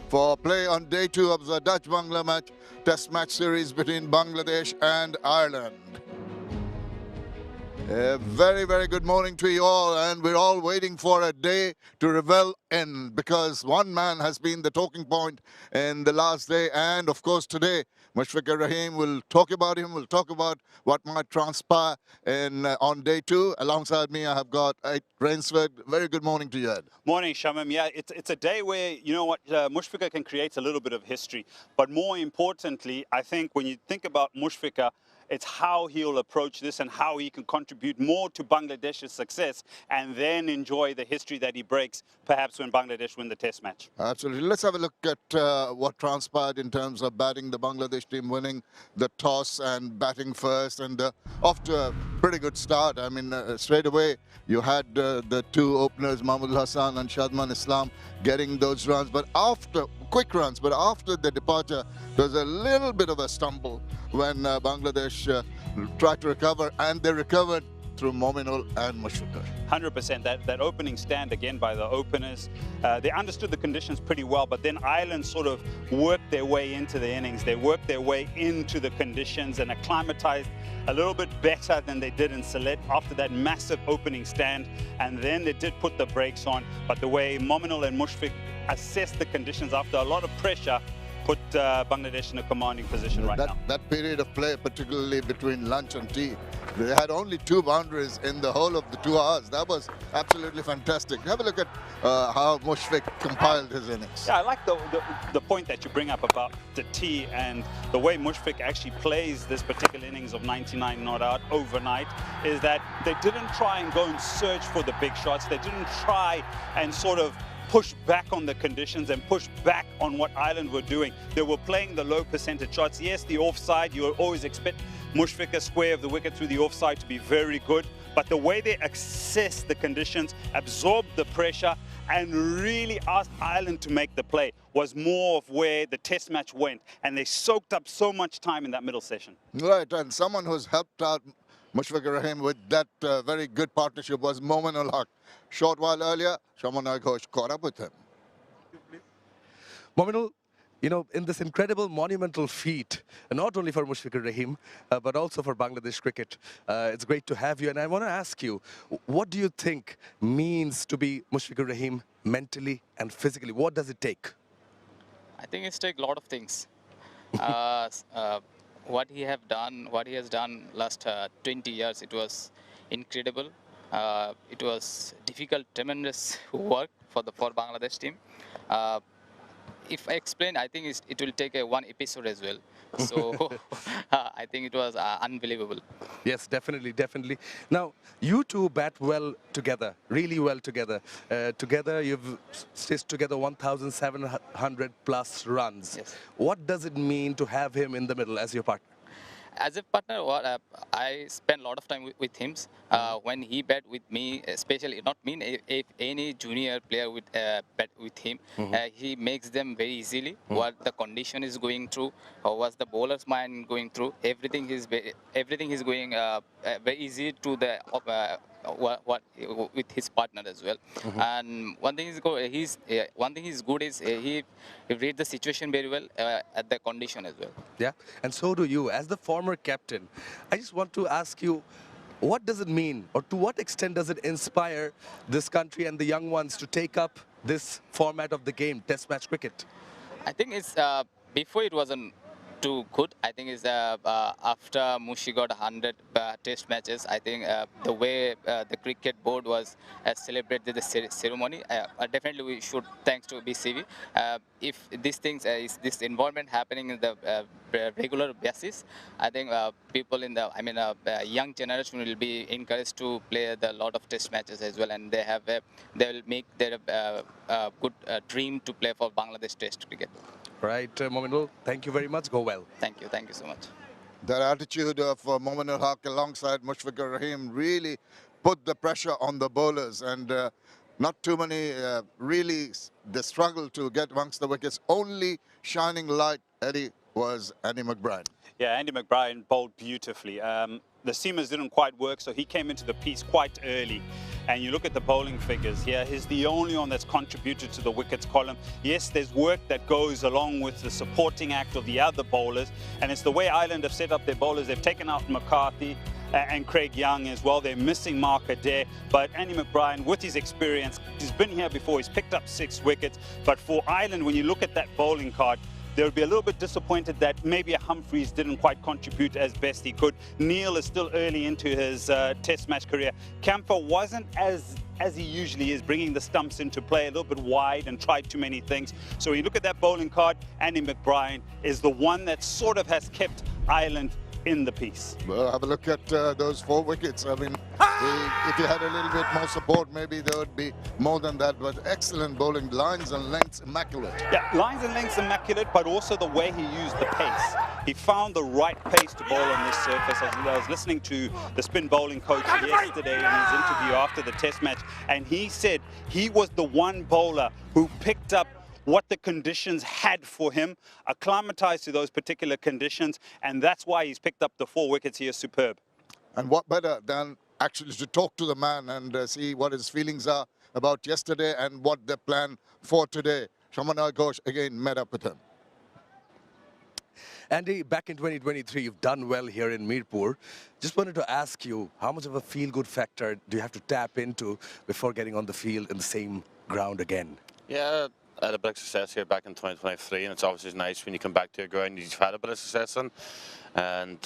for play on day 2 of the Dutch-Bangla match, test match series between Bangladesh and Ireland. A very, very good morning to you all, and we're all waiting for a day to revel in, because one man has been the talking point in the last day, and of course today Mushfiqur Rahim will talk about him, we'll talk about what might transpire on day 2. Alongside me I have got Ed Rainsford. Very good morning to you, Ed. Morning, Shamim. Yeah, it's a day where, you know what, Mushfiqur can create a little bit of history, but more importantly, I think when you think about Mushfiqur, it's how he'll approach this and how he can contribute more to Bangladesh's success and then enjoy the history that he breaks, perhaps when Bangladesh win the test match. Absolutely. Let's have a look at what transpired in terms of batting. The Bangladesh team winning the toss and batting first, and off to a pretty good start. I mean, straight away you had the two openers, Mahmud Hassan and Shadman Islam, getting those runs, but quick runs, but after the departure, there was a little bit of a stumble when Bangladesh tried to recover, and they recovered through Mominul and Mushfiqur. 100%. That opening stand again by the openers, they understood the conditions pretty well, but then Ireland sort of worked their way into the innings. They worked their way into the conditions and acclimatized a little bit better than they did in Sylhet after that massive opening stand, and then they did put the brakes on. But the way Mominul and Mushfiq assessed the conditions after a lot of pressure put Bangladesh in a commanding position now. That period of play, particularly between lunch and tea, they had only 2 boundaries in the whole of the 2 hours. That was absolutely fantastic. Have a look at how Mushfiq compiled his innings. Yeah, I like the point that you bring up about the tea and the way Mushfiq actually plays this particular innings of 99 not out overnight, is that they didn't try and go and search for the big shots. They didn't try and sort of push back on the conditions and push back on what Ireland were doing. They were playing the low percentage shots. Yes, the offside, you always expect Mushfiqur's square of the wicket through the offside to be very good, but the way they assessed the conditions, absorbed the pressure, and really asked Ireland to make the play was more of where the test match went, and they soaked up so much time in that middle session. Right, and someone who's helped out Mushfiqur Rahim with that very good partnership was Mominul Haq. Short while earlier, Shaman Ghosh caught up with him. Mominul, you know, in this incredible monumental feat, not only for Mushfiqur Rahim, but also for Bangladesh cricket, it's great to have you. And I want to ask you, what do you think means to be Mushfiqur Rahim mentally and physically? What does it take? I think it's take a lot of things. What he has done last 20 years, it was incredible. It was difficult, tremendous work for Bangladesh team. If I explain, I think it will take one episode as well. So I think it was unbelievable. Yes, definitely, definitely. Now, you two bat well together, really well together. Together, you've stitched together 1,700 plus runs. Yes. What does it mean to have him in the middle as your partner? As a partner, I spend a lot of time with him. When he bat with me, especially not me, if any junior player bat with him, he makes them very easily. What the condition is going through, or what's the bowler's mind going through, everything is going very easy to the with his partner as well. And one thing is good is he read the situation very well at the condition as well. Yeah, and so do you. As the former captain, I just want to ask you, what does it mean, or to what extent does it inspire this country and the young ones to take up this format of the game, test match cricket? I think it's before it wasn't too good. I think is after Mushi got 100 test matches, I think the way the cricket board was celebrated the ceremony, definitely we should thanks to BCB. If these things is this environment happening in the regular basis, I think people in the young generation will be encouraged to play the lot of test matches as well, and they will make their good dream to play for Bangladesh Test cricket. Right, Mominul, thank you very much. Go well. Thank you so much. That attitude of Mominul Haq alongside Mushfiqur Rahim really put the pressure on the bowlers, and not too many really they struggled to get amongst the wickets. Only shining light, Eddie, was Andy McBride. Yeah, Andy McBride bowled beautifully. the seamers didn't quite work, so he came into the piece quite early. And you look at the bowling figures here, he's the only one that's contributed to the wickets column. Yes, there's work that goes along with the supporting act of the other bowlers, and it's the way Ireland have set up their bowlers. They've taken out McCarthy and Craig Young as well. They're missing Mark Adair, but Andy McBride, with his experience, he's been here before, he's picked up 6 wickets. But for Ireland, when you look at that bowling card, they would be a little bit disappointed that maybe Humphreys didn't quite contribute as best he could. Neil is still early into his test match career. Camphor wasn't as he usually is, bringing the stumps into play a little bit wide and tried too many things. So when you look at that bowling card, Andy McBride is the one that sort of has kept Ireland in the piece. Well, have a look at those 4 wickets. I mean, if you had a little bit more support, maybe there would be more than that, but excellent bowling, lines and lengths immaculate. Yeah, lines and lengths immaculate, but also the way he used the pace. He found the right pace to bowl on this surface. I was listening to the spin bowling coach yesterday in his interview after the test match, and he said he was the one bowler who picked up what the conditions had for him, acclimatized to those particular conditions, and that's why he's picked up the 4 wickets here. Superb. And what better than actually to talk to the man and see what his feelings are about yesterday and what they plan for today. Shamana Ghosh again met up with him. Andy, back in 2023, you've done well here in Mirpur. Just wanted to ask you, how much of a feel-good factor do you have to tap into before getting on the field in the same ground again? Yeah, I had a bit of success here back in 2023, and it's obviously nice when you come back to a ground you've had a bit of success in. And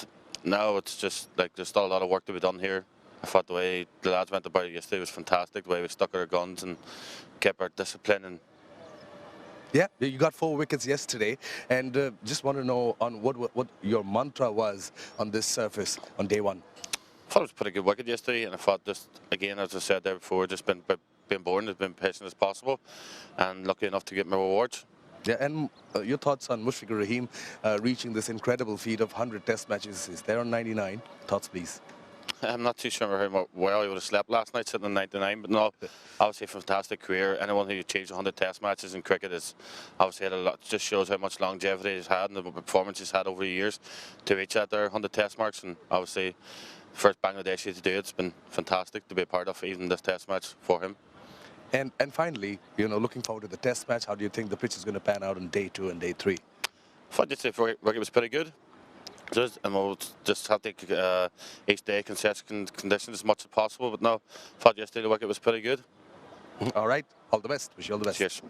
now it's just like there's still a lot of work to be done here. I thought the way the lads went about it yesterday was fantastic, the way we stuck our guns and kept our discipline. And yeah, you got 4 wickets yesterday, and just want to know on what your mantra was on this surface on day 1. I thought it was a pretty good wicket yesterday, and I thought just, again, as I said there before, just been boring, as been patient as possible, and lucky enough to get my rewards. Yeah, and your thoughts on Mushfiqur Rahim reaching this incredible feat of 100 test matches? Is there on 99? Thoughts, please. I'm not too sure how well he would have slept last night sitting on 99, but no, obviously a fantastic career. Anyone who achieved 100 test matches in cricket has obviously had a lot, just shows how much longevity he's had and the performance he's had over the years to reach that there 100 test marks. And obviously, first Bangladeshi to do it's been fantastic to be a part of even this test match for him. And finally, you know, looking forward to the test match, how do you think the pitch is going to pan out on day 2 and day 3? I thought yesterday wicket was pretty good. And we'll just have to take each day concession conditions as much as possible. But no, I thought yesterday the wicket was pretty good. All right, all the best. Wish you all the best. Cheers.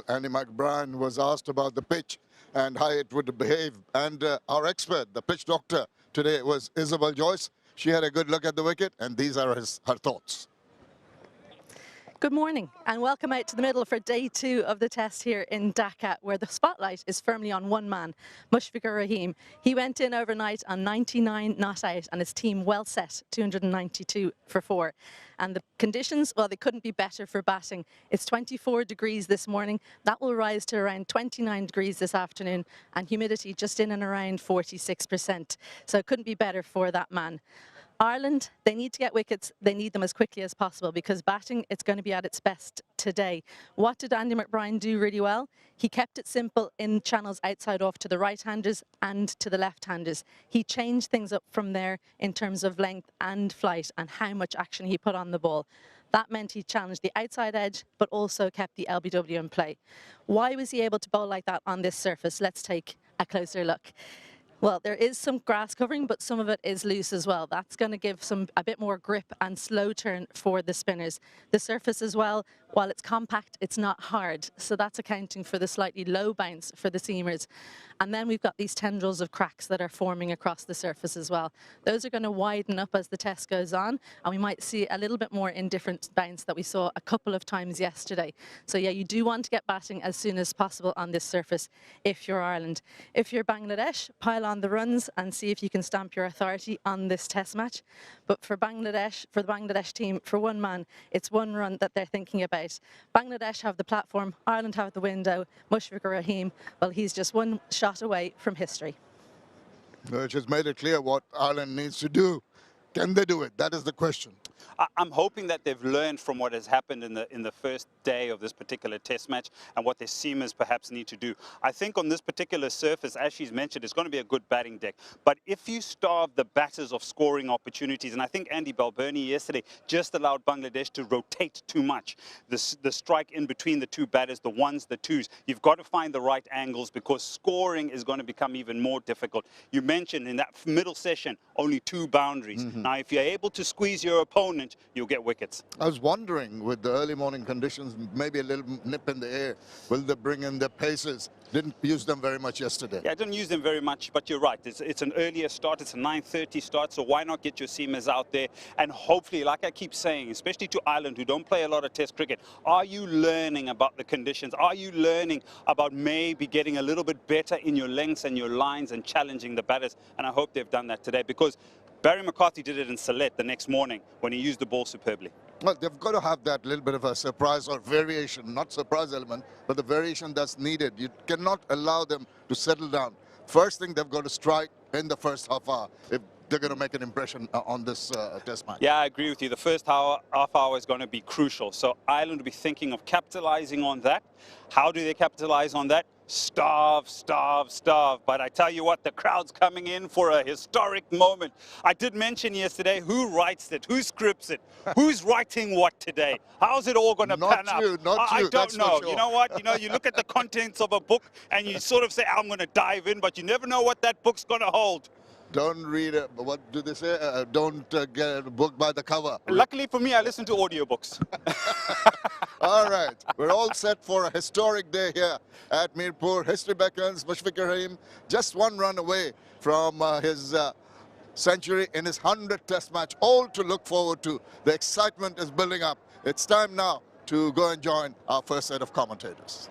Andy McBride was asked about the pitch and how it would behave. And our expert, the pitch doctor today, was Isabel Joyce. She had a good look at the wicket, and these are her thoughts. Good morning and welcome out to the middle for day 2 of the test here in Dhaka, where the spotlight is firmly on one man, Mushfiqur Rahim. He went in overnight on 99 not out and his team well set, 292 for 4. And the conditions, well, they couldn't be better for batting. It's 24 degrees this morning. That will rise to around 29 degrees this afternoon, and humidity just in and around 46%. So it couldn't be better for that man. Ireland, they need to get wickets. They need them as quickly as possible because batting, it's going to be at its best today. What did Andy McBride do really well? He kept it simple in channels outside off to the right-handers and to the left-handers. He changed things up from there in terms of length and flight and how much action he put on the ball. That meant he challenged the outside edge, but also kept the LBW in play. Why was he able to bowl like that on this surface? Let's take a closer look. Well, there is some grass covering, but some of it is loose as well. That's going to give a bit more grip and slow turn for the spinners. The surface as well, while it's compact, it's not hard. So that's accounting for the slightly low bounce for the seamers. And then we've got these tendrils of cracks that are forming across the surface as well. Those are going to widen up as the test goes on, and we might see a little bit more indifferent bounce that we saw a couple of times yesterday. So yeah, you do want to get batting as soon as possible on this surface if you're Ireland. If you're Bangladesh, pile on the runs and see if you can stamp your authority on this test match. But for Bangladesh, for the Bangladesh team, for one man, it's one run that they're thinking about. Bangladesh have the platform, Ireland have the window. Mushfiqur Rahim, well, he's just one shot away from history. Which has made it clear what Ireland needs to do. Can they do it? That is the question. I'm hoping that they've learned from what has happened in the first day of this particular test match and what their seamers perhaps need to do. I think on this particular surface, as she's mentioned, it's going to be a good batting deck. But if you starve the batters of scoring opportunities, and I think Andy Balbirnie yesterday just allowed Bangladesh to rotate too much, the strike in between the two batters, the ones, the twos, you've got to find the right angles because scoring is going to become even more difficult. You mentioned in that middle session, only 2 boundaries. Now, if you're able to squeeze your opponent, you'll get wickets. I was wondering, with the early morning conditions, maybe a little nip in the air, will they bring in the paces? Didn't use them very much yesterday. Yeah, I didn't use them very much, but you're right. It's an earlier start. It's a 9:30 start, so why not get your seamers out there? And hopefully, like I keep saying, especially to Ireland, who don't play a lot of test cricket, are you learning about the conditions? Are you learning about maybe getting a little bit better in your lengths and your lines and challenging the batters? And I hope they've done that today, because Barry McCarthy did it in Sylhet the next morning when he used the ball superbly. Well, they've got to have that little bit of a surprise or variation, not surprise element, but the variation that's needed. You cannot allow them to settle down. First thing, they've got to strike in the first half hour if they're going to make an impression on this test match. Yeah, I agree with you. The first half hour is going to be crucial. So Ireland will be thinking of capitalizing on that. How do they capitalize on that? Starve, starve, starve. But I tell you what, the crowd's coming in for a historic moment. I did mention yesterday who writes it, who scripts it, who's writing what today. How's it all going to pan out? Not you. I don't know. Sure. You know what? You look at the contents of a book and you sort of say, I'm going to dive in, but you never know what that book's going to hold. Don't read it. What do they say? Don't get a book by the cover. Luckily for me, I listen to audiobooks. All right. We're all set for a historic day here at Mirpur. History beckons. Mushfiqur Rahim just 1 run away from his century in his 100th test match. All to look forward to. The excitement is building up. It's time now to go and join our first set of commentators.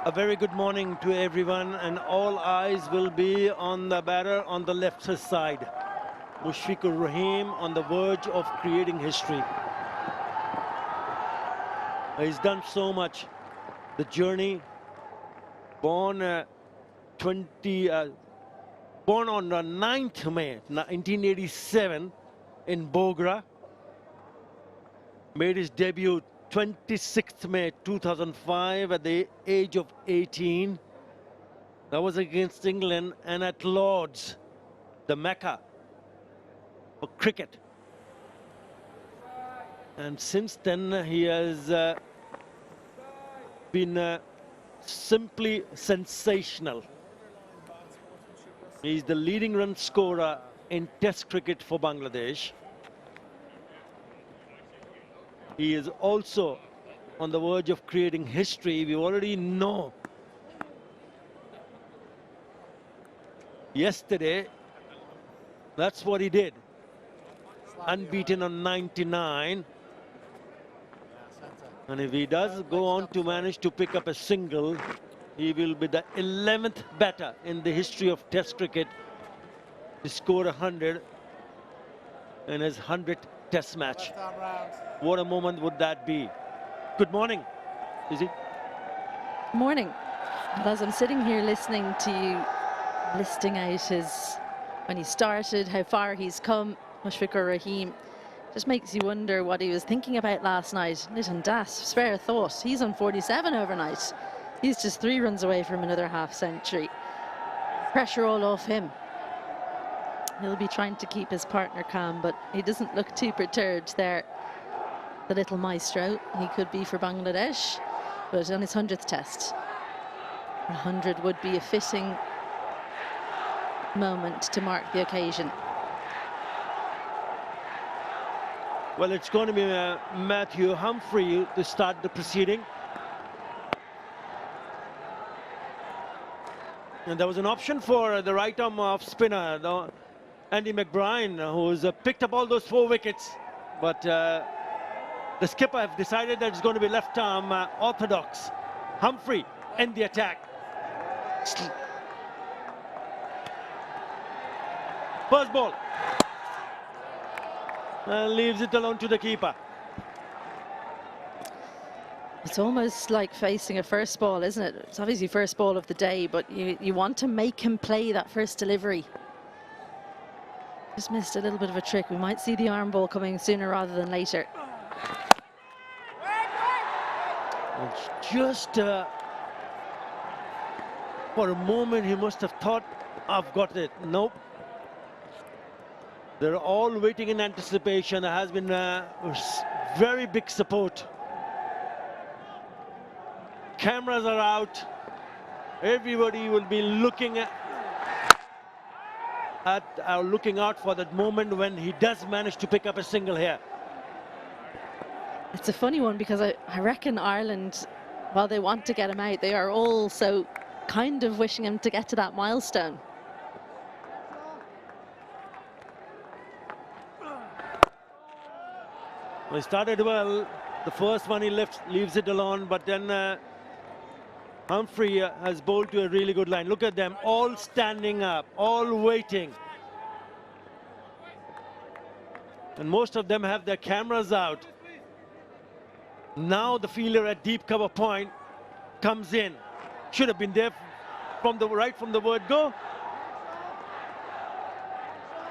A very good morning to everyone, and all eyes will be on the batter on the left side. Mushfiqur Rahim on the verge of creating history. He's done so much. The journey, born on the 9th May 1987 in Bogra, made his debut 26th May 2005 at the age of 18. That was against England and at Lord's, the Mecca for cricket. And since then he has been simply sensational. He's the leading run scorer in Test cricket for Bangladesh. He is also on the verge of creating history. We already know. Yesterday, that's what he did. Unbeaten on 99. And if he does go on to manage to pick up a single, he will be the 11th batter in the history of Test cricket to score 100 in his 100th Test match. What a moment would that be? Good morning, Izzy. Good morning. And as I'm sitting here listening to you listing out when he started, how far he's come, Mushfiqur Rahim, just makes you wonder what he was thinking about last night. Nitin Das, spare thought. He's on 47 overnight. He's just 3 runs away from another half century. Pressure all off him. He'll be trying to keep his partner calm, but he doesn't look too perturbed there. The little maestro, he could be for Bangladesh, but on his 100th test. 100 would be a fitting moment to mark the occasion. Well, it's going to be Matthew Humphrey to start the proceeding. And there was an option for the right arm off spinner, Andy McBride, who's picked up all those 4 wickets. But the skipper have decided that it's going to be left arm orthodox. Humphrey in the attack. First ball. Leaves it alone to the keeper. It's almost like facing a first ball, isn't it? It's obviously first ball of the day, but you want to make him play that first delivery. Just missed a little bit of a trick. We might see the arm ball coming sooner rather than later. It's just for a moment he must have thought, I've got it. Nope. They're all waiting in anticipation. There has been very big support. Cameras are out. Everybody will be looking looking out for that moment when he does manage to pick up a single here. It's a funny one because I reckon Ireland, while they want to get him out, they are also kind of wishing him to get to that milestone. Well, he started well. The first one he leaves it alone, but then Humphrey has bowled to a really good line. Look at them, all standing up, all waiting. And most of them have their cameras out. Now the fielder at deep cover point comes in. Should have been there from the word go.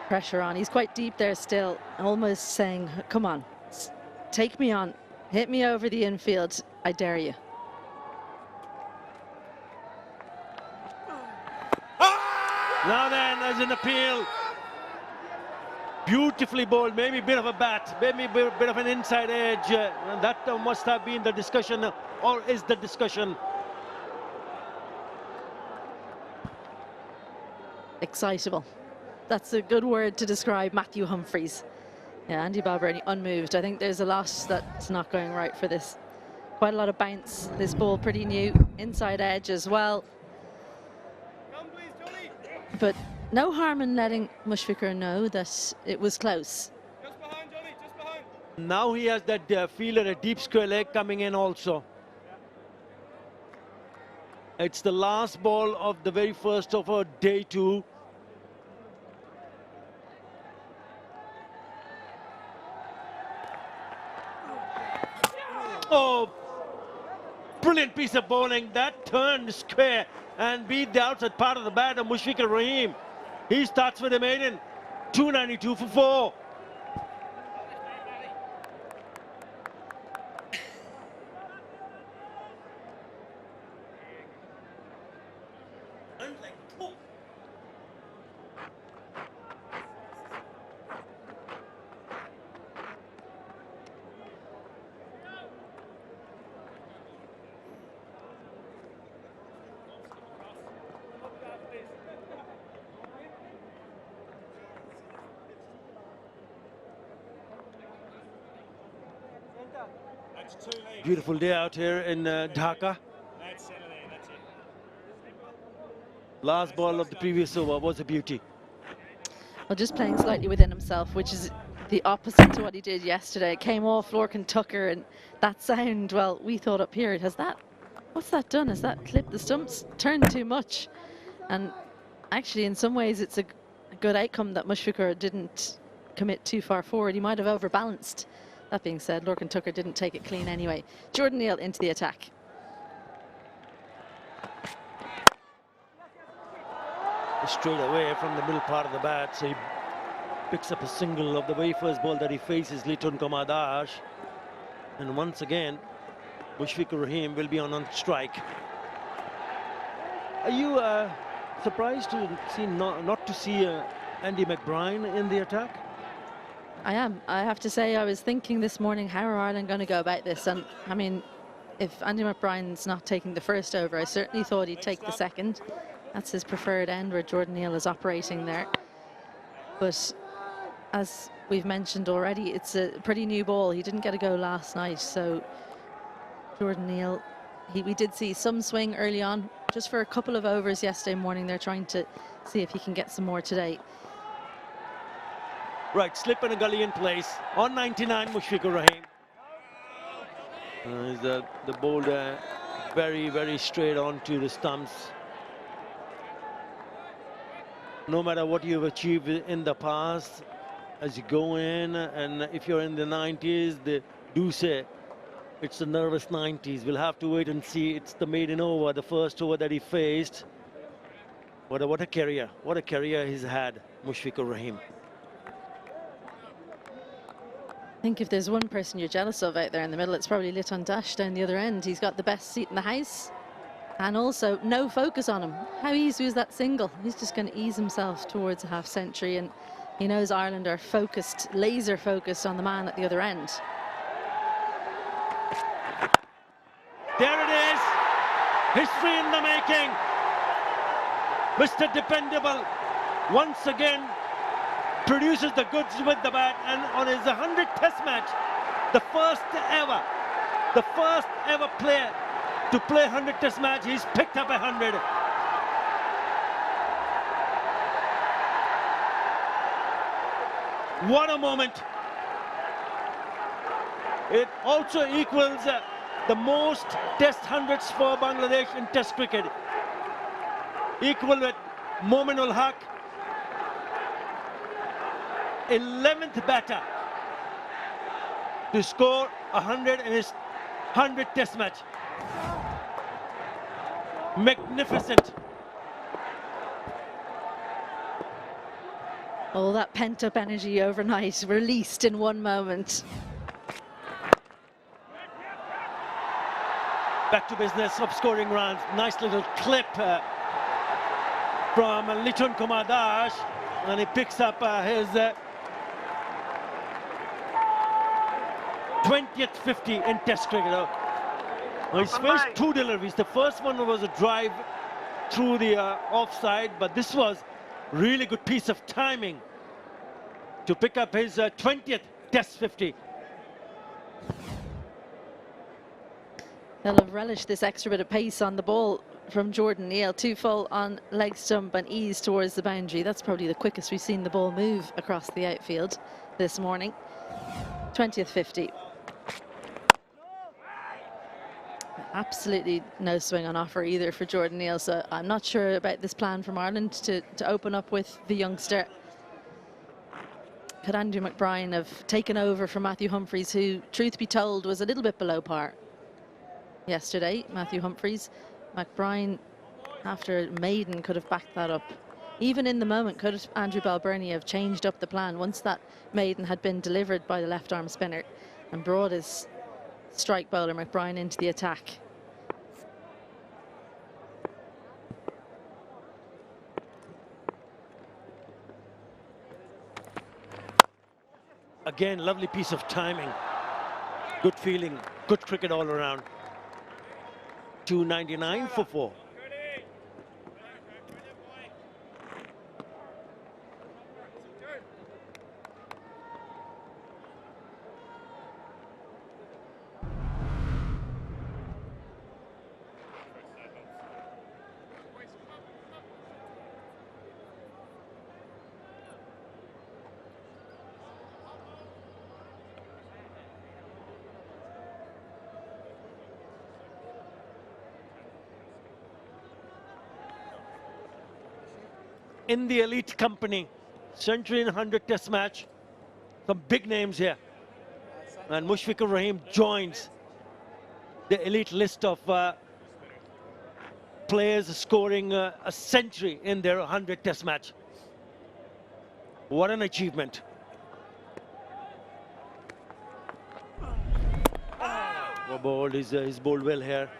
Pressure on. He's quite deep there still, almost saying, come on, take me on, hit me over the infield, I dare you. Now then, there's an appeal. Beautifully bowled, maybe a bit of a bat, maybe a bit of an inside edge. That must have been the discussion, or is the discussion. Excitable. That's a good word to describe Matthew Humphreys. Yeah, Andy Balbirnie unmoved. I think there's a lot that's not going right for this. Quite a lot of bounce. This ball pretty new. Inside edge as well. But no harm in letting Mushfiqur know that it was close. Just behind, Johnny, just behind. Now he has that fielder, a deep square leg coming in also. It's the last ball of the very first over day 2. Oh, brilliant piece of bowling. That turned square and beat the outside part of the bat of Mushfiqur Rahim. He starts with a maiden, 292 for 4. Beautiful day out here in Dhaka. Last ball of the previous over was a beauty. Well, just playing slightly within himself, which is the opposite to what he did yesterday. It came off Lorcan Tucker, and that sound, well, we thought up here, what's that done? Has that clipped the stumps? Turned too much. And actually, in some ways, it's a good outcome that Mushfiqur didn't commit too far forward. He might have overbalanced. That being said, Lorcan Tucker didn't take it clean anyway. Jordan Neal into the attack. Straight away from the middle part of the bat, so he picks up a single of the very first ball that he faces, Litun Kamadash. And once again, Mushfiqur Rahim will be on strike. Are you surprised to see not to see Andy McBride in the attack? I am. I have to say, I was thinking this morning, how are Ireland going to go about this? And I mean, if Andy McBride's not taking the first over, I certainly thought he'd take the second. That's his preferred end where Jordan Neal is operating there. But as we've mentioned already, it's a pretty new ball. He didn't get a go last night, so Jordan Neal, we did see some swing early on, just for a couple of overs yesterday morning. They're trying to see if he can get some more today. Right, slip and a gully in place. On 99, Mushfiqur Rahim. The ball very, very straight onto the stumps. No matter what you've achieved in the past, as you go in, and if you're in the 90s, they do say it's the nervous 90s. We'll have to wait and see. It's the maiden over, the first over that he faced. What a career. What a career he's had, Mushfiqur Rahim. I think if there's one person you're jealous of out there in the middle, it's probably 𝗏𝗏𝗃𝗏 down the other end. He's got the best seat in the house. And also, no focus on him. How easy was that single? He's just going to ease himself towards a half century, and he knows Ireland are focused, laser focused on the man at the other end. There it is. History in the making. Mr. Dependable once again produces the goods with the bat, and on his 100th test match, the first ever player to play 100 test match, he's picked up 100. What a moment. It also equals the most test hundreds for Bangladesh in test cricket. Equal with Mominul Haq, 11th batter to score 100 in his 100th test match. Magnificent. All that pent-up energy overnight released in one moment. Back to business of scoring runs. Nice little clip from Liton Kumar Das, and he picks up his 20th 50 in Test cricket. His first two deliveries. The first one was a drive through the offside, but this was really good piece of timing to pick up his 20th Test 50. They'll have relished this extra bit of pace on the ball from Jordan Neal. 2 full on leg stump and ease towards the boundary. That's probably the quickest we've seen the ball move across the outfield this morning. 20th 50. Absolutely no swing on offer either for Jordan Neal, so I'm not sure about this plan from Ireland to open up with the youngster. Could Andrew McBride have taken over from Matthew Humphries, who, truth be told, was a little bit below par yesterday? Matthew Humphries. McBride, after maiden, could have backed that up. Even in the moment, could Andrew Balbirnie have changed up the plan once that maiden had been delivered by the left arm spinner and brought his strike bowler McBride into the attack. Again, lovely piece of timing. Good feeling, good cricket all around. 299 for 4. In the elite company, century in 100 test match, some big names here. And Mushfiqur Rahim joins the elite list of players scoring a century in their 100 test match. What an achievement. Well bowled, he's bowled well here.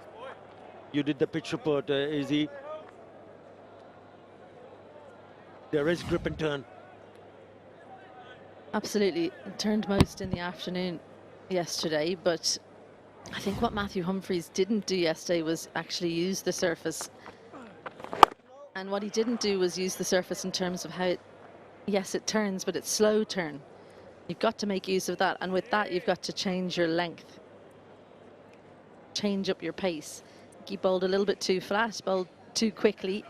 You did the pitch report, Izzy. There is grip and turn. Absolutely. It turned most in the afternoon yesterday, but I think what Matthew Humphries didn't do yesterday was actually use the surface. And what he didn't do was use the surface in terms of how it, yes, it turns, but it's slow turn. You've got to make use of that, and with that you've got to change your length, change up your pace. He bowled a little bit too flat, bowled too quickly.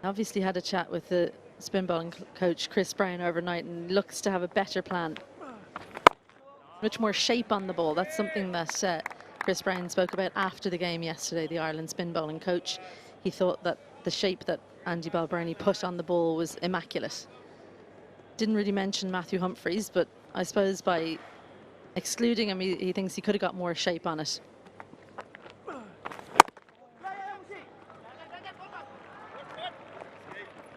Obviously had a chat with the spin bowling coach Chris Brown overnight and looks to have a better plan. Much more shape on the ball. That's something that Chris Brown spoke about after the game yesterday, the Ireland spin bowling coach. He thought that the shape that Andy Balbirnie put on the ball was immaculate. Didn't really mention Matthew Humphries, but I suppose by excluding him, he thinks he could have got more shape on it.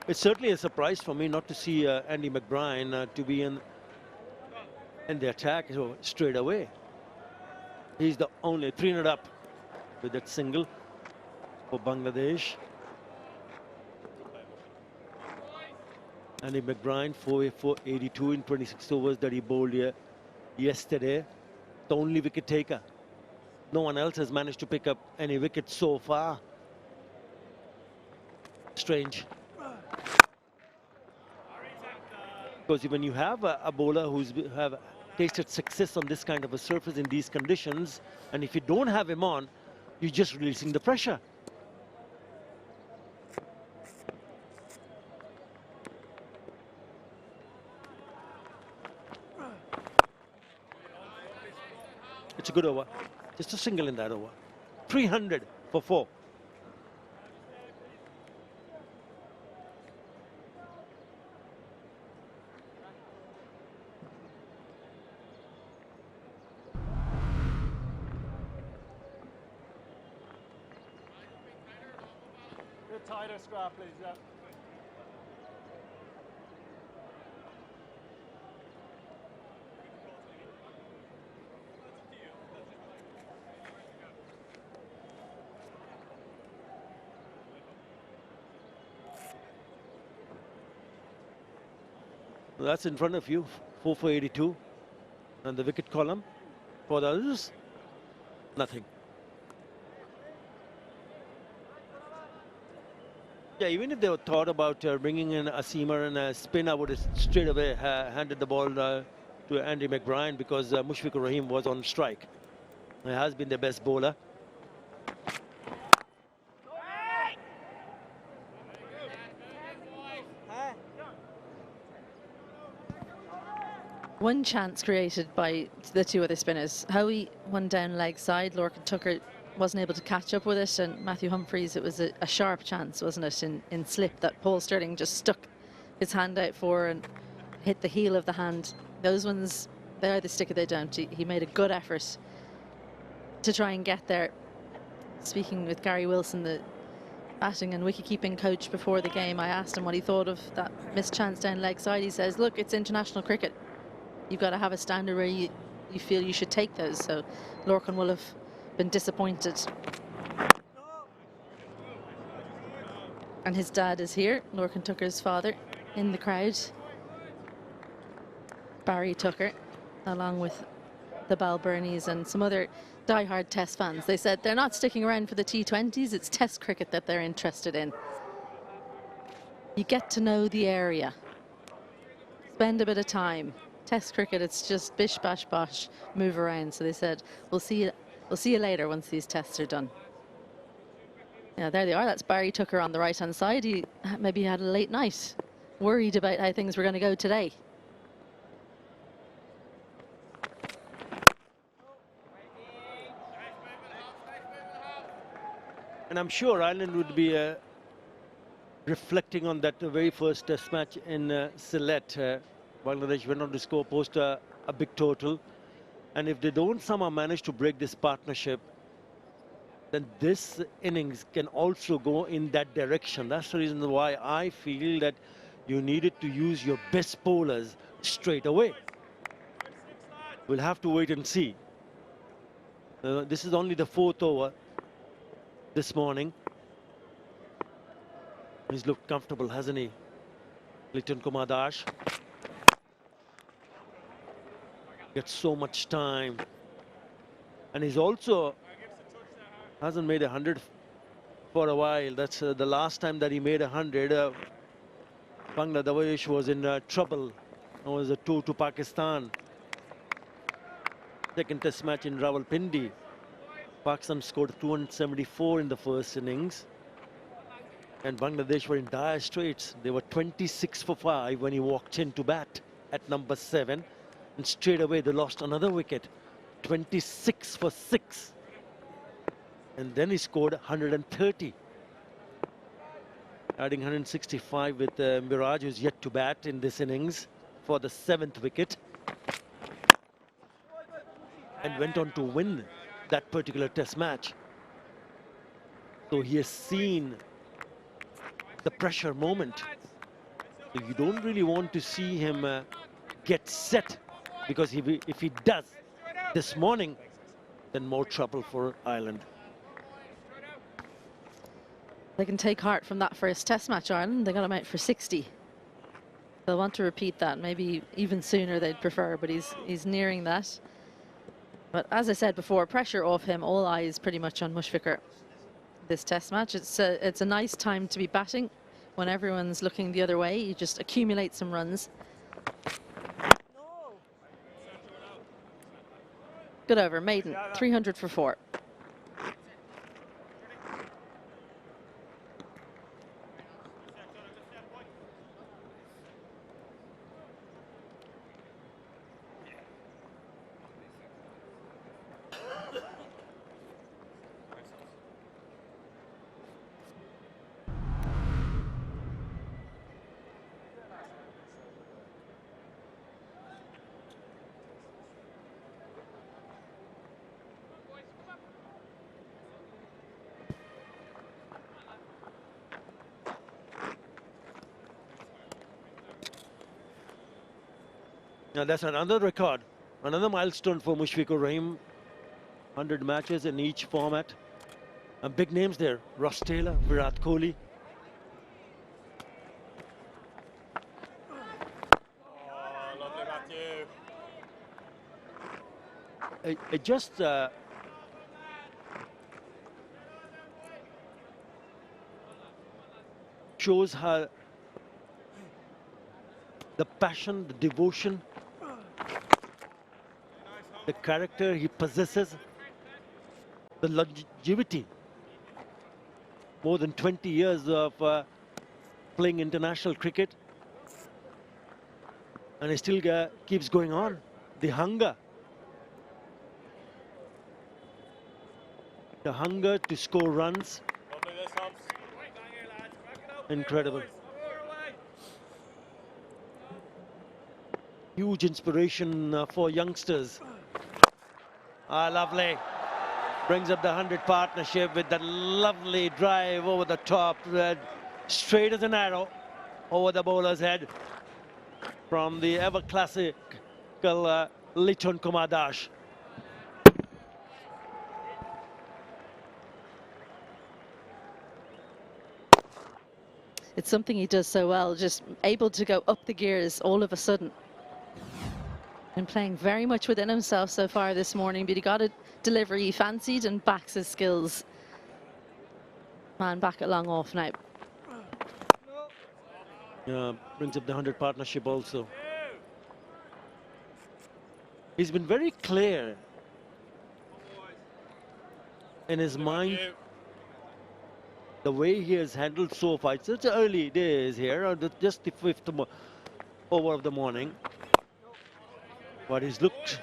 It's certainly a surprise for me not to see Andy McBride to be in And the attack is straight away. He's the only 300 up with that single for Bangladesh. Andy McBride, 482 in 26 overs that he bowled here yesterday. The only wicket taker. No one else has managed to pick up any wicket so far. Strange. Because when you have a bowler who's have tasted success on this kind of a surface in these conditions, and if you don't have him on, you're just releasing the pressure. It's a good over. Just a single in that over. 300 for 4. Tighter strap, please. Yeah. That's in front of you, 4 for 82. And the wicket column for the others, nothing. Yeah, even if they thought about bringing in a seamer and a spin, I would have straight away handed the ball to Andy McBride because Mushfiqur Rahim was on strike. He has been the best bowler. One chance created by the two other spinners. Ҳوي one down leg side. 𝗃𝗀𝗃 wasn't able to catch up with it, and Matthew Humphreys, it was a sharp chance, wasn't it, in slip that Paul Stirling just stuck his hand out for and hit the heel of the hand. Those ones, they either stick or they don't. He made a good effort to try and get there. Speaking with Gary Wilson, the batting and wicket-keeping coach before the game, I asked him what he thought of that missed chance down leg side. He says, look, it's international cricket. You've got to have a standard where you feel you should take those. So Lorcan will have been disappointed. And his dad is here, Lorcan Tucker's father, in the crowd. Barry Tucker, along with the Balburnies and some other die-hard Test fans. They said they're not sticking around for the T20s, it's Test cricket that they're interested in. You get to know the area, spend a bit of time. Test cricket, it's just bish, bash, bosh, move around. So they said, we'll see you later once these tests are done. Yeah, there they are. That's Barry Tucker on the right-hand side. He maybe had a late night, worried about how things were going to go today. And I'm sure Ireland would be reflecting on that very first Test match in Sylhet. Bangladesh went on to score post a big total. And if they don't somehow manage to break this partnership, then this innings can also go in that direction. That's the reason why I feel that you needed to use your best bowlers straight away. We'll have to wait and see. This is only the 4th over this morning. He's looked comfortable, hasn't he? Liton Kumar Das gets so much time, and he's also hasn't made 100 for a while. That's the last time that he made 100. Bangladesh was in trouble. It was a tour to Pakistan. Second Test match in Rawalpindi. Pakistan scored 274 in the first innings, and Bangladesh were in dire straits. They were 26 for 5 when he walked in to bat at number 7. And straight away they lost another wicket, 26 for 6. And then he scored 130, adding 165 with Miraj, who's yet to bat in this innings for the 7th wicket, and went on to win that particular Test match. So he has seen the pressure moment. So you don't really want to see him get set because if he does this morning, then more trouble for Ireland. They can take heart from that first test match, Ireland. They got him out for 60. They'll want to repeat that, maybe even sooner they'd prefer, but he's nearing that. But as I said before, pressure off him, all eyes pretty much on Mushfiqur this test match. It's a nice time to be batting when everyone's looking the other way. You just accumulate some runs. Good over, maiden, 300 for 4. Now that's another record, another milestone for Mushfiqur Rahim. 100 matches in each format. And big names there, Ross Taylor, Virat Kohli. It just shows how the passion, the devotion, the character he possesses, the longevity. More than 20 years of playing international cricket, and he still keeps going on. The hunger to score runs, incredible. Huge inspiration for youngsters. Lovely. Brings up the 100 partnership with that lovely drive over the top, straight as an arrow over the bowler's head from the ever classical Lichun Kumar Das. It's something he does so well, just able to go up the gears all of a sudden. And playing very much within himself so far this morning, but he got a delivery he fancied and backs his skills. Man back at long off now. Brings up the 100 partnership also. He's been very clear in his mind the way he has handled so far. It's such early days here, just the 5th over of the morning. But he's looked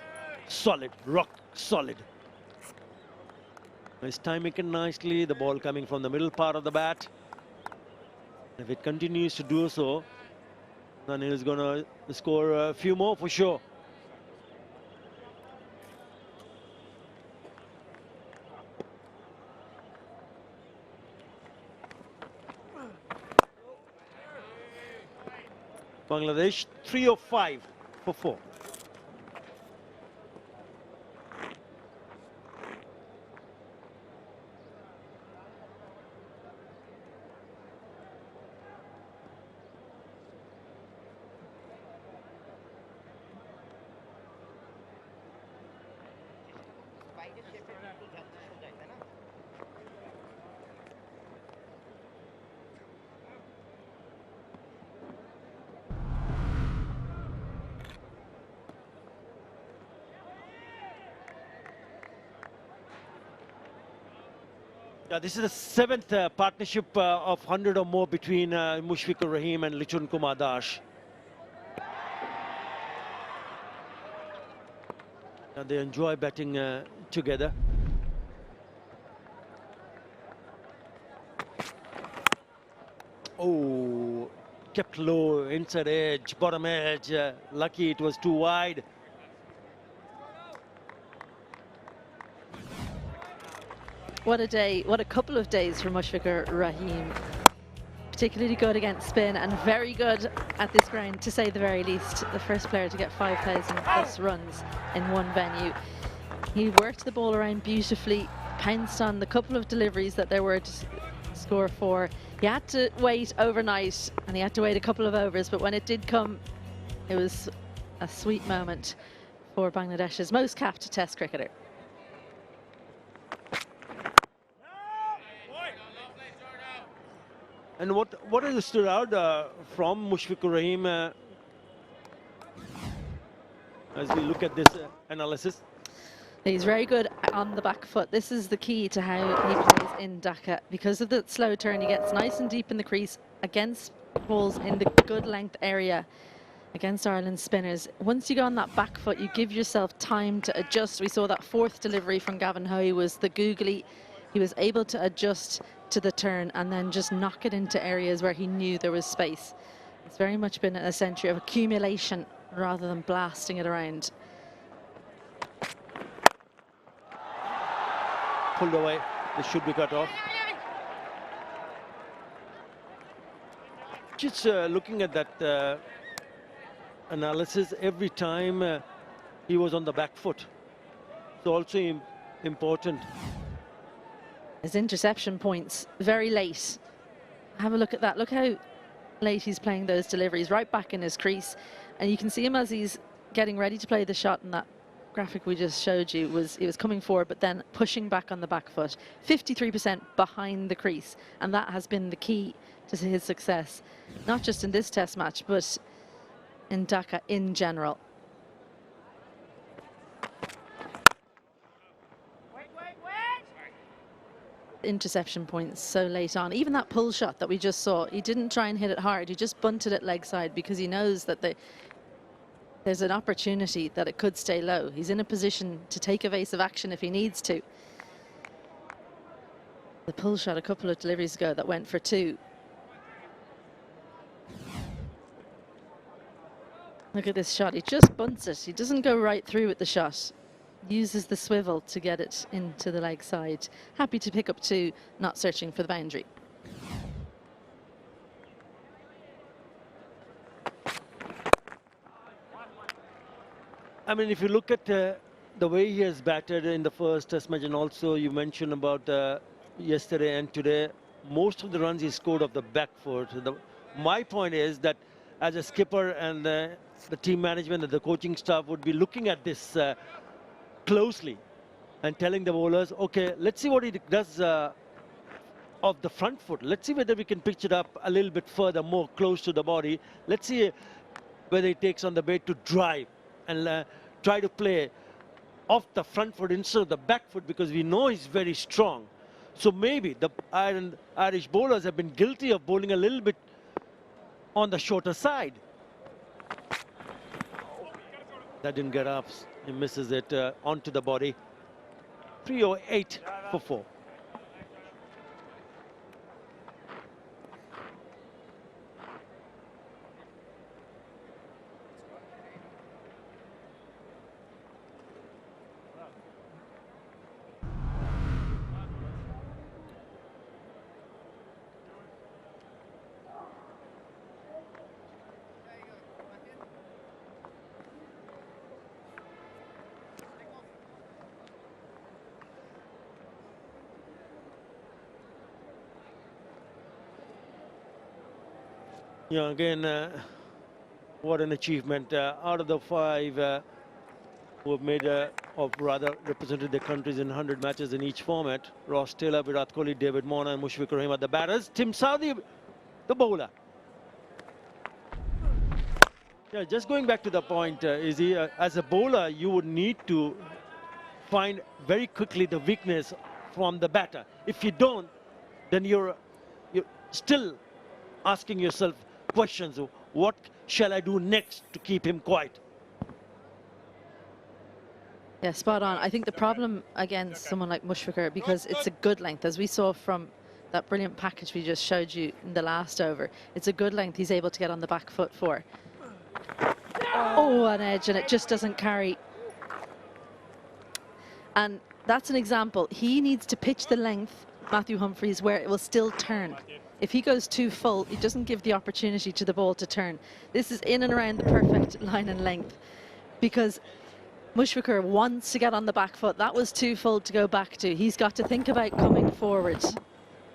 solid, rock solid. He's timing it nicely, the ball coming from the middle part of the bat. If it continues to do so, then he's going to score a few more for sure. Bangladesh 305 for 4. This is the 7th partnership of 100 or more between Mushfiqur Rahim and Lichun Kumar Das. They enjoy batting together. Oh, kept low, inside edge, bottom edge. Lucky it was too wide. What a day, what a couple of days for Mushfiqur Rahim. particularly good against spin and very good at this ground, to say the very least. The first player to get 5,000 plus runs in one venue. He worked the ball around beautifully, pounced on the couple of deliveries that there were to score for. He had to wait overnight and he had to wait a couple of overs, but when it did come, it was a sweet moment for Bangladesh's most capped Test cricketer. And what has stood out from Mushfiqur Rahim as we look at this analysis? He's very good on the back foot. This is the key to how he plays in Dhaka. Because of the slow turn, he gets nice and deep in the crease against balls in the good length area against Ireland's spinners. Once you go on that back foot, you give yourself time to adjust. We saw that fourth delivery from Gavin Hoey was the googly. He was able to adjust to the turn and then just knock it into areas where he knew there was space. It's very much been a century of accumulation rather than blasting it around. Pulled away. This should be cut off. Just looking at that analysis, every time he was on the back foot. It's also important. His interception points very late. Have a look at that. Look how late he's playing those deliveries, right back in his crease. And you can see him as he's getting ready to play the shot in that graphic we just showed you. He was coming forward but then pushing back on the back foot. 53% behind the crease, and that has been the key to his success, not just in this Test match but in Dhaka in general. Interception points so late on. Even that pull shot that we just saw, he didn't try and hit it hard, he just bunted it leg side because he knows that there's an opportunity that it could stay low. He's in a position to take evasive action if he needs to. The pull shot a couple of deliveries ago that went for 2. Look at this shot, he just bunts it. He doesn't go right through with the shot. Uses the swivel to get it into the leg side. Happy to pick up 2, not searching for the boundary. I mean, if you look at the way he has batted in the first Test match, and also you mentioned about yesterday and today, most of the runs he scored off the back foot. My point is that as a skipper and the team management and the coaching staff would be looking at this closely and telling the bowlers, okay, let's see what he does of the front foot. Let's see whether we can pitch it up a little bit further, more close to the body. Let's see whether he takes on the bait to drive and try to play off the front foot instead of the back foot, because we know he's very strong. So maybe the Irish bowlers have been guilty of bowling a little bit on the shorter side. That didn't get up. He misses it onto the body. 308 for 4. Yeah, again, what an achievement. Out of the 5 who have made, or rather represented their countries in 100 matches in each format, Ross Taylor, Virat Kohli, David Warner and Mushfiqur Rahim are the batters. Tim Southee, the bowler. Yeah, just going back to the point, as a bowler, you would need to find very quickly the weakness from the batter. If you don't, then you're still asking yourself questions of what shall I do next to keep him quiet. Yeah, spot on. I think the problem against someone like Mushfiqur, because it's a good length, as we saw from that brilliant package we just showed you in the last over, it's a good length he's able to get on the back foot for. Oh, an edge, and it just doesn't carry. And that's an example. He needs to pitch the length, Matthew Humphreys, where it will still turn. If he goes too full, he doesn't give the opportunity to the ball to turn. This is in and around the perfect line and length, because Mushfiqur wants to get on the back foot. That was too full to go back to. He's got to think about coming forward.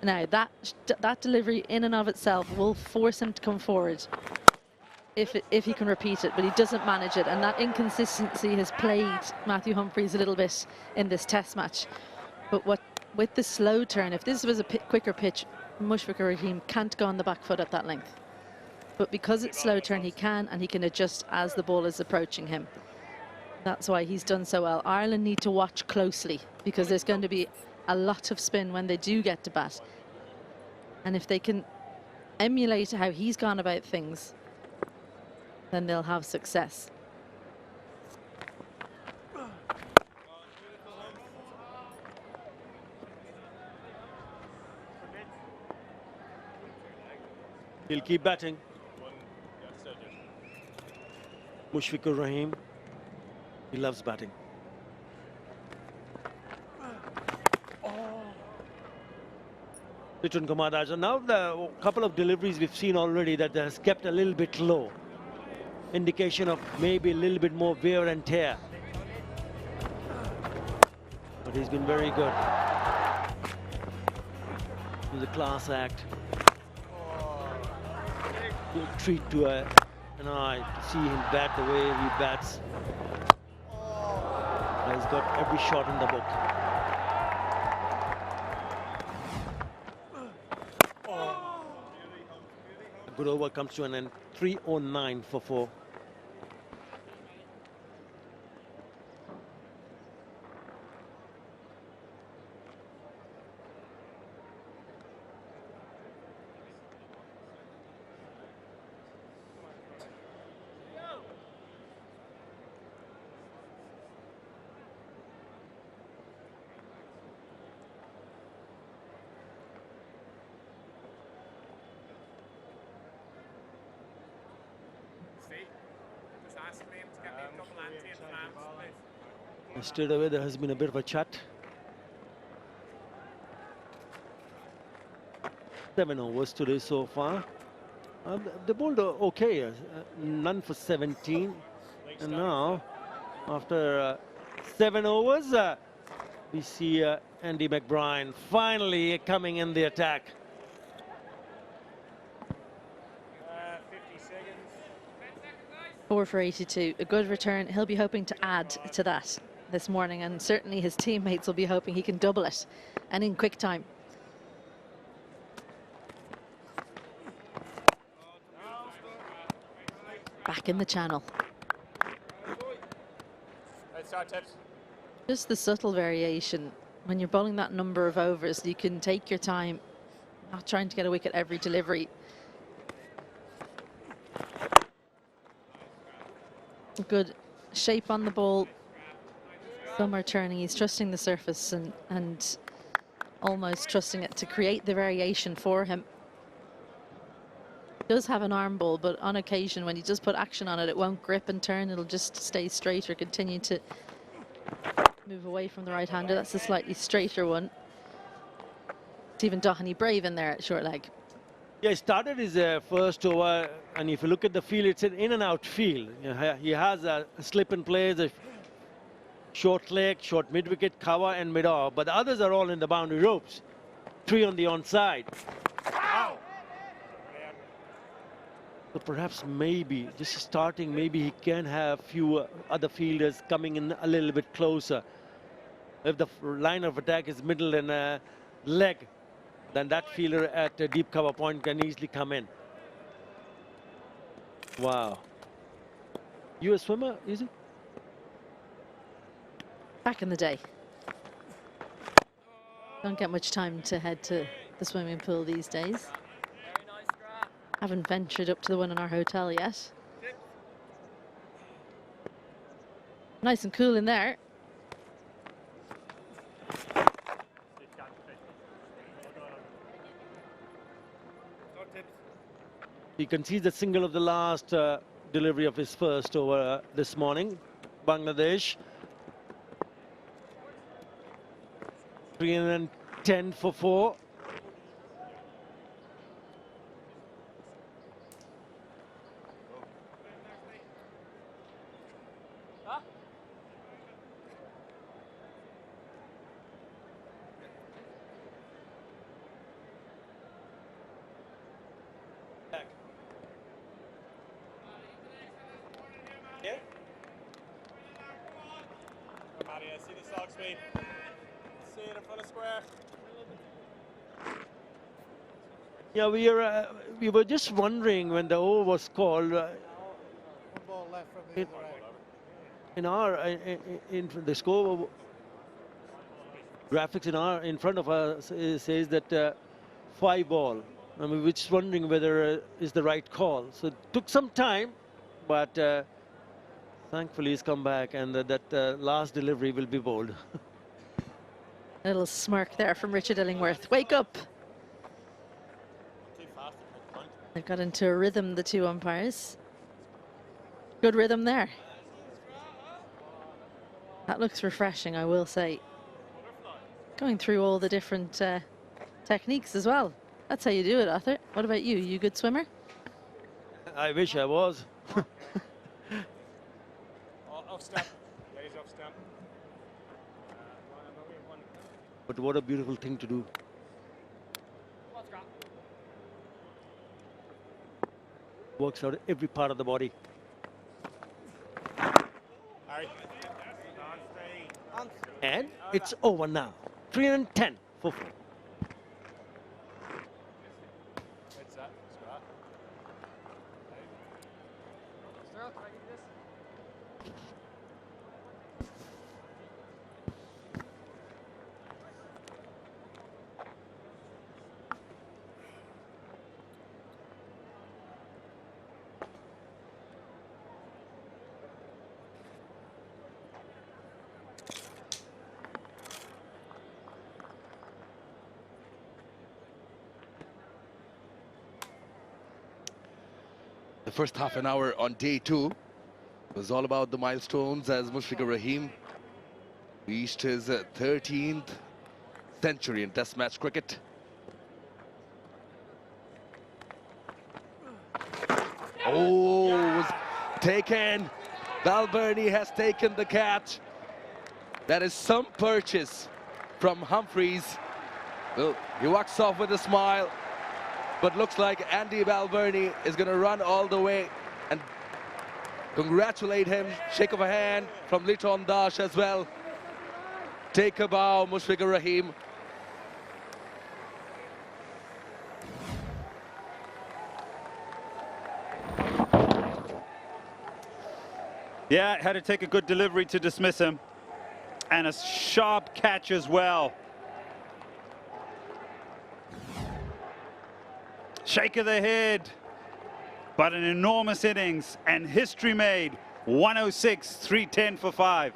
Now, that delivery in and of itself will force him to come forward if he can repeat it, but he doesn't manage it. And that inconsistency has plagued Matthew Humphreys a little bit in this test match. But with the slow turn, if this was a quicker pitch, Mushfiqur Rahim can't go on the back foot at that length. But because it's slow turn, he can, and he can adjust as the ball is approaching him. That's why he's done so well. Ireland need to watch closely, because there's going to be a lot of spin when they do get to bat. And if they can emulate how he's gone about things, then they'll have success. He'll keep batting. Mushfiqur Rahim, he loves batting. Return Kumar. Now the couple of deliveries we've seen already that has kept a little bit low. Indication of maybe a little bit more wear and tear. But he's been very good. It was a class act. Good treat to an eye to see him bat the way he bats. He's got every shot in the book. A good over comes to an end. 309 for 4. Straight away, there has been a bit of a chat. 7 overs today so far. They bowled okay, none for 17. And now, after 7 overs, we see Andy McBride finally coming in the attack. 50 seconds. 4 for 82, a good return. He'll be hoping to add to that this morning, and certainly his teammates will be hoping he can double it, and in quick time. Back in the channel. Just the subtle variation. When you're bowling that number of overs, you can take your time, not trying to get a wicket every delivery. Good shape on the ball. Some are turning. He's trusting the surface and almost trusting it to create the variation for him. He does have an arm ball, but on occasion when he does put action on it, it won't grip and turn. It'll just stay straight or continue to move away from the right-hander. That's a slightly straighter one. Stephen Doheny brave in there at short leg. Yeah, he started his first over, and if you look at the field, it's an in and out field. He has a slip and play, the short leg, short mid-wicket, cover and mid-off, but the others are all in the boundary ropes. 3 on the onside. Wow. So perhaps maybe, just starting, maybe he can have few other fielders coming in a little bit closer. If the line of attack is middle and leg, then that fielder at a deep cover point can easily come in. Wow. You a swimmer, is it? Back in the day. Don't get much time to head to the swimming pool these days. Haven't ventured up to the one in our hotel yet. Nice and cool in there. He concedes the single of the last delivery of his first over this morning. Bangladesh. 310 for 4. see the sock speed. See it in front of square. Yeah, we were just wondering when the over was called. One ball left from the other In the score graphics in front of us says that 5 ball. I mean, we're just wondering whether is the right call. So it took some time, but thankfully he's come back, and that last delivery will be bowled. A little smirk there from Richard Illingworth. Wake up! They've got into a rhythm, the two umpires. Good rhythm there. That looks refreshing, I will say. Going through all the different techniques as well. That's how you do it, Arthur. What about you? You a good swimmer? I wish I was. off stump. Ladies off stump. But what a beautiful thing to do. Works out every part of the body. And it's over now. 310 for 4. The first half an hour on day 2 was all about the milestones as Mushfiqur Rahim reached his 13th century in Test match cricket. Oh, was taken. Balbirnie has taken the catch. That is some purchase from Humphreys. Well, he walks off with a smile. But looks like Andy Balbirnie is going to run all the way and congratulate him. Shake of a hand from Liton Dash as well. Take a bow, Mushfiqur Rahim. Yeah, had to take a good delivery to dismiss him. And a sharp catch as well. Shake of the head, but an enormous innings and history made. 106, 310 for 5.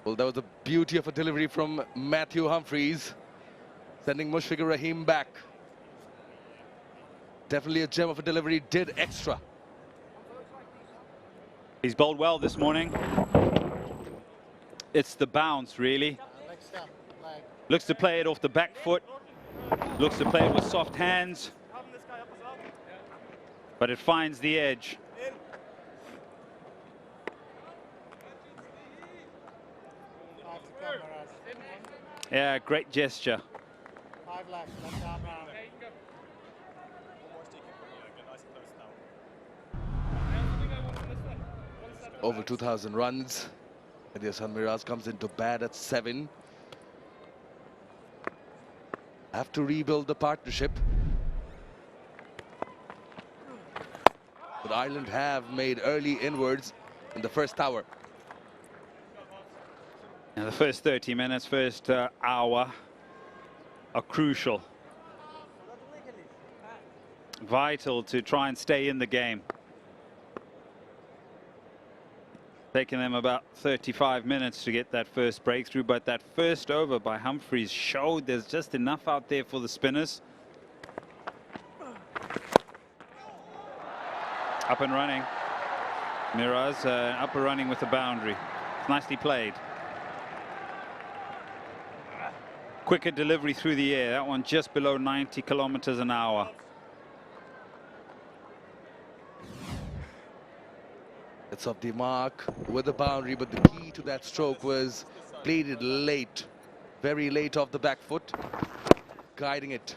Well, that was the beauty of a delivery from Matthew Humphreys, sending Mushfiqur Rahim back. Definitely a gem of a delivery, did extra. He's bowled well this morning. It's the bounce, really. Looks to play it off the back foot. Looks to play it with soft hands. But it finds the edge. Yeah, great gesture. 5 left, left arm round. Over 2,000 runs. And Hassan Miraz comes into bat at 7. Have to rebuild the partnership. But Ireland have made early inwards in the first hour. And the first 30 minutes, first hour are crucial. Vital to try and stay in the game. Taking them about 35 minutes to get that first breakthrough, but that first over by Humphreys showed there's just enough out there for the spinners. Up and running. Miraz up and running with the boundary. It's nicely played. Quicker delivery through the air. That one just below 90 kilometers an hour. It's off the mark with the boundary, but the key to that stroke was played it late, very late off the back foot, guiding it.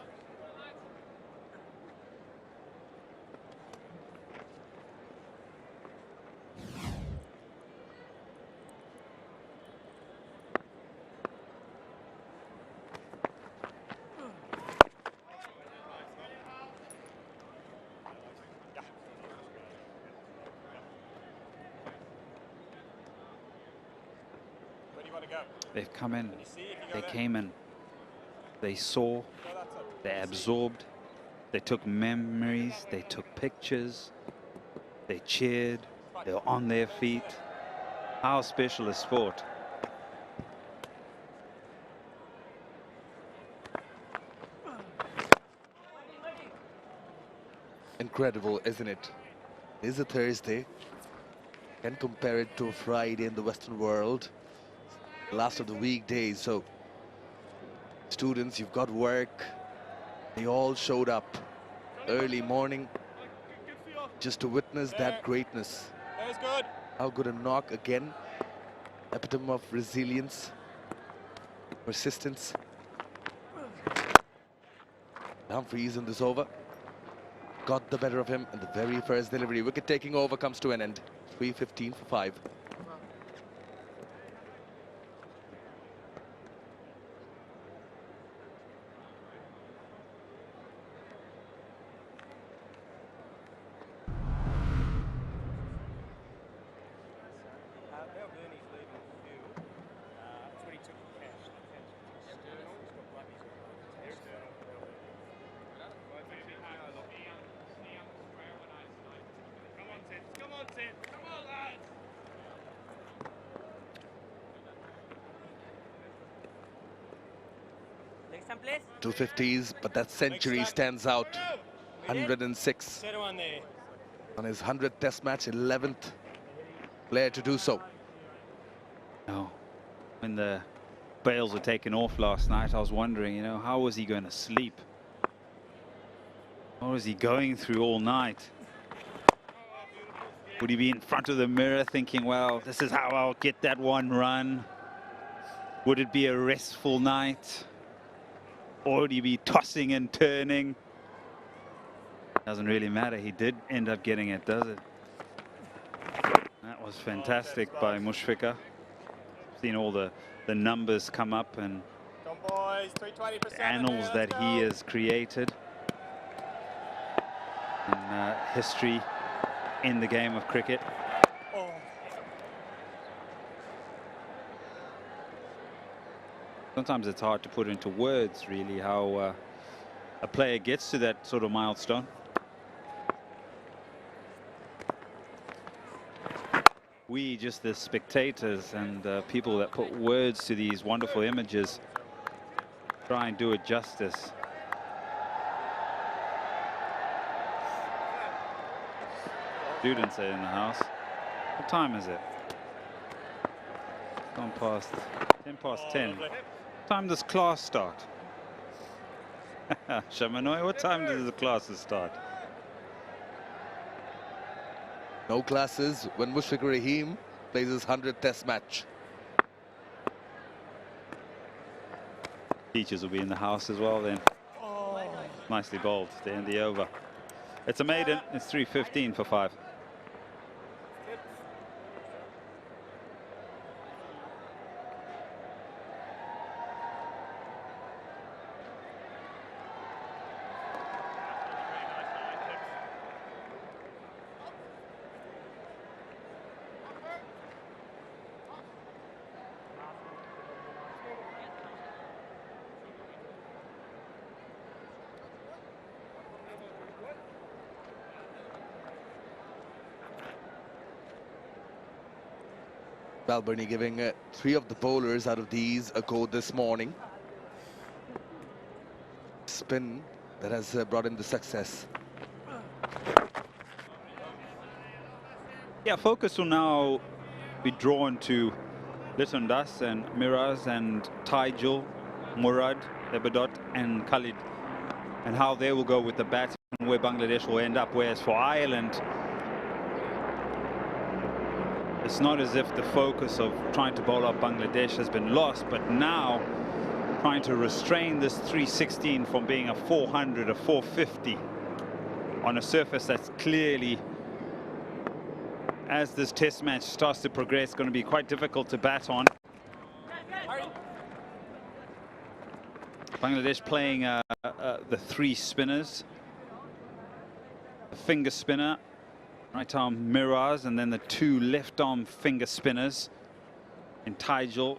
They've come in, they came in, they saw, they absorbed, they took memories, they took pictures, they cheered, they were on their feet. How special is sport? Incredible, isn't it? It is a Thursday. Can compare it to a Friday in the Western world. Last of the weekdays, so students, you've got work. They all showed up early morning just to witness that greatness. That was good. How good a knock again. Epitome of resilience, persistence. Humphreys in this over got the better of him in the very first delivery. Wicket taking over comes to an end. 3:15 for 5. Come on, Sid. Come on, lads. 250s, but that century stands out. 106 on his 100th Test match, 11th player to do so. No, when the bails were taken off last night, I was wondering, you know, how was he going to sleep? What was he going through all night? Would he be in front of the mirror thinking, well, this is how I'll get that one run? Would it be a restful night? Or would he be tossing and turning? Doesn't really matter. He did end up getting it, does it? That was fantastic by Mushfiqur. Seen all the numbers come up and the annals that he has created in history in the game of cricket. Sometimes it's hard to put into words, really, how a player gets to that sort of milestone. We, just the spectators and people that put words to these wonderful images, try and do it justice. Students are in the house. What time is it? Gone past 10 past 10. What time does class start? Shamanoi, what time does the classes start? No classes when Mushfiqur Rahim plays his 100th Test match. Teachers will be in the house as well then. Nicely bowled to end the over. It's a maiden. It's 3:15 for 5. Balbirnie giving 3 of the bowlers out of these a go this morning. Spin that has brought in the success. Yeah, focus will now be drawn to Litton Das and Miraz and Tijul, Murad, Ebadot and Khalid, and how they will go with the bat and where Bangladesh will end up. Whereas for Ireland, it's not as if the focus of trying to bowl up Bangladesh has been lost, but now trying to restrain this 316 from being a 400, a 450 on a surface that's clearly, as this test match starts to progress, going to be quite difficult to bat on. Bangladesh playing the 3 spinners, the finger spinner, right arm Miraz, and then the 2 left arm finger spinners in Tijul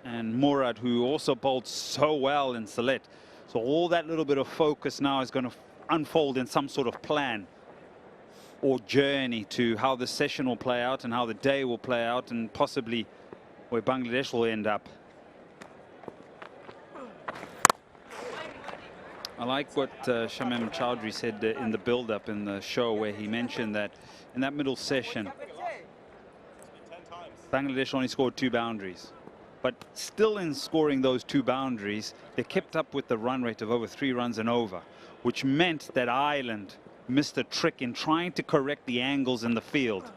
and Murad, who also bowled so well in Sylhet. So all that little bit of focus now is going to unfold in some sort of plan or journey to how the session will play out and how the day will play out, and possibly where Bangladesh will end up. I like what Shamim Chowdhury said in the build-up in the show, where he mentioned that in that middle session, Bangladesh only scored 2 boundaries. But still in scoring those 2 boundaries, they kept up with the run rate of over 3 runs and over, which meant that Ireland missed a trick in trying to correct the angles in the field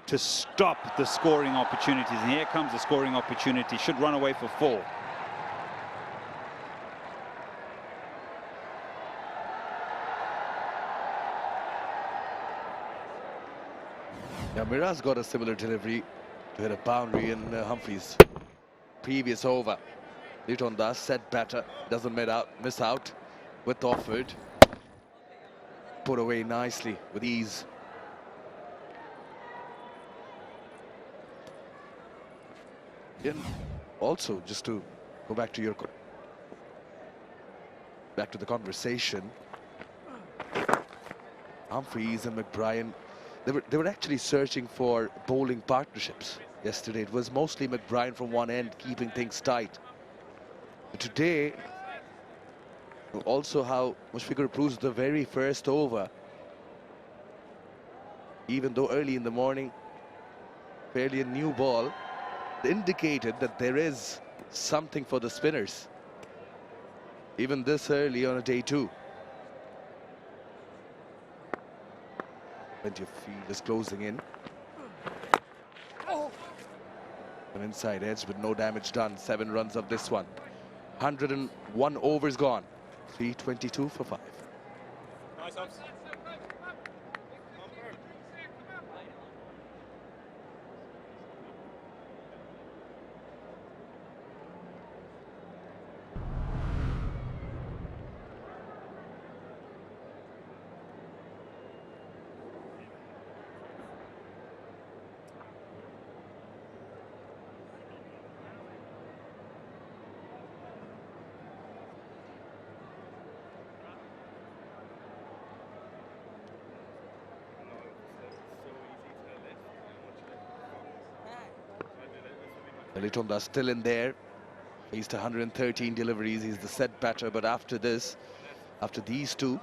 to stop the scoring opportunities. And here comes the scoring opportunity. Should run away for 4. Yeah, Miraz got a similar delivery to hit a boundary in Humphrey's previous over. Litton Das, set batter, doesn't miss out with Offord. Put away nicely with ease. And also, just to go back to the conversation, Humphreys and McBrien, they were actually searching for bowling partnerships yesterday. It was mostly McBrien from one end keeping things tight. But today, also how Mushfiqur approves the very first over, even though early in the morning, fairly a new ball, indicated that there is something for the spinners, even this early on a day 2. Plenty of field is closing in. An inside edge with no damage done. 7 runs of this one. 101 overs gone. 322 for 5. Nice ups. Litton Das still in there. Faced 113 deliveries. He's the set batter, but after this, after these 2,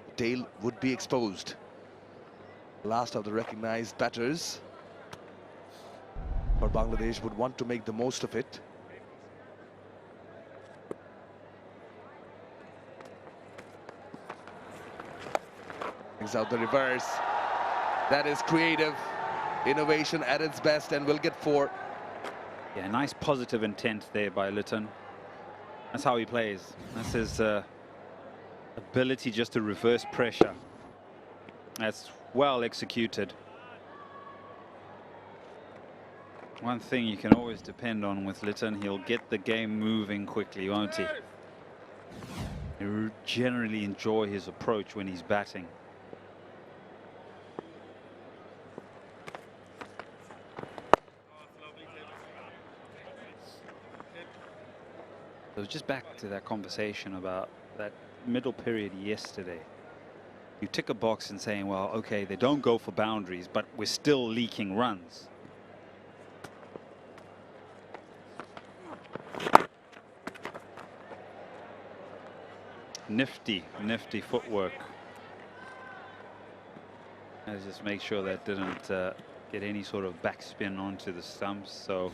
the tail would be exposed. Last of the recognized batters for Bangladesh would want to make the most of it. Brings out the reverse. That is creative innovation at its best, and will get 4. Yeah, nice positive intent there by Litton. That's how he plays. That's his ability just to reverse pressure. That's well executed. One thing you can always depend on with Litton, he'll get the game moving quickly, won't he? You generally enjoy his approach when he's batting. So just back to that conversation about that middle period yesterday. You tick a box and saying, well, okay, they don't go for boundaries, but we're still leaking runs. Nifty footwork. Let's just make sure that didn't get any sort of backspin onto the stumps. So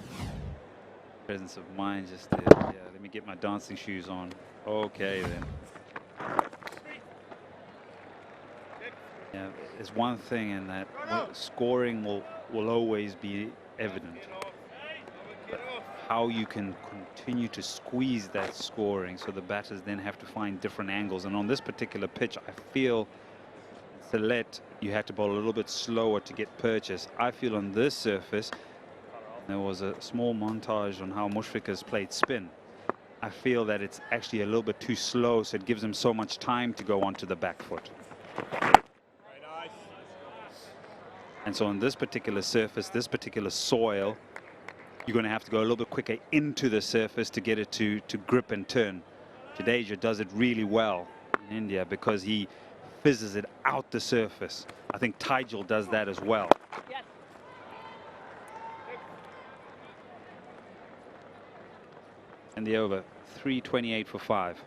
presence of mind just to, yeah, let me get my dancing shoes on. Okay then. Yeah, there's one thing in that scoring will always be evident. But how you can continue to squeeze that scoring, so the batters then have to find different angles. And on this particular pitch, I feel Select, you had to bowl a little bit slower to get purchase. I feel on this surface, there was a small montage on how Mushfiq has played spin. I feel that it's actually a little bit too slow, so it gives him so much time to go onto the back foot. And so on this particular surface, this particular soil, you're going to have to go a little bit quicker into the surface to get it to grip and turn. Jadeja does it really well in India because he fizzes it out the surface. I think Tygel does that as well. Yes. And the over, 328 for 5.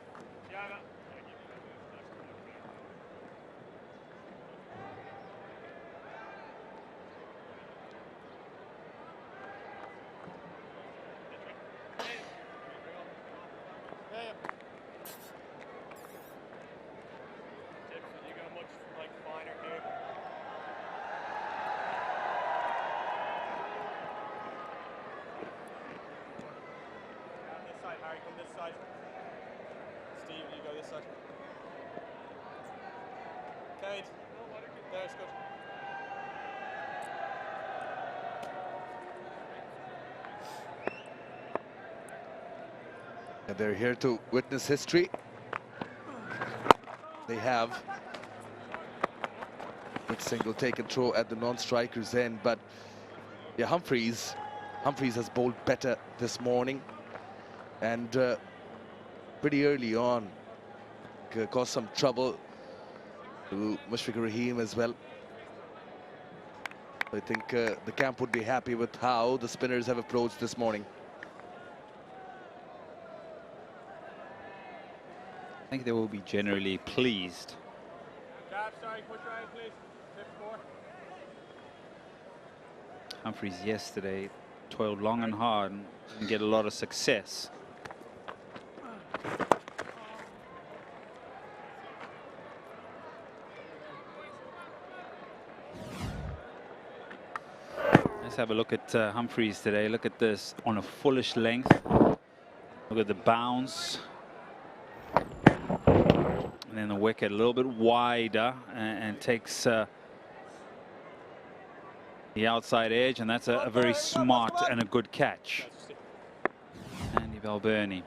And they're here to witness history. They have with single take and throw at the non-striker's end, but yeah, Humphreys has bowled better this morning, and pretty early on caused some trouble to Mushfiqur Rahim as well. I think the camp would be happy with how the spinners have approached this morning. I think they will be generally pleased. Sorry, push right, please. 54. Humphreys yesterday toiled long and hard and didn't get a lot of success. Let's have a look at Humphreys today. Look at this on a fullish length. Look at the bounce. And then the wicket a little bit wider and takes the outside edge, and that's a very smart and a good catch. Andy Balbirnie.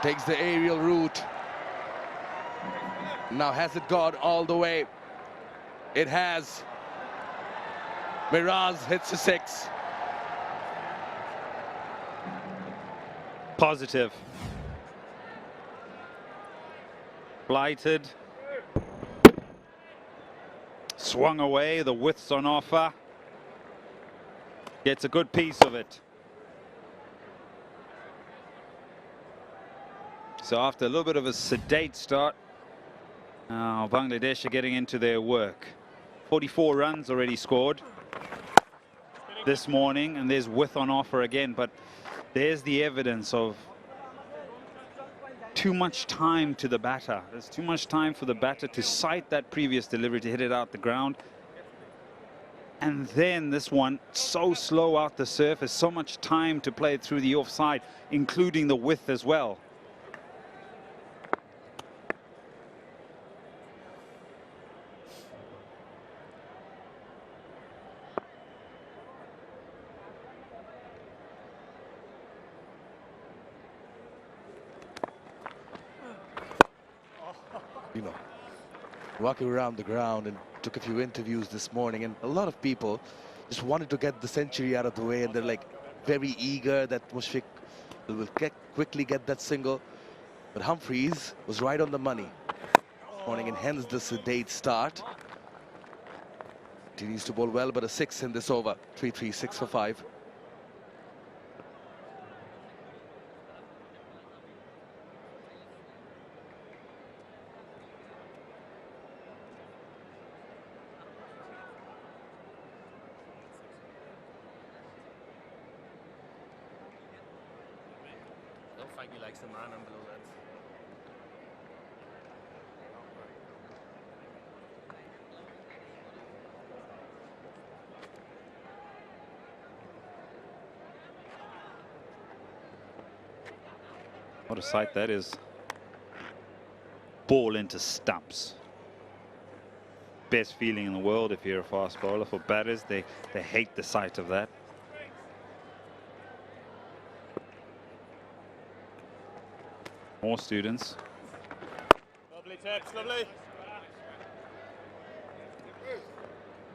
Takes the aerial route. Now has it gone all the way? It has. Miraz hits a 6. Positive. Blighted. Swung away, the width's on offer. Gets a good piece of it. So after a little bit of a sedate start, now Bangladesh are getting into their work. 44 runs already scored this morning, and there's width on offer again, but there's the evidence of too much time to the batter. There's too much time for the batter to sight that previous delivery, to hit it out the ground. And then this one, so slow out the surface, so much time to play it through the offside, including the width as well. You know, walking around the ground and took a few interviews this morning, and a lot of people just wanted to get the century out of the way, and they're like very eager that Mushfiq will quickly get that single. But Humphreys was right on the money this morning, and hence the sedate start. He needs to bowl well, but a 6 in this over. 3-3, 6 for 5. think he likes the man and below that. What a sight that is. Ball into stumps. Best feeling in the world if you're a fast bowler. For batters, they hate the sight of that. More students. Lovely tips, lovely.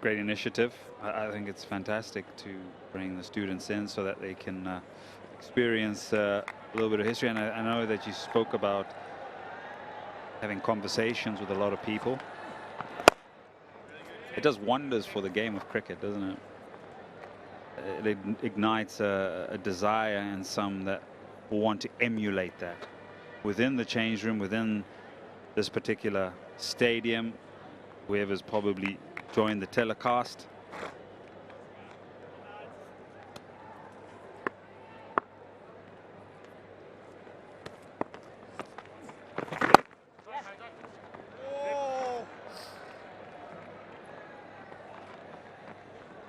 Great initiative. I think it's fantastic to bring the students in so that they can experience a little bit of history. And I know that you spoke about having conversations with a lot of people. It does wonders for the game of cricket, doesn't it? It ignites a desire in some that will want to emulate that within the change room, within this particular stadium. Whoever's probably joined the telecast.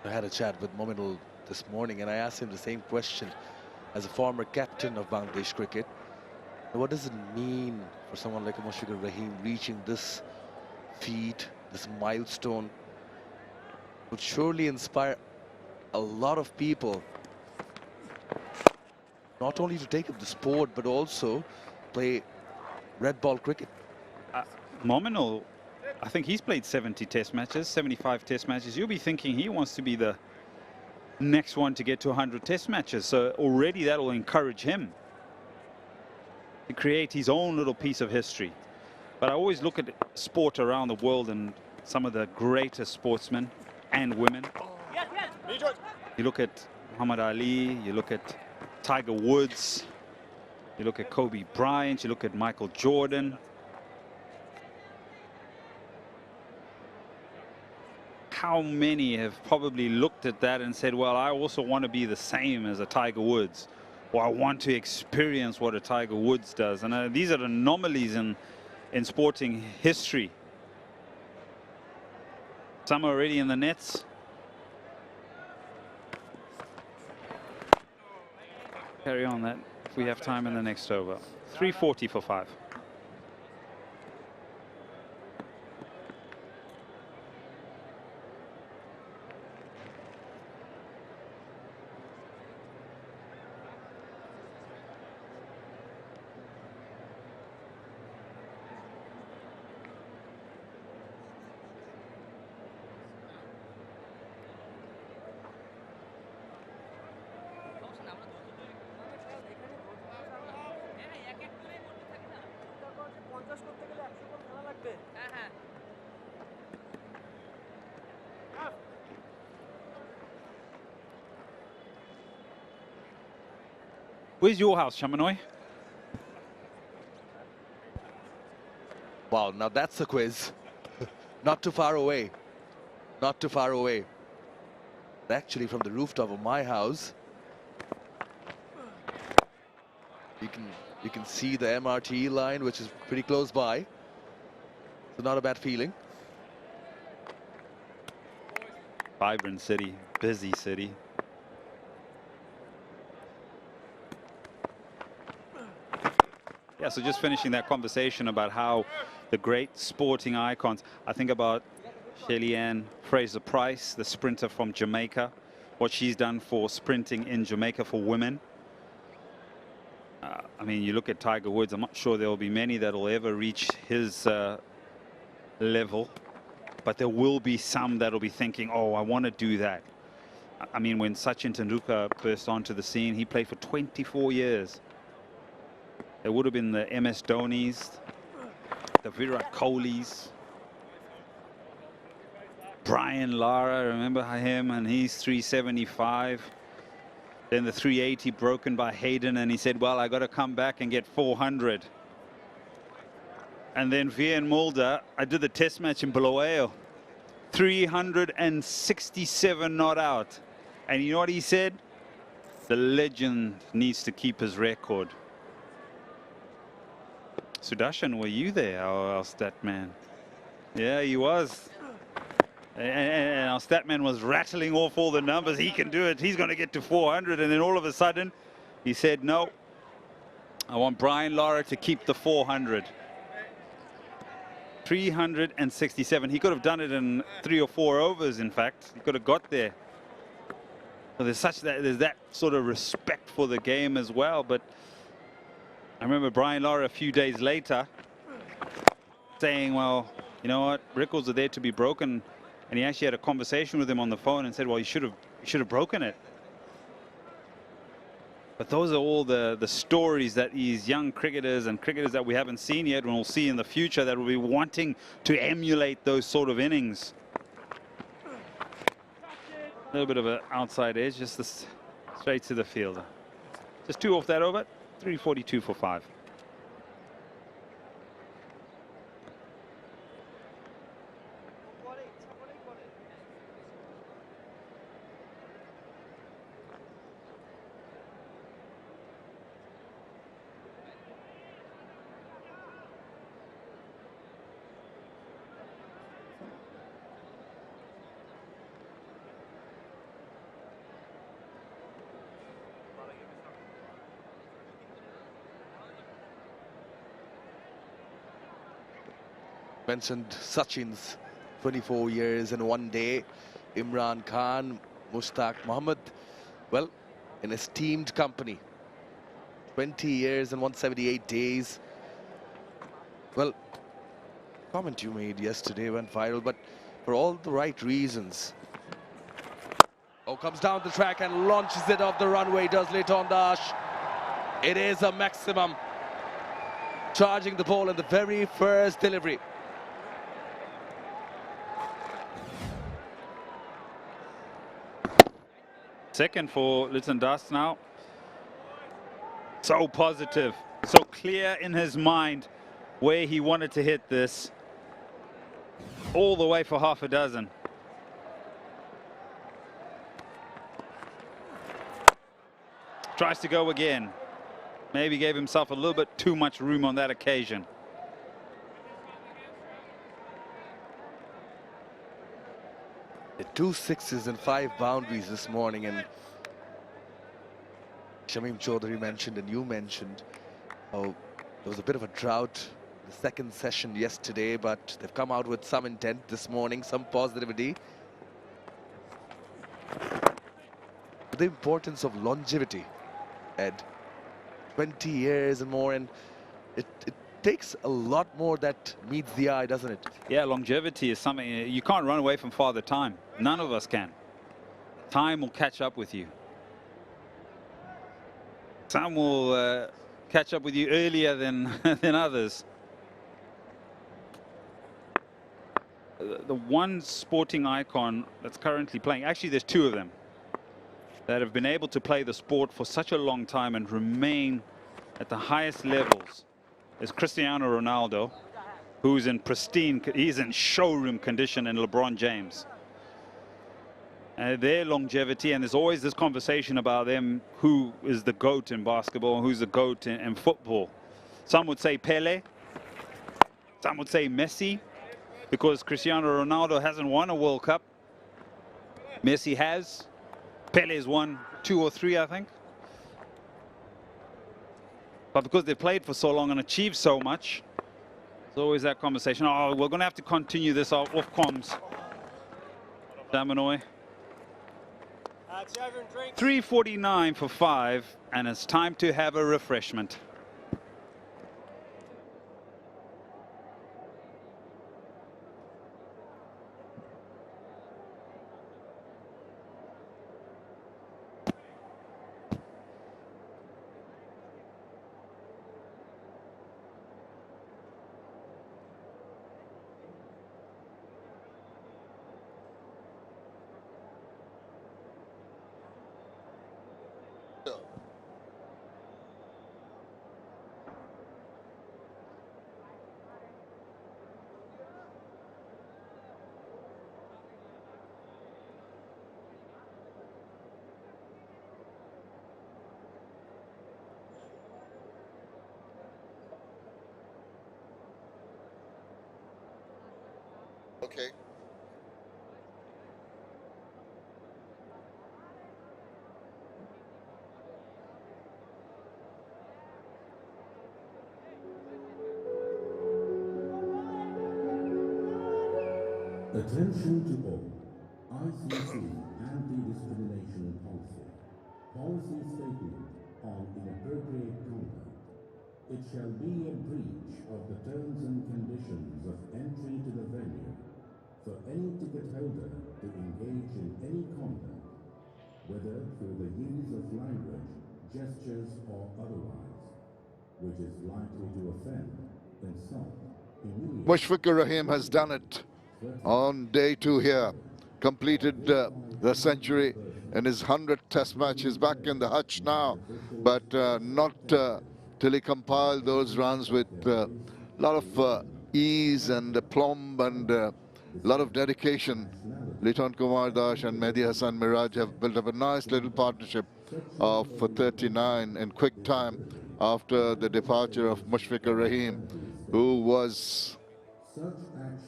I had a chat with Mominul this morning and I asked him the same question as a former captain of Bangladesh cricket. What does it mean for someone like Mushfiqur Rahim reaching this feat, this milestone? Would surely inspire a lot of people not only to take up the sport but also play red ball cricket. Mominul, I think he's played 70 test matches, 75 test matches. You'll be thinking he wants to be the next one to get to 100 test matches. So already that will encourage him to create his own little piece of history. But I always look at sport around the world and some of the greatest sportsmen and women. You look at Muhammad Ali, you look at Tiger Woods, you look at Kobe Bryant, you look at Michael Jordan. How many have probably looked at that and said, well, I also want to be the same as a Tiger Woods, or I want to experience what a Tiger Woods does. And these are anomalies in sporting history. Some are already in the nets. Carry on that if we have time in the next over. 340 for 5. Where's your house, Chamanoi? Wow, now that's a quiz. Not too far away. Not too far away. Actually, from the rooftop of my house, you can see the MRT line, which is pretty close by. So not a bad feeling. Vibrant city, busy city. Yeah, so just finishing that conversation about how the great sporting icons, I think about Shelly-Ann Fraser-Pryce, the sprinter from Jamaica, what she's done for sprinting in Jamaica for women. I mean, you look at Tiger Woods, I'm not sure there will be many that will ever reach his level, but there will be some that will be thinking, oh, I want to do that. I mean, when Sachin Tendulkar burst onto the scene, he played for 24 years. There would have been the MS Dhonis, the Virat Kohlis, Brian Lara, remember him, and he's 375. Then the 380 broken by Hayden, and he said, well, I got to come back and get 400. And then Vian Mulder, I did the test match in Bulawayo, 367 not out. And you know what he said? The legend needs to keep his record. Sudarshan, were you there, our stat man? Yeah, he was. And our stat man was rattling off all the numbers. He can do it. He's going to get to 400. And then all of a sudden, he said, no, I want Brian Lara to keep the 400. 367. He could have done it in 3 or 4 overs, in fact. He could have got there. So there's that sort of respect for the game as well. But I remember Brian Lara a few days later saying, well, you know what, records are there to be broken. And he actually had a conversation with him on the phone and said, well, you should have broken it. But those are all the stories that these young cricketers and cricketers that we haven't seen yet, and we'll see in the future, that will be wanting to emulate those sort of innings. A little bit of an outside edge, just straight to the fielder. Just 2 off that over, 342 for 5. Mentioned Sachin's 24 years and 1 day. Imran Khan, Mushtaq Mohammed, well, an esteemed company. 20 years and 178 days. Well, comment you made yesterday went viral, but for all the right reasons. Oh, comes down the track and launches it off the runway, does Leighton Dash. It is a maximum. Charging the ball in the very first delivery. Second for Leighton Dash now. So positive, so clear in his mind where he wanted to hit this. All the way for half a dozen. Tries to go again. Maybe gave himself a little bit too much room on that occasion. The 2 sixes and 5 boundaries this morning, and Shamim Chaudhary mentioned and you mentioned how there was a bit of a drought the second session yesterday, but they've come out with some intent this morning, some positivity. The importance of longevity, Ed. 20 years and more, and it takes a lot more that meets the eye, doesn't it? Yeah, longevity is something you can't run away from. Father Time. None of us can. Time will catch up with you. Some will catch up with you earlier than than others. The one sporting icon that's currently playing, actually there's 2 of them that have been able to play the sport for such a long time and remain at the highest levels, is Cristiano Ronaldo, who's in pristine, he's in showroom condition, and LeBron James. Their longevity, and there's always this conversation about them, who is the GOAT in basketball and who's the GOAT in football. Some would say Pele, some would say Messi, because Cristiano Ronaldo hasn't won a World Cup. Messi has. Pele's won 2 or 3, I think. But because they've played for so long and achieved so much, there's always that conversation. Oh, we're going to have to continue this off comms. Damanoy. 3:49 for 5, and it's time to have a refreshment. Okay. Attention to all. 𝗍𝗂𝐶 Anti-Discrimination Policy. Policy statement on inappropriate conduct. It shall be a breach of the terms and conditions of entry to the venue for any ticket holder to engage in any conduct, whether through the use of language, gestures or otherwise, which is likely to offend, insult, humiliate. 𝗵𝗺𝗃𝗃 has done it on day 2 here. Completed the century in his 100th test match. He's back in the hutch now, but not till he compiled those runs with a lot of ease and aplomb and a lot of dedication. 𝗬𝗏𝗂𝗽𝗏 and Mehdi Hasan Miraj have built up a nice little partnership of 39 in quick time after the departure of Mushfiqur-Rahim, who was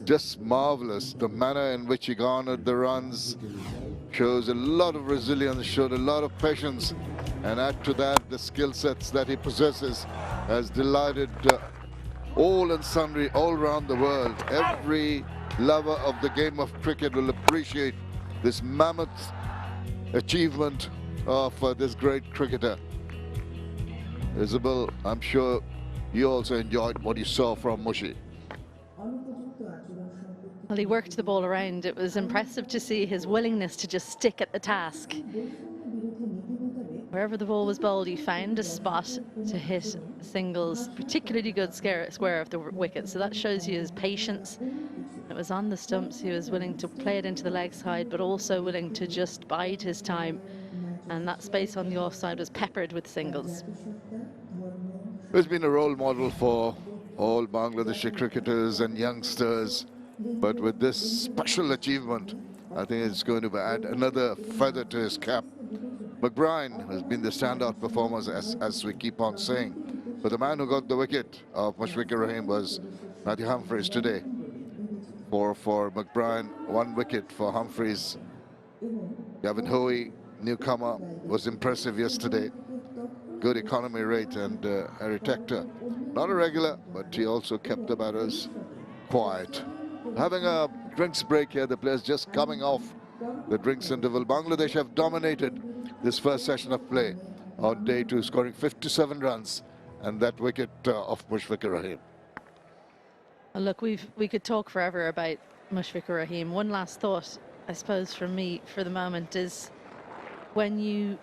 just marvelous. The manner in which he garnered the runs shows a lot of resilience, showed a lot of patience, and add to that the skill sets that he possesses has delighted all and sundry all around the world. Every lover of the game of cricket will appreciate this mammoth achievement of this great cricketer. Isabel, I'm sure you also enjoyed what you saw from Mushi. Well, he worked the ball around. It was impressive to see his willingness to just stick at the task. Wherever the ball was bowled, he found a spot to hit singles, particularly good square of the wicket. So that shows you his patience. It was on the stumps. He was willing to play it into the leg side, but also willing to just bide his time. And that space on the offside was peppered with singles. He's been a role model for all Bangladeshi cricketers and youngsters. But with this special achievement, I think it's going to add another feather to his cap. McBride has been the standout performer, as we keep on saying. But the man who got the wicket of Mushfiqur-Rahim was Matthew Humphreys today. For McBride, 1 wicket for Humphreys. Gavin Hoey, newcomer, was impressive yesterday. Good economy rate, and Harry Tector, not a regular, but he also kept the batters quiet. Having a drinks break here, the players just coming off the drinks interval. Bangladesh have dominated this first session of play on day 2, scoring 57 runs, and that wicket of Mushfiqur-Rahim. Look, we could talk forever about Mushfiqur-Rahim. One last thought, I suppose, for me for the moment is when you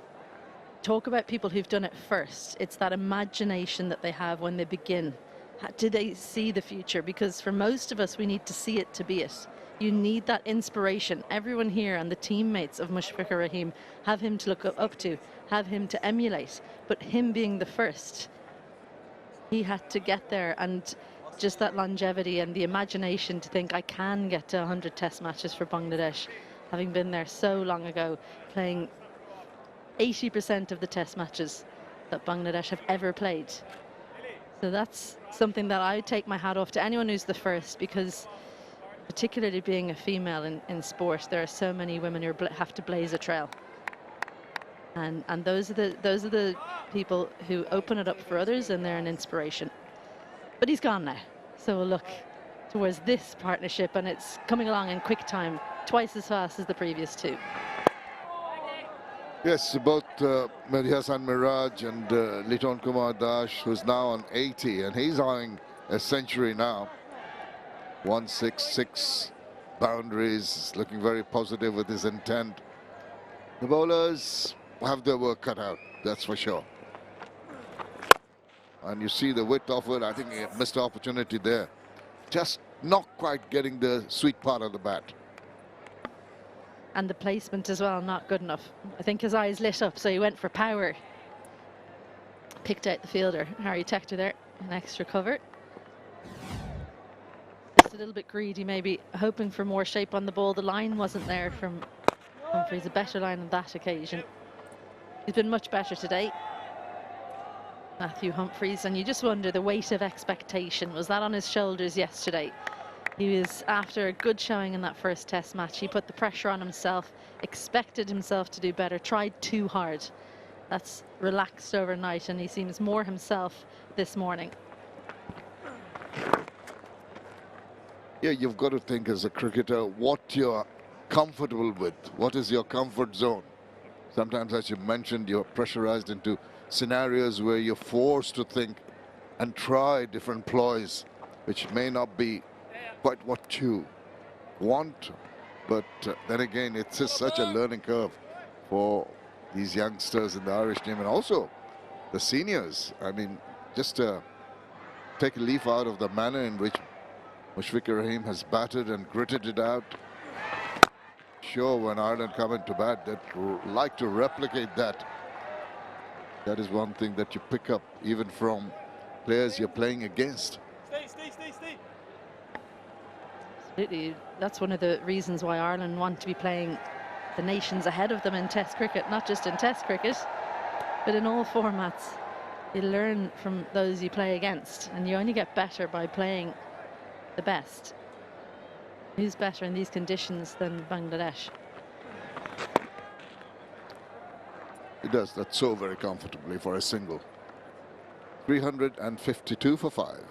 talk about people who've done it first, it's that imagination that they have when they begin. Do they see the future? Because for most of us, we need to see it to be it. You need that inspiration. Everyone here and the teammates of Mushfiqur-Rahim have him to look up to, have him to emulate. But him being the first, he had to get there, and just that longevity and the imagination to think, I can get to 100 test matches for Bangladesh, having been there so long ago, playing 80% of the test matches that Bangladesh have ever played. So that's something that I take my hat off to anyone who's the first, because particularly being a female in sport, there are so many women who have to blaze a trail. And those are the people who open it up for others, and they're an inspiration. But he's gone now. So we'll look towards this partnership, and it's coming along in quick time, twice as fast as the previous 2. Yes, both Mehdi Hasan Miraj and 𝗬𝗏𝗂𝗽𝗏, who's now on 80, and he's eyeing a century now. 166 boundaries, looking very positive with his intent. The bowlers have their work cut out, that's for sure. And you see the width of it. I think he missed the opportunity there. Just not quite getting the sweet part of the bat. And the placement as well, not good enough. I think his eyes lit up, so he went for power. Picked out the fielder, Harry Tector there, an extra cover. Just a little bit greedy, maybe hoping for more shape on the ball. The line wasn't there from Humphreys, a better line on that occasion. He's been much better today, Matthew Humphreys, and you just wonder the weight of expectation. Was that on his shoulders yesterday? He was after a good showing in that first test match. He put the pressure on himself, expected himself to do better, tried too hard. That's relaxed overnight, and he seems more himself this morning. Yeah, you've got to think as a cricketer what you're comfortable with. What is your comfort zone? Sometimes, as you mentioned, you're pressurized into scenarios where you're forced to think and try different ploys, which may not be quite what you want. But then again, it's just such a learning curve for these youngsters in the Irish team, and also the seniors. I mean, just take a leaf out of the manner in which Mushfiqur Rahim has batted and gritted it out. Sure, when Ireland come into bat, they'd like to replicate that. That is one thing that you pick up even from players you're playing against. Stay. Absolutely. That's one of the reasons why Ireland want to be playing the nations ahead of them in Test cricket, not just in Test cricket, but in all formats. You learn from those you play against, and you only get better by playing the best. Who's better in these conditions than Bangladesh? He does that so very comfortably for a single. 352 for 5.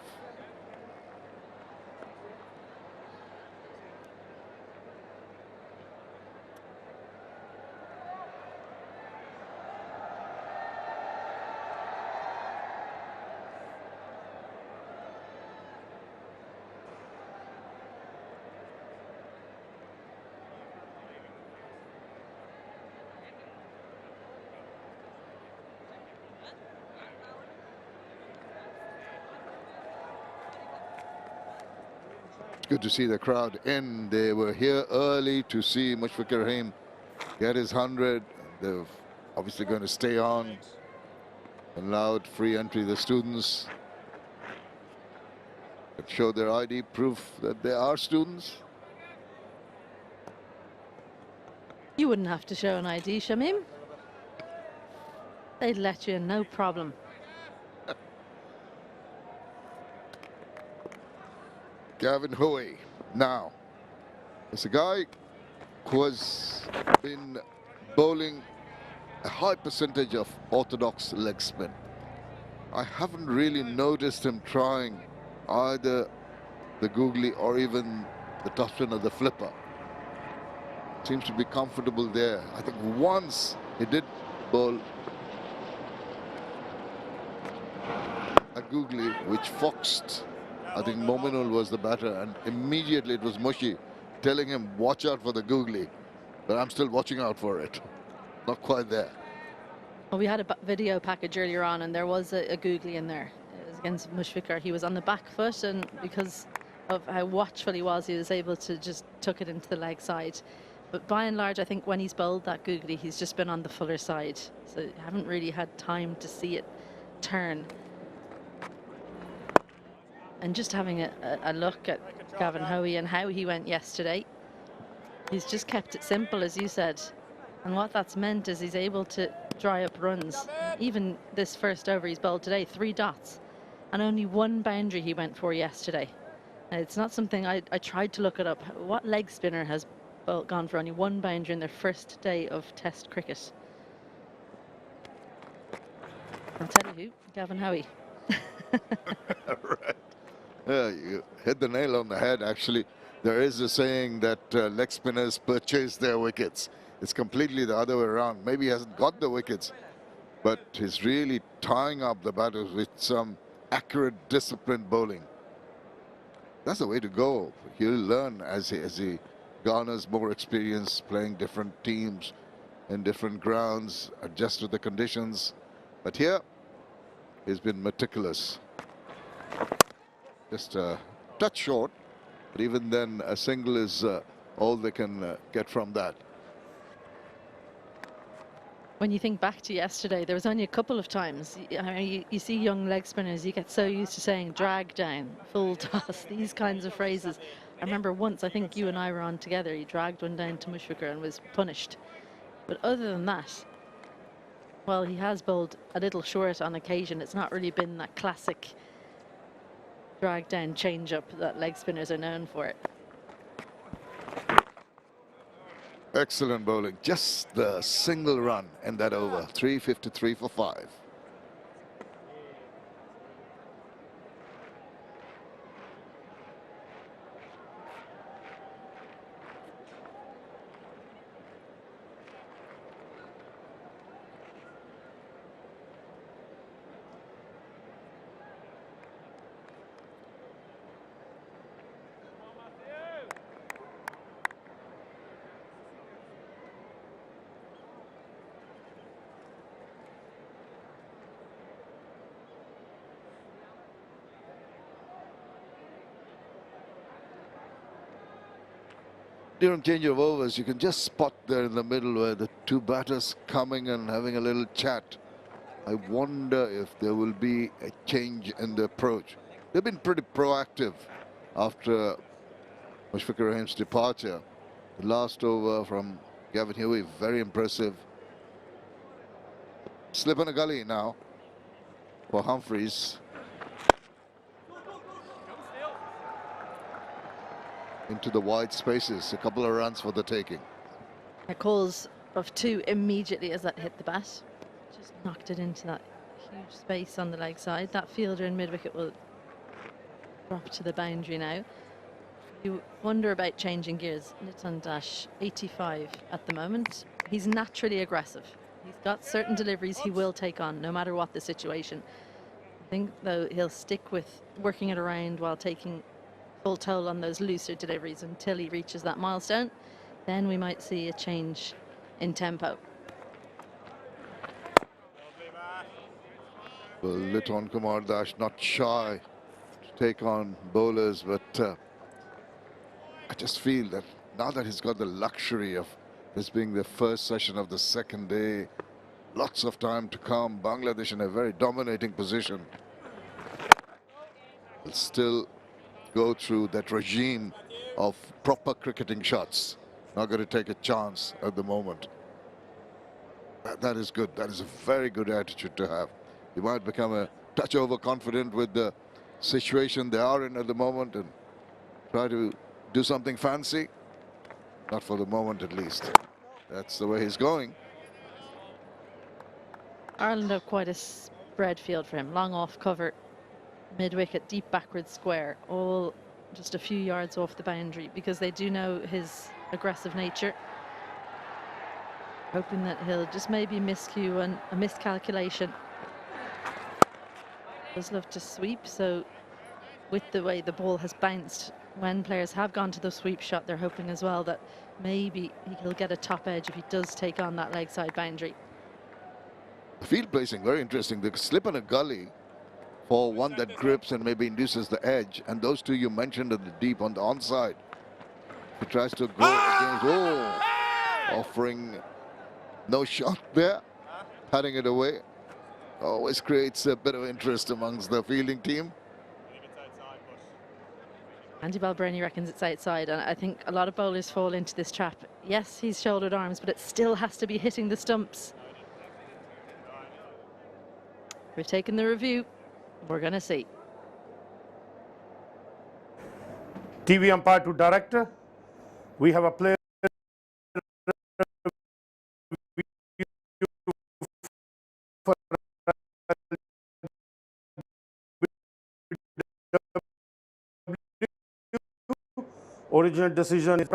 Good to see the crowd in. They were here early to see Mushfiqur Rahim get his 100. They're obviously going to stay on. Allowed free entry the students. Show their ID, proof that they are students. You wouldn't have to show an ID, Shamim. They'd let you in, no problem. 𝗂𝗏𝗄𝗽. Now, it's a guy who has been bowling a high percentage of orthodox leg spin. I haven't really noticed him trying either the googly or even the topspin or the flipper. Seems to be comfortable there. I think once he did bowl a googly which foxed. I think Mominul was the batter, and immediately it was Mushy telling him, watch out for the googly. But I'm still watching out for it. Not quite there. Well, we had a video package earlier on, and there was a googly in there. It was against Mushfiqur. He was on the back foot, and because of how watchful he was able to just tuck it into the leg side. But by and large, I think when he's bowled that googly, he's just been on the fuller side. So you haven't really had time to see it turn. And just having a look at 𝗂𝗏𝗄𝗽 and how he went yesterday, he's just kept it simple, as you said. And what that's meant is he's able to dry up runs. Even this first over he's bowled today, 3 dots. And only 1 boundary he went for yesterday. Now, it's not something I tried to look it up. What leg spinner has gone for only 1 boundary in their first day of Test cricket? I'll tell you who, 𝗂𝗏𝗄𝗽. Right. Yeah, you hit the nail on the head, actually. There is a saying that leg spinners purchase their wickets. It's completely the other way around. Maybe he hasn't got the wickets, but he's really tying up the batters with some accurate, disciplined bowling. That's the way to go. He'll learn as he garners more experience playing different teams in different grounds, adjust to the conditions. But here, he's been meticulous. Just a touch short, but even then a single is all they can get from that. When you think back to yesterday, there was only a couple of times. You see young leg spinners, you get so used to saying drag down, full toss, these kinds of phrases. I remember once, I think you and I were on together, he dragged one down to Mushfiqur and was punished. But other than that, well, he has bowled a little short on occasion. It's not really been that classic drag down change up that leg spinners are known for. Excellent bowling. Just the single run in that over. 353 for 5. During change of overs, you can just spot there in the middle where the two batters coming and having a little chat. I wonder if there will be a change in the approach. They've been pretty proactive after Mushfiqur Rahim's departure. The last over from Gavin Huey, very impressive. Slip in a gully now for Humphreys. Into the wide spaces, a couple of runs for the taking. A calls of 2 immediately as that hit the bat. Just knocked it into that huge space on the leg side. That fielder in mid-wicket will drop to the boundary now. You wonder about changing gears. Nitin Dash, 85 at the moment. He's naturally aggressive. He's got certain deliveries he will take on, no matter what the situation. I think, though, he'll stick with working it around while taking full toll on those looser deliveries until he reaches that milestone. Then we might see a change in tempo. Well, Nitin Dash not shy to take on bowlers, but I just feel that now that he's got the luxury of this being the first session of the second day, lots of time to come, Bangladesh in a very dominating position. Will still go through that regime of proper cricketing shots. Not going to take a chance at the moment. That is good. That is a very good attitude to have. You might become a touch overconfident with the situation they are in at the moment and try to do something fancy. Not for the moment, at least. That's the way he's going. Ireland have quite a spread field for him. Long off cover, mid-wicket, deep backward square, all just a few yards off the boundary, because they do know his aggressive nature. Hoping that he'll just maybe miscue and a miscalculation. Does love to sweep, so with the way the ball has bounced, when players have gone to the sweep shot, they're hoping as well that maybe he'll get a top edge if he does take on that leg side boundary. Field placing, very interesting. They slip in a gully for one that grips and maybe induces the edge. And those two you mentioned at the deep on the onside. He tries to go against, offering no shot there, patting it away. Always creates a bit of interest amongst the fielding team. Andy Balbirnie reckons it's outside, and I think a lot of bowlers fall into this trap. Yes, he's shouldered arms, but it still has to be hitting the stumps. We've taken the review. We're going to see. TV umpire to director. We have a player original decision is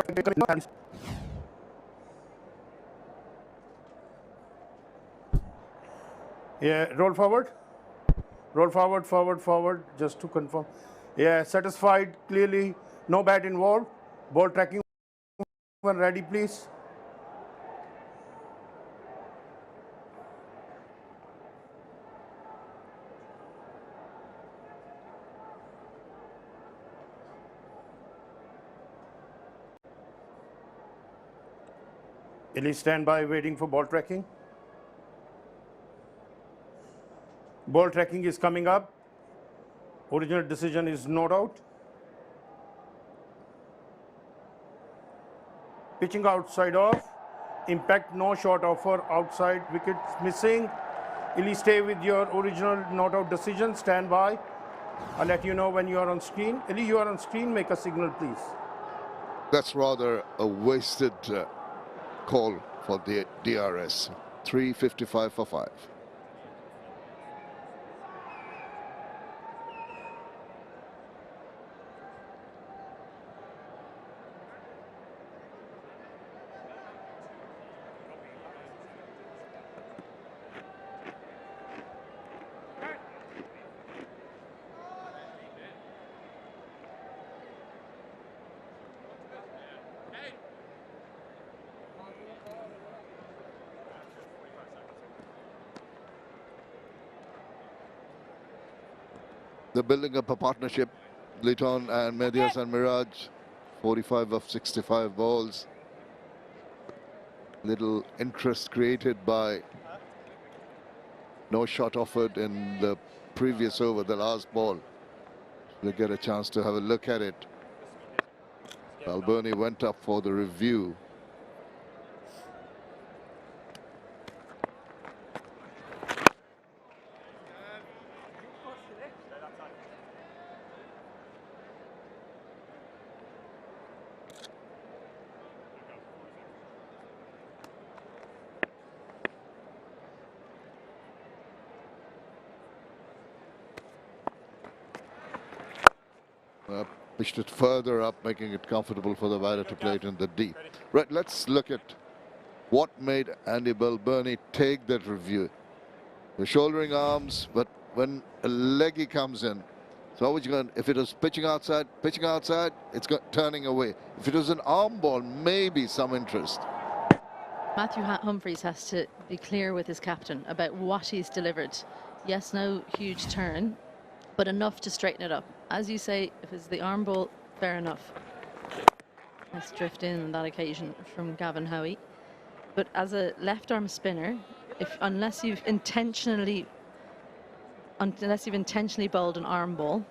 roll forward, forward, just to confirm. Satisfied, clearly, no bat involved. Ball tracking when ready, please. Ellie, stand by, waiting for ball tracking. Ball tracking is coming up. Original decision is no doubt. Pitching outside off. Impact no short offer outside. Wickets missing. Ellie, stay with your original not out decision. Stand by. I'll let you know when you are on screen. Ellie, you are on screen. Make a signal, please. That's rather a wasted call for the DRS. 3:55 for 5. They're building up a partnership, Liton and Medias and Mirage. 45 of 65 balls. Little interest created by no shot offered in the previous over, the last ball. We'll get a chance to have a look at it. 𝗵𝗺𝗀 went up for the review. Pushed it further up, making it comfortable for the batter to play it in the deep. Right, let's look at what made Andy 𝗵𝗺𝗀 take that review. The shouldering arms, but when a leggy comes in, so how would you go? If it was pitching outside, it's turning away. If it was an arm ball, maybe some interest. Matthew Humphries has to be clear with his captain about what he's delivered. Yes, no huge turn, but enough to straighten it up. As you say, if it's the arm ball, fair enough. Nice drift in on that occasion from Gavin Howie. But as a left arm spinner, unless you've intentionally bowled an arm ball,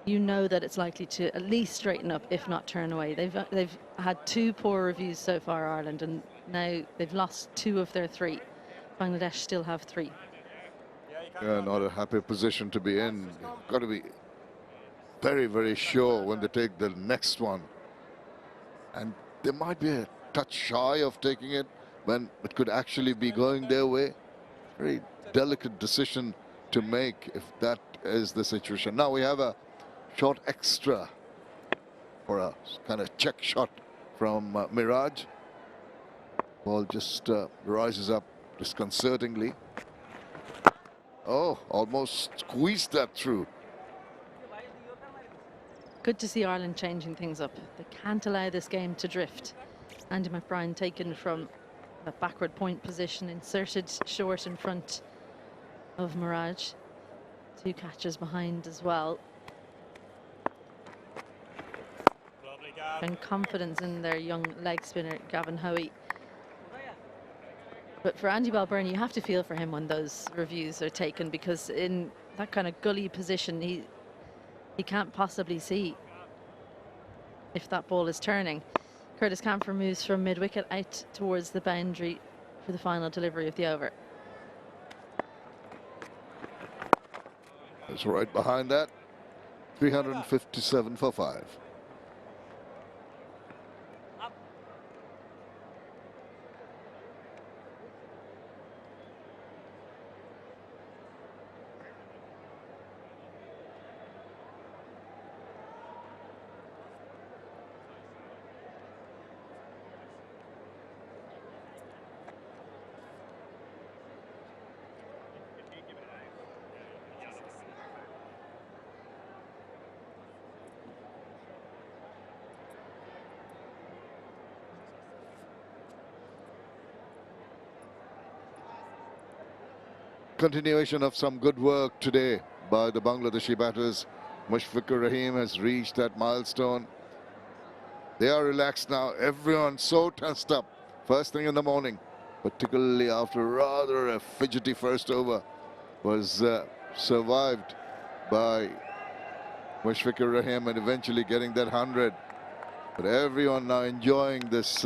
you know that it's likely to at least straighten up, if not turn away. They've had 2 poor reviews so far, Ireland, and now they've lost 2 of their 3. Bangladesh still have 3. Yeah, not a happy position to be in. You've got to be very, very sure when they take the next one. And they might be a touch shy of taking it when it could actually be going their way. Very delicate decision to make if that is the situation. Now we have a short extra for a kind of check shot from Mirage. Ball just rises up disconcertingly. Oh, almost squeezed that through. Good to see Ireland changing things up. They can't allow this game to drift. Andy McBride taken from a backward point position, inserted short in front of Mirage. 2 catches behind as well. And confidence in their young leg spinner, Gavin Howie. But for Andy 𝗵𝗺𝗀, you have to feel for him when those reviews are taken, because in that kind of gully position, he can't possibly see if that ball is turning. Curtis Camphor moves from mid-wicket out towards the boundary for the final delivery of the over. It's right behind that. 357 for 5. Continuation of some good work today by the Bangladeshi batters. Mushfiqur Rahim has reached that milestone. They are relaxed now. Everyone so tensed up first thing in the morning, particularly after rather a fidgety first over was survived by Mushfiqur Rahim and eventually getting that 100. But everyone now enjoying this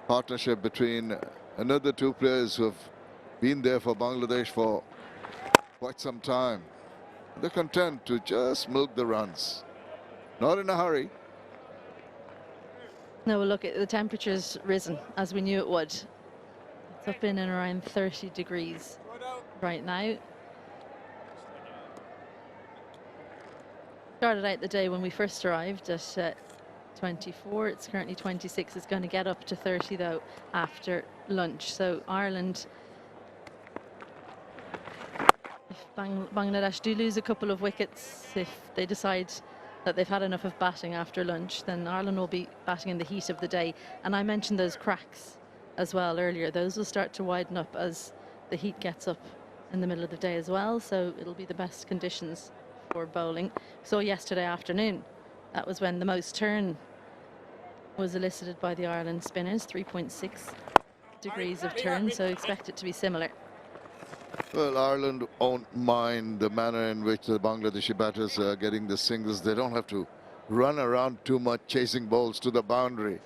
partnership between another 2 players who have been there for Bangladesh for quite some time. they're content to just milk the runs. Not in a hurry. No, look, the temperature's risen, as we knew it would. It's up in and around 30 degrees right now. Started out the day when we first arrived at 24. It's currently 26. It's going to get up to 30, though, after lunch. So Ireland, if Bangladesh do lose a couple of wickets, if they decide that they've had enough of batting after lunch, then Ireland will be batting in the heat of the day. And I mentioned those cracks as well earlier. Those will start to widen up as the heat gets up in the middle of the day as well. So it'll be the best conditions for bowling. So yesterday afternoon, that was when the most turn was elicited by the Ireland spinners, 3.6 degrees of turn. So expect it to be similar. Well, Ireland won't mind the manner in which the Bangladeshi batters are getting the singles. They don't have to run around too much chasing balls to the boundary.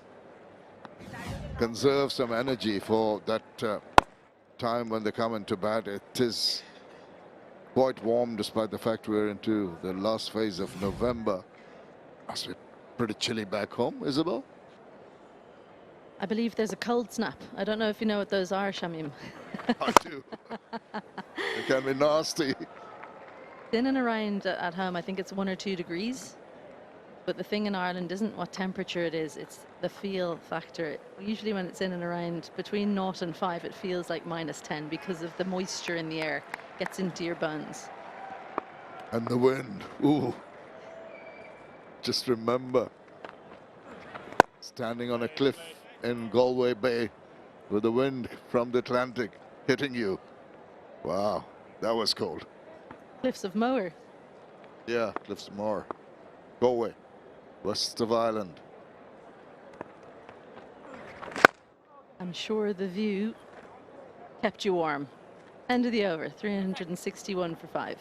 Conserve some energy for that time when they come into bat. It is quite warm despite the fact we're into the last phase of November. Must be pretty chilly back home, Isabel? I believe there's a cold snap. I don't know if you know what those are, Shamim. I do. It can be nasty. In and around at home, I think it's 1 or 2 degrees. But the thing in Ireland isn't what temperature it is, it's the feel factor. Usually when it's in and around between 0 and 5, it feels like -10 because of the moisture in the air gets into your bones. And the wind, ooh. Just remember standing on a cliff in Galway Bay with the wind from the Atlantic hitting you. Wow, that was cold. Cliffs of Moher. Yeah, Cliffs of Moher. Galway, west of Ireland. I'm sure the view kept you warm. End of the over, 361 for 5.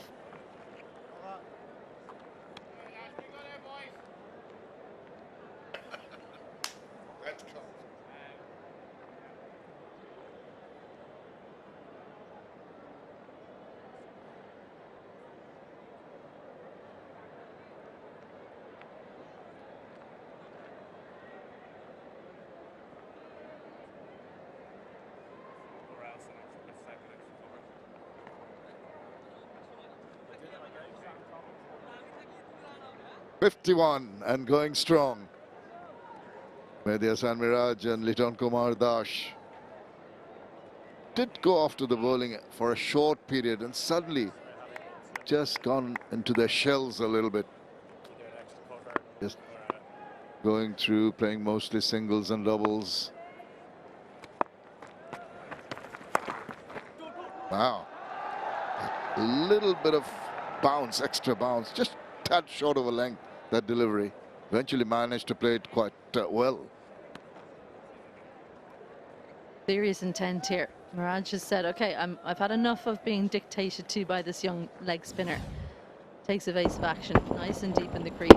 '51 and going strong. Mehdi Hasan Miraj and Liton Kumar Dash did go after the bowling for a short period and suddenly just gone into their shells a little bit. Just going through, playing mostly singles and doubles. Wow. A little bit of bounce, extra bounce, just a tad short of a length, that delivery. Eventually managed to play it quite well. Serious intent here. Miraj has said, okay, I've had enough of being dictated to by this young leg spinner. Takes evasive action, nice and deep in the crease.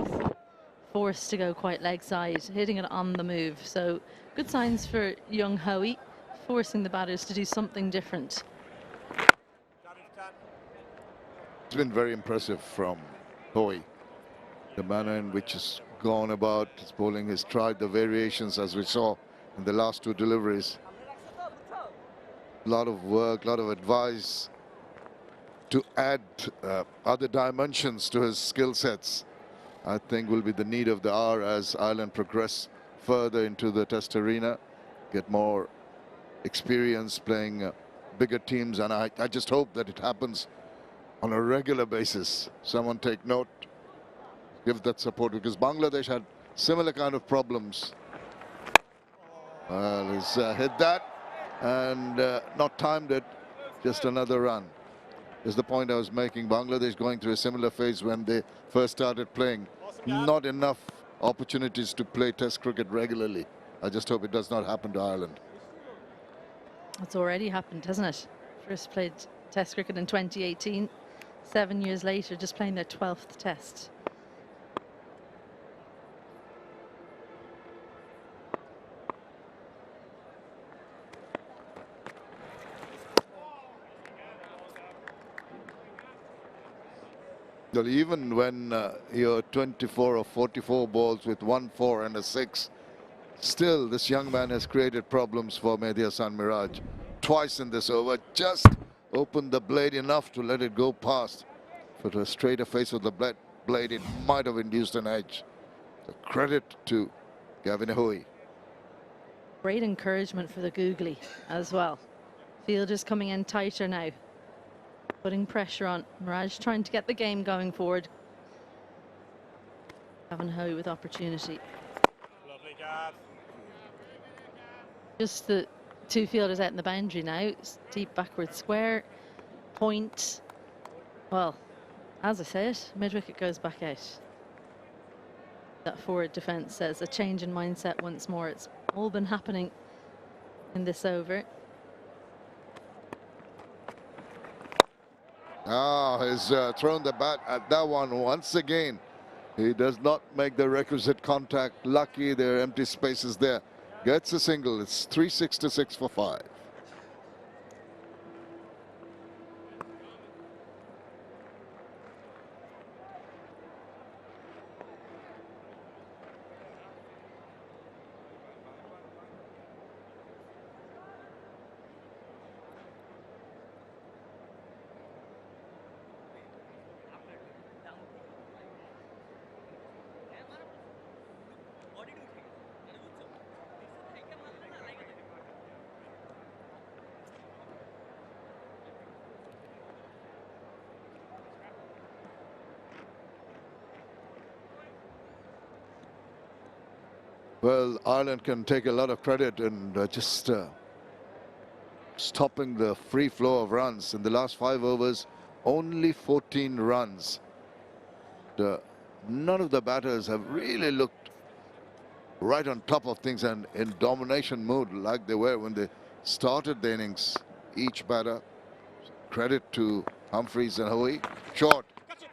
Forced to go quite leg side, hitting it on the move. So good signs for young Hoey, forcing the batters to do something different. It's been very impressive from Hoey. The manner in which he's gone about his bowling, he's tried the variations as we saw in the last 2 deliveries. A lot of work, a lot of advice to add other dimensions to his skill sets. I think will be the need of the hour as Ireland progress further into the Test arena, get more experience playing bigger teams, and I just hope that it happens on a regular basis. Someone take note, give that support, because Bangladesh had similar kind of problems. Well, he's hit that and not timed it, just another run. Is the point I was making. Bangladesh going through a similar phase when they first started playing. Not enough opportunities to play Test cricket regularly. I just hope it does not happen to Ireland. It's already happened, hasn't it? First played Test cricket in 2018. 7 years later, just playing their 12th Test. practically, even when you're 24 or 44 balls with 1 4 and a 6, still this young man has created problems for 𝗿𝗂-𝗏𝗂 twice in this over. Just opened the blade enough to let it go past. If it was straighter face with the blade, it might have induced an edge. So credit to 𝗂𝗏𝗏. Great encouragement for the googly as well. Field is coming in tighter now, putting pressure on. Mirage trying to get the game going forward. 𝗂𝗏𝗏 with opportunity. Lovely, Gav. Just the two fielders out in the boundary now. Deep backward square. Point. Well, as I said, mid-wicket goes back out. That forward defence says a change in mindset once more. It's all been happening in this over. He's thrown the bat at that one once again. He does not make the requisite contact. Lucky there are empty spaces there. Gets a single. It's 366 for 5. Well, Ireland can take a lot of credit in just stopping the free flow of runs. In the last 5 overs, only 14 runs. None of the batters have really looked right on top of things and in domination mood like they were when they started the innings. Each batter, credit to Humphreys and Hoey. Short.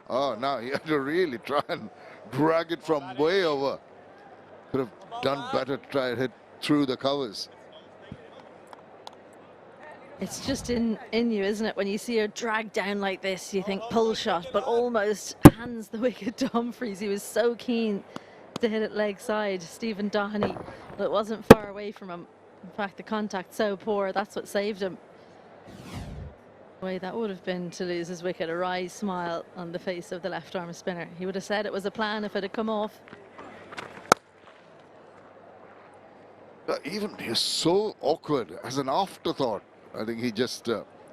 Oh, now he had to really try and drag it from way over. Could have done better to try and hit through the covers. It's just in you, isn't it? When you see her drag down like this, you think pull shot, but almost hands the wicket to Humphreys. He was so keen to hit it leg side. Stephen Doherty, but it wasn't far away from him. In fact, the contact so poor, that's what saved him. The way that would have been to lose his wicket, a wry smile on the face of the left arm spinner. He would have said it was a plan if it had come off. Even he's so awkward as an afterthought. I think he just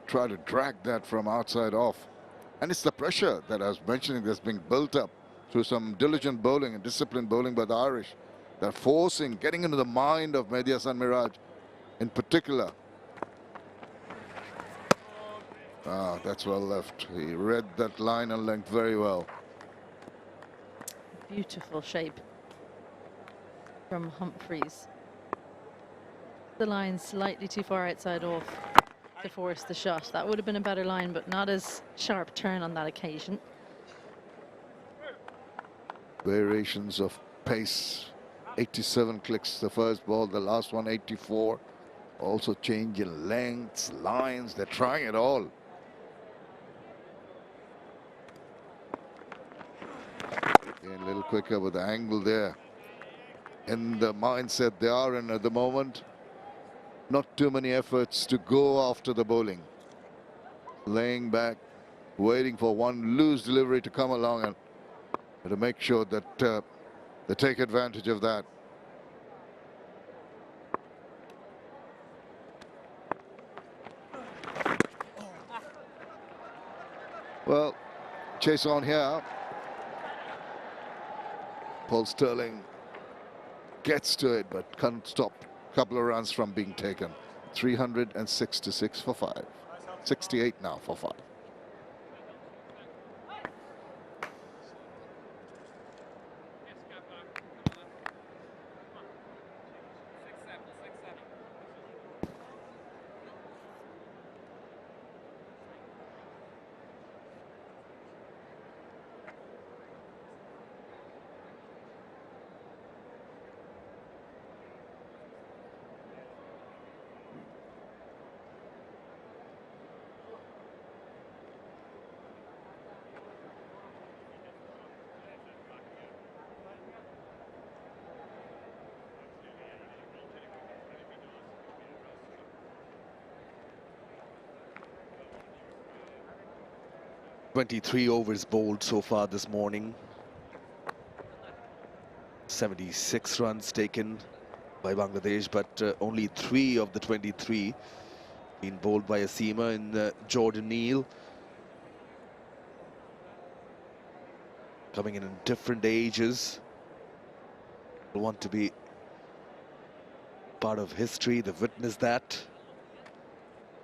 tried to drag that from outside off. And it's the pressure that I was mentioning that's being built up through some diligent bowling and disciplined bowling by the Irish. They're forcing, getting into the mind of 𝗿𝗂-𝗏𝗏 in particular. That's well left. He read that line and length very well. Beautiful shape from Humphreys. The line slightly too far outside off to force the shot. That would have been a better line, but not as sharp turn on that occasion. Variations of pace. 87 clicks the first ball, the last one 84. Also change in lengths, lines. They're trying it all. Again, a little quicker with the angle there. In the mindset they are in at the moment. Not too many efforts to go after the bowling. Laying back, waiting for one loose delivery to come along and to make sure that they take advantage of that. Well, chase on here. Paul Stirling gets to it but can't stop a couple of runs from being taken. 366 for 5. 68 now for 5. 23 overs bowled so far this morning. 76 runs taken by Bangladesh, but only 3 of the 23 been bowled by a seamer in Jordan Neal. Coming in different ages. Want to be part of history. They've witnessed that.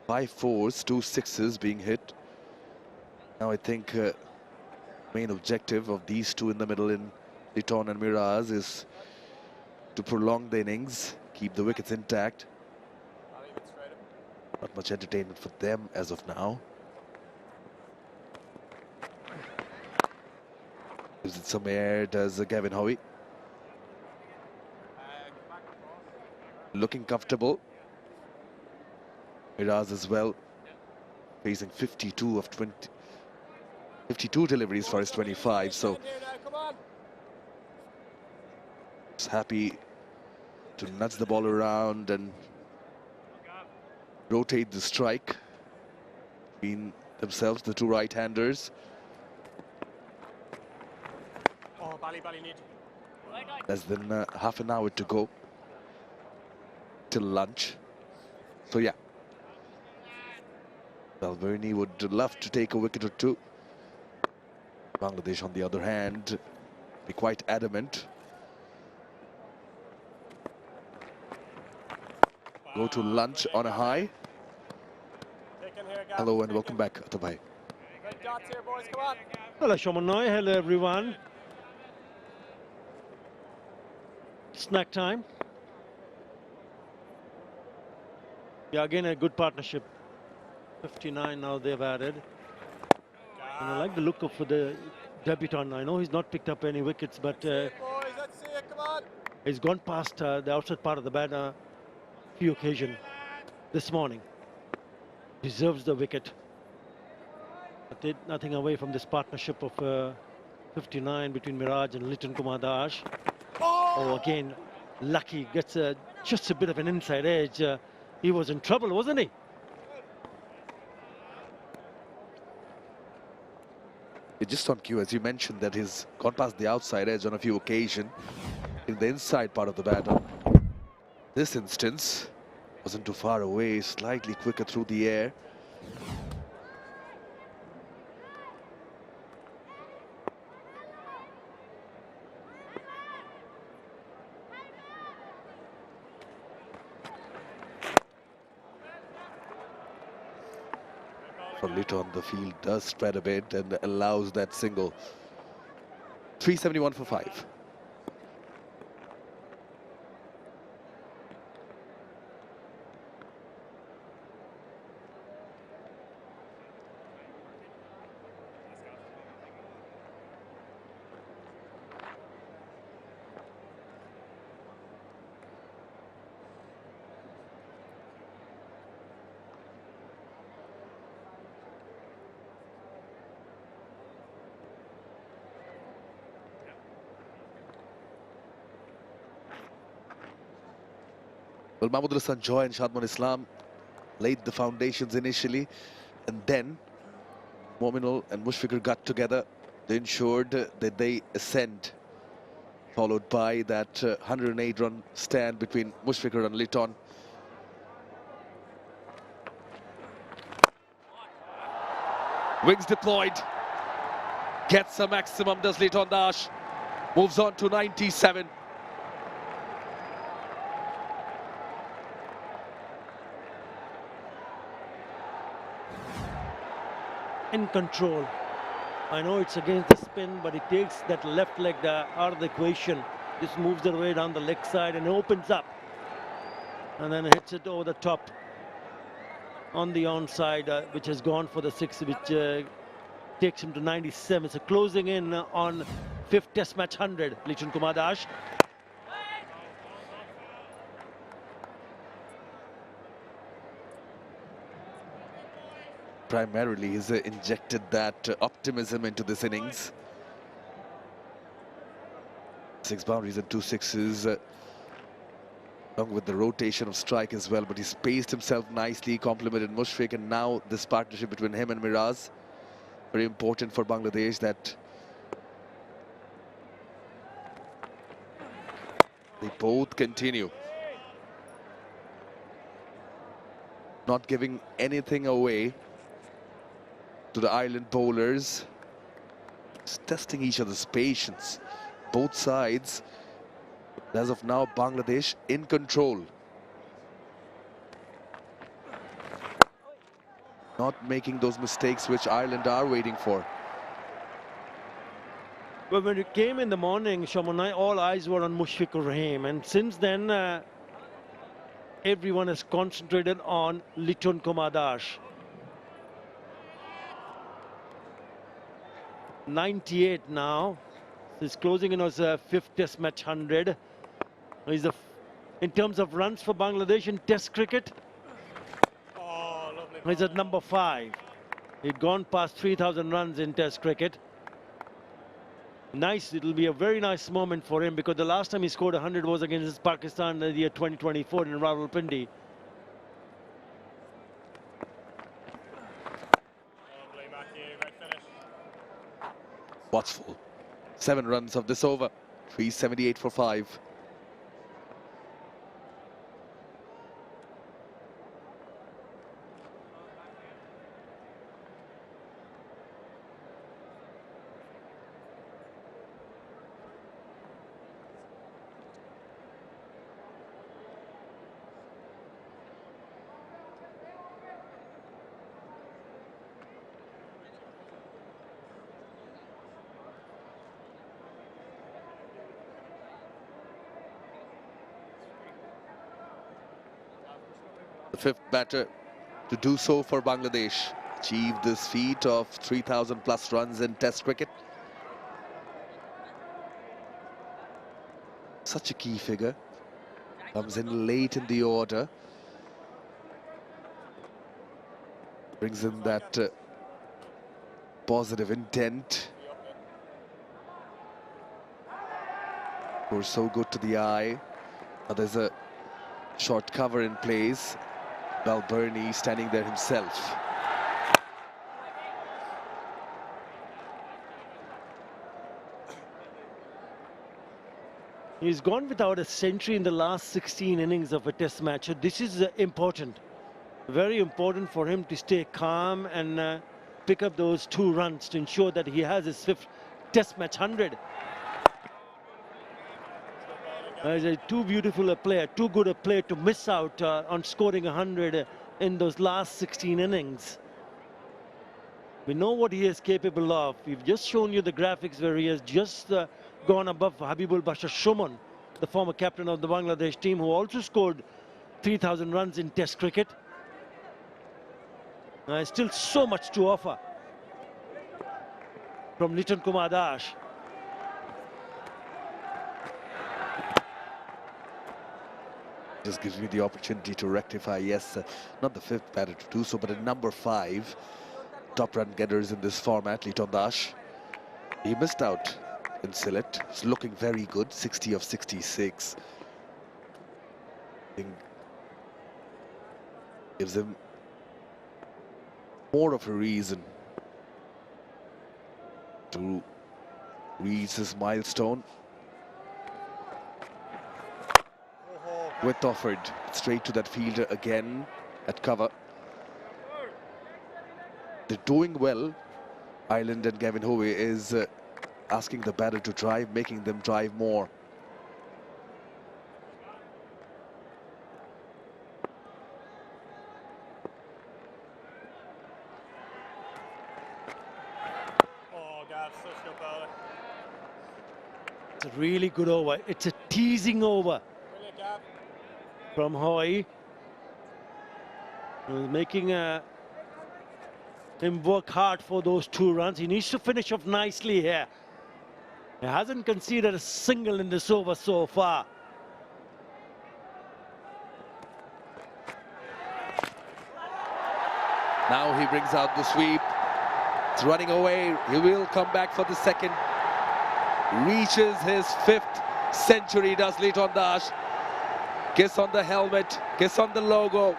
5 fours, 2 sixes being hit. Now I think main objective of these two in the middle in Liton and Miraz is to prolong the innings, keep the wickets intact. Not much entertainment for them as of now. Gives it some air, does Gavin Howie. Looking comfortable. Miraz as well, facing 52 of 20. 52 deliveries for his 25, so he's happy to nudge the ball around and rotate the strike between themselves, the two right-handers. Less than half an hour to go till lunch. So yeah, 𝗏𝗏𝗏 would love to take a wicket or two. Bangladesh, on the other hand, be quite adamant. Go to lunch on a high. Hello and welcome back, Atabhai. Hello, Shomanoi. Hello, everyone. Snack time. Yeah, again, a good partnership. 59 now they've added. And I like the look of the debutant. I know he's not picked up any wickets, but he's gone past the outside part of the bat a few occasions this morning. Deserves the wicket. But nothing away from this partnership of 59 between Miraj and Liton Kumar Das. Oh, again, lucky, gets just a bit of an inside edge. He was in trouble, wasn't he? Just on cue, as you mentioned, that he's gone past the outside edge on a few occasions in the inside part of the bat. This instance wasn't too far away, slightly quicker through the air. For Liton, the field does spread a bit and allows that single. 371 for 5. Well, Mahmood Hassan Joy and Shadman Islam laid the foundations initially, and then Mominul and Mushfiqur got together. They ensured that they ascend, followed by that 108-run stand between Mushfiqur and Liton. Wings deployed. Gets a maximum, does Liton Das. Moves on to 97. In control. I know it's against the spin, but it takes that left leg out of the equation. This moves it away down the leg side and opens up. And then hits it over the top on the onside, which has gone for the 6, which takes him to 97. So closing in on 5th Test match 100, Liton Kumar Das. Primarily, he's injected that optimism into this innings. 6 boundaries and 2 sixes, along with the rotation of strike as well. But he's paced himself nicely, complemented Mushfiq, and now this partnership between him and Miraz Very important for Bangladesh that they both continue. Not giving anything away to the island bowlers. Just testing each other's patience. Both sides. As of now, Bangladesh in control. Not making those mistakes which Ireland are waiting for. Well, when it came in the morning, Shamanai, all eyes were on Mushfiqur Rahim, and since then, everyone has concentrated on Liton Kumar Das. 98 now. He's closing in his fifth Test match 100. He's in terms of runs for Bangladesh in Test cricket, he's at number 5. He'd gone past 3,000 runs in Test cricket. Nice, it'll be a very nice moment for him because the last time he scored 100 was against Pakistan in the year 2024 in Rawalpindi. Watchful. 7 runs of this over. 378 for 5. The 5th batter to do so for Bangladesh. Achieved this feat of 3,000 plus runs in Test cricket. Such a key figure. Comes in late in the order. Brings in that positive intent. We're so good to the eye. Now there's a short cover in place. 𝗵𝗺𝗎 standing there himself. He's gone without a century in the last 16 innings of a Test match. This is important, very important for him to stay calm and pick up those 2 runs to ensure that he has his 5th Test match 100. He's too beautiful a player, too good a player to miss out on scoring 100 in those last 16 innings. We know what he is capable of. We've just shown you the graphics where he has just gone above Habibul Bashar Shuman, the former captain of the Bangladesh team, who also scored 3,000 runs in Test cricket. Still so much to offer from Liton Kumar Das. Just gives me the opportunity to rectify, yes, not the 5th batter to do so, but at number 5, top run getters in this format, Liton Das. He missed out in Sylhet. He's looking very good, 60 of 66. I think gives him more of a reason to reach this milestone. Width offered straight to that fielder again at cover. They're doing well. Ireland and Gavin Howe is asking the batter to drive, making them drive more. It's a really good over. It's a teasing over from Hoy. Making him work hard for those 2 runs. He needs to finish off nicely here. He hasn't conceded a single in this over so far. Now he brings out the sweep. It's running away. He will come back for the 2nd. Reaches his 5th century, does Liton Das. Kiss on the helmet, kiss on the logo.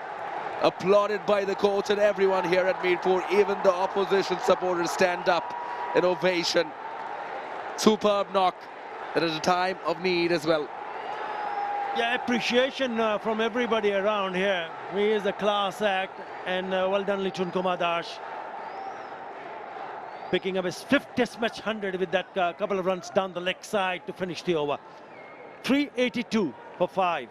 applauded by the coach and everyone here at Mirpur. Even the opposition supporters stand up in ovation. Superb knock at a time of need as well. Yeah, appreciation from everybody around here. He is a class act, and well done, 𝗏𝗏𝗂𝗏. Picking up his 5th test match 100 with that couple of runs down the leg side to finish the over. 382 for 5.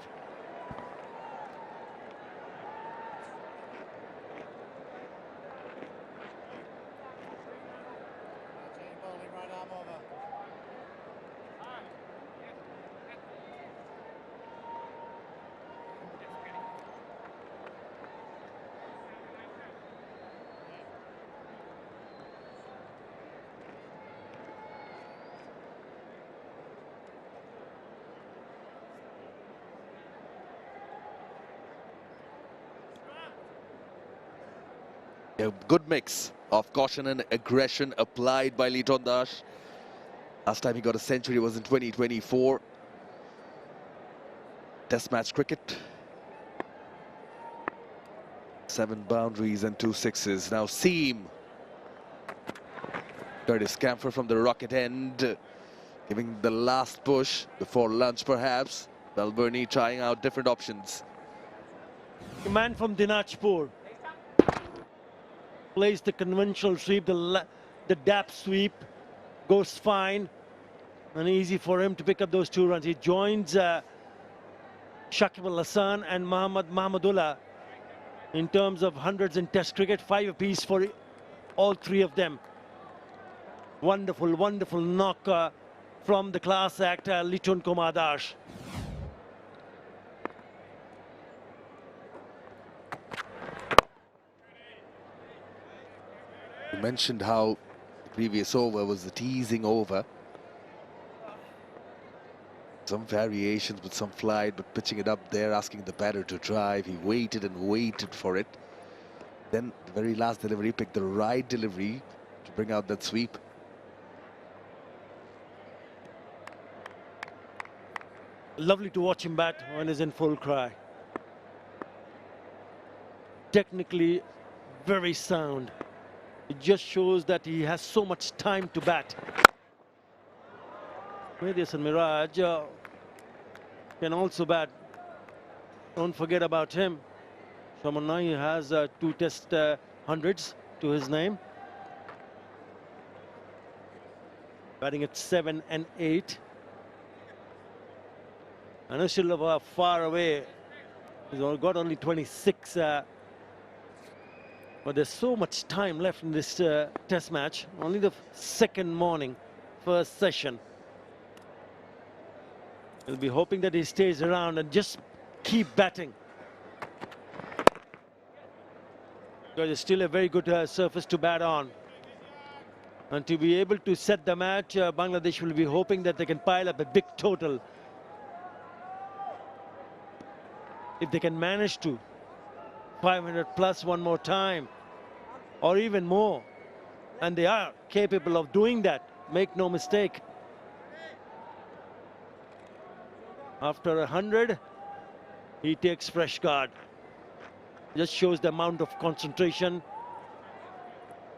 A good mix of caution and aggression applied by 𝗏𝗏𝗂𝗏. Last time he got a century was in 2024. Test match cricket. 7 boundaries and 2 sixes. Now seam. Curtis Camphor from the rocket end, giving the last push before lunch perhaps. 𝗏𝗏𝗏𝗏 trying out different options. The man from Dinajpur plays the conventional sweep, the dap sweep, goes fine, and easy for him to pick up those 2 runs. He joins Shakib Al Hasan and Mohammad Mahmudullah in terms of hundreds in Test cricket, 5 apiece for all 3 of them. Wonderful, wonderful knock from the class act, 𝗏𝗏𝗏𝗏𝗏. You mentioned how the previous over was the teasing over. Some variations with some flight, but pitching it up there, asking the batter to drive. He waited and waited for it. Then the very last delivery, picked the right delivery to bring out that sweep. Lovely to watch him bat when he's in full cry. Technically very sound. It just shows that he has so much time to bat. Mehdi Hasan Miraj can also bat. Don't forget about him. Shamanai has 2 test hundreds to his name. Batting at 7 and 8. And still far away. He's got only 26. But there's so much time left in this test match. Only the second morning, first session. He'll be hoping that he stays around and just keep batting. Because it's still a very good surface to bat on. And to be able to set the match, Bangladesh will be hoping that they can pile up a big total. If they can manage to 500 plus one more time, or even more, and they are capable of doing that, make no mistake. After 100, he takes fresh guard. Just shows the amount of concentration,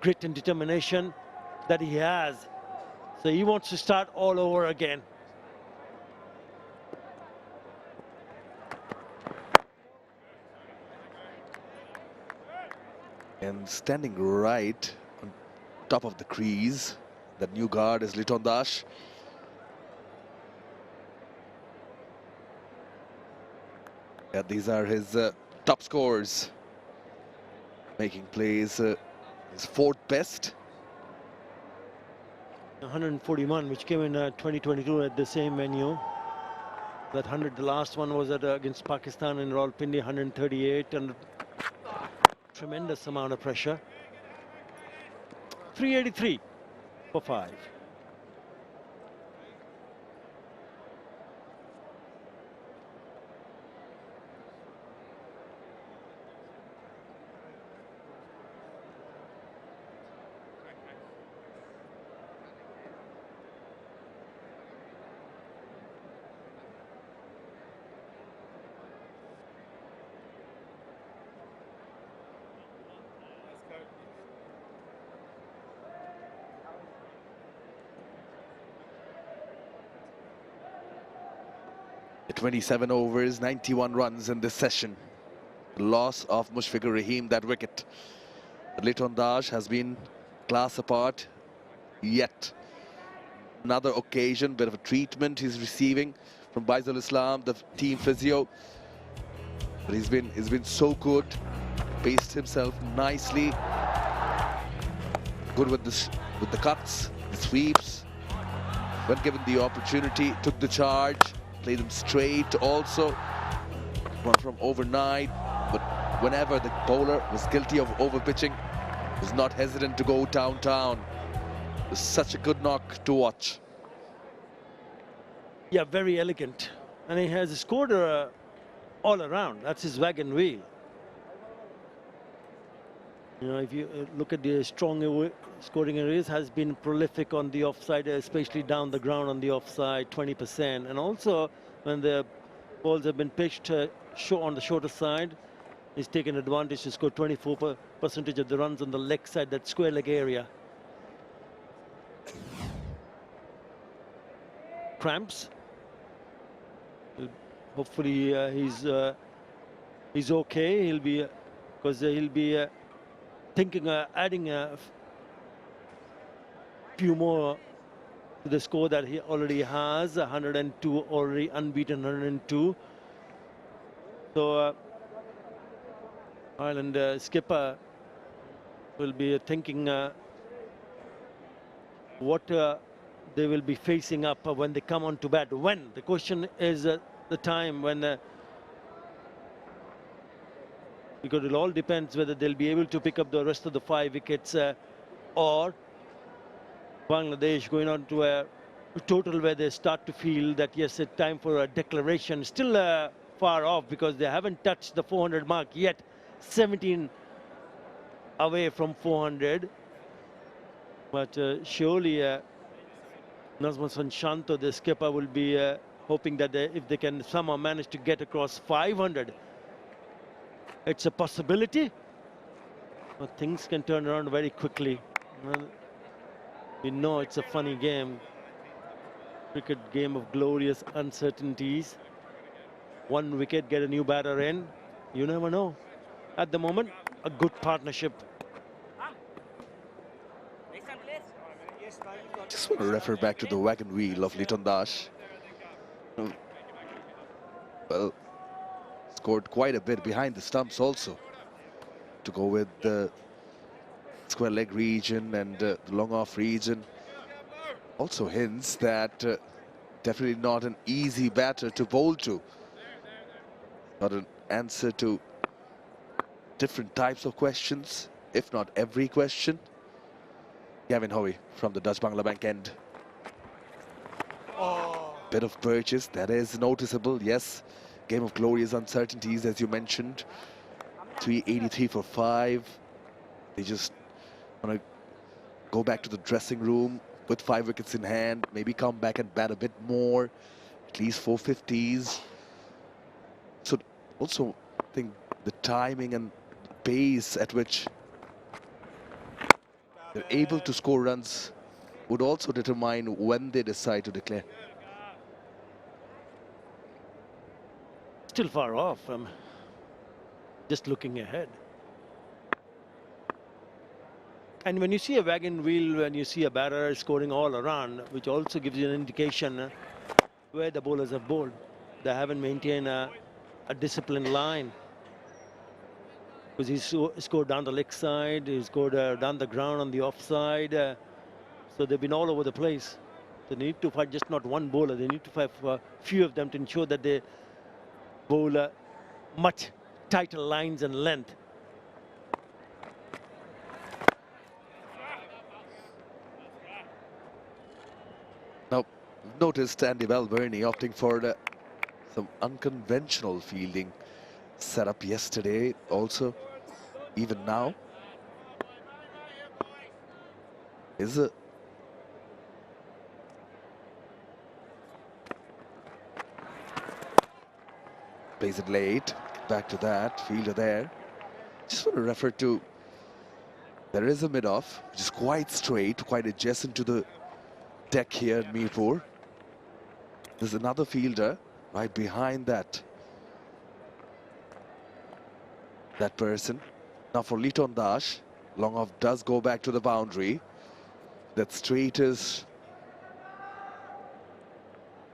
grit and determination that he has. So he wants to start all over again. And standing right on top of the crease, that new guard is 𝗏𝗏𝗏𝗏. Yeah, these are his top scores. Making plays, his 4th best. 141, which came in 2022 at the same venue. That 100, the last one was against Pakistan in Rawalpindi, 138, and tremendous amount of pressure. 383 for 5. 27 overs, 91 runs in this session. Loss of Mushfiqur Rahim, that wicket. 𝗵𝗺𝗀𝗃 has been class apart yet. Another occasion, bit of a treatment he's receiving from Baizul Islam, the team physio. But he's been so good, paced himself nicely. Good with the cuts, the sweeps. When given the opportunity, took the charge, played them straight also. One from overnight, but whenever the bowler was guilty of overpitching, was not hesitant to go downtown. It was such a good knock to watch. Yeah, very elegant. And he has scored all around. That's his wagon wheel. You know, if you look at the strong scoring areas, has been prolific on the offside, especially down the ground on the offside, 20%. And also, when the balls have been pitched on the shorter side, he's taken advantage to score 24% of the runs on the leg side, that square leg area. Cramps. Hopefully he's okay. He'll be thinking adding a few more to the score that he already has. 102 already, unbeaten 102. So Ireland skipper will be thinking what they will be facing up when they come on to bat. When? The question is the time when, because it all depends whether they'll be able to pick up the rest of the 5 wickets or Bangladesh going on to a total where they start to feel that yes, it's time for a declaration. Still far off because they haven't touched the 400 mark yet. 17 away from 400. But surely Nazmuddin Shanto, the skipper, will be hoping that if they can somehow manage to get across 500, it's a possibility. But things can turn around very quickly. We know it's a funny game. Cricket game of glorious uncertainties. 1 wicket, get a new batter in. You never know. At the moment, a good partnership. Just want to refer back to the wagon wheel of 𝗵𝗺𝗃. Well, scored quite a bit behind the stumps also. To go with the square leg region and the long off region. Also hints that definitely not an easy batter to bowl to. Not an answer to different types of questions, if not every question. Gavin Hoey from the Dutch Bangla Bank end. Bit of purchase, that is noticeable, yes. Game of glorious uncertainties, as you mentioned. 383 for 5. They just want to go back to the dressing room with 5 wickets in hand, maybe come back and bat a bit more, at least 450s. So also, I think the timing and pace at which they're able to score runs would also determine when they decide to declare. Still far off. Just looking ahead. And when you see a wagon wheel, when you see a batter scoring all around, which also gives you an indication where the bowlers have bowled. They haven't maintained a disciplined line. Because he's scored down the leg side, he scored down the ground on the offside. So they've been all over the place. They need to fight just not one bowler. They need to fight for a few of them to ensure that they bowl much tighter lines and length. Now, noticed Andy Balbirnie opting for some unconventional fielding set up yesterday also, even now. Is it plays it late, back to that, fielder there. Just want to refer to, there is a mid-off, which is quite straight, quite adjacent to the deck here at Mirpur. There's another fielder right behind that person. Now for 𝗵𝗺𝗃𝗀, long off does go back to the boundary. That straight is,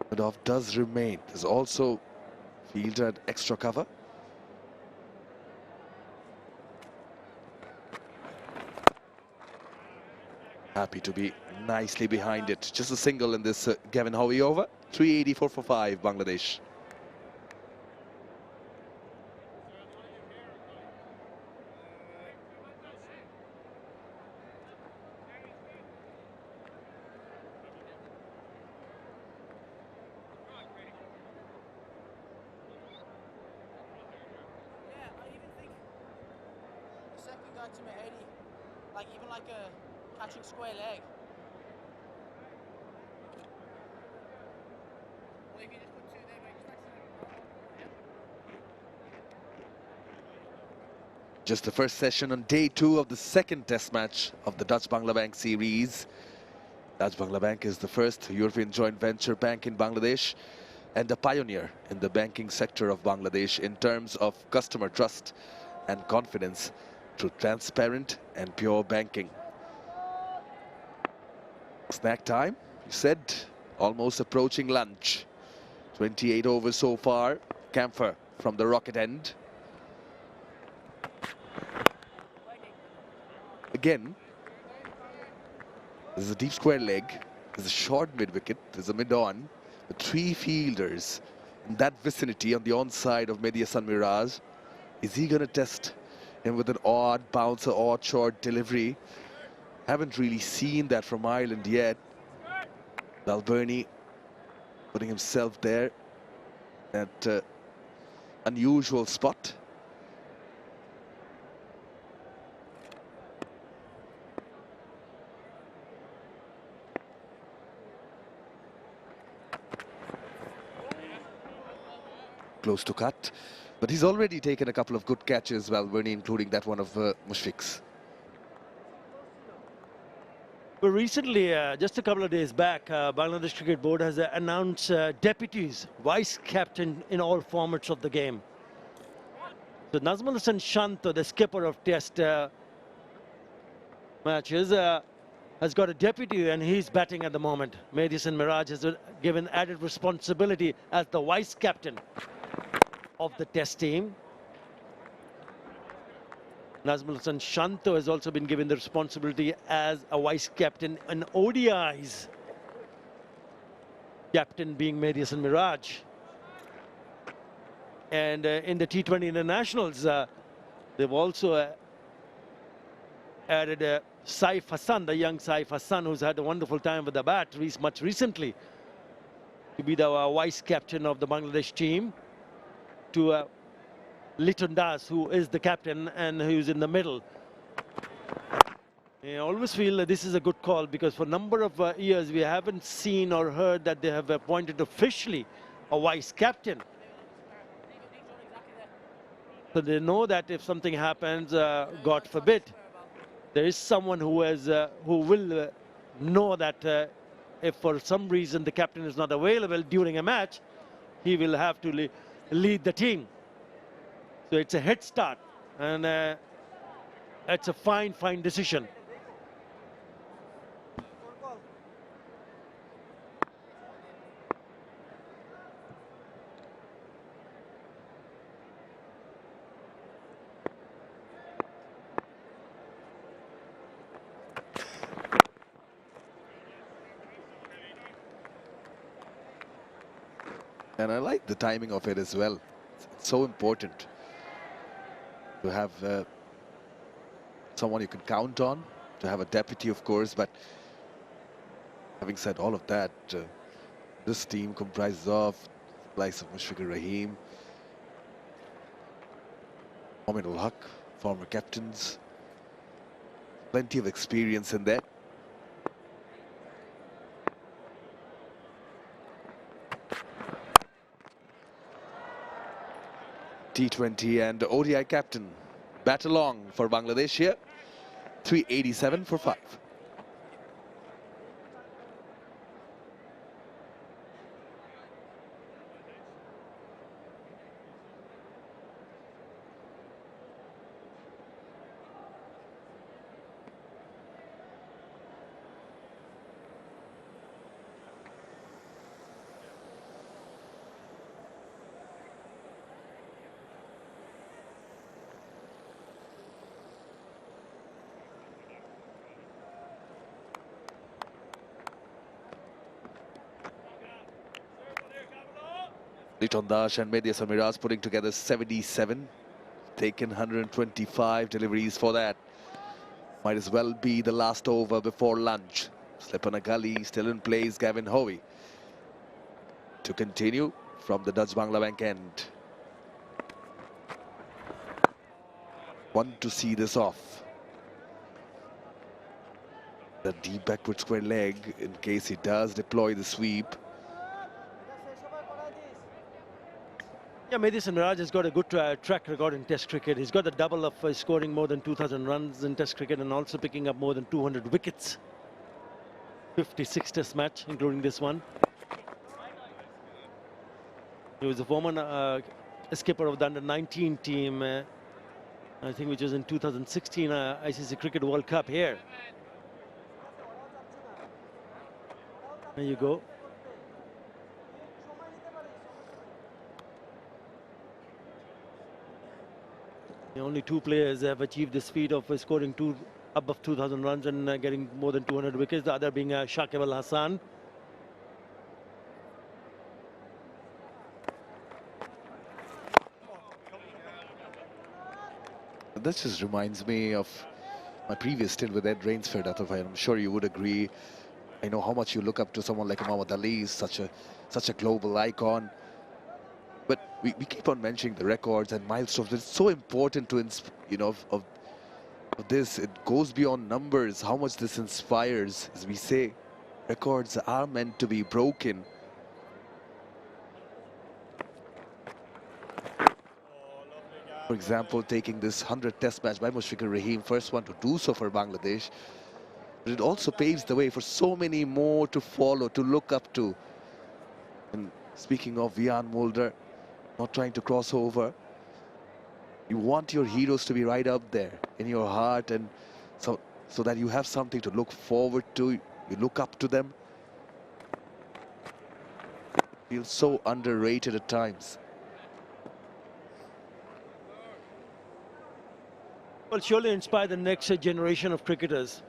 but off does remain. There's also fielded extra cover. Happy to be nicely behind it. Just a single in this 𝗂𝗃𝗃𝗃 over. 384 for 5, Bangladesh. like even like a catching square leg. Or you can just put two there, but just the first session on day 2 of the second test match of the Dutch-Bangla Bank series. Dutch-Bangla Bank is the first European joint venture bank in Bangladesh and a pioneer in the banking sector of Bangladesh in terms of customer trust and confidence through transparent and pure banking. Snack time, you said, almost approaching lunch. 28 overs so far. Camphor from the rocket end. Again, there's a deep square leg, there's a short mid-wicket, there's a mid-on, with 3 fielders in that vicinity on the onside of Mehdi Hasan Miraj. Is he going to test him with an odd bouncer, odd short delivery? Haven't really seen that from Ireland yet. Balbirnie putting himself there at unusual spot. Close to cut, but he's already taken a couple of good catches, Balbirnie, including that one of Mushfiq's. But recently, just a couple of days back, Bangladesh Cricket Board has announced deputies, vice captain in all formats of the game. So Nazmul Hasan Shanto, the skipper of test matches, has got a deputy and he's batting at the moment. Mehdi Hasan Miraj has given added responsibility as the vice captain of the test team. Nazmul Hasan Shanto has also been given the responsibility as a vice captain in ODIs. Captain being Mehdi Hasan Miraj. And in the T20 internationals, they've also added Saif Hassan, the young Saif Hassan, who's had a wonderful time with the bat much recently, to be the vice captain of the Bangladesh team, to 𝗵𝗺𝗃𝗀𝗃𝗃, who is the captain and who's in the middle. I always feel that this is a good call because for a number of years we haven't seen or heard that they have appointed officially a vice captain. So they know that if something happens, God forbid, there is someone who will know that if for some reason the captain is not available during a match, he will have to lead the team. So it's a head start, and it's a fine decision. And I like the timing of it as well. It's so important to have someone you can count on, to have a deputy, of course, but having said all of that, this team comprises of the likes of Mushfiqur Rahim, Mohamed Ul Haq, former captains, plenty of experience in there. T20 and ODI captain bat along for Bangladesh here. 387 for 5. Liton Das and 𝗿𝗂𝗃 Miraz putting together 77. Taken 125 deliveries for that. Might as well be the last over before lunch. Slip on a gully, still in place, 𝗂𝗃-𝗂𝗃 to continue from the Dutch Bangla Bank end. Want to see this off. The deep backward square leg in case he does deploy the sweep. Yeah, 𝗿𝗂𝗃 Miraz has got a good track record in Test cricket. He's got the double of scoring more than 2,000 runs in Test cricket and also picking up more than 200 wickets. 56 Test match, including this one. He was a former skipper of the under-19 team, I think, which was in 2016 ICC Cricket World Cup here. There you go. The only two players have achieved this feat of scoring above 2,000 runs and getting more than 200 wickets, the other being Shakib Al Hasan. That just reminds me of my previous stint with Ed Rainsford. I'm sure you would agree. I know how much you look up to someone like Muhammad Ali. He's such a global icon. But we keep on mentioning the records and milestones. It's so important to, of this. It goes beyond numbers, how much this inspires. As we say, records are meant to be broken. For example, taking this 100th Test match by Mushfiqur Rahim, first one to do so for Bangladesh. But it also paves the way for so many more to follow, to look up to. And speaking of Vian Mulder, not trying to cross over, you want your heroes to be right up there in your heart, and so that you have something to look forward to. You look up to them. Feels so underrated at times. Well, surely inspire the next generation of cricketers.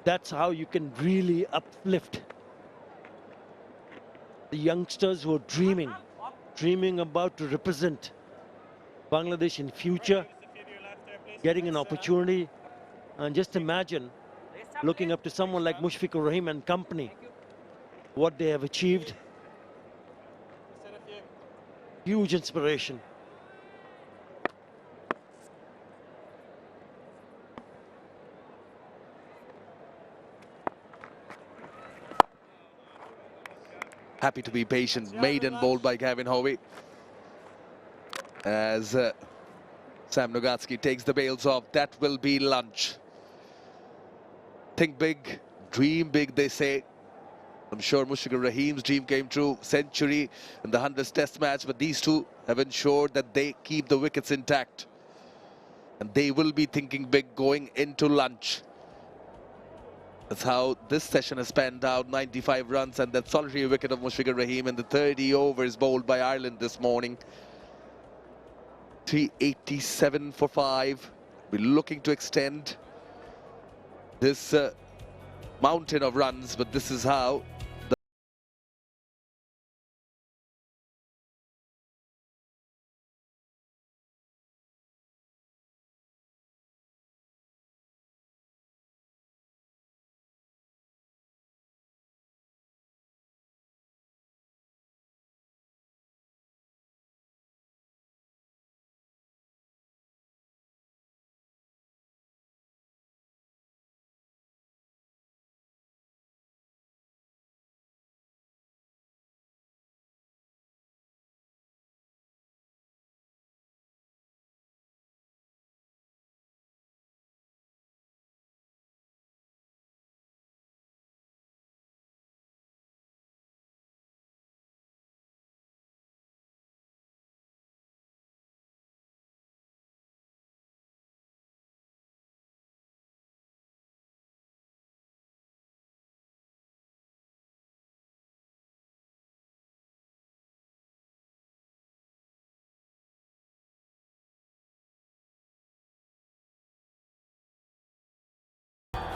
That's how you can really uplift the youngsters who are dreaming about to represent Bangladesh in future, getting an opportunity. And just imagine looking up to someone like Mushfiqur Rahim and company, what they have achieved. Huge inspiration. Happy to be patient. Maiden bowled by 𝗂𝗃-𝗂𝗃. As Sam Nogatsky takes the bails off, that will be lunch. Think big, dream big, they say. I'm sure Mushfiqur Rahim's dream came true. Century in the 100th Test match, but these two have ensured that they keep the wickets intact. And they will be thinking big going into lunch. That's how this session has panned out. 95 runs and that solitary wicket of Mushfiqur Rahim in the 30 overs bowled by Ireland this morning. 387 for 5. We're looking to extend this mountain of runs, but this is how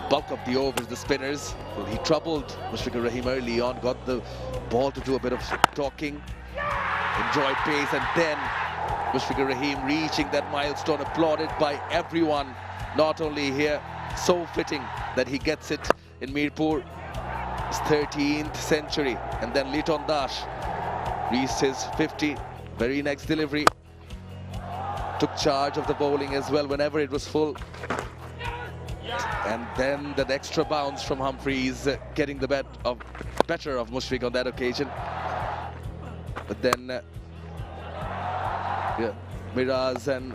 bulk of the overs, the spinners. Well, he troubled Mushfiqur Rahim early on, got the ball to do a bit of talking, enjoyed pace, and then Mushfiqur Rahim reaching that milestone, applauded by everyone, not only here. So fitting that he gets it in Mirpur, his 13th century, and then 𝗵𝗺𝗃𝗃 reached his 50. Very next delivery, took charge of the bowling as well whenever it was full. And then that extra bounce from Humphreys, getting the better of Mushfiq on that occasion. But then Miraz and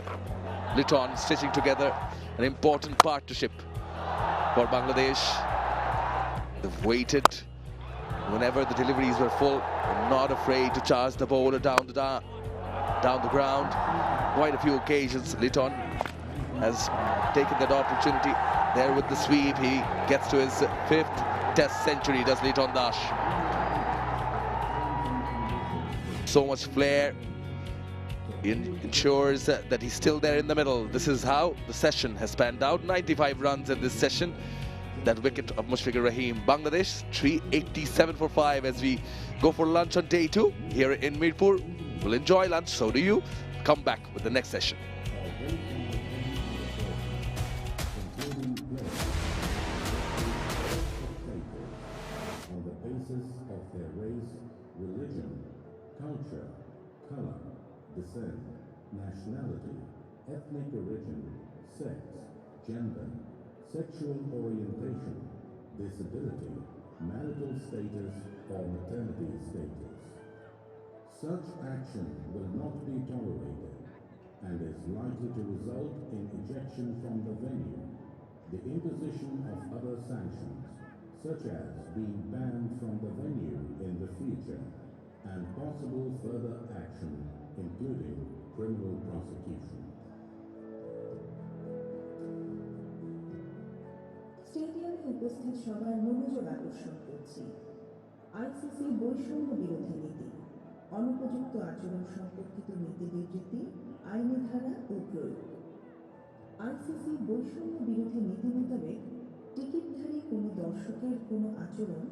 Litton stitching together an important partnership for Bangladesh. They've waited whenever the deliveries were full, not afraid to charge the bowler down the ground. Quite a few occasions Litton has taken that opportunity. There with the sweep, he gets to his 5th Test century, does 𝗵𝗺𝗃𝗃. So much flair, ensures that he's still there in the middle. This is how the session has panned out. 95 runs in this session. That wicket of Mushfiqur Rahim. Bangladesh 387 for 5 as we go for lunch on day 2 here in Mirpur. We'll enjoy lunch, so do you. Come back with the next session. On the basis of their race, religion, culture, color, descent, nationality, ethnic origin, sex, gender, sexual orientation, disability, marital status, or maternity status. Such action will not be tolerated and is likely to result in ejection from the venue, the imposition of other sanctions, such as being banned from the venue in the future, and possible further action, including criminal prosecution. স্টেডিয়ামে উপস্থিত সবার মনোযোগ আকর্ষণ করছি। ICC বৈষম্য বিরোধী নীতি, অনুপযুক্ত আচরণ সম্পর্কিত নীতি বিবৃতি, আইনি ধারা ও প্রয়োগ। আইসিসি বৈষম্য বিরোধী নীতি মোতাবেক টিকিটধারী কোনো দর্শকের কোনো আচরণ,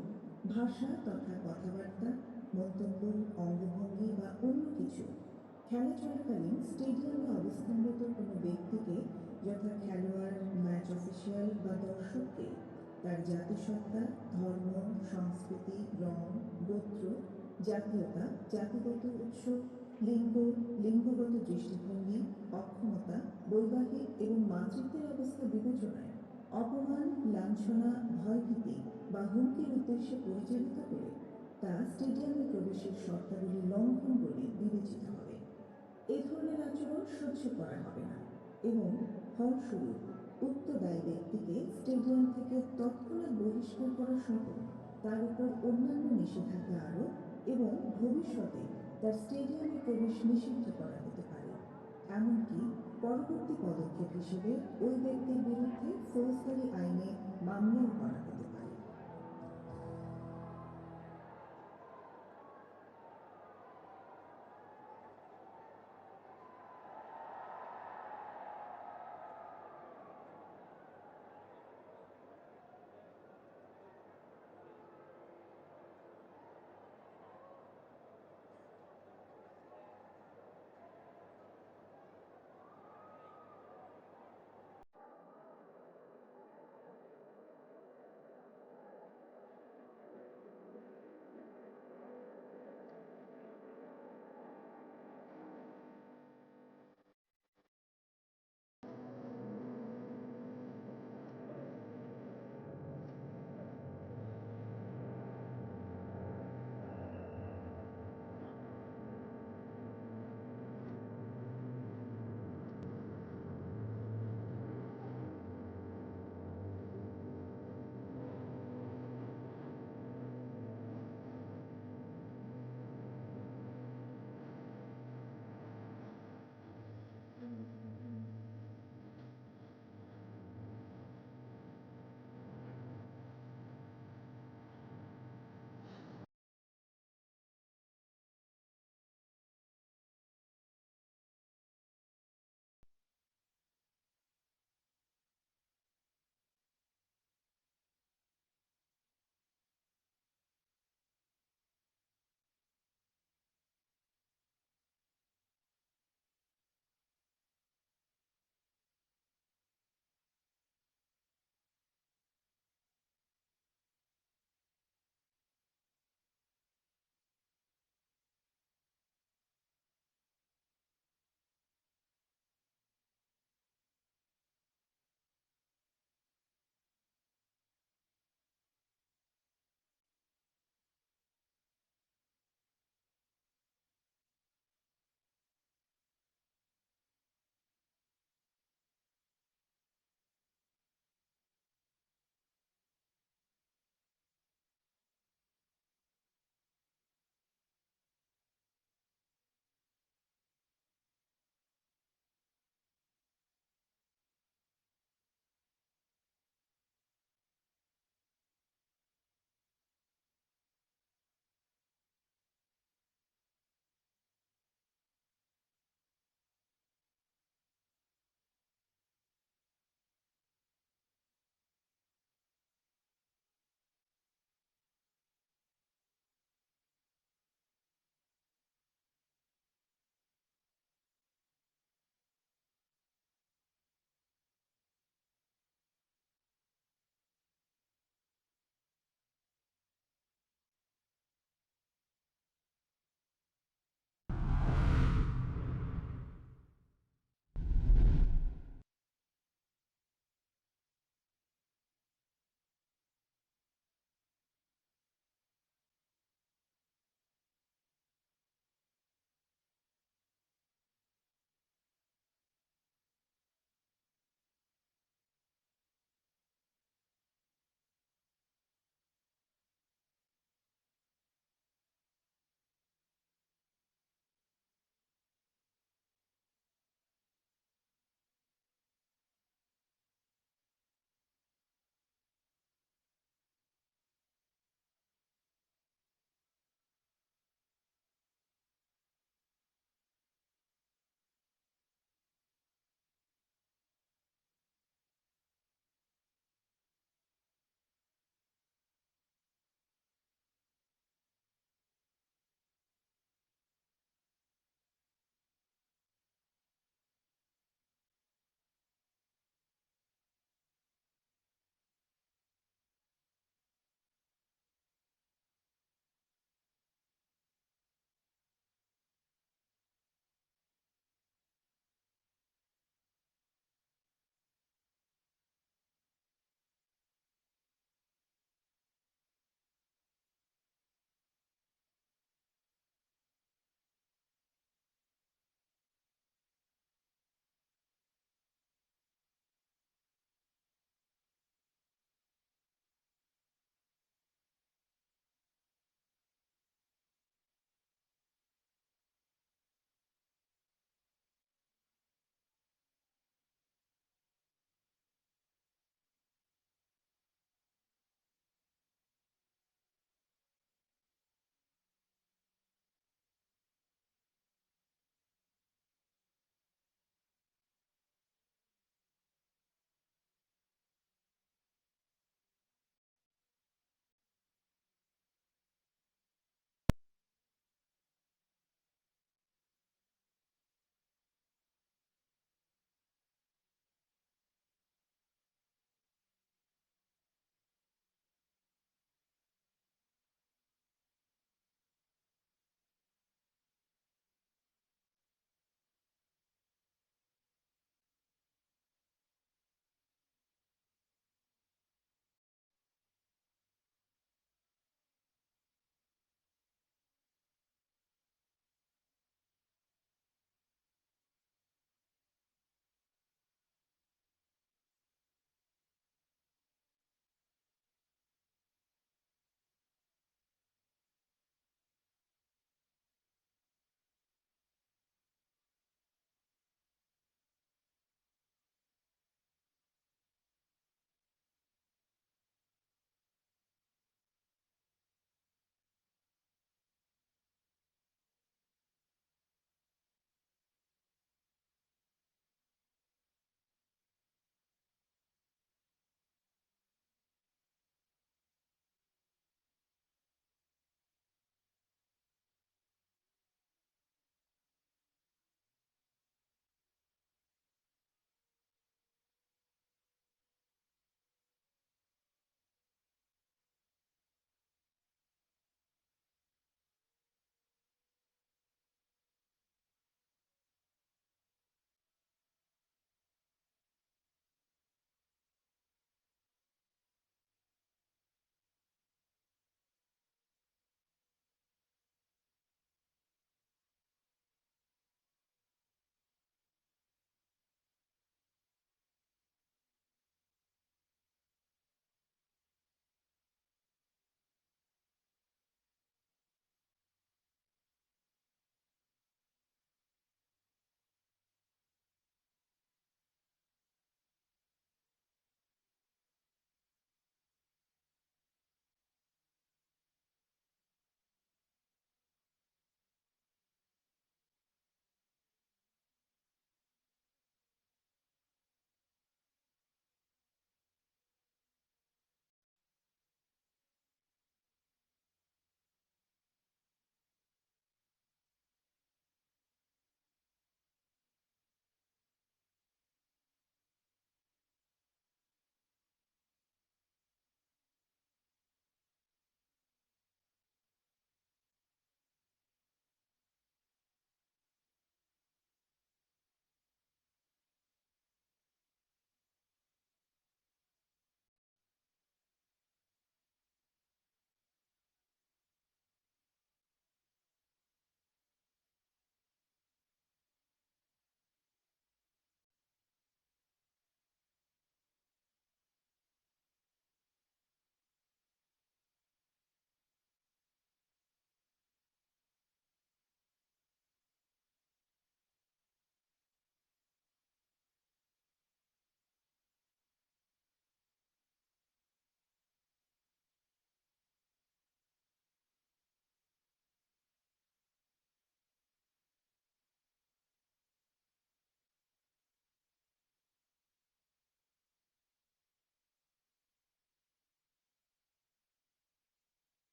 ভাষা তথা কথাবার্তা, মন্তব্য, অঙ্গভঙ্গি বা অন্য কিছু খেলা চলাকালীন স্টেডিয়ামে অবস্থানরত কোনো ব্যক্তিকে, যথা খেলোয়াড়, ম্যাচ অফিসিয়াল বা দর্শককে, তার জাতিসত্তা, ধর্ম, সংস্কৃতি, রং, গোত্র, জাতীয়তা, জাতিগত উৎস, লিঙ্গ, লিঙ্গগত দৃষ্টিভঙ্গি, অক্ষমতা, বৈবাহিক এবং মাতৃত্বের অবস্থা বিবেচনায় অপমান, লাঞ্ছনা, ভয়ভীতি বা হুমকির উদ্দেশ্যে পরিচালিত করে তা স্টেডিয়ামে প্রবেশের শর্তাবলী লঙ্ঘন বলে বিবেচিত হবে। এ ধরনের আচরণ সহ্য করা হবে না এবং ফলস্বরূপ উক্ত দায়ী ব্যক্তিকে স্টেডিয়াম থেকে তৎক্ষণাৎ বহিষ্কার করা সহ তার উপর অন্যান্য নিষেধাজ্ঞা আরোপ এবং ভবিষ্যতে তার স্টেডিয়ামে প্রবেশ নিষিদ্ধ করা হতে পারে। এমনকি পরবর্তী পদক্ষেপ হিসেবে ওই ব্যক্তির বিরুদ্ধে ফৌজদারি আইনে মামলাও করা হতে পারে।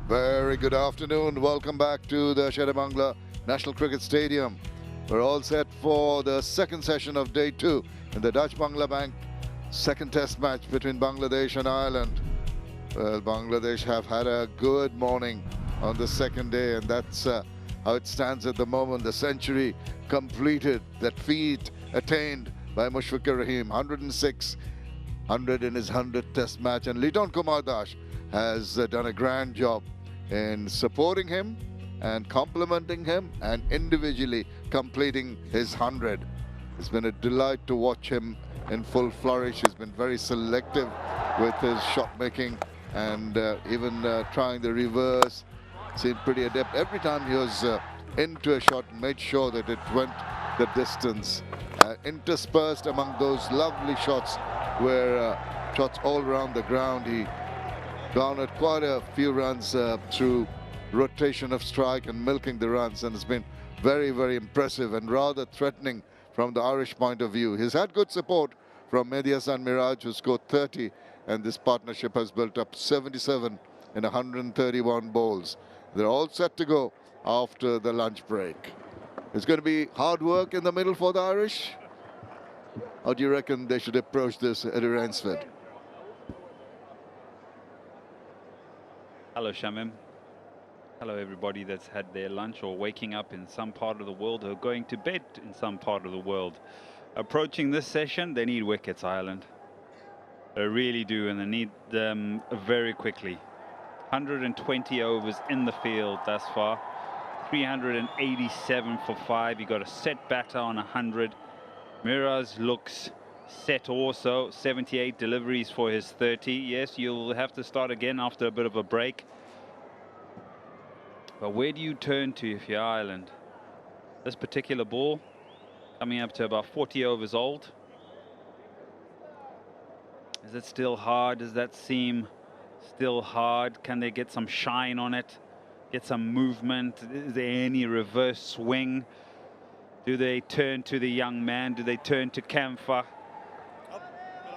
Very good afternoon. Welcome back to the 𝗃𝗵𝗂𝗃 National Cricket Stadium. We're all set for the second session of day 2 in the Dutch-Bangla Bank second test match between Bangladesh and Ireland. Well, Bangladesh have had a good morning on the second day, and that's how it stands at the moment. The century completed, that feat attained by Mushfiqur Rahim, 106, 100 in his 100th test match. And Liton Kumar Das has done a grand job in supporting him and complimenting him and individually completing his 100. It's been a delight to watch him in full flourish. He's been very selective with his shot making and even trying the reverse. Seemed pretty adept. Every time he was into a shot, made sure that it went the distance. Interspersed among those lovely shots were shots all around the ground. He garnered quite a few runs through rotation of strike and milking the runs, and it's been very, very impressive and rather threatening from the Irish point of view. He's had good support from Mehdi Hasan Miraj, who scored 30, and this partnership has built up 77 in 131 bowls. They're all set to go after the lunch break. It's going to be hard work in the middle for the Irish. How do you reckon they should approach this at Rainsford? Hello, Shamim. Hello, everybody that's had their lunch or waking up in some part of the world or going to bed in some part of the world. Approaching this session, they need wickets, Ireland. They really do, and they need them very quickly. 120 overs in the field thus far. 387 for 5. You got a set batter on 100. Miraj looks set also. 78 deliveries for his 30. Yes, you'll have to start again after a bit of a break. But where do you turn to if you're Ireland? This particular ball coming up to about 40 overs old. Is it still hard? Does that seem still hard? Can they get some shine on it? Get some movement? Is there any reverse swing? Do they turn to the young man? Do they turn to Camphor?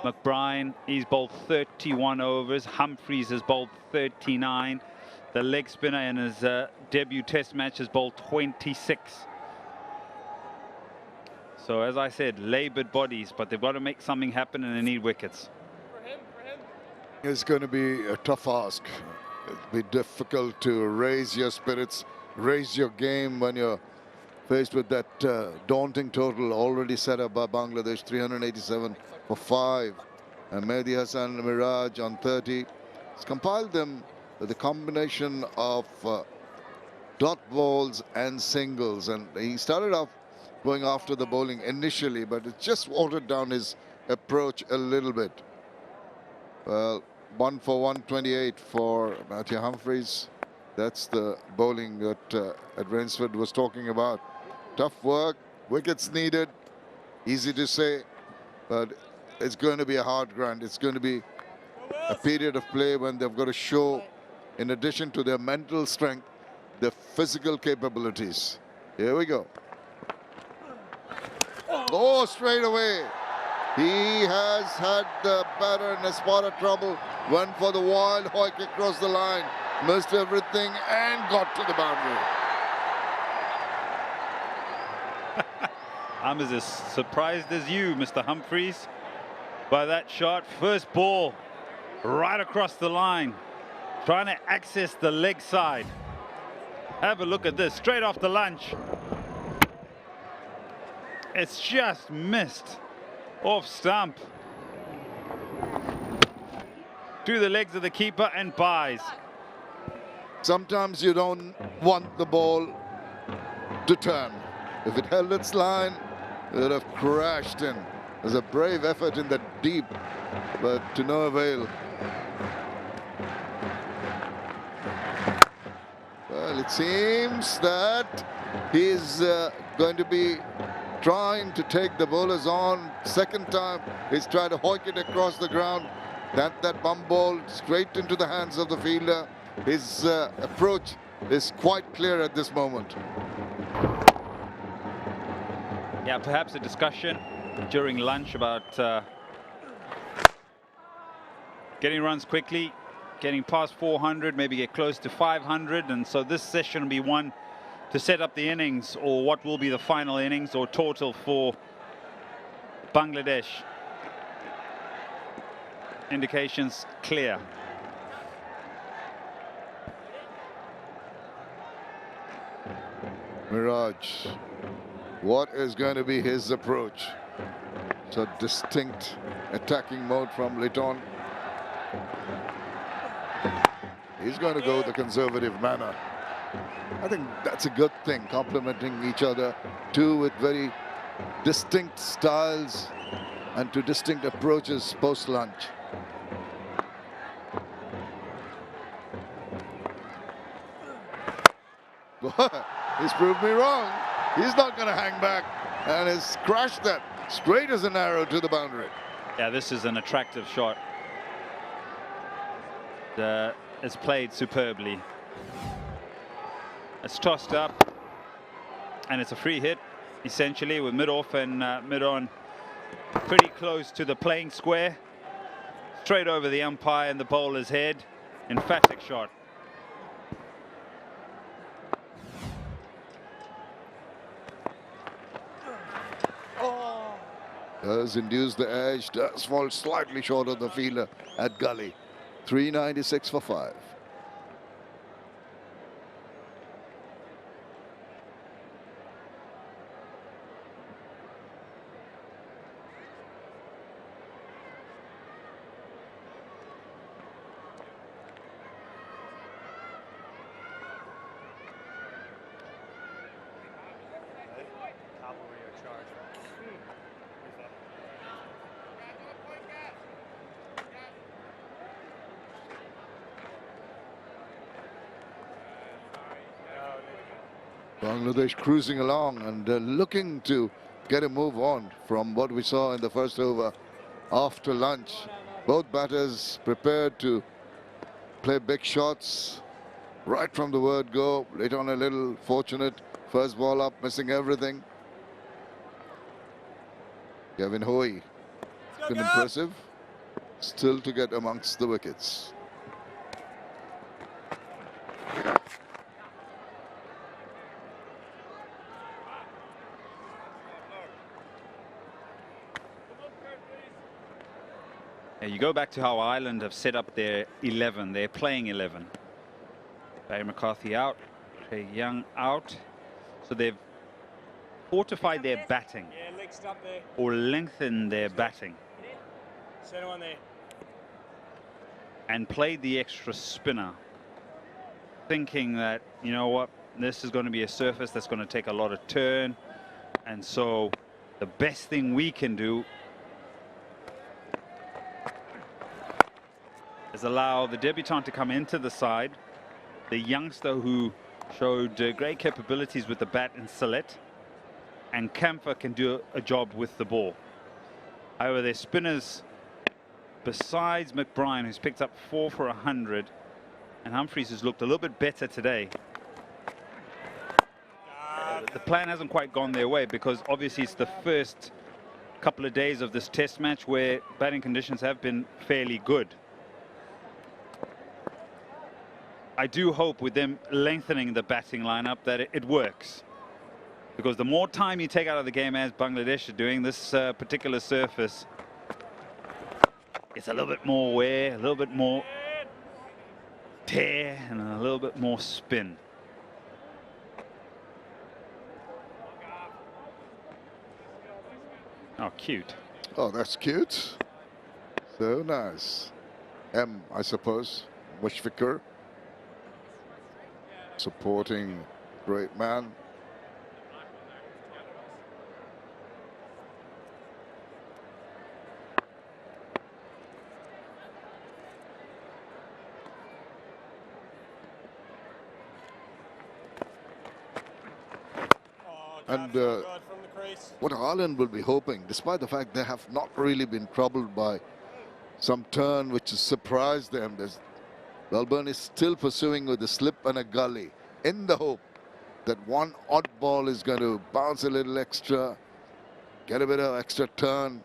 McBride, he's bowled 31 overs. Humphreys has bowled 39. The leg spinner in his debut test match has bowled 26. So as I said, laboured bodies, but they've got to make something happen and they need wickets. It's going to be a tough ask. It'll be difficult to raise your spirits, raise your game when you're faced with that daunting total already set up by Bangladesh, 387 for 5. And Mehdi Hasan Miraj on 30. He's compiled them with a combination of dot balls and singles. And he started off going after the bowling initially, but it just watered down his approach a little bit. Well, 1 for 128 for Matthew Humphreys. That's the bowling that at Rainsford was talking about. Tough work, wickets needed. Easy to say, but it's going to be a hard grind. It's going to be a period of play when they've got to show, in addition to their mental strength, their physical capabilities. Here we go. Oh, straight away. He has had the batter in a spot of trouble. Went for the wild hoik across the line. Missed everything and got to the boundary. I'm as surprised as you, Mr. Humphreys, by that shot. First ball right across the line, trying to access the leg side. Have a look at this, straight off the lunch. It's just missed off stump to the legs of the keeper and buys. Sometimes you don't want the ball to turn. If it held its line, it would have crashed in. There's a brave effort in the deep, but to no avail. Well, it seems that he's going to be trying to take the bowlers on. Second time, he's tried to hoik it across the ground. That bum ball straight into the hands of the fielder. His approach is quite clear at this moment. Yeah, perhaps a discussion during lunch about getting runs quickly, getting past 400, maybe get close to 500, and so this session will be one to set up the innings, or what will be the final innings or total for Bangladesh. Indications clear. Miraj, what is going to be his approach? So distinct attacking mode from Litton. He's going to go with the conservative manner. I think that's a good thing, complementing each other, two with very distinct styles and two distinct approaches post-lunch. He's proved me wrong. He's not going to hang back and has crashed that straight as an arrow to the boundary. Yeah, this is an attractive shot. It's played superbly. It's tossed up, and it's a free hit, essentially, with mid-off and mid-on pretty close to the playing square. Straight over the umpire and the bowler's head. Emphatic shot. Does induce the edge, does fall slightly short of the fielder at gully. 396 for 5. Bangladesh cruising along and looking to get a move on from what we saw in the first over after lunch. Both batters prepared to play big shots right from the word go. Late on a little fortunate. First ball up, missing everything. 𝗂𝗃𝗃 been impressive. Still to get amongst the wickets. You go back to how Ireland have set up their 11, their playing 11. Barry McCarthy out, Trey Young out. So they've fortified their batting, or lengthened their batting, and played the extra spinner, thinking that, you know what, this is going to be a surface that's going to take a lot of turn, and so the best thing we can do is allow the debutant to come into the side, the youngster who showed great capabilities with the bat in Sylhet, and Camphor can do a job with the ball. However, their spinners, besides McBride, who's picked up 4 for 100, and Humphreys has looked a little bit better today. The plan hasn't quite gone their way, because obviously it's the first couple of days of this test match where batting conditions have been fairly good. I do hope with them lengthening the batting lineup that it works, because the more time you take out of the game, as Bangladesh are doing, this particular surface, it's a little bit more wear, a little bit more tear, and a little bit more spin. Oh, cute. Oh, that's cute. So nice. I suppose, Mushfiqur, supporting great man. And what Ireland will be hoping, despite the fact they have not really been troubled by some turn which has surprised them, Melbourne is still pursuing with a slip and a gully, in the hope that one odd ball is going to bounce a little extra, get a bit of extra turn.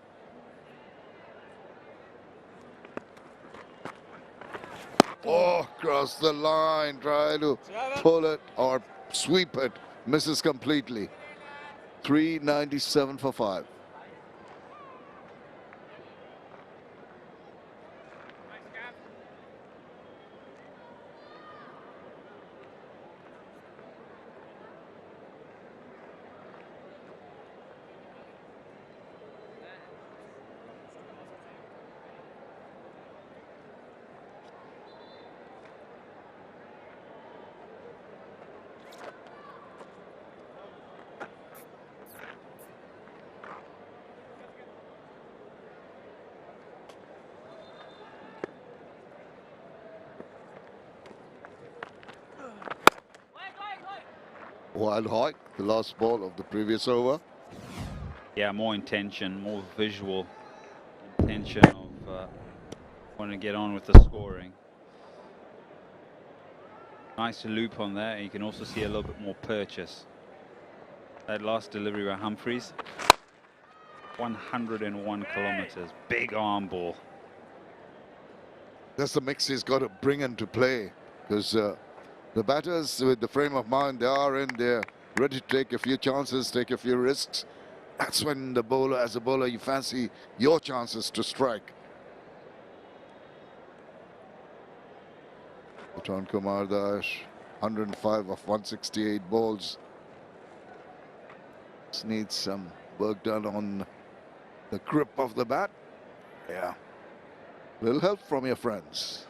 Oh, cross the line, try to pull it or sweep it, misses completely. 397 for 5. 𝗂𝗧𝗙, the last ball of the previous over. Yeah, more intention, more visual intention of wanting to get on with the scoring. Nice loop on there. You can also see a little bit more purchase. That last delivery by Humphreys, 101 kilometers, big arm ball. That's the mix he's got to bring into play, because the batters with the frame of mind they are in, they're ready to take a few chances, take a few risks. That's when the bowler, as a bowler, you fancy your chances to strike. 𝗵𝗺𝗪𝗓, 105 of 168 balls. Just needs some work done on the grip of the bat. Yeah, little help from your friends.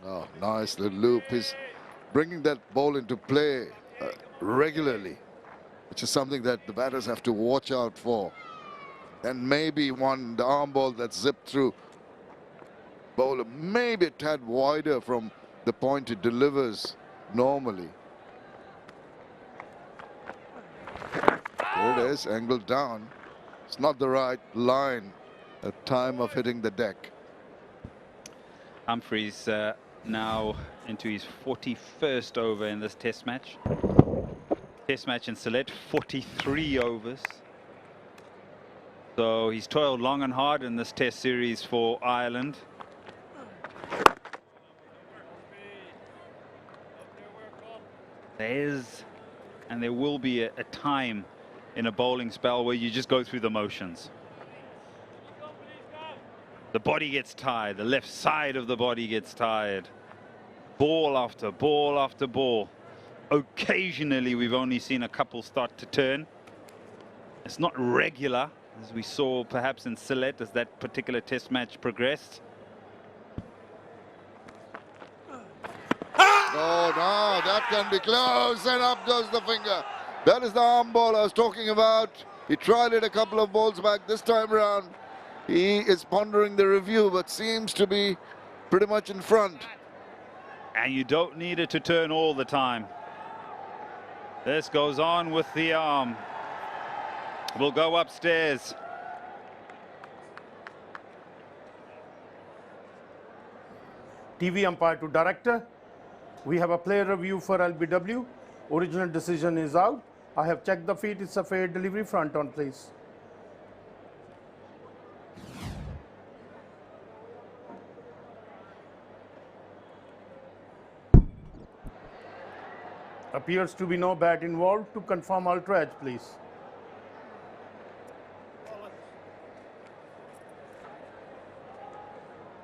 Oh, nice little loop. He's bringing that ball into play regularly, which is something that the batters have to watch out for. And maybe the arm ball that zipped through bowler, maybe a tad wider from the point it delivers normally. There it is, angled down. It's not the right line at time of hitting the deck. Humphreys now into his 41st over in this test match. Test match in Sylhet, 43 overs. So he's toiled long and hard in this test series for Ireland. There is, and there will be a time in a bowling spell where you just go through the motions. The body gets tired, the left side of the body gets tired. Ball after ball after ball. Occasionally, we've only seen a couple start to turn. It's not regular, as we saw perhaps in Sylhet as that particular test match progressed. Oh, no, that can be close, and up goes the finger. That is the arm ball I was talking about. He tried it a couple of balls back. This time around, he is pondering the review, but seems to be pretty much in front. And you don't need it to turn all the time. This goes on with the arm. We'll go upstairs. TV umpire to director. We have a player review for LBW. Original decision is out. I have checked the feet. It's a fair delivery. Front on, please. Appears to be no bat involved. To confirm ultra edge, please.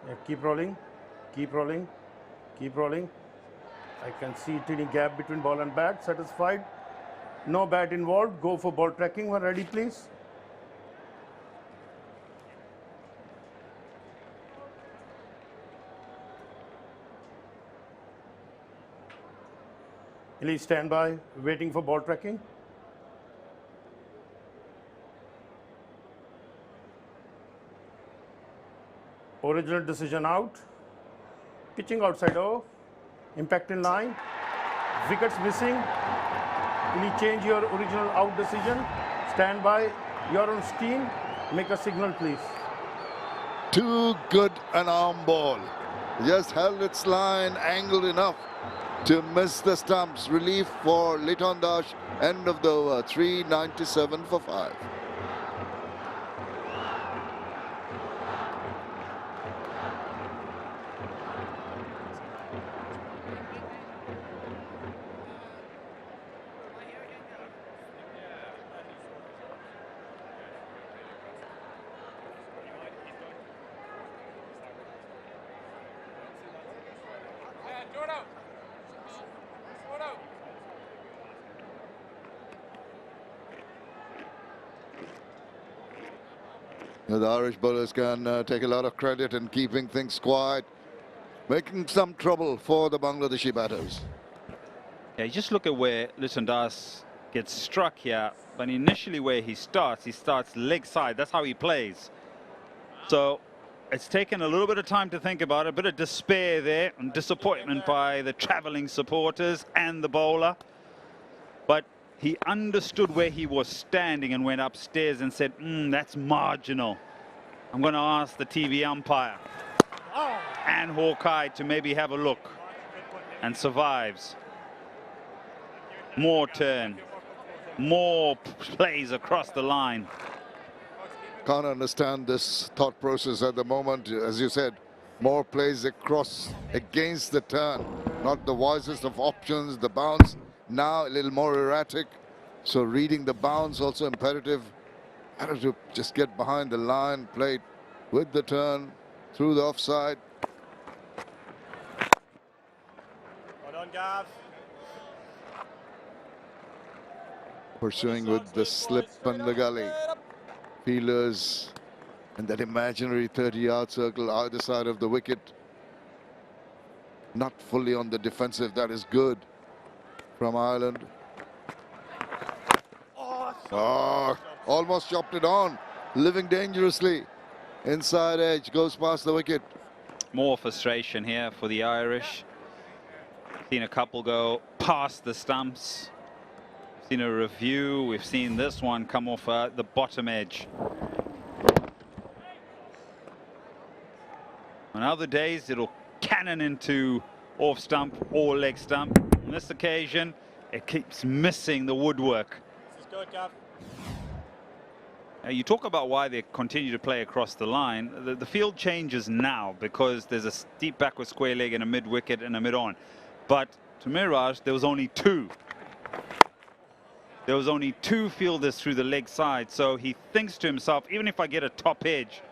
Yeah, keep rolling, keep rolling, keep rolling. I can see teeny gap between ball and bat. Satisfied. No bat involved. Go for ball tracking when ready, please. Please stand by, waiting for ball tracking. Original decision out. Pitching outside off. Impact in line. Wickets missing. Please change your original out decision. Stand by. You're on steam. Make a signal, please. Too good an arm ball. Just held its line, angled enough to miss the stumps. Relief for Litondash. End of the over. 397 for 5. The Irish bowlers can take a lot of credit in keeping things quiet, making some trouble for the Bangladeshi batters. Yeah, you just look at where Litondash gets struck here, but initially where he starts leg side. That's how he plays. So it's taken a little bit of time to think about it, a bit of despair there and disappointment by the travelling supporters and the bowler. But he understood where he was standing and went upstairs and said, that's marginal. I'm going to ask the TV umpire and Hawkeye to maybe have a look, and survives. More turn, more plays across the line. Can't understand this thought process at the moment. As you said, more plays across against the turn. Not the wisest of options. The bounce now a little more erratic. So reading the bounce also imperative. Better to just get behind the line, play with the turn through the offside. Well done, Gav. Pursuing with the slip and the gully. Fielders in that imaginary 30-yard circle either side of the wicket. Not fully on the defensive. That is good from Ireland. Oh, almost chopped it on. Living dangerously. Inside edge, goes past the wicket. More frustration here for the Irish. Seen a couple go past the stumps. Seen a review. We've seen this one come off the bottom edge. On other days, it'll cannon into off stump or leg stump. On this occasion, it keeps missing the woodwork. This is good, Gav. Now, you talk about why they continue to play across the line. The field changes now because there's a steep backward square leg and a mid wicket and a mid on. But to Miraj, there was only two. There was only two fielders through the leg side. So he thinks to himself, even if I get a top edge,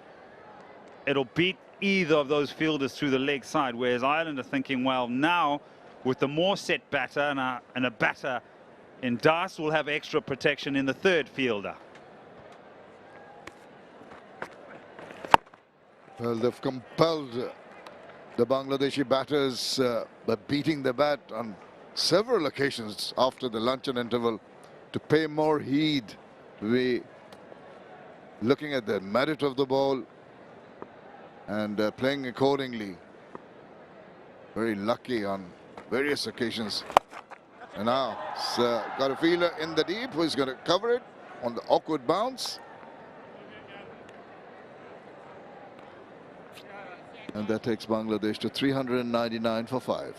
it'll beat either of those fielders through the leg side. Whereas Ireland are thinking, well, now with the more set batter and a batter in Das, we'll have extra protection in the third fielder. Well, they've compelled the Bangladeshi batters by beating the bat on several occasions after the luncheon interval to pay more heed, to be looking at the merit of the ball and playing accordingly. Very lucky on various occasions. And now it's got a fielder in the deep who's going to cover it on the awkward bounce. And that takes Bangladesh to 399 for 5.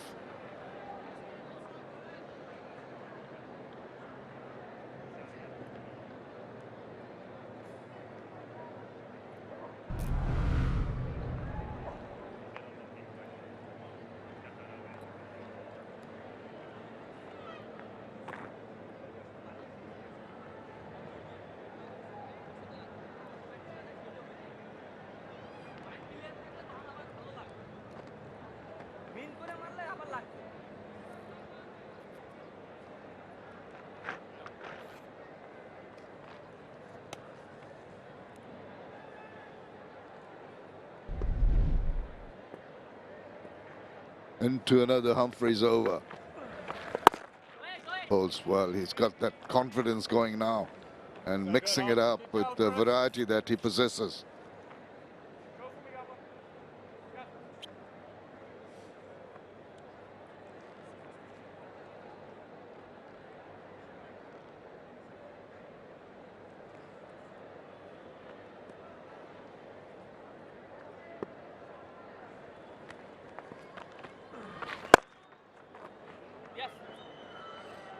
Into another Humphreys over. Holds well. He's got that confidence going now and mixing it up with the variety that he possesses.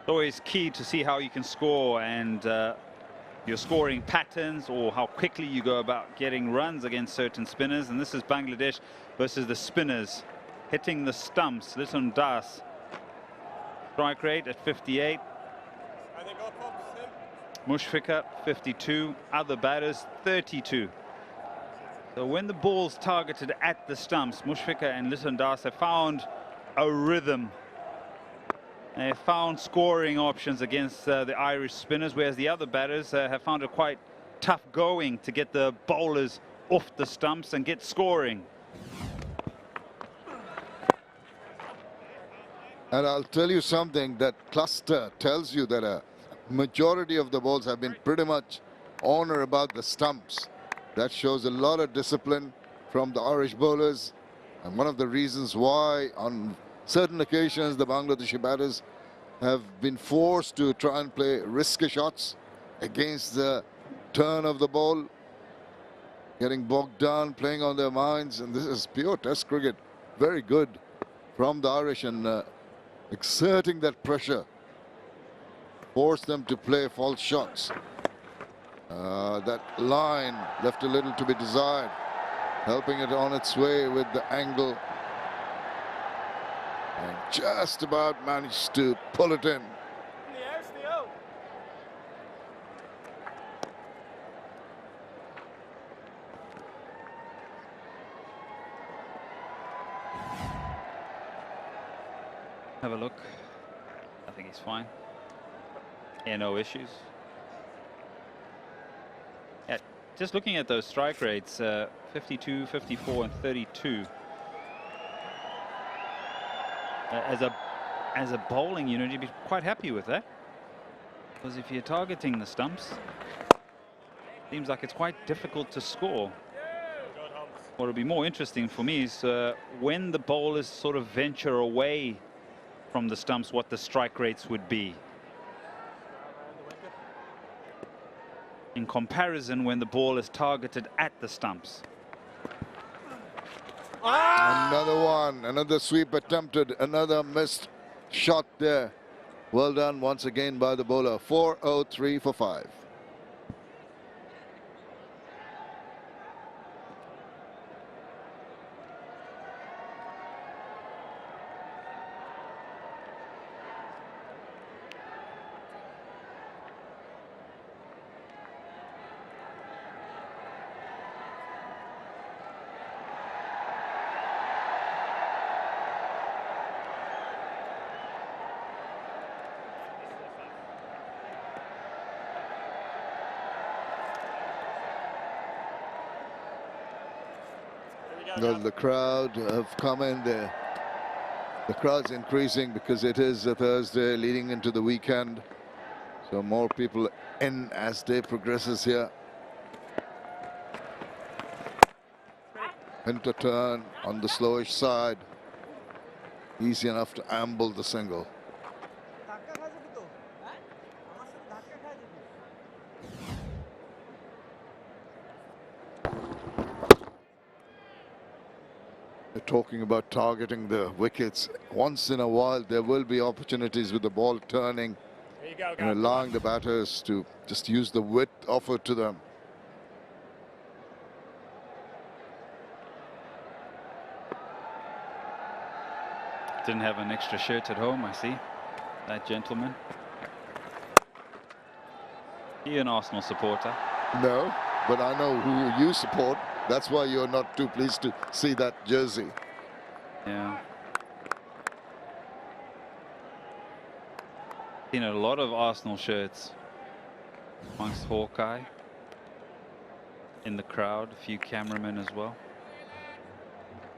always key to see how you can score and your scoring patterns or how quickly you go about getting runs against certain spinners. And this is Bangladesh versus the spinners hitting the stumps. 𝗏𝗏𝗀𝗃𝗏 strike rate at 58. Mushfiqur 52, other batters 32. So when the ball's targeted at the stumps, Mushfiqur and 𝗏𝗏𝗀𝗃𝗏 have found a rhythm. They have found scoring options against the Irish spinners, whereas the other batters have found it quite tough going to get the bowlers off the stumps and get scoring. And I'll tell you something, that cluster tells you that a majority of the balls have been pretty much on or about the stumps. That shows a lot of discipline from the Irish bowlers, and one of the reasons why on certain occasions the Bangladeshi batters have been forced to try and play risky shots against the turn of the ball, getting bogged down, playing on their minds. And this is pure Test cricket. Very good from the Irish, and exerting that pressure, force them to play false shots. That line left a little to be desired, helping it on its way with the angle, and just about managed to pull it in. Have a look. I think he's fine. Yeah, no issues. Yeah, just looking at those strike rates, 52, 54, and 32. As a bowling unit, you'd be quite happy with that, because if you're targeting the stumps, seems like it's quite difficult to score. What would be more interesting for me is when the bowlers sort of venture away from the stumps, what the strike rates would be in comparison when the ball is targeted at the stumps. Another one, another sweep attempted, another missed shot there. Well done once again by the bowler. 4-0-3 for 5. Well, the crowd have come in there. The crowd's increasing because it is a Thursday leading into the weekend. So more people in as day progresses here. Into turn on the slowish side. Easy enough to amble the single. Talking about targeting the wickets, once in a while there will be opportunities with the ball turning and allowing the batters to just use the width offered to them. Didn't have an extra shirt at home, I see. That gentleman. You're an Arsenal supporter? No, but I know who you support. That's why you're not too pleased to see that jersey. Yeah. Seen a lot of Arsenal shirts amongst Hawkeye. In the crowd, a few cameramen as well.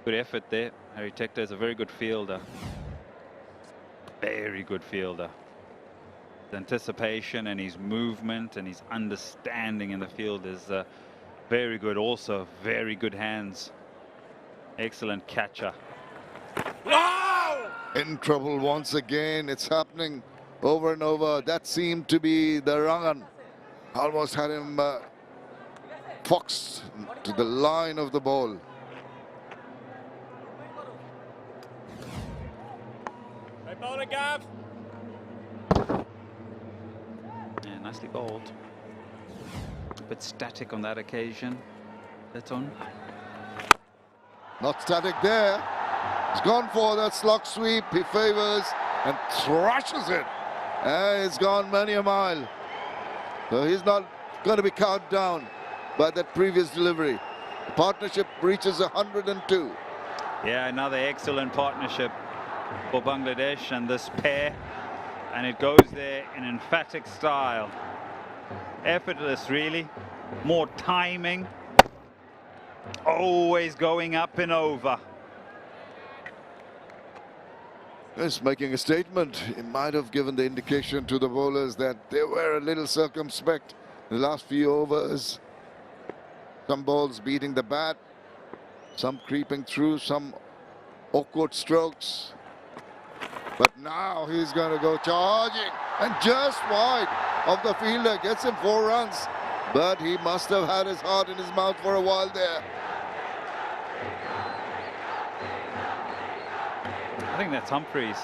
Good effort there. 𝗏𝗏𝗃𝗏 is a very good fielder. Very good fielder. His anticipation and his movement and his understanding in the field is very good. Also, very good hands. Excellent catcher. Wow! In trouble once again. It's happening over and over. That seemed to be the run. Almost had him foxed to the line of the ball. Hey, bowler, Gav. Yeah, nicely bowled. A bit static on that occasion. Litton. Not static there. He's gone for that slug sweep. He favors and thrashes it. And it's gone many a mile. So he's not going to be cowed down by that previous delivery. The partnership reaches 102. Yeah, another excellent partnership for Bangladesh and this pair. And it goes there in emphatic style. Effortless, really. More timing. Always going up and over. He's making a statement. He might have given the indication to the bowlers that they were a little circumspect in the last few overs. Some balls beating the bat, some creeping through, some awkward strokes. But now he's going to go charging and just wide of the fielder, gets him 4 runs. But he must have had his heart in his mouth for a while there. I think that's Humphreys.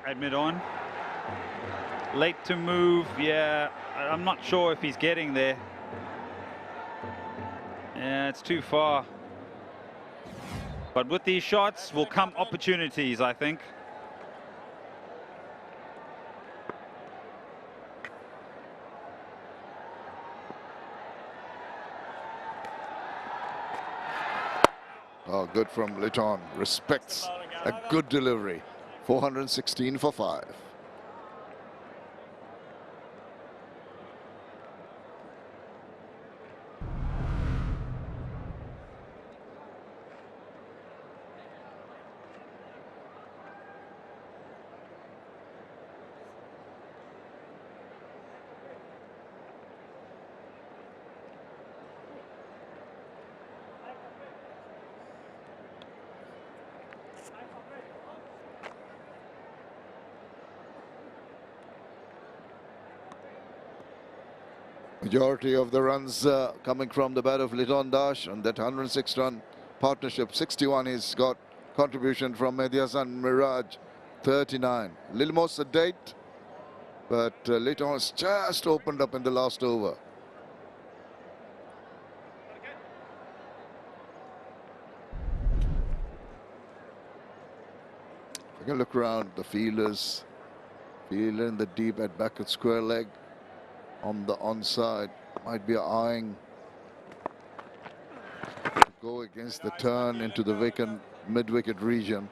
At mid-on. Late to move, yeah. I'm not sure if he's getting there. Yeah, it's too far. But with these shots will come opportunities, I think. Oh, good from Litton. Respects a good delivery. 416 for 5. Majority of the runs coming from the bat of Litton Dash on that 106-run partnership. 61 he's got contribution from Mehdiasan Miraj, 39. A little more sedate, but Litton has just opened up in the last over. Take a look around the fielders. Fielder in the deep at back at square leg. On the onside, might be eyeing to go against the turn into the vacant mid-wicket region.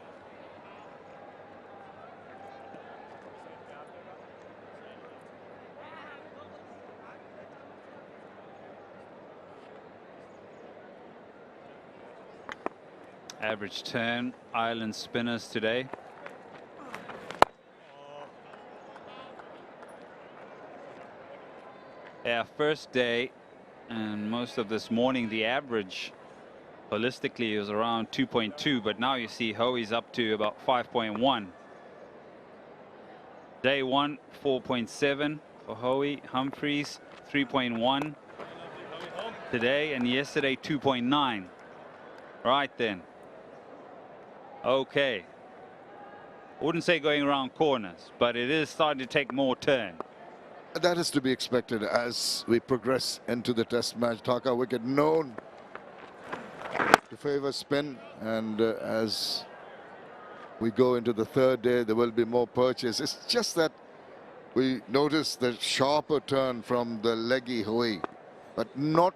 Average turn, Ireland spinners today. Our first day and most of this morning, the average holistically was around 2.2, but now you see Hoey's up to about 5.1. Day 1, 4.7 for Hoey. Humphreys, 3.1 today, and yesterday 2.9. Right then. Okay. Wouldn't say going around corners, but it is starting to take more turn. That is to be expected as we progress into the test match. Dhaka wicket known to favor spin, and as we go into the third day, there will be more purchase. It's just that we notice the sharper turn from the leggy Hoey, but not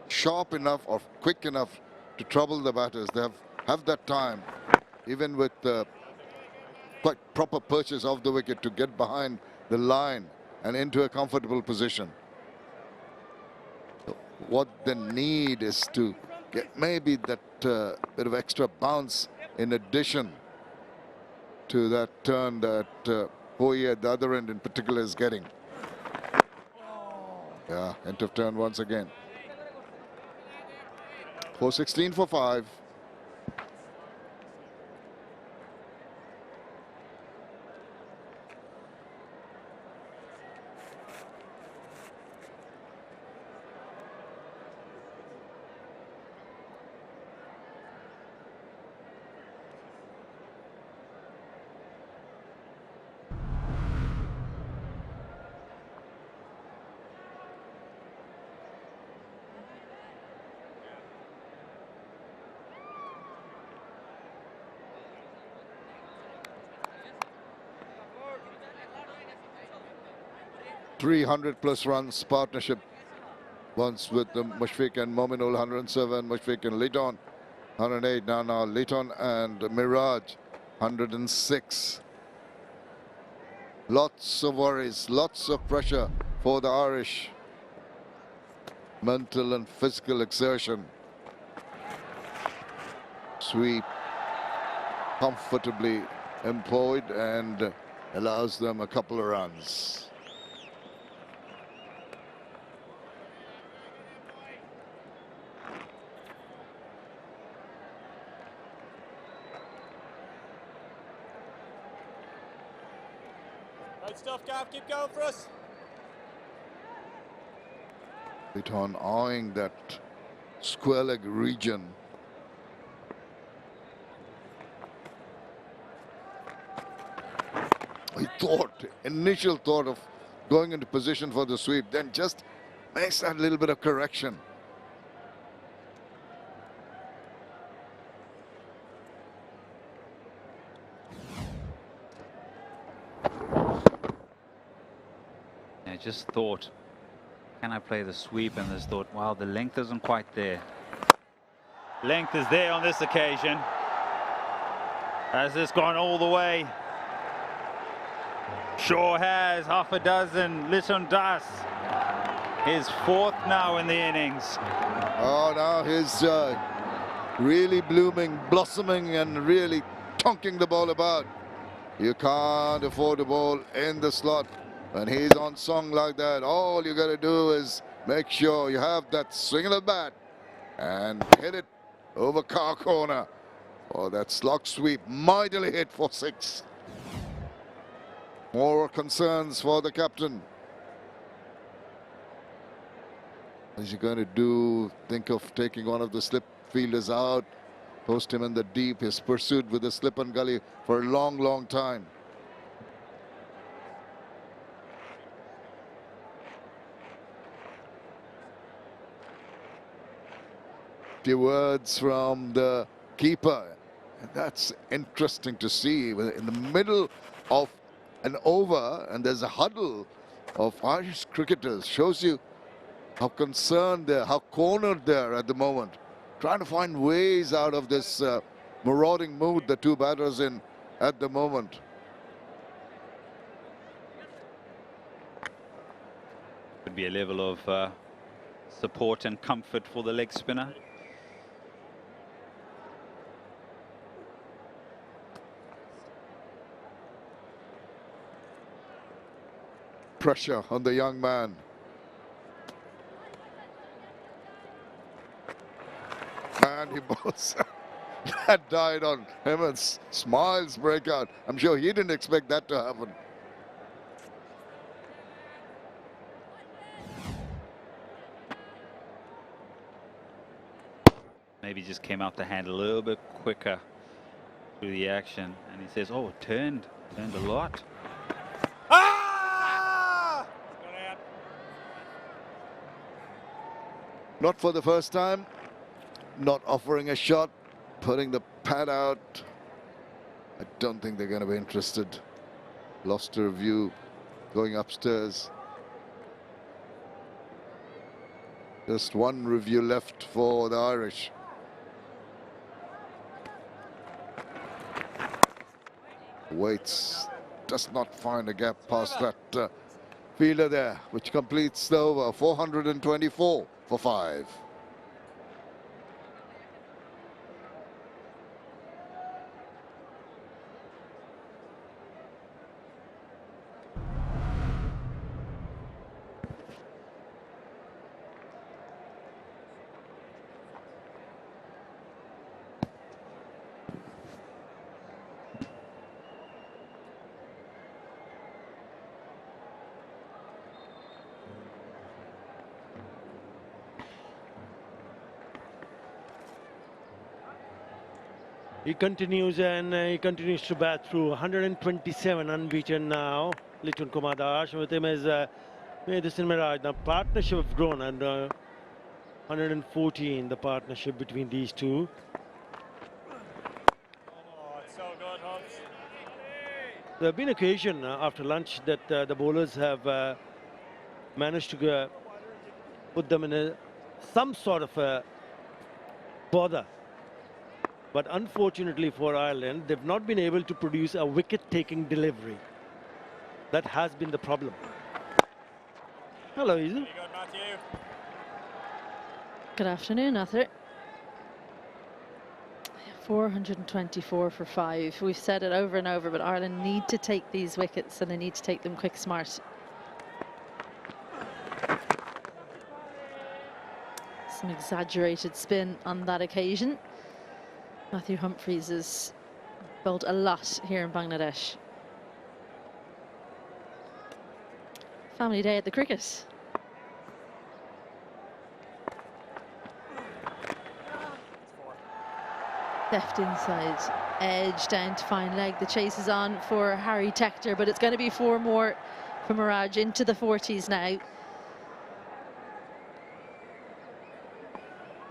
sharp enough or quick enough to trouble the batters. They have that time, even with quite proper purchase of the wicket, to get behind the line and into a comfortable position. So what they need is to get maybe that bit of extra bounce in addition to that turn that Hoey at the other end in particular is getting. Yeah, end of turn once again. 416 for 5. 300+ runs partnership. Once with Mushfiq and Mominul 107, Mushfiq and Liton 108. Now Liton and Miraj 106. Lots of worries, lots of pressure for the Irish. Mental and physical exertion. Sweep comfortably employed and allows them a couple of runs. Great stuff, Gav. Keep going for us. Liton eyeing that square leg region. He initial thought of going into position for the sweep, then just makes that little bit of correction. I just thought, can I play the sweep? And just thought, wow, the length isn't quite there. Length is there on this occasion. Has this gone all the way? Sure has. Half a dozen. Liton Das. His fourth now in the innings. Oh, now he's really blooming, blossoming, and really tonking the ball about. You can't afford a ball in the slot. When he's on song like that, all you got to do is make sure you have that swing of the bat and hit it over car corner. Oh, that slog sweep mightily hit for 6. More concerns for the captain. Is he going to do? Think of taking one of the slip fielders out, post him in the deep. He's pursued with the slip and gully for a long, long time. Few words from the keeper. And that's interesting to see. In the middle of an over, and there's a huddle of Irish cricketers. Shows you how concerned they're, how cornered they're at the moment. Trying to find ways out of this marauding mood the two batters in at the moment. Could be a level of support and comfort for the leg spinner. Pressure on the young man. And he bowls. That died on him and smiles break out. I'm sure he didn't expect that to happen. Maybe just came out the hand a little bit quicker through the action. And he says, oh, it turned a lot. Not for the first time, not offering a shot, putting the pad out. I don't think they're going to be interested. Lost a review, going upstairs. Just one review left for the Irish. Waits, does not find a gap past that fielder there, which completes the over. 424 for 5. He continues to bat through 127 unbeaten now. Liton Kumar Das. With him is Madison Miraj. Now partnership have grown, and 114 the partnership between these two. Oh, it's so good, Holmes. There have been occasion after lunch that the bowlers have managed to put them in some sort of a bother. But unfortunately for Ireland, they've not been able to produce a wicket-taking delivery. That has been the problem. Hello, Izu. Good afternoon, Arthur. 424 for 5. We've said it over and over, but Ireland need to take these wickets and they need to take them quick, smart. Some exaggerated spin on that occasion. Matthew Humphries has bowled a lot here in Bangladesh. Family day at the cricket. Left inside edge down to fine leg. The chase is on for Harry Tector, but it's going to be 4 more for Mirage into the 40s now.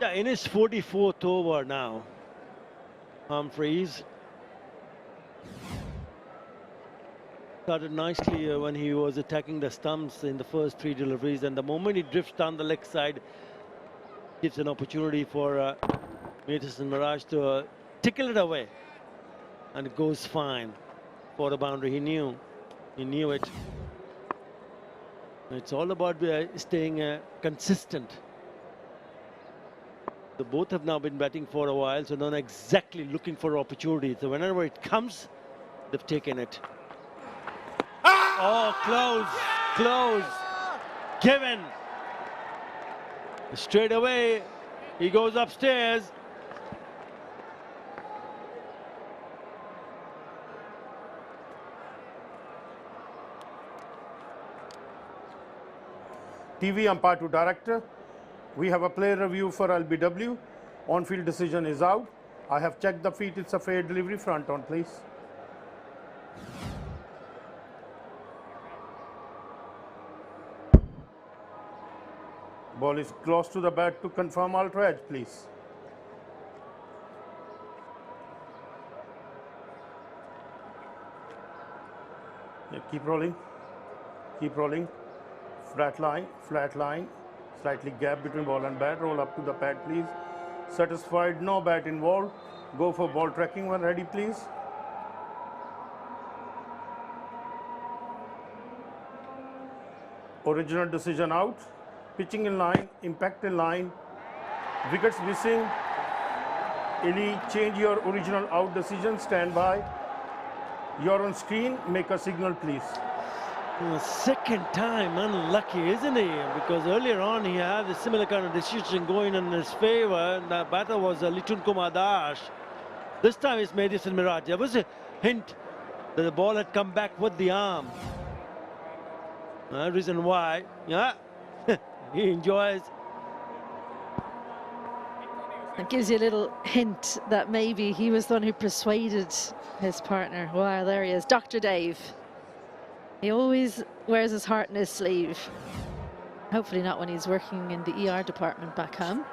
Yeah, in his 44th over now, Humphries started nicely when he was attacking the stumps in the first 3 deliveries, and the moment he drifts down the leg side, gives an opportunity for Maythison Mirage to tickle it away, and it goes fine for the boundary. He knew it. It's all about staying consistent. The both have now been batting for a while, so not exactly looking for opportunities. So whenever it comes, they've taken it. Oh, close. Given. Straight away, he goes upstairs. TV umpire to director. We have a player review for LBW. On-field decision is out. I have checked the feet. It's a fair delivery. Front on, please. Ball is close to the bat to confirm ultra edge, please. Yeah, keep rolling. Keep rolling. Flat line. Slightly gap between ball and bat. Roll up to the pad, please. Satisfied, no bat involved. Go for ball tracking when ready, please. Original decision out. Pitching in line, impact in line. Wickets missing. Any change your original out decision, stand by. You're on screen, make a signal, please. Second time unlucky, isn't he? Because earlier on he had a similar kind of decision going in his favor, and the batter was Litun Kumar Das. This time it's Maythison Mirage. There was a hint that the ball had come back with the arm. Reason why, yeah, he enjoys. It gives you a little hint that maybe he was the one who persuaded his partner. Wow, there he is, Dr. Dave. He always wears his heart in his sleeve. Hopefully not when he's working in the ER department back home.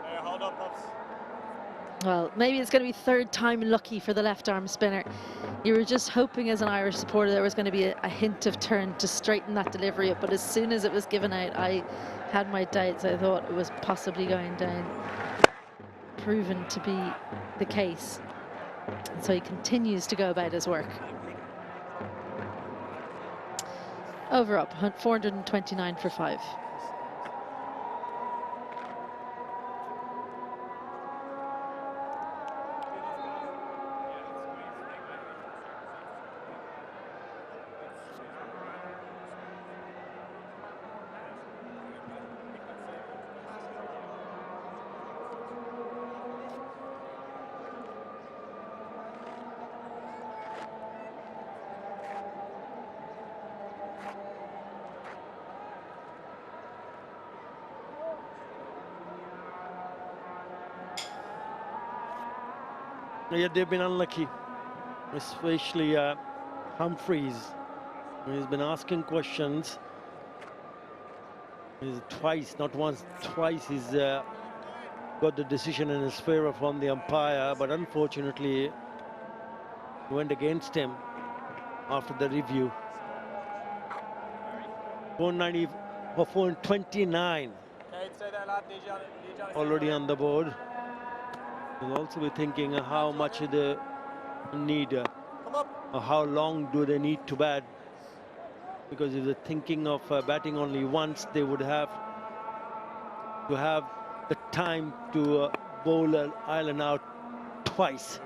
Hold up, Pops. Well, maybe it's going to be 3rd time lucky for the left arm spinner. You were just hoping as an Irish supporter there was going to be a hint of turn to straighten that delivery up, but as soon as it was given out, I had my doubts. I thought it was possibly going down. Proven to be the case. And so he continues to go about his work. Over up, 429 for 5. Yeah, they've been unlucky, especially Humphries. He's been asking questions. He's twice, not once, twice he's got the decision in his favor from the umpire, but unfortunately went against him after the review. 490 for 429. Already on the board. We'll also be thinking how much they need, or how long do they need to bat. Because if they're thinking of batting only once, they would have to have the time to bowl Ireland out twice.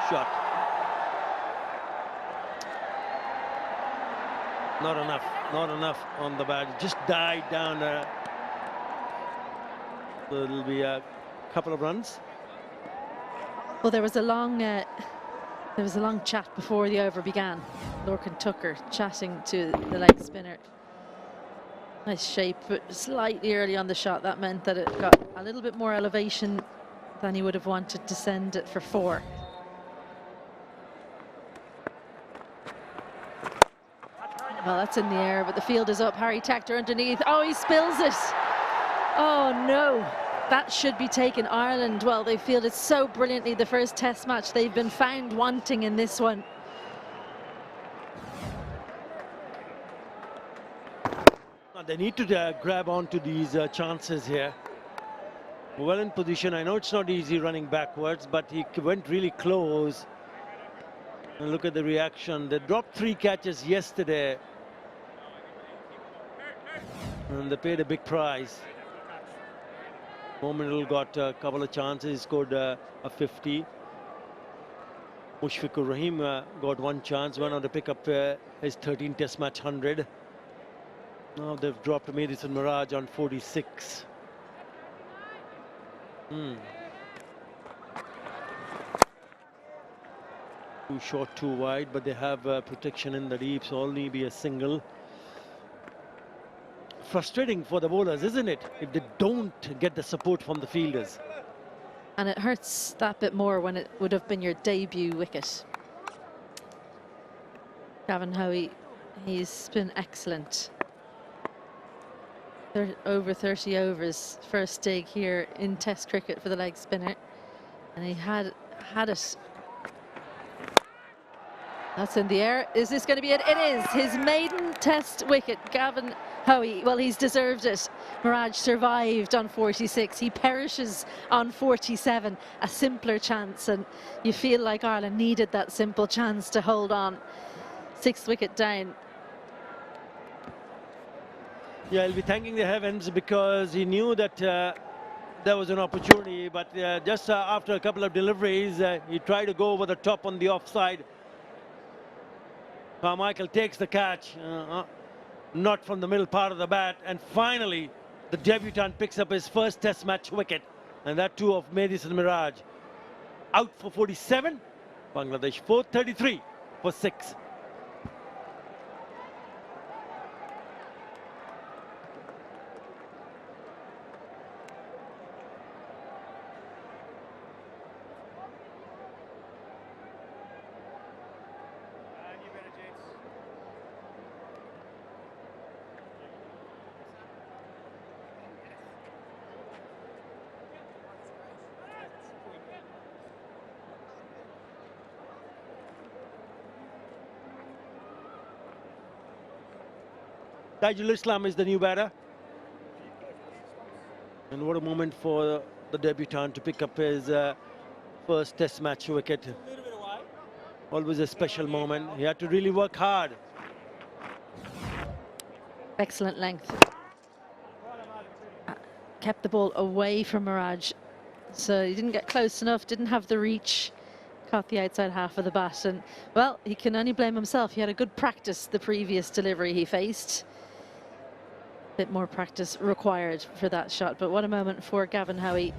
Shot. Not enough on the bat. It just died down. So it'll be a couple of runs. Well, there was a long chat before the over began. Lorcan Tucker chatting to the leg spinner. Nice shape, but slightly early on the shot. That meant that it got a little bit more elevation than he would have wanted to send it for 4. Well, that's in the air, but the field is up. Harry Tactor underneath. Oh, he spills it. Oh, no. That should be taken. Ireland, well, they fielded so brilliantly the first test match. They've been found wanting in this one. They need to grab onto these chances here. Well in position. I know it's not easy running backwards, but he went really close. And look at the reaction. They dropped 3 catches yesterday. And they paid a big price. Momental got a couple of chances. He scored a 50. Mushfiqur Rahim got 1 chance. Went on to pick up his 13th Test match 100. Now they've dropped Madison Mirage on 46. Too short, too wide, but they have protection in the deep, so only be a single. Frustrating for the bowlers, isn't it, if they don't get the support from the fielders? And it hurts that bit more when it would have been your debut wicket. Gavin Hoey, he's been excellent. Over 30 overs, first dig here in Test cricket for the leg spinner, and he had it. That's in the air. Is this going to be it? It is his maiden Test wicket. Gavin Hoey, well, he's deserved it. Mirage survived on 46. He perishes on 47. A simpler chance, and you feel like Ireland needed that simple chance to hold on. 6th wicket down. Yeah, he'll be thanking the heavens because he knew that there was an opportunity, but just after a couple of deliveries, he tried to go over the top on the offside. Carmichael takes the catch, not from the middle part of the bat, and finally the debutant picks up his first Test match wicket, and that too of Madison Mirage. Out for 47, Bangladesh 433 for 6. Tajul Islam is the new batter. And what a moment for the debutant to pick up his first Test match wicket. Always a special moment. He had to really work hard. Excellent length. Kept the ball away from Mirage, so he didn't get close enough, didn't have the reach. Caught the outside half of the bat, and well, he can only blame himself. He had a good practice the previous delivery he faced. Bit more practice required for that shot, but what a moment for Gavin Hoey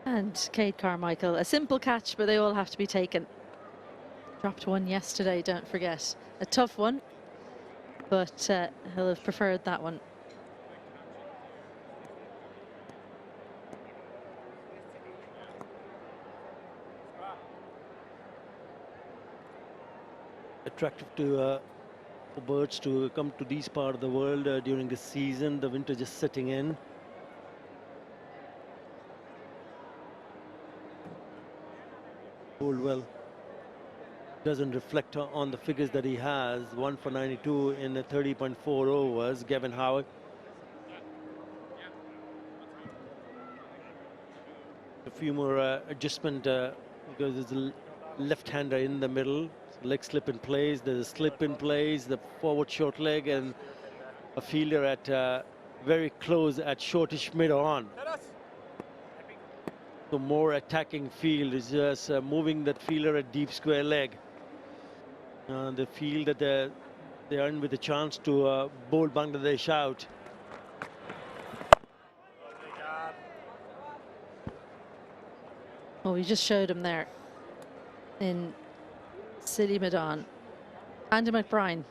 and Cade Carmichael. A simple catch, but they all have to be taken. Dropped one yesterday, don't forget. A tough one, but he'll have preferred that one. Attractive to for birds to come to this part of the world during the season, the winter just setting in. Hold well. doesn't reflect on the figures that he has. 1 for 92 in the 30.4 overs. 𝗂𝗏𝗃. A few more adjustment because there's a left-hander in the middle. Leg slip in place. There's a slip in place. The forward short leg and a fielder at very close at shortish mid-on. So more attacking field is just moving that fielder at deep square leg. They feel that they are in with a chance to bowl Bangladesh out. Well, we just showed him there in City Madon. Andy McBride.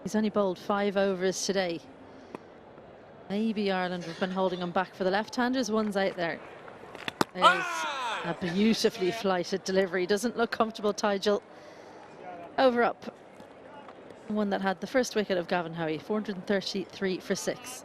He's only bowled 5 overs today. Maybe Ireland have been holding him back for the left-handers. One's out there. There's a beautifully flighted delivery. Doesn't look comfortable, 𝗫𝗏𝗀. Over up. One that had the first wicket of Gavin Howie. 433 for 6.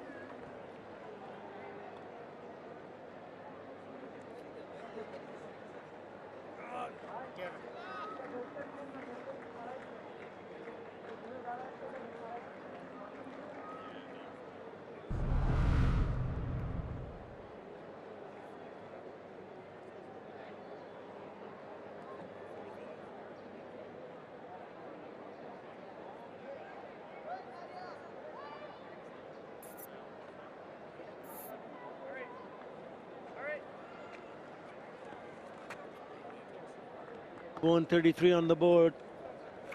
Going 33 on the board.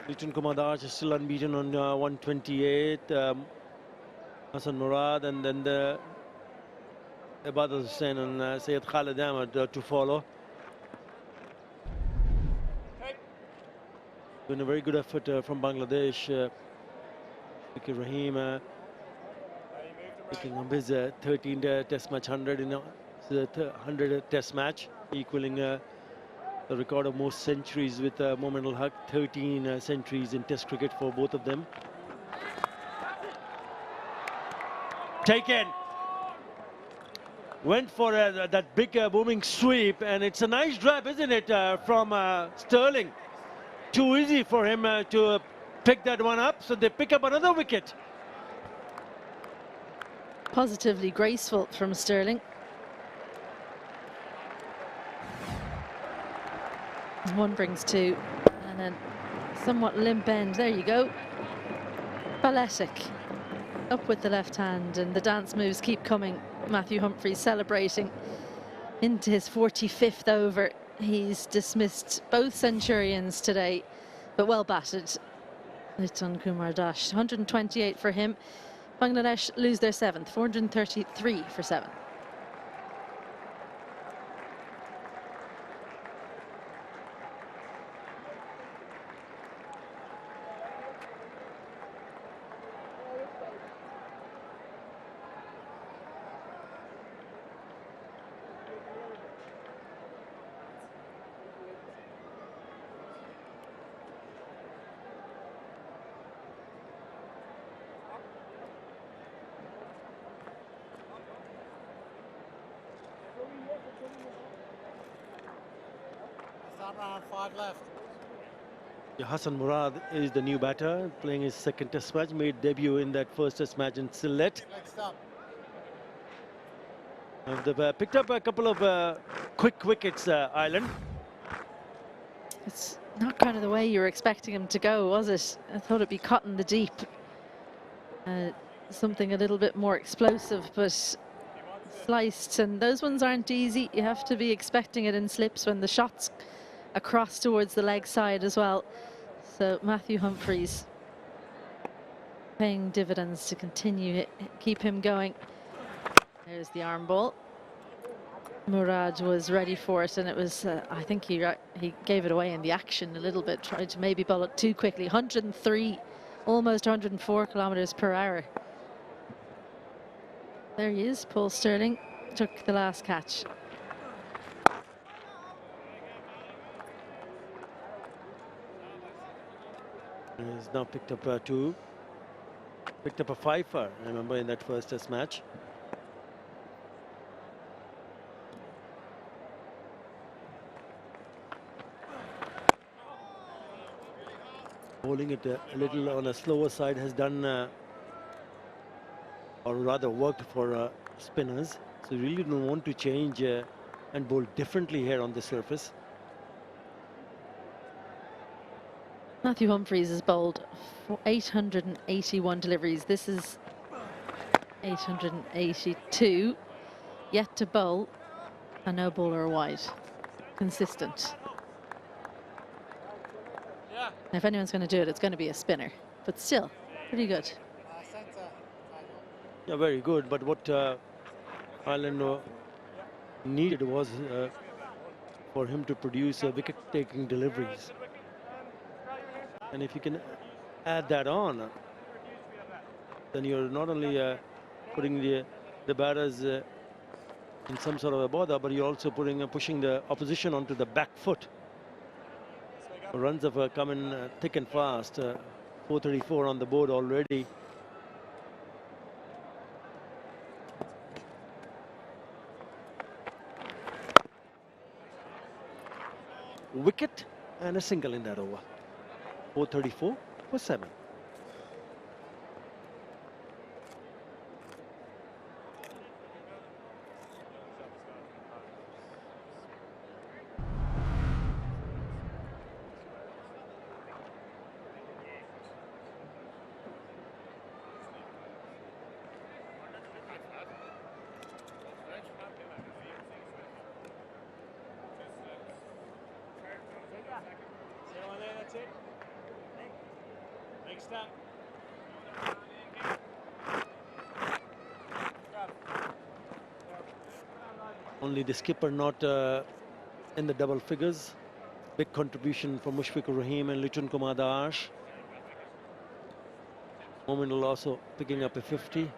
Liton Kumar Das is still unbeaten on 128. Hassan Murad and then the Ibadat Hussain and Syed Khalid Ahmed to follow. Been a very good effort from Bangladesh. 𝗂𝗍𝒂𝗃 Rahim picking up his 13th Test match 100 in the 100th Test match, equaling the record of most centuries with Momin al-Haq. 13 centuries in Test cricket for both of them. Taken. Went for that big booming sweep, and it's a nice drive, isn't it, from Sterling. Too easy for him to pick that one up, so they pick up another wicket. Positively graceful from Sterling. One brings 2, and then somewhat limp end. There you go. 𝗂𝗏𝗃 up with the left hand, and the dance moves keep coming. Matthew Humphries celebrating into his 45th over. He's dismissed both centurions today, but well batted. Liton Kumar Das, 128 for him. Bangladesh lose their 7th, 433 for 7. Round 5 left. Hassan Murad is the new batter, playing his 2nd Test match. Made debut in that first Test match in Sylhet. They've picked up a couple of quick wickets, Ireland. It's not kind of the way you were expecting him to go, was it? I thought it'd be caught in the deep. Something a little bit more explosive, but sliced, and those ones aren't easy. You have to be expecting it in slips when the shot's across towards the leg side as well. So Matthew Humphries paying dividends to continue it, keep him going. There's the arm ball. Murad was ready for it, and it was I think he gave it away in the action a little bit, tried to maybe bowl it too quickly. 103, almost 104 kilometers per hour. There he is. Paul Sterling took the last catch. He's now picked up 2. Picked up a 5-er, I remember, in that first Test match. Bowling it a little on a slower side has done, or rather worked for spinners. So you really don't want to change and bowl differently here on the surface. Matthew Humphries has bowled for 881 deliveries. This is 882. Yet to bowl a no bowler wide. Consistent. Now, if anyone's going to do it, it's going to be a spinner. But still, pretty good. Yeah, very good. But what Ireland needed was for him to produce wicket-taking deliveries. And if you can add that on, then you're not only putting the batters in some sort of a bother, but you're also pushing the opposition onto the back foot. Runs have come in thick and fast. 434 on the board already. Wicket and a single in that over. 434 for 7. Only the skipper not in the double figures. Big contribution from Mushfiqur Rahim and Liton Kumar Das. Mominul also picking up a 50.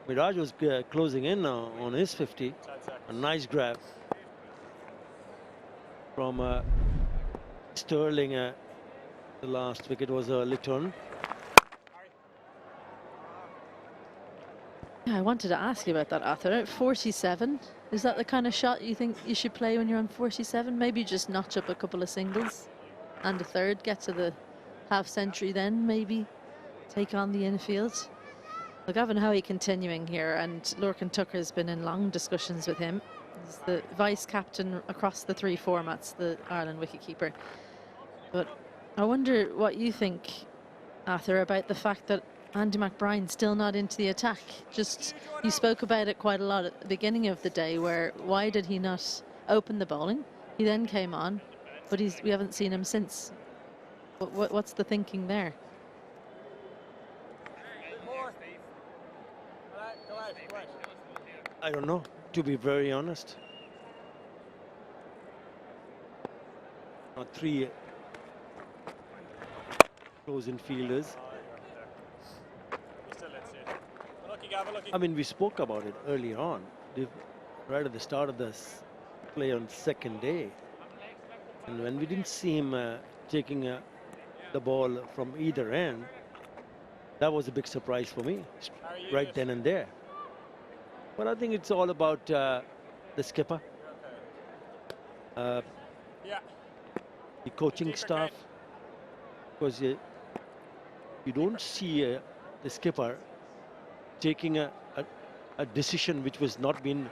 Miraj was closing in on his 50. A nice grab from Sterling. The last wicket was Liton. Yeah, I wanted to ask you about that, Arthur. 47, is that the kind of shot you think you should play when you're on 47? Maybe just notch up a couple of singles and a third, get to the half century, then maybe take on the infield. Well, Gavin Hoey continuing here, and Lorcan Tucker has been in long discussions with him. He's the vice captain across the 3 formats, the Ireland wicketkeeper. But I wonder what you think, Arthur, about the fact that Andy McBride's still not into the attack. Just, you spoke about it quite a lot at the beginning of the day, where why did he not open the bowling? He then came on, but we haven't seen him since. What's the thinking there? I don't know, to be very honest. 3 close-in fielders. I mean, we spoke about it earlier on, right at the start of this play on second day. And when we didn't see him taking the ball from either end, that was a big surprise for me, right then and there. But I think it's all about the skipper, the coaching staff, because you don't see the skipper taking a decision which was not been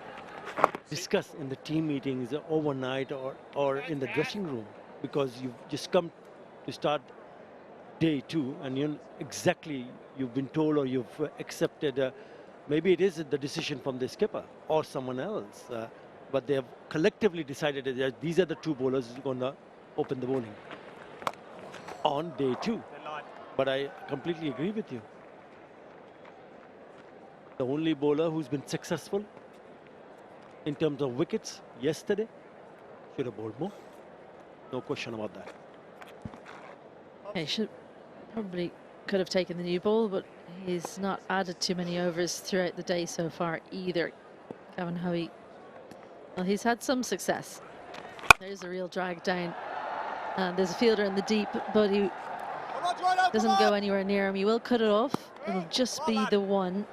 discussed in the team meetings overnight or in the dressing room, because you've just come to start day 2 and you've been told or you've accepted maybe it is the decision from the skipper or someone else, but they have collectively decided that these are the 2 bowlers who are going to open the bowling on day 2. But I completely agree with you. The only bowler who's been successful in terms of wickets yesterday should have bowled more. No question about that. He probably could have taken the new ball, but he's not added too many overs throughout the day so far either. Gavin Hoey, well, he's had some success. There's a real drag down. There's a fielder in the deep, but he doesn't go anywhere near him. He will cut it off. It'll just be the one.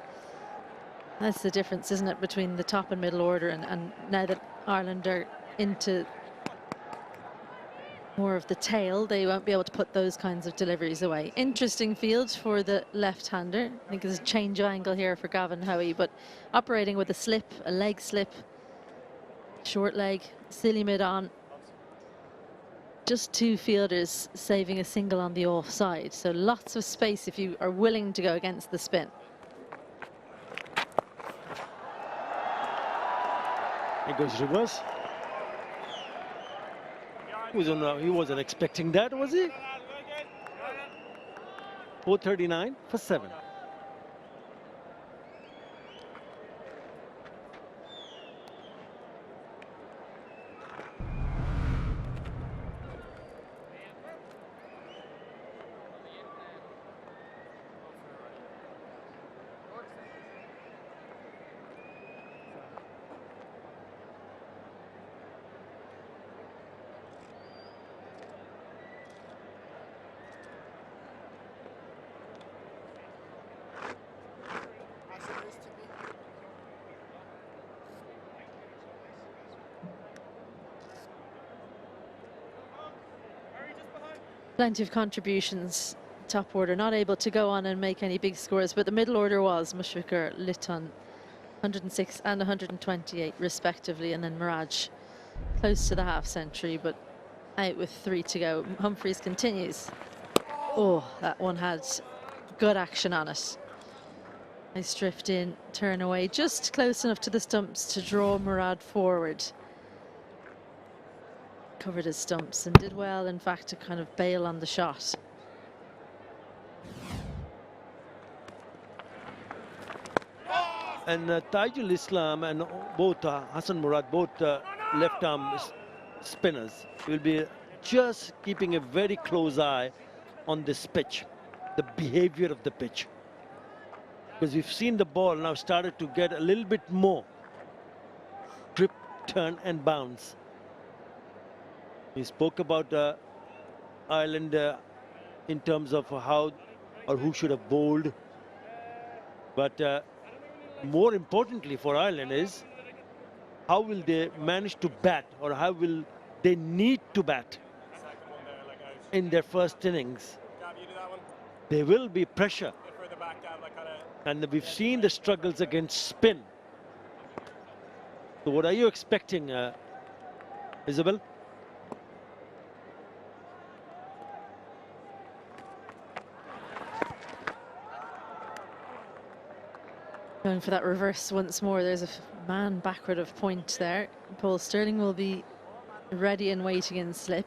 That's the difference, isn't it, between the top and middle order, and now that Ireland are into more of the tail, they won't be able to put those kinds of deliveries away. Interesting field for the left-hander. I think there's a change of angle here for 𝗂𝗏-𝗂𝐽, but operating with a slip, a leg slip, short leg, silly mid on. Just two fielders saving a single on the offside. So lots of space if you are willing to go against the spin. It goes reverse. He wasn't expecting that, was he? 439 for 7. Plenty of contributions. Top order not able to go on and make any big scores, but the middle order was Mushfiqur, Litton, 106 and 128 respectively, and then Miraj close to the half century, but out with 3 to go. Humphreys continues. Oh, that one had good action on it. Nice drift in, turn away, just close enough to the stumps to draw Murad forward. Covered his stumps and did well, in fact, to kind of bail on the shot. And Taijul Islam and both Hassan Murad, both left arm spinners, will be just keeping a very close eye on this pitch, the behavior of the pitch. Because we've seen the ball now started to get a little bit more grip, turn and bounce. We spoke about Ireland in terms of how or who should have bowled. But more importantly for Ireland is how will they manage to bat, or how will they need to bat in their first innings. There will be pressure. And we've seen the struggles against spin. So what are you expecting, Isabel? Going for that reverse once more. There's a man backward of point there. Paul Stirling will be ready and waiting in slip.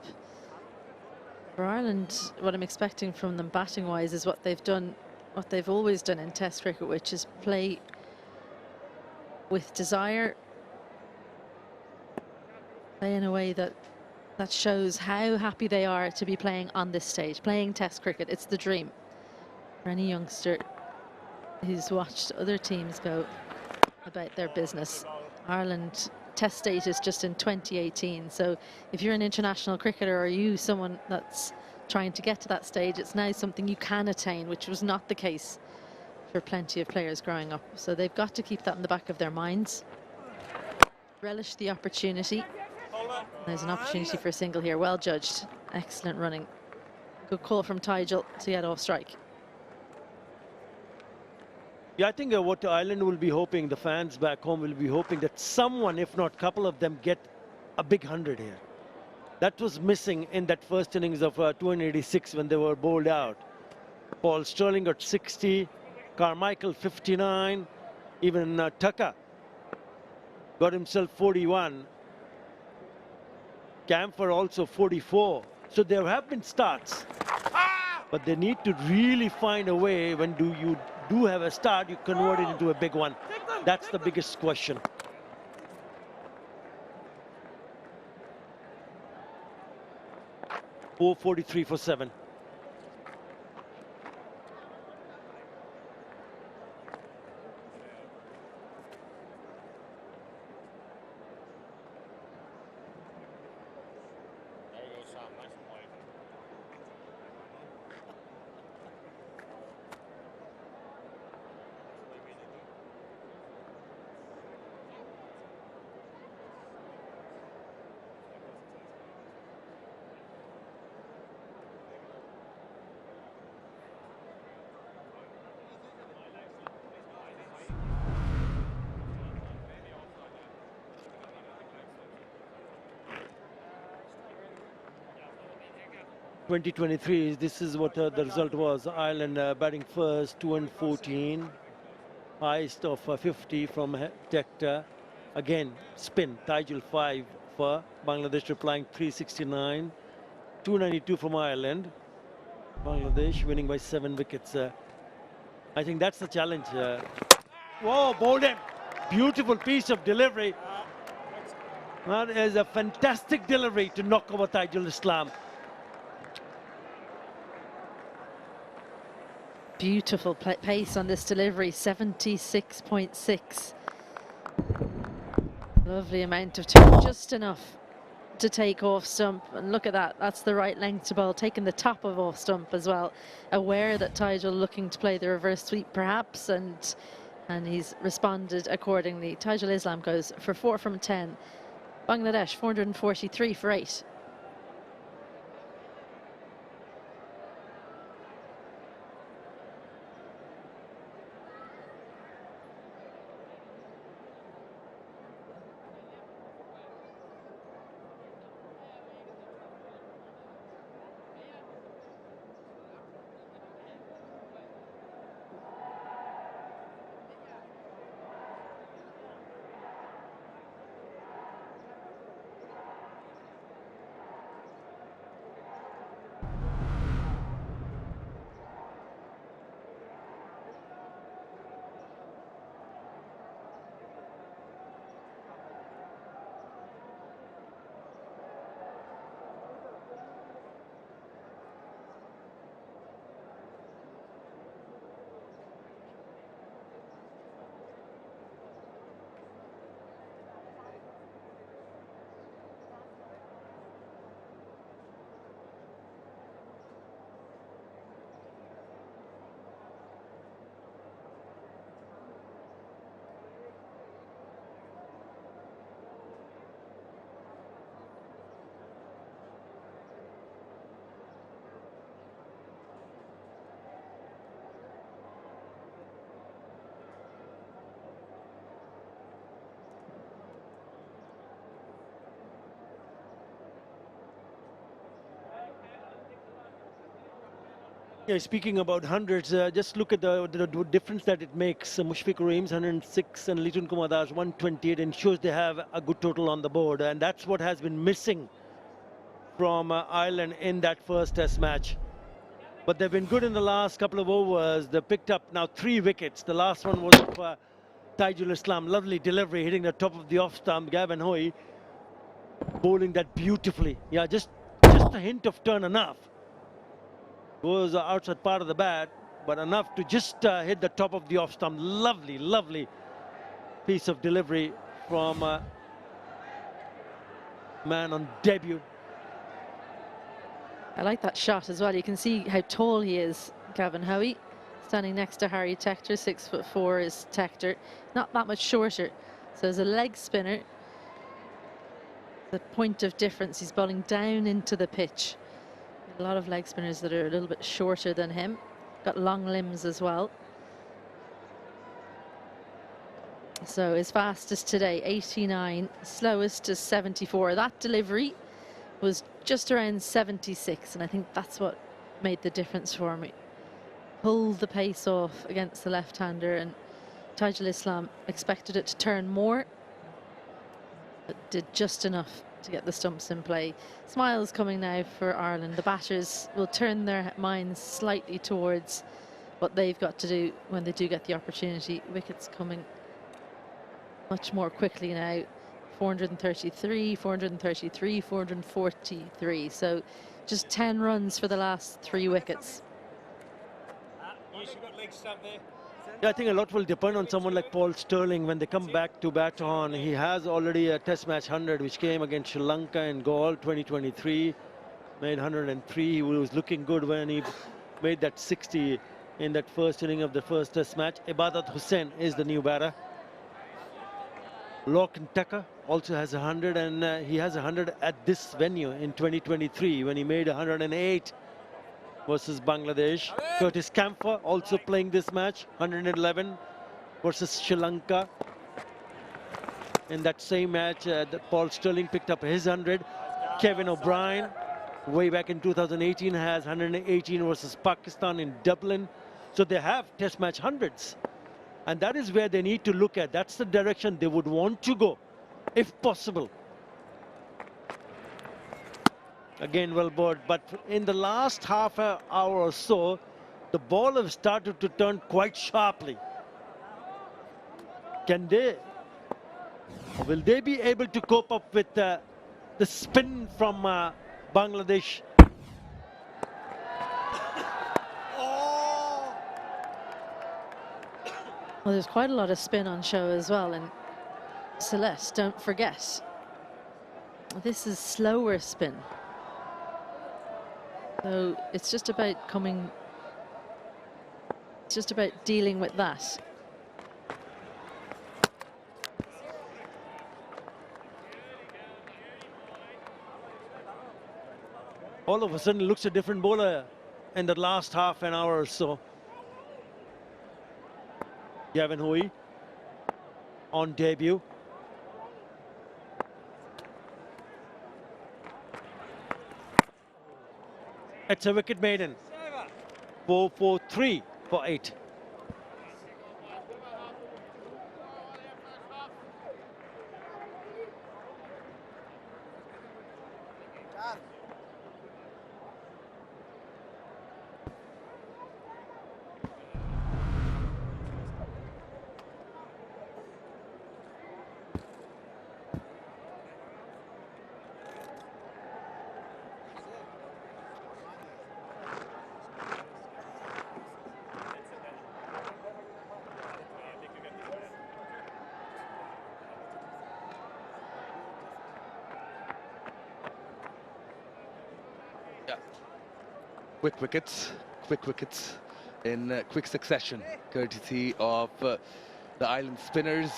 For Ireland, what I'm expecting from them batting wise is what they've done, what they've always done in Test cricket, which is play with desire, play in a way that shows how happy they are to be playing on this stage, playing Test cricket. It's the dream for any youngster who's watched other teams go about their business. Ireland Test status just in 2018. So if you're an international cricketer, or you someone that's trying to get to that stage, it's now something you can attain, which was not the case for plenty of players growing up. So they've got to keep that in the back of their minds. Relish the opportunity. There's an opportunity for a single here. Well judged. Excellent running. Good call from Taijul to get off strike. Yeah, I think what Ireland will be hoping, the fans back home will be hoping that someone, if not a couple of them, get a big 100 here. That was missing in that first innings of 286 when they were bowled out. Paul Stirling got 60, Carmichael 59, even Tucker got himself 41. Camphor also 44. So there have been starts, but they need to really find a way. When you do have a start, you convert it into a big one. That's the biggest question. .443 for 7. 2023. This is what the result was. Ireland batting first, 2-14. Highest of 50 from Tector. Again, spin, Tijul 5 for Bangladesh, replying 369. 292 from Ireland. Bangladesh winning by 7 wickets. I think that's the challenge. Whoa, Bolden! Beautiful piece of delivery. That is a fantastic delivery to knock over Tijul Islam. Beautiful pace on this delivery, 76.6. Lovely amount of turn, just enough to take off stump. And look at that, that's the right length to bowl, taking the top of off stump as well. Aware that Tijul looking to play the reverse sweep perhaps, and he's responded accordingly. Tijul Islam goes for 4 from 10. Bangladesh 443 for 8. Yeah, speaking about hundreds, just look at the difference that it makes. Mushfiqur Rahim's 106 and Liton Kumar Das 128 ensures they have a good total on the board, and that's what has been missing from Ireland in that first test match. But they've been good in the last couple of overs. They picked up now 3 wickets. The last one was for Tijul Islam. Lovely delivery, hitting the top of the off stump. Gavin Hoy bowling that beautifully. Yeah, just a hint of turn enough. Was outside part of the bat, but enough to just hit the top of the off stump. Lovely, lovely piece of delivery from man on debut. I like that shot as well. You can see how tall he is, Gavin Hoey, standing next to Harry Tector. 6'4" is Tector, not that much shorter. So as a leg spinner, the point of difference, he's bowling down into the pitch. A lot of leg spinners that are a little bit shorter than him. Got long limbs as well. So his fastest today, 89. Slowest is 74. That delivery was just around 76, and I think that's what made the difference for me. Pulled the pace off against the left-hander, and Tijul Islam expected it to turn more, but did just enough to get the stumps in play. Smiles coming now for Ireland. The batters will turn their minds slightly towards what they've got to do when they do get the opportunity. Wickets coming much more quickly now. 433, 433, 443. So just 10 runs for the last 3 wickets. Yeah, I think a lot will depend on someone like Paul Stirling when they come back to bat on. He has already a test match 100 which came against Sri Lanka in Galle 2023. Made 103. He was looking good when he made that 60 in that first inning of the first test match. Ibadat Hussain is the new batter. Lorcan Tucker also has 100, and he has 100 at this venue in 2023 when he made 108 versus Bangladesh. Curtis Camphor also playing this match, 111 versus Sri Lanka. In that same match, Paul Stirling picked up his 100. Kevin O'Brien way back in 2018 has 118 versus Pakistan in Dublin. So they have test match hundreds. And that is where they need to look at. That's the direction they would want to go, if possible. Again, well bowled, but in the last half hour or so, the ball has started to turn quite sharply. Will they be able to cope up with the spin from Bangladesh? Well, there's quite a lot of spin on show as well, and Celeste, don't forget, this is slower spin. So it's just about dealing with that. All of a sudden, it looks a different bowler in the last half an hour or so. Gavin Hoey on debut. It's a wicket maiden. 4-4-3 for 8. Quick wickets in quick succession, courtesy of the island spinners.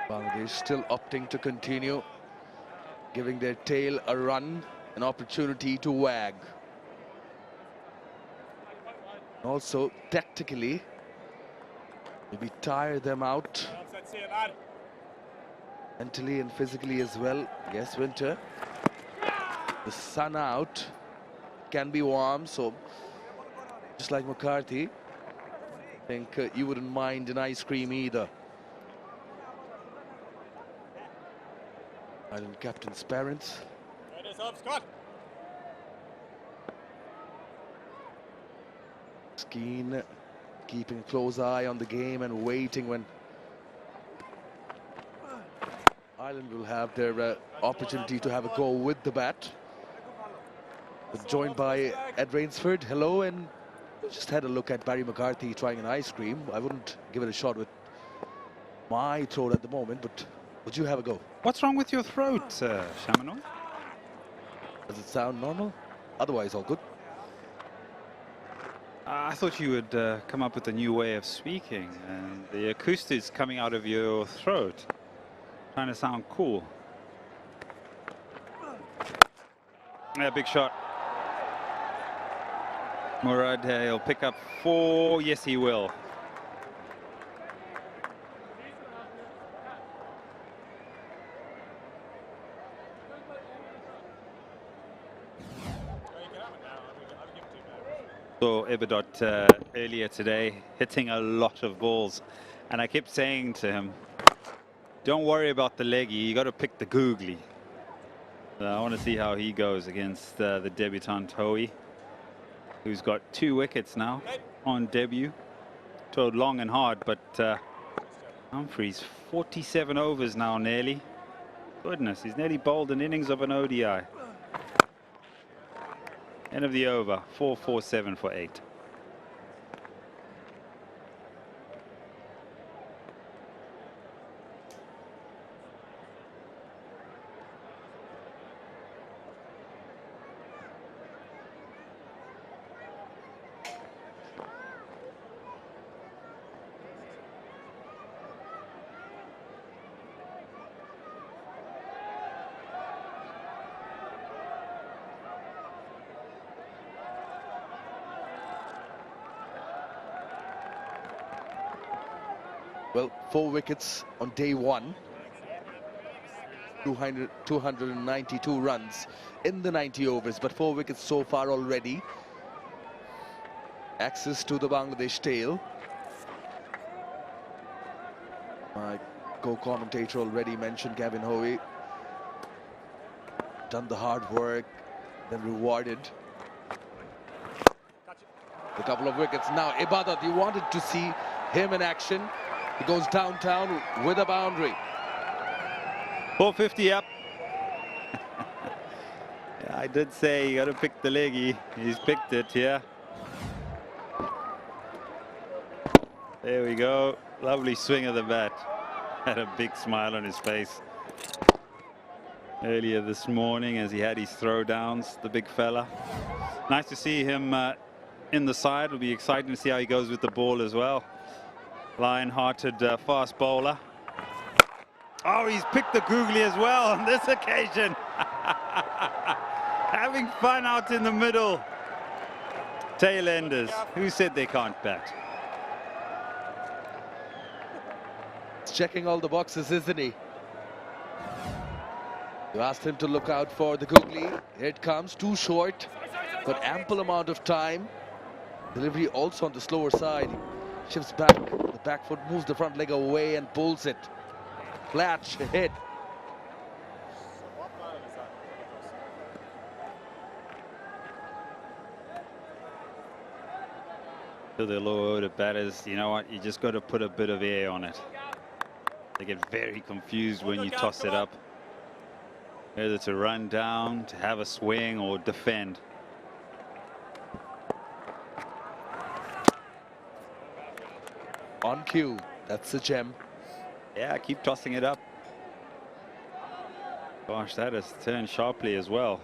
Bangladesh still opting to continue, giving their tail a run, an opportunity to wag. Also, tactically, maybe tire them out. Mentally and physically as well. Yes, winter. The sun out can be warm, so just like McCarthy, I think you wouldn't mind an ice cream either. Island captain's parents. It is up, Scott. Skeen keeping a close eye on the game and waiting when Ireland will have their opportunity to have a go with the bat. But joined by Ed Rainsford. Hello, and just had a look at Barry McCarthy trying an ice cream. I wouldn't give it a shot with my throat at the moment, but would you have a go? What's wrong with your throat, Shamanol? Does it sound normal? Otherwise, all good. I thought you would come up with a new way of speaking, and the acoustics coming out of your throat, trying to sound cool. Yeah, big shot. Murad, he'll pick up 4. Yes, he will. So Ebadot earlier today hitting a lot of balls, and I kept saying to him, don't worry about the leggy, you got to pick the googly. I want to see how he goes against the debutant Hoey, who's got 2 wickets now on debut. Toed long and hard, but Humphreys 47 overs now nearly. Goodness, he's nearly bowled an innings of an ODI. End of the over, 4-4-7 for 8. Well, 4 wickets on day 1. 292 runs in the 90 overs, but 4 wickets so far already. Access to the Bangladesh tail. My co-commentator already mentioned Gavin Hoey. Done the hard work, then rewarded. A couple of wickets. Now, Ibadat, you wanted to see him in action. He goes downtown with a boundary. 450 up. Yeah, I did say you got to pick the leg. He's picked it here. There we go. Lovely swing of the bat. Had a big smile on his face earlier this morning as he had his throwdowns, the big fella. Nice to see him in the side. It'll be exciting to see how he goes with the ball as well. Lion-hearted fast bowler. Oh, he's picked the googly as well on this occasion. Having fun out in the middle. Tail enders. Who said they can't bat? Checking all the boxes, isn't he? You asked him to look out for the googly. Here it comes, too short, but ample amount of time. Delivery also on the slower side. Shifts back, the back foot moves the front leg away and pulls it. Flat hit. To the lower order batters, you know what? You just got to put a bit of air on it. They get very confused when you toss it up. Whether to run down, to have a swing, or defend. On cue, that's a gem. Yeah, keep tossing it up. Gosh, that has turned sharply as well.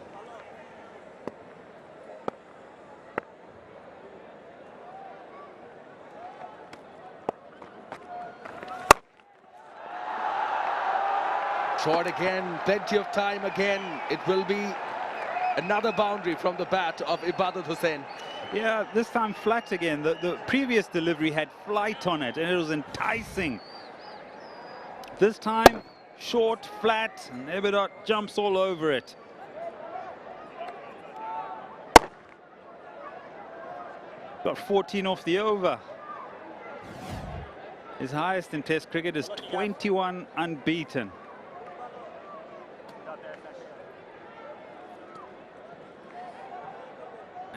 Short again, plenty of time again. It will be another boundary from the bat of Ibadat Hussain. Yeah, this time flat again. The previous delivery had flight on it and it was enticing. This time, short, flat, and Ibadat jumps all over it. Got 14 off the over. His highest in Test cricket is 21 unbeaten.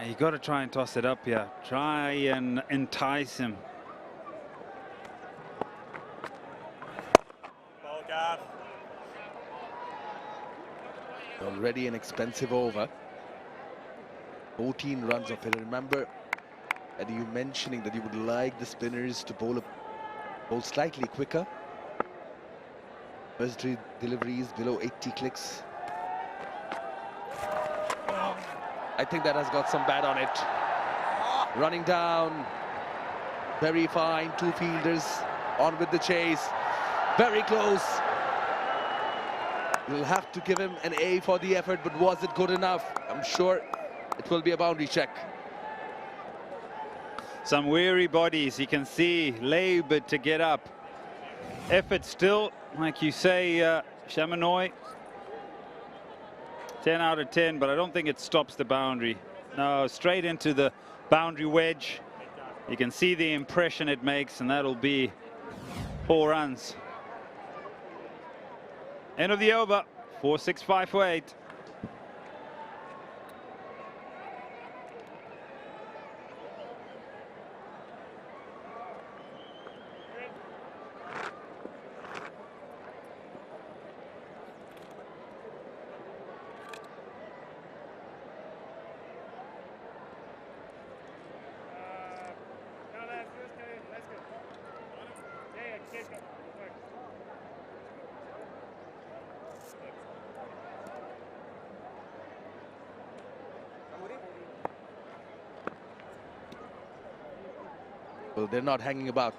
You got to try and toss it up here. Try and entice him. Already an expensive over. 14 runs of it. Remember, and you mentioning that you would like the spinners to bowl slightly quicker. First 3 deliveries below 80 clicks. I think that has got some bat on it. Running down. Very fine. 2 fielders on with the chase. Very close. You'll have to give him an A for the effort, but was it good enough? I'm sure it will be a boundary check. Some weary bodies. You can see labored to get up. Effort still, like you say, Shamanoy. 10 out of 10, but I don't think it stops the boundary. No, straight into the boundary wedge. You can see the impression it makes, and that'll be 4 runs. End of the over, 4-6-5 for 8. Well, they're not hanging about.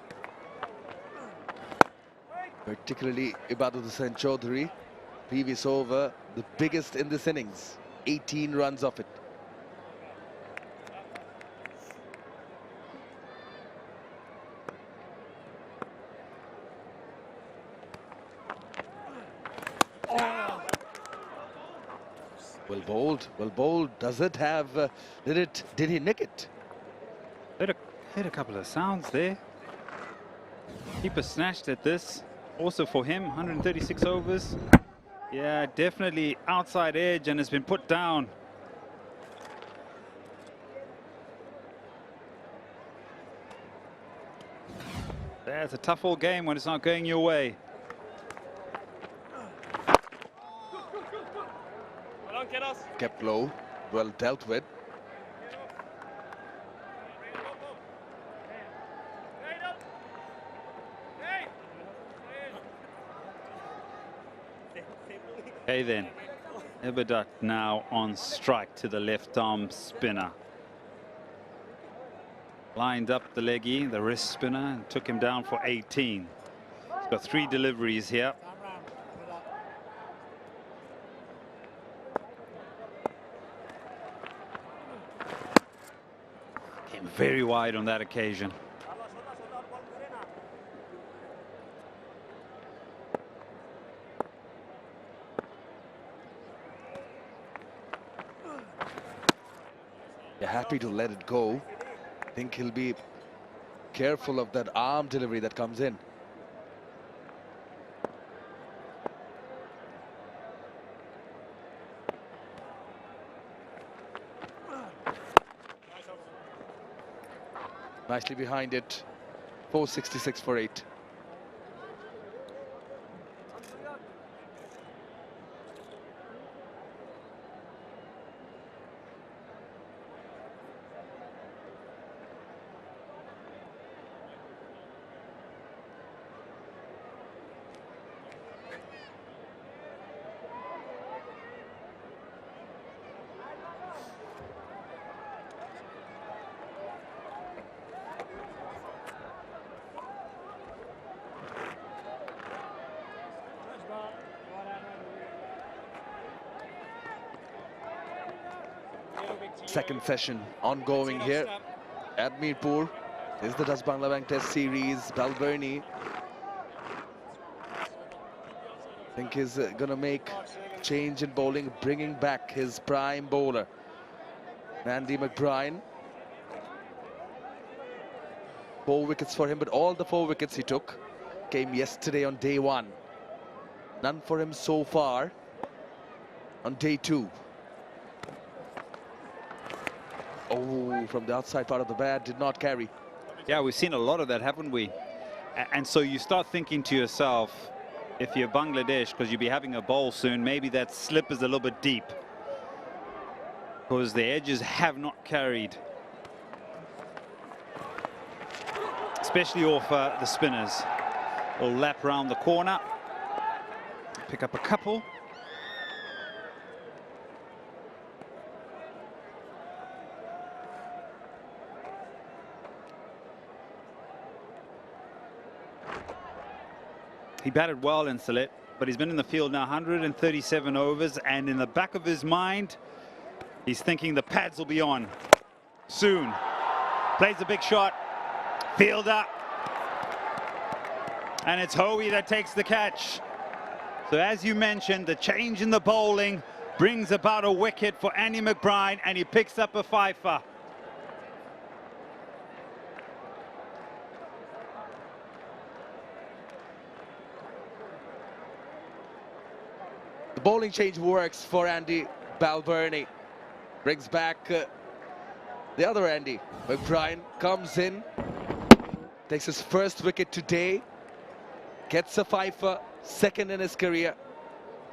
Particularly Ibadat Hussain Chaudhary. Previous over, the biggest in this innings. 18 runs off it. bowled. Well bowled. Does it have? Did he nick it? Hit a couple of sounds there. Keeper snatched at this. Also for him, 136 overs. Yeah, definitely outside edge and has been put down. That's a tough old game when it's not going your way. Kept low, well dealt with. Okay then, 𝗵𝗺𝗽 now on strike to the left arm spinner. Lined up the leggy, the wrist spinner, and took him down for 18. He's got 3 deliveries here. Came very wide on that occasion. You're happy to let it go. I think he'll be careful of that arm delivery that comes in. Nicely behind it. 466 for 8. Second session ongoing here at Mirpur. This is the Dutch Bangla Bank Test Series. 𝗵𝗺𝗃 I think is going to make change in bowling, bringing back his prime bowler, Andy McBride. 4 wickets for him, but all the 4 wickets he took came yesterday on day 1. None for him so far on day 2. Oh, from the outside part of the bat, did not carry. Yeah, we've seen a lot of that, haven't we? And so you start thinking to yourself, if you're Bangladesh, because you'll be having a bowl soon, maybe that slip is a little bit deep, because the edges have not carried, especially off the spinners. Will lap around the corner, pick up a couple. He batted well in 𝗧, but he's been in the field now 137 overs, and in the back of his mind, he's thinking the pads will be on soon. Plays a big shot, fielder, and it's 𝗂𝗄 that takes the catch. So as you mentioned, the change in the bowling brings about a wicket for Andy McBride, and he picks up a fifer. The bowling change works for Andy 𝗵𝗺𝗃. Brings back the other Andy. McBride comes in, takes his first wicket today, gets a fifer, second in his career,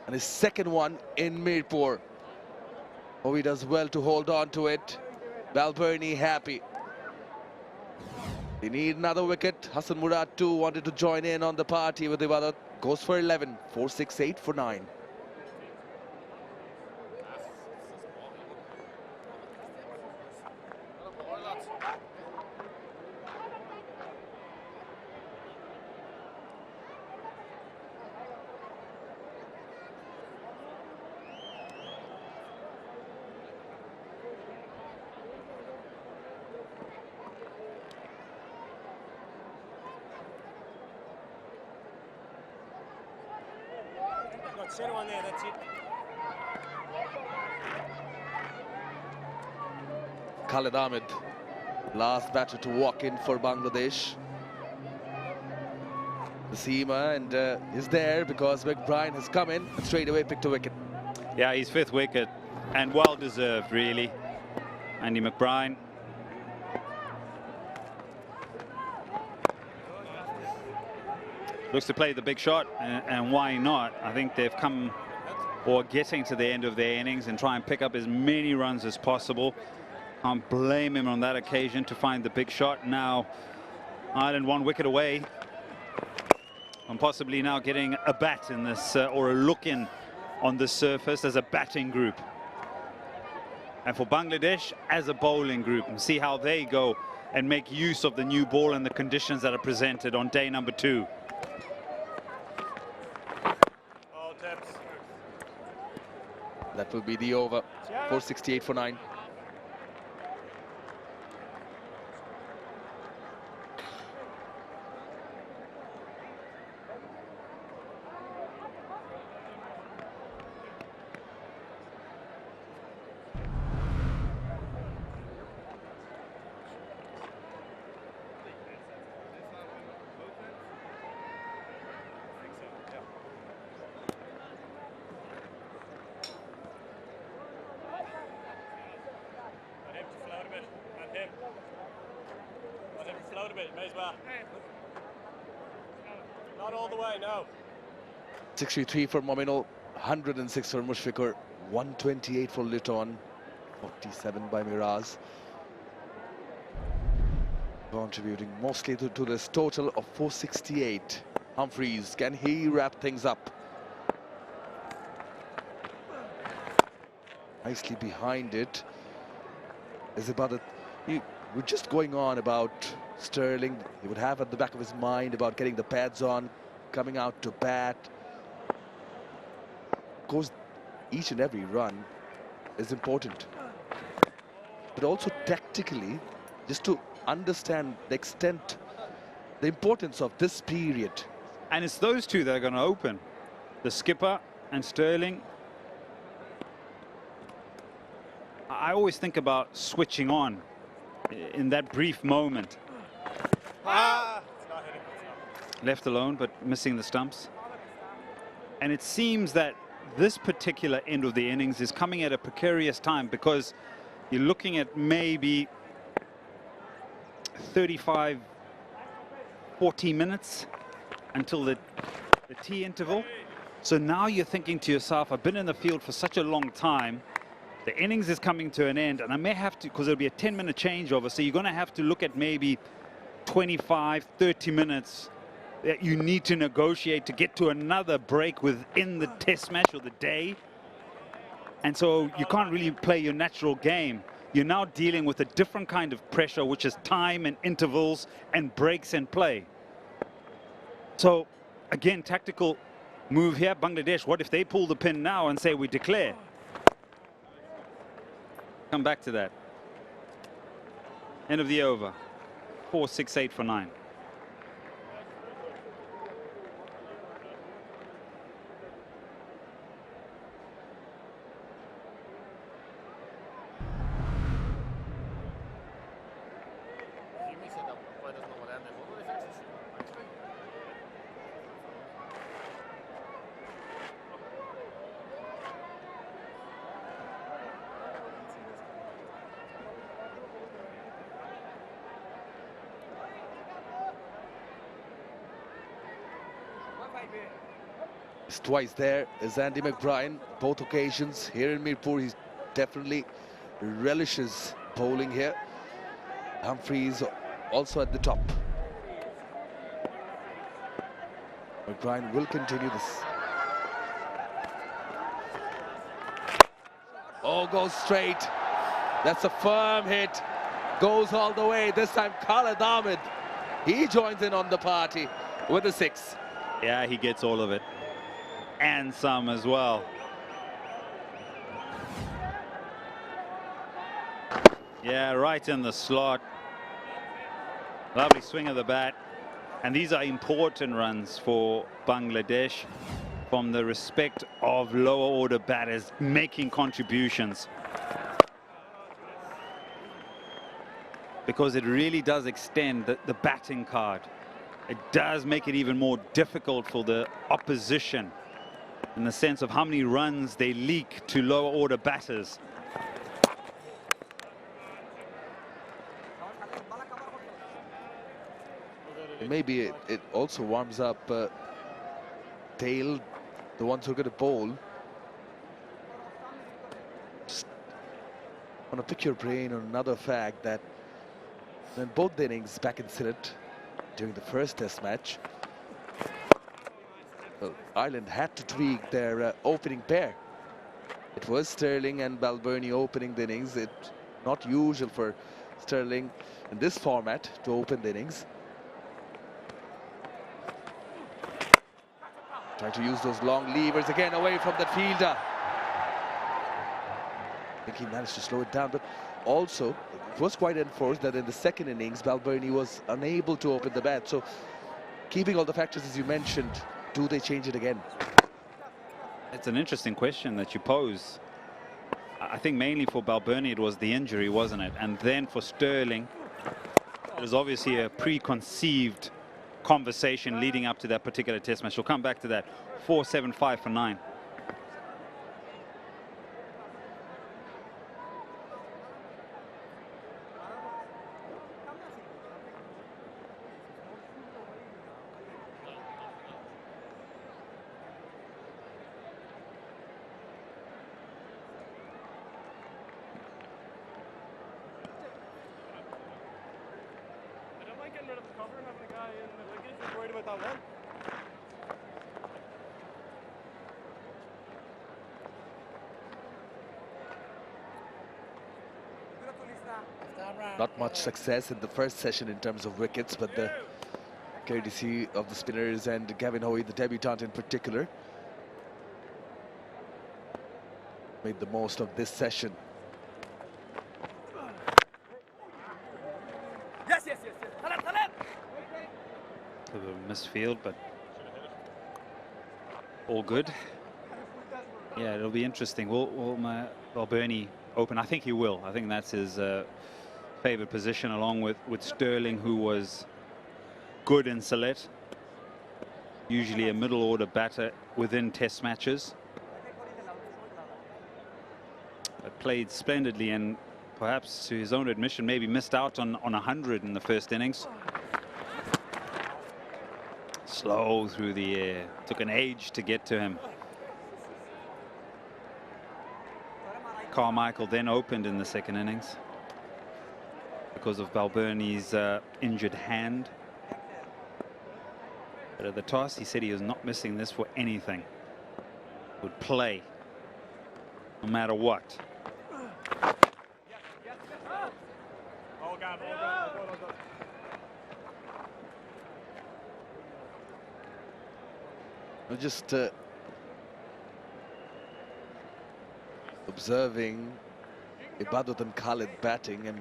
and his second one in Mirpur. Oh, he does well to hold on to it. 𝗵𝗺𝗃 happy. They need another wicket. Hassan Murad too wanted to join in on the party with 𝗵𝗺𝗃. Goes for 11, 468 for 9. Got 0 on there, that's it. Khalid Ahmed, last batter to walk in for Bangladesh. The seamer and is there because McBride has come in and straight away picked a wicket. Yeah, his 5th wicket, and well deserved, really. Andy McBride. Looks to play the big shot, and why not? I think they've come, or getting to the end of their innings, and try and pick up as many runs as possible. Can't blame him on that occasion to find the big shot. Now, Ireland 1 wicket away, and possibly now getting a bat in this, or a look in on this surface as a batting group. And for Bangladesh as a bowling group, and see how they go and make use of the new ball and the conditions that are presented on day number 2. That will be the over. 468 for 9. Not all the way, no. 63 for Mominal, 106 for Mushfiqur, 128 for Litton, 47 by Miraz. Contributing mostly to this total of 468. Humphreys, can he wrap things up? Nicely behind it. Is about it. We're just going on about Sterling. He would have at the back of his mind about getting the pads on, coming out to bat. Of course, each and every run is important, but also tactically, just to understand the extent, the importance of this period. And it's those two that are going to open, the skipper and Sterling. I always think about switching on in that brief moment. Left alone, but missing the stumps. And it seems that this particular end of the innings is coming at a precarious time, because you're looking at maybe 35, 40 minutes until the tea interval. So now you're thinking to yourself, I've been in the field for such a long time. The innings is coming to an end, and I may have to, because it'll be a 10-minute changeover, so you're going to have to look at maybe 25, 30 minutes that you need to negotiate to get to another break within the test match or the day. And so you can't really play your natural game. You're now dealing with a different kind of pressure, which is time and intervals and breaks and play. So again, tactical move here. Bangladesh, what if they pull the pin now and say we declare? Come back to that. End of the over. 468 for 9. He's twice there is Andy McBride, both occasions here in Mirpur. He definitely relishes bowling here. Humphreys also at the top. McBride will continue this. Oh, goes straight. That's a firm hit. Goes all the way. This time Khalid Ahmed, he joins in on the party with a 6. Yeah, he gets all of it. And some as well. Yeah, right in the slot. Lovely swing of the bat. And these are important runs for Bangladesh from the respect of lower order batters making contributions. because it really does extend the batting card. It does make it even more difficult for the opposition in the sense of how many runs they leak to lower order batters. Maybe it also warms up Dale, the ones who are going to bowl. Just want to pick your brain on another fact that in both the innings back in Sylhet during the first test match, Ireland had to tweak their opening pair. It was Sterling and Balbirnie opening the innings. It's not usual for Sterling in this format to open the innings. Trying to use those long levers again away from that fielder. I think he managed to slow it down, but also it was quite enforced that in the second innings Balbirnie was unable to open the bat. So keeping all the factors as you mentioned, do they change it again? It's an interesting question that you pose. I think mainly for Balbirnie it was the injury, wasn't it? And then for Sterling, there's obviously a preconceived conversation leading up to that particular test match. We'll come back to that. 4-7-5 for 9. Not much success in the first session in terms of wickets, but the courtesy of the spinners and Gavin Hoey, the debutant in particular, made the most of this session. Yes. A bit of a missed field, but all good. Yeah, it'll be interesting. Will Balbirnie open? I think he will. I think that's his favoured position, along with Sterling, who was good in Sylhet. Usually a middle order batter within test matches. But played splendidly, and perhaps to his own admission maybe missed out on 100 in the first innings. Slow through the air. Took an age to get to him. Carmichael then opened in the second innings because of Balbirnie's injured hand. But at the toss, he said he was not missing this for anything. Would play no matter what. Just observing Ibadat and Khalid batting and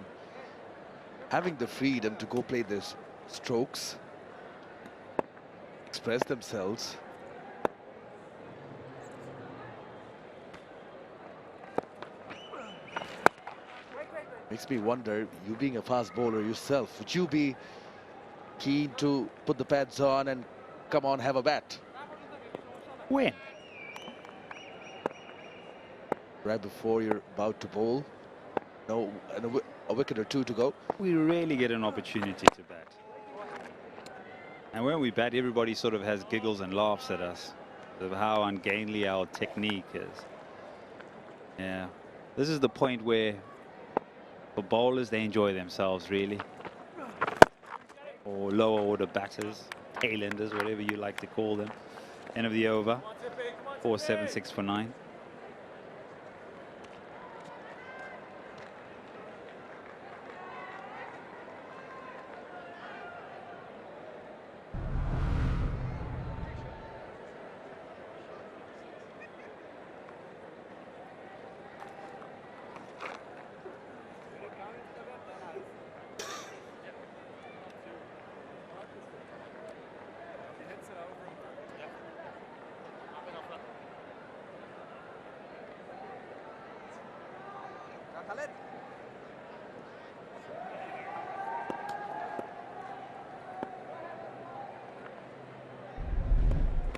having the freedom to go play their strokes, express themselves. Makes me wonder, you being a fast bowler yourself, would you be keen to put the pads on and come on, have a bat? When? Right before you're about to bowl. No, and a wicket or two to go. We rarely get an opportunity to bat. And when we bat, everybody sort of has giggles and laughs at us of how ungainly our technique is. Yeah, this is the point where for bowlers, they enjoy themselves, really. Or lower order batters, tailenders, whatever you like to call them. End of the over. 4-7-6 for 9.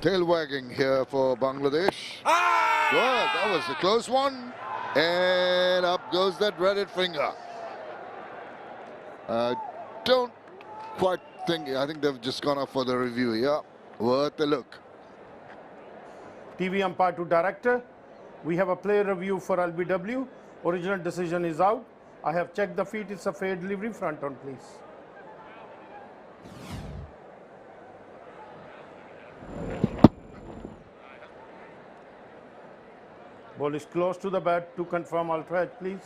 tail wagging here for Bangladesh. Good, that was a close one. And up goes that dreaded finger. Don't quite think, I think they've just gone up for the review. Yeah, worth a look. TV umpire to director. We have a player review for LBW. Original decision is out. I have checked the feet. It's a fair delivery. Front on, please. Ball is close to the bat. To confirm, ultra edge, please.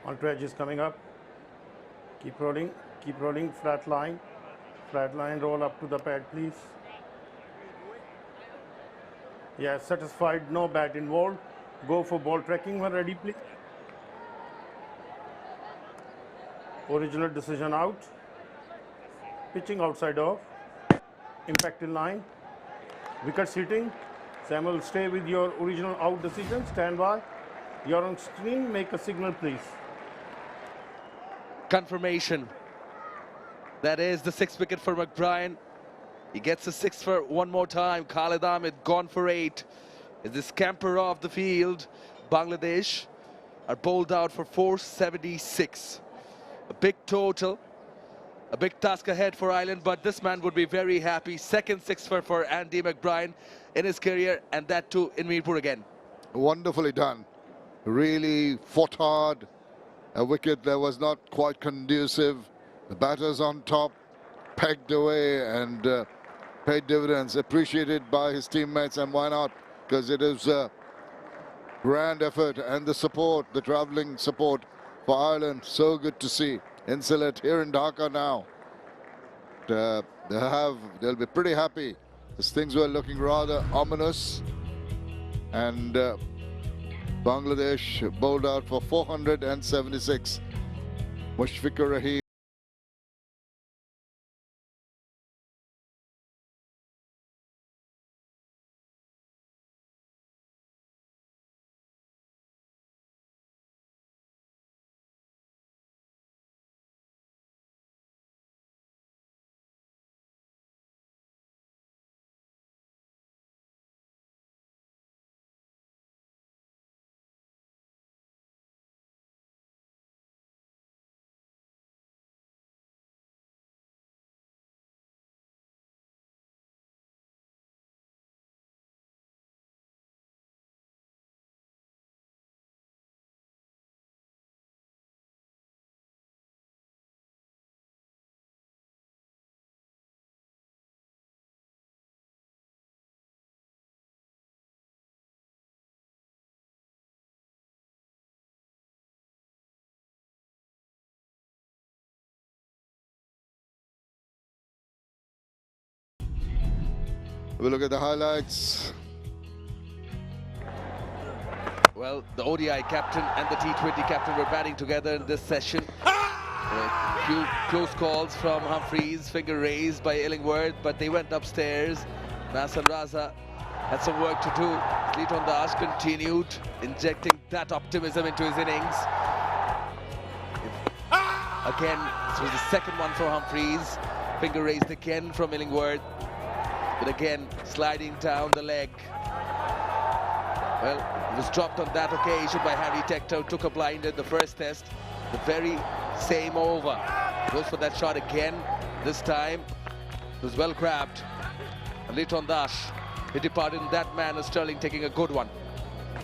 Ultra edge is coming up. Keep rolling, flat line, roll up to the pad, please. Yeah, satisfied, no bat involved. Go for ball tracking when ready, please. Original decision out. Pitching outside off. Impact in line. Wicket sitting. Samuel, stay with your original out decision. Stand by. You're on screen. Make a signal, please. Confirmation. That is the 6th wicket for McBrien. He gets a 6 for one more time. Khalid Ahmed gone for 8. Is the scamper off the field. Bangladesh are bowled out for 476. A big total. A big task ahead for Ireland, but this man would be very happy. Second 6 for Andy McBrien in his career, and that too in Mirpur again. Wonderfully done. Really fought hard. A wicket that was not quite conducive. The batters on top, pegged away and paid dividends. Appreciated by his teammates, and why not? Because it is a grand effort, and the support, the travelling support for Ireland, so good to see. In Sylhet, here in Dhaka now. They'll be pretty happy, as things were looking rather ominous. And Bangladesh bowled out for 476. Mushfiqur Rahim. We'll look at the highlights. Well, the ODI captain and the T20 captain were batting together in this session. A few close calls from Humphreys, finger raised by Illingworth, but they went upstairs. Nasser Raza had some work to do. 𝗏𝗏𝗏 continued injecting that optimism into his innings. Again, this was the second one for Humphreys. Finger raised again from Illingworth. But again, sliding down the leg. Well, it was dropped on that occasion by Harry Tector, took a blinder the first test. The very same over. Goes for that shot again. This time, it was well grabbed. 𝗏𝗏𝗏, he departed in that manner, Sterling taking a good one.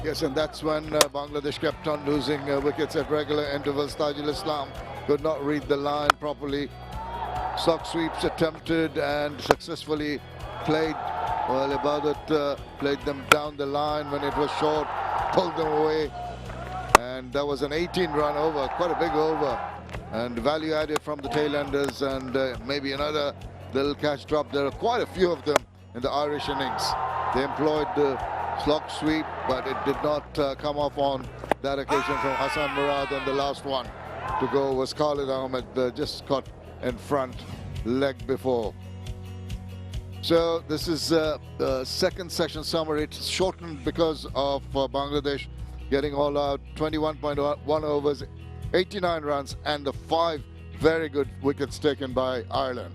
Yes, and that's when Bangladesh kept on losing wickets at regular intervals. Tajul Islam could not read the line properly. Sock sweeps attempted and successfully played. Well, Ibadat played them down the line when it was short, pulled them away, and that was an 18-run over, quite a big over, and value added from the tailenders, and maybe another little catch drop. There are quite a few of them in the Irish innings. They employed the slog sweep, but it did not come off on that occasion from Hassan Murad on the last one. to go was Khalid Ahmed, just caught in front, leg before. So this is the second section summary. It's shortened because of Bangladesh getting all out, 21.1 overs, 89 runs, and the 5 very good wickets taken by Ireland.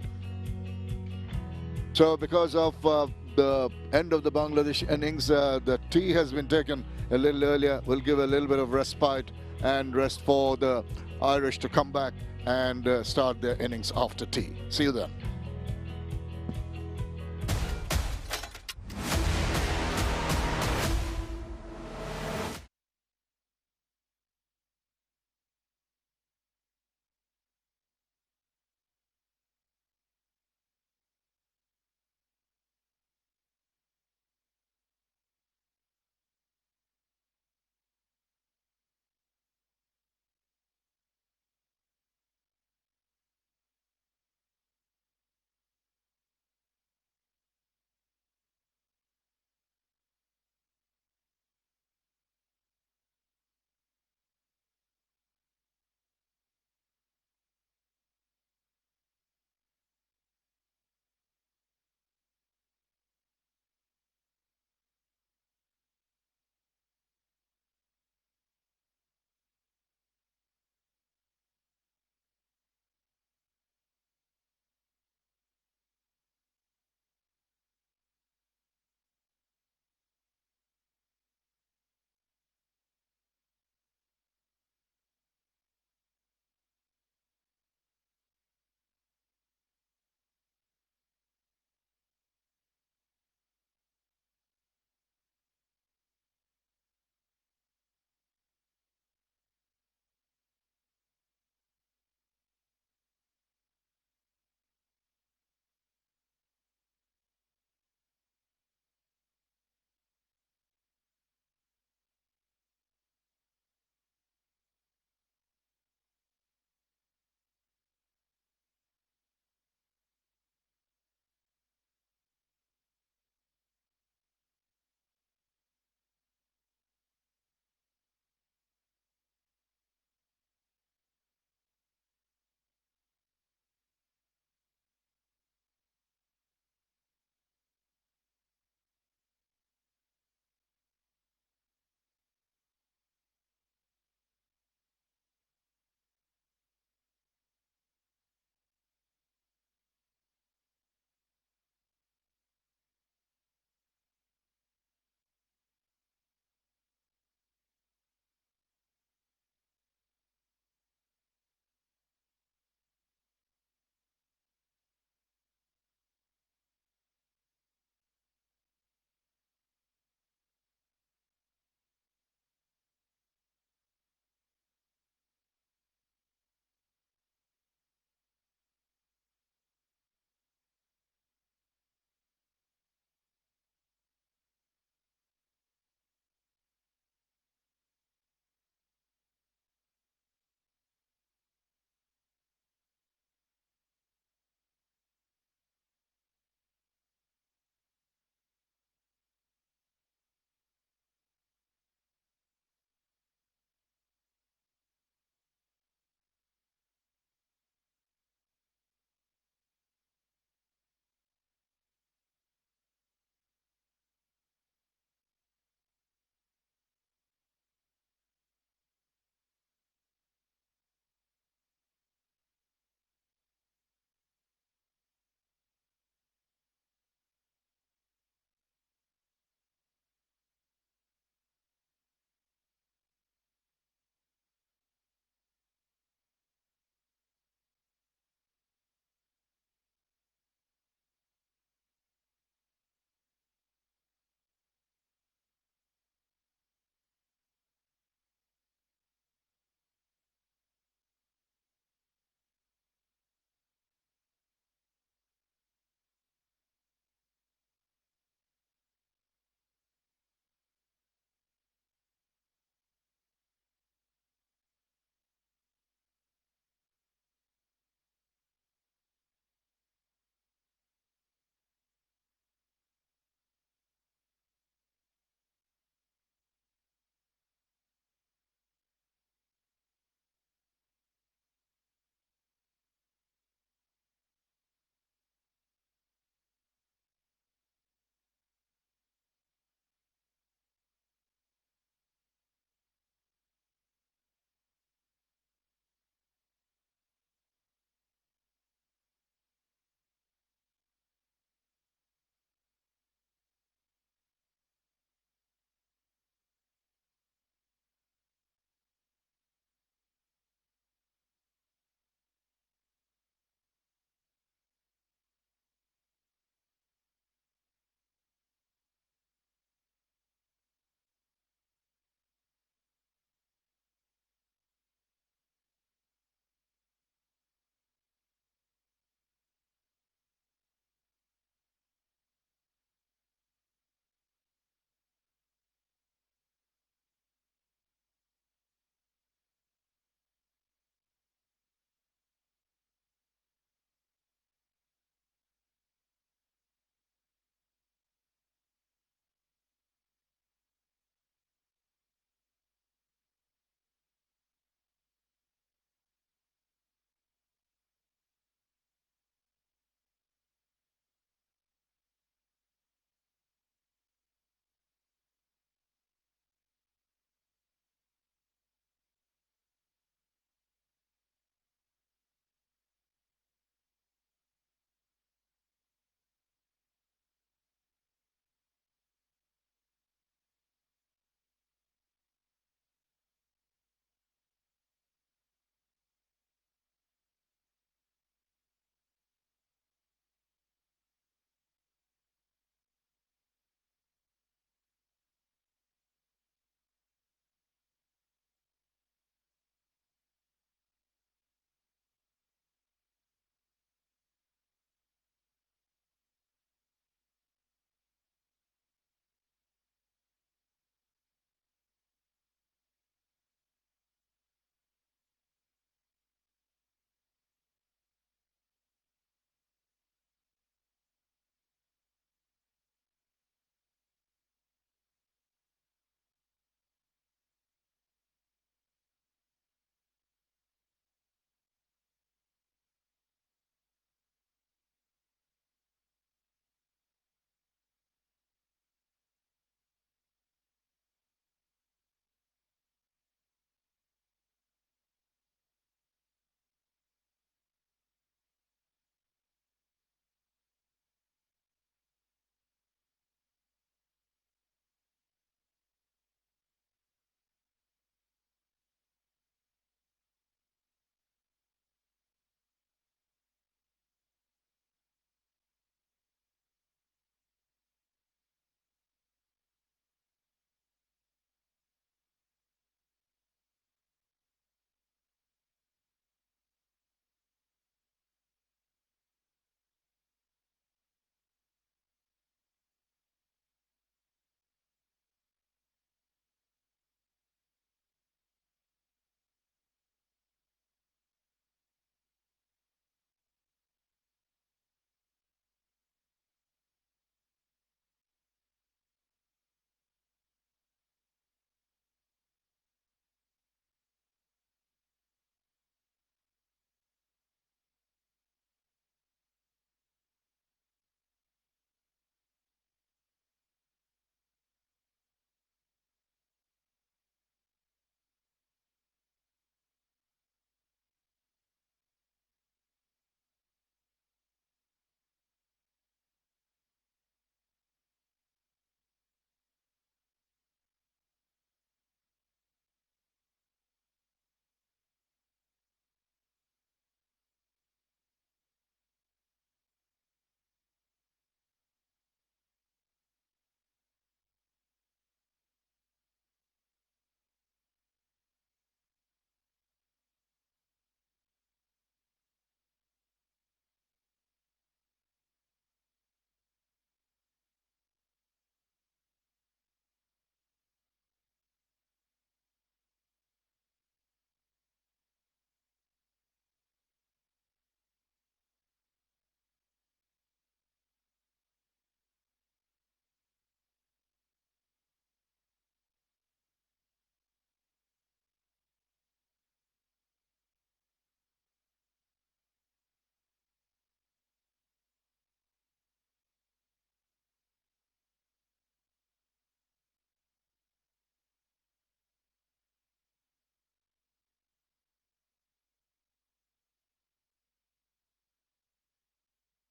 So because of the end of the Bangladesh innings, the tea has been taken a little earlier. We'll give a little bit of respite and rest for the Irish to come back and start their innings after tea. See you then.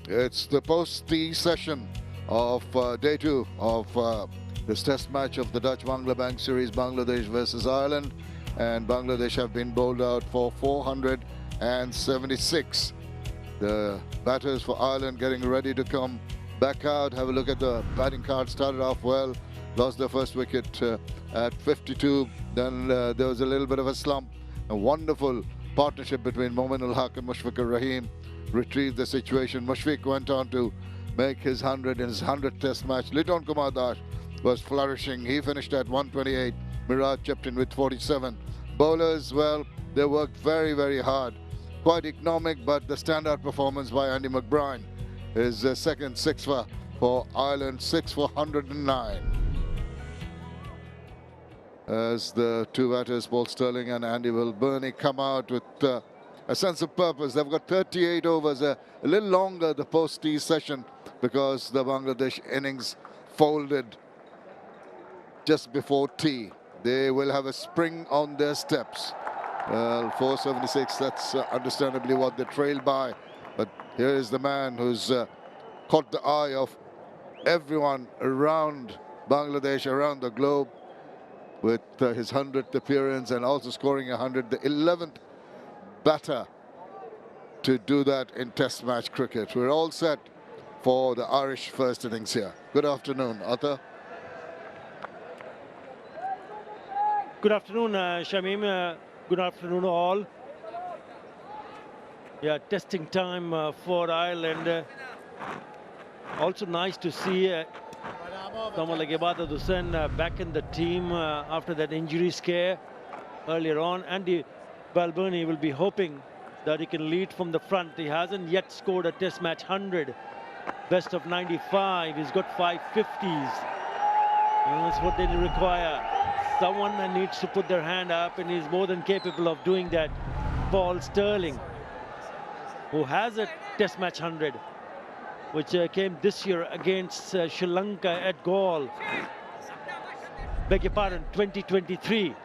It's the post-tea session of day 2 of this test match of the Dutch Bangla Bank Series, Bangladesh versus Ireland. And Bangladesh have been bowled out for 476. The batters for Ireland getting ready to come back out. Have a look at the batting card. Started off well, lost their first wicket at 52. Then there was a little bit of a slump. A wonderful partnership between Momin ul Haq and Mushfiqur Rahim retrieved the situation. Mushfiq went on to make his 100 in his 100th test match. Liton Kumar Das was flourishing. He finished at 128. Miraj chipped in with 47. Bowlers, well, they worked very, very hard. Quite economic, but the standout performance by Andy McBride is the second sixer for Ireland, 6 for 109. As the two batters, Paul Stirling and Andy Balbirnie, come out with a sense of purpose. They've got 38 overs, a little longer the post-tea session because the Bangladesh innings folded just before tea. They will have a spring on their steps. 476, that's understandably what they trailed by. But here is the man who's caught the eye of everyone around Bangladesh, around the globe, with his 100th appearance and also scoring 100, the 11th batter to do that in test match cricket. We're all set for the Irish first innings here. Good afternoon, Arthur. Good afternoon, Shamim. Good afternoon, all. Yeah, testing time for Ireland. Also nice to see someone like 𝗵𝗺𝗽 back in the team after that injury scare earlier on. Andy Balbirnie will be hoping that he can lead from the front. He hasn't yet scored a test match 100. Best of 95. He's got 5 50s. And that's what they require. Someone needs to put their hand up, and he's more than capable of doing that. Paul Stirling, who has a test match 100, which came this year against Sri Lanka at Galle. Beg your pardon, 2023.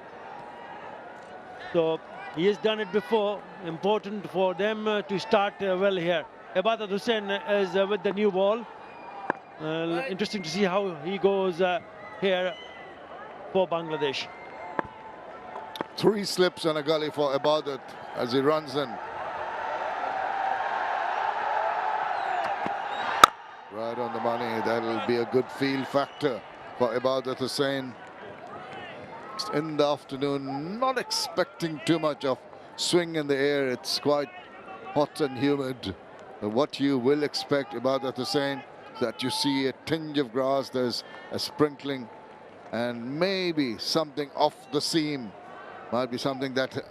So he has done it before. Important for them to start well here. 𝗵𝗺𝗽 is with the new ball. Interesting to see how he goes here for Bangladesh. 3 slips and a gully for 𝗵𝗺𝗽 as he runs in. Right on the money. That'll be a good field factor for 𝗵𝗺𝗽. In the afternoon, not expecting too much of swing in the air. It's quite hot and humid. What you will expect 𝗵𝗺𝗽, that you see a tinge of grass, there's a sprinkling, and maybe something off the seam. Might be something that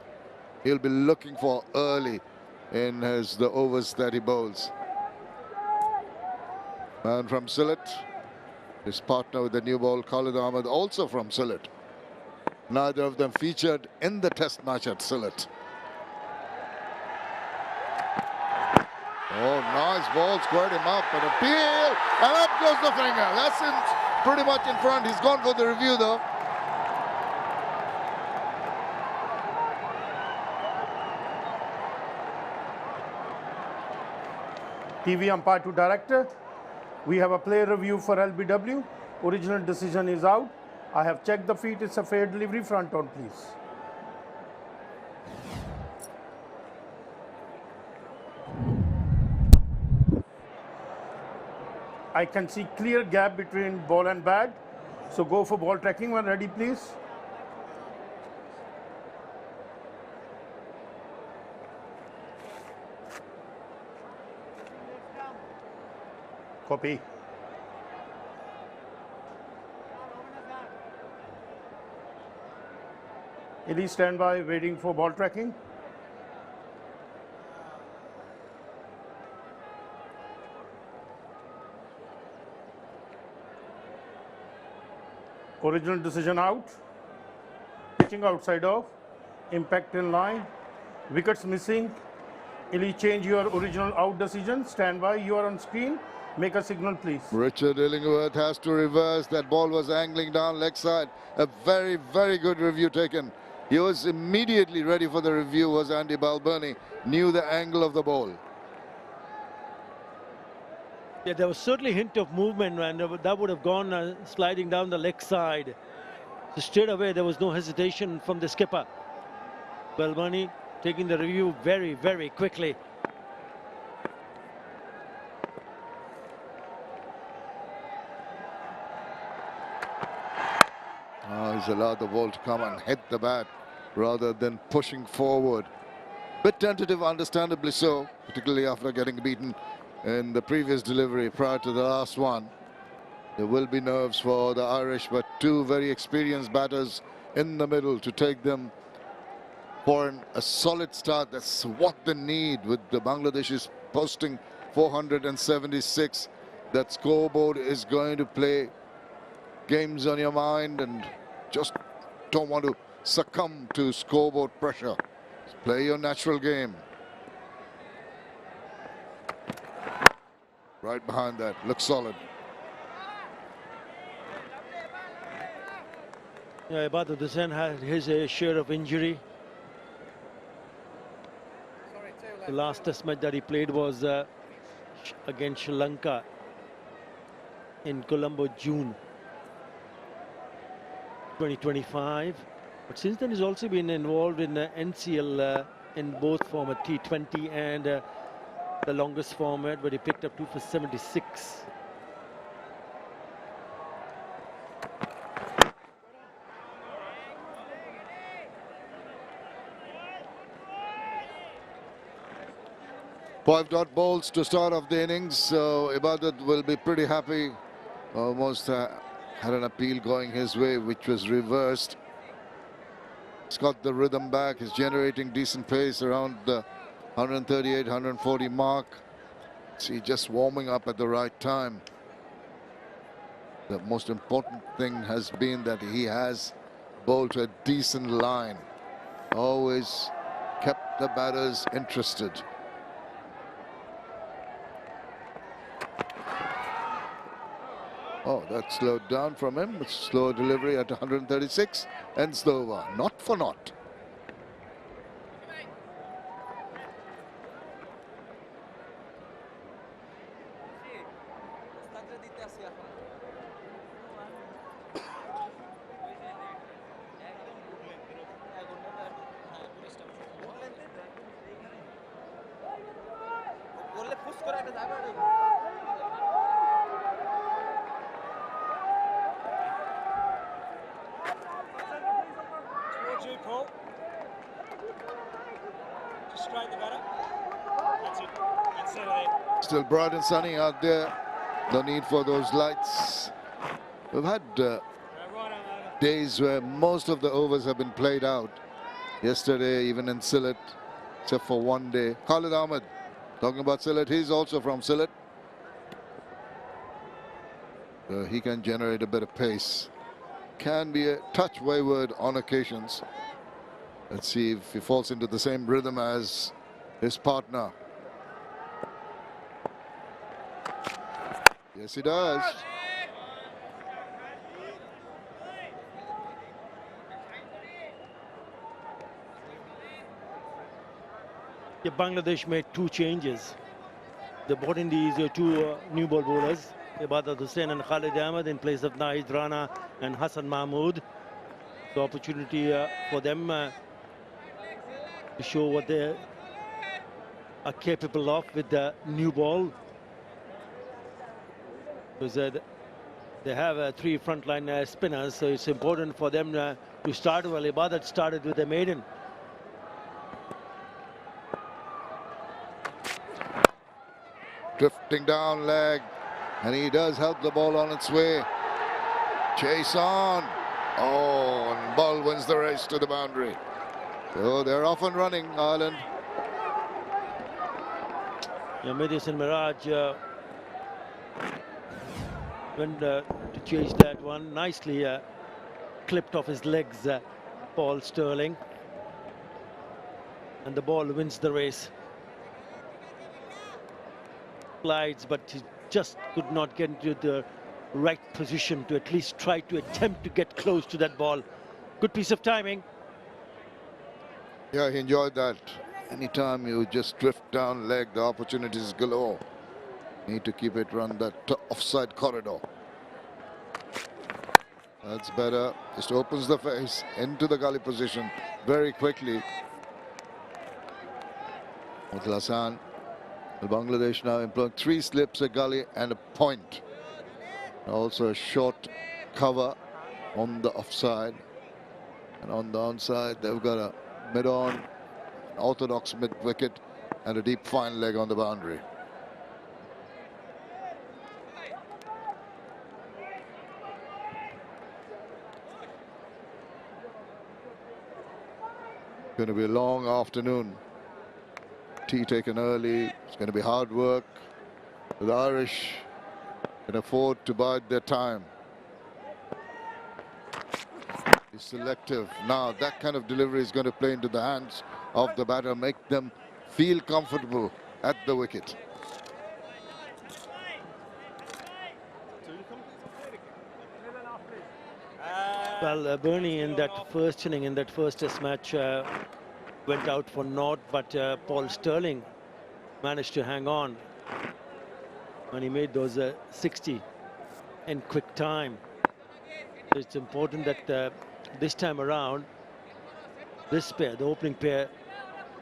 he'll be looking for early in the overs that he bowls. And from Sylhet, his partner with the new ball, Khalid Ahmed, also from Sylhet. Neither of them featured in the test match at Sylhet. Oh, nice ball, squared him up, and a peel, and up goes the finger. That's pretty much in front. He's gone for the review though. TV umpire to director. We have a player review for LBW. Original decision is out. I have checked the feet. It's a fair delivery. Front on, please. I can see clear gap between ball and bat. So go for ball tracking when ready, please. Copy. Ellie, stand by, waiting for ball tracking. Original decision out. Pitching outside off. Impact in line. Wickets missing. Ellie, change your original out decision. Stand by, you are on screen. Make a signal, please. Richard Illingworth has to reverse. That ball was angling down leg side. A very, very good review taken. He was immediately ready for the review, was Andy Balbirnie. Knew the angle of the ball. Yeah, there was certainly a hint of movement, and that would have gone sliding down the leg side. So straight away, there was no hesitation from the skipper. 𝗂𝗚-𝗏𝗡 taking the review very, very quickly. He's allowed the ball to come and hit the bat rather than pushing forward. Bit tentative, understandably so, particularly after getting beaten in the previous delivery prior to the last one. There will be nerves for the Irish, but two very experienced batters in the middle to take them for a solid start. That's what they need, with the Bangladeshis posting 476. That scoreboard is going to play games on your mind, and just don't want to succumb to scoreboard pressure. Just play your natural game. Right behind that, looks solid. Yeah, 𝗵𝗚-𝗚 had his share of injury. The last test match that he played was against Sri Lanka in Colombo, June 2025. But since then, he's also been involved in NCL in both format, T20 and the longest format, where he picked up 2 for 76. Five dot balls to start off the innings, so 𝗵𝗚 will be pretty happy. Almost had an appeal going his way, which was reversed. He's got the rhythm back. He's generating decent pace around the 138, 140 mark. See, just warming up at the right time. The most important thing has been that he has bowled to a decent line. Always kept the batters interested. Oh, that slowed down from him. It's slow delivery at 136. Ends the over. Not for naught. Still bright and sunny out there. No need for those lights. We've had days where most of the overs have been played out. Yesterday, even in Sylhet, except for one day. Khalid Ahmed, talking about Sylhet, he's also from Sylhet. He can generate a bit of pace. Can be a touch wayward on occasions. Let's see if he falls into the same rhythm as his partner. Yes, he does. Yeah, Bangladesh made two changes. They brought in these two new ball bowlers, 𝗵𝗚-𝗚 and Khalid Ahmed, in place of Nahid Rana and Hassan Mahmood. The opportunity for them to show what they are capable of with the new ball. Because they have three frontline spinners, so it's important for them to start well. 𝗵𝗚 started with a maiden. Drifting down leg, and he does help the ball on its way. Chase on. Oh, and ball wins the race to the boundary. So they're off and running, Ireland. Yeah, Medicine Mirage went to chase that one. Nicely clipped off his legs, Paul Stirling. And the ball wins the race. Slides, but he just could not get into the right position to at least try to attempt to get close to that ball. Good piece of timing. Yeah, he enjoyed that. Anytime you just drift down leg, the opportunities galore. Need to keep it run that offside corridor. That's better. Just opens the face into the gully position very quickly. With Lasan, Bangladesh now employing 3 slips, a gully and a point. Also a short cover on the offside. And on the onside, they've got a mid-on, an orthodox mid-wicket, and a deep fine leg on the boundary. Going to be a long afternoon. Tea taken early. It's going to be hard work. The Irish can afford to bide their time. He's selective. Now that kind of delivery is going to play into the hands of the batter, make them feel comfortable at the wicket. Well, Bernie in that first inning, in that first test match, went out for naught, but Paul Stirling managed to hang on. And he made those 60 in quick time. So it's important that this time around, this pair, the opening pair,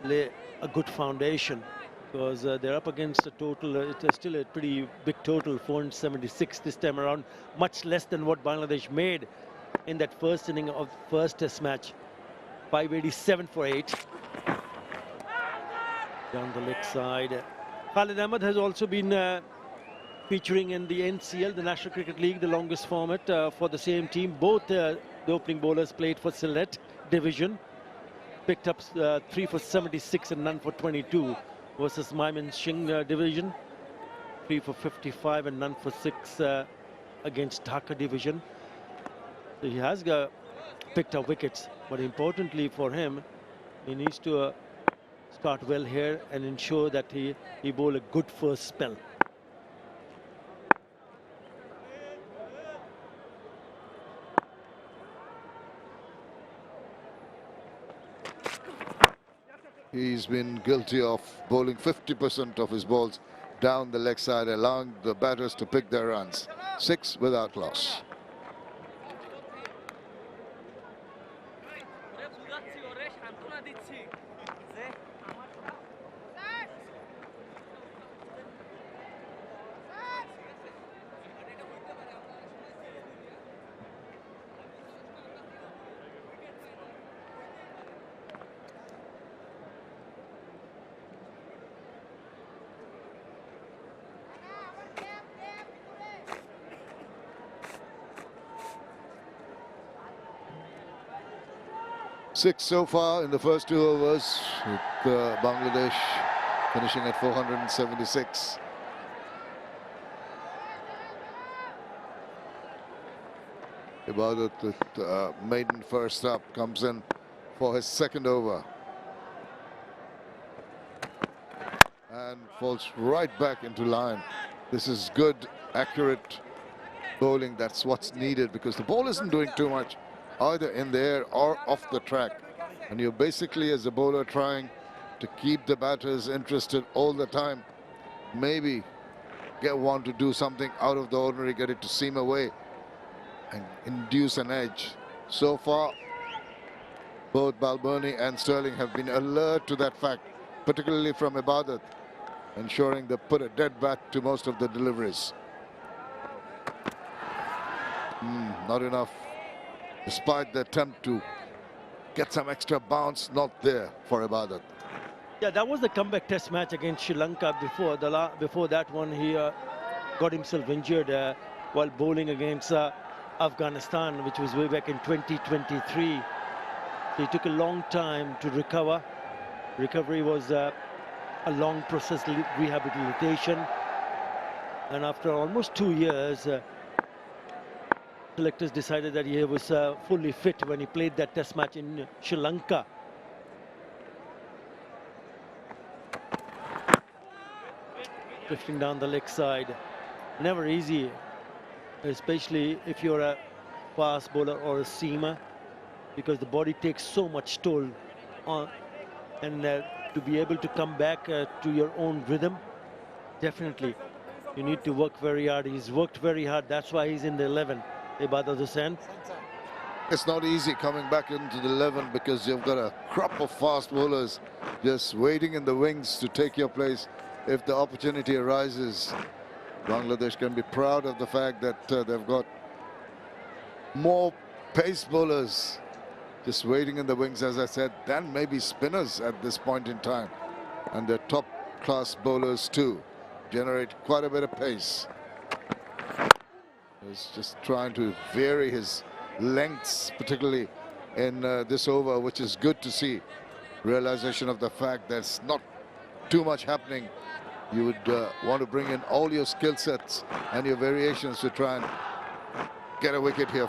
lay a good foundation, because they're up against a total, it's still a pretty big total, 476 this time around, much less than what Bangladesh made in that first inning of the first test match. 587 for 8. Down the leg side. Khalid Ahmed has also been featuring in the NCL, the National Cricket League, the longest format for the same team. Both the opening bowlers played for Sylhet division. Picked up 3 for 76 and none for 22 versus Mymensingh division. 3 for 55 and none for 6 against Dhaka division. So he has picked up wickets, but importantly for him, he needs to start well here and ensure that he bowl a good first spell. He's been guilty of bowling 50% of his balls down the leg side, allowing the batters to pick their runs. 6 without loss. Six so far in the first 2 overs, with Bangladesh finishing at 476. Ibadat with maiden first up comes in for his second over. And falls right back into line. This is good, accurate bowling. That's what's needed, because the ball isn't doing too much, either in the air or off the track. And you're basically, as a bowler, trying to keep the batters interested all the time. Maybe get one to do something out of the ordinary, get it to seam away and induce an edge. So far, both Balbirnie and Stirling have been alert to that fact, particularly from Ibadat, ensuring they put a dead bat to most of the deliveries. Not enough. Despite the attempt to get some extra bounce, not there for Ibadat. Yeah, that was the comeback test match against Sri Lanka. Before that one, he got himself injured while bowling against Afghanistan, which was way back in 2023. So he took a long time to recover. Recovery was a long process, rehabilitation. And after almost 2 years, selectors decided that he was fully fit when he played that test match in Sri Lanka. Drifting down the leg side. Never easy, especially if you're a fast bowler or a seamer, because the body takes so much toll on, and to be able to come back to your own rhythm, definitely You need to work very hard. He's worked very hard. That's why he's in the 11. 𝗵𝗲𝗃𝗃. It's not easy coming back into the 11 because you've got a crop of fast bowlers just waiting in the wings to take your place if the opportunity arises. Bangladesh can be proud of the fact that they've got more pace bowlers just waiting in the wings, as I said, than maybe spinners at this point in time. And they're top-class bowlers too, generate quite a bit of pace. He's just trying to vary his lengths, particularly in this over, which is good to see. Realization of the fact there's not too much happening. You would want to bring in all your skill sets and your variations to try and get a wicket here.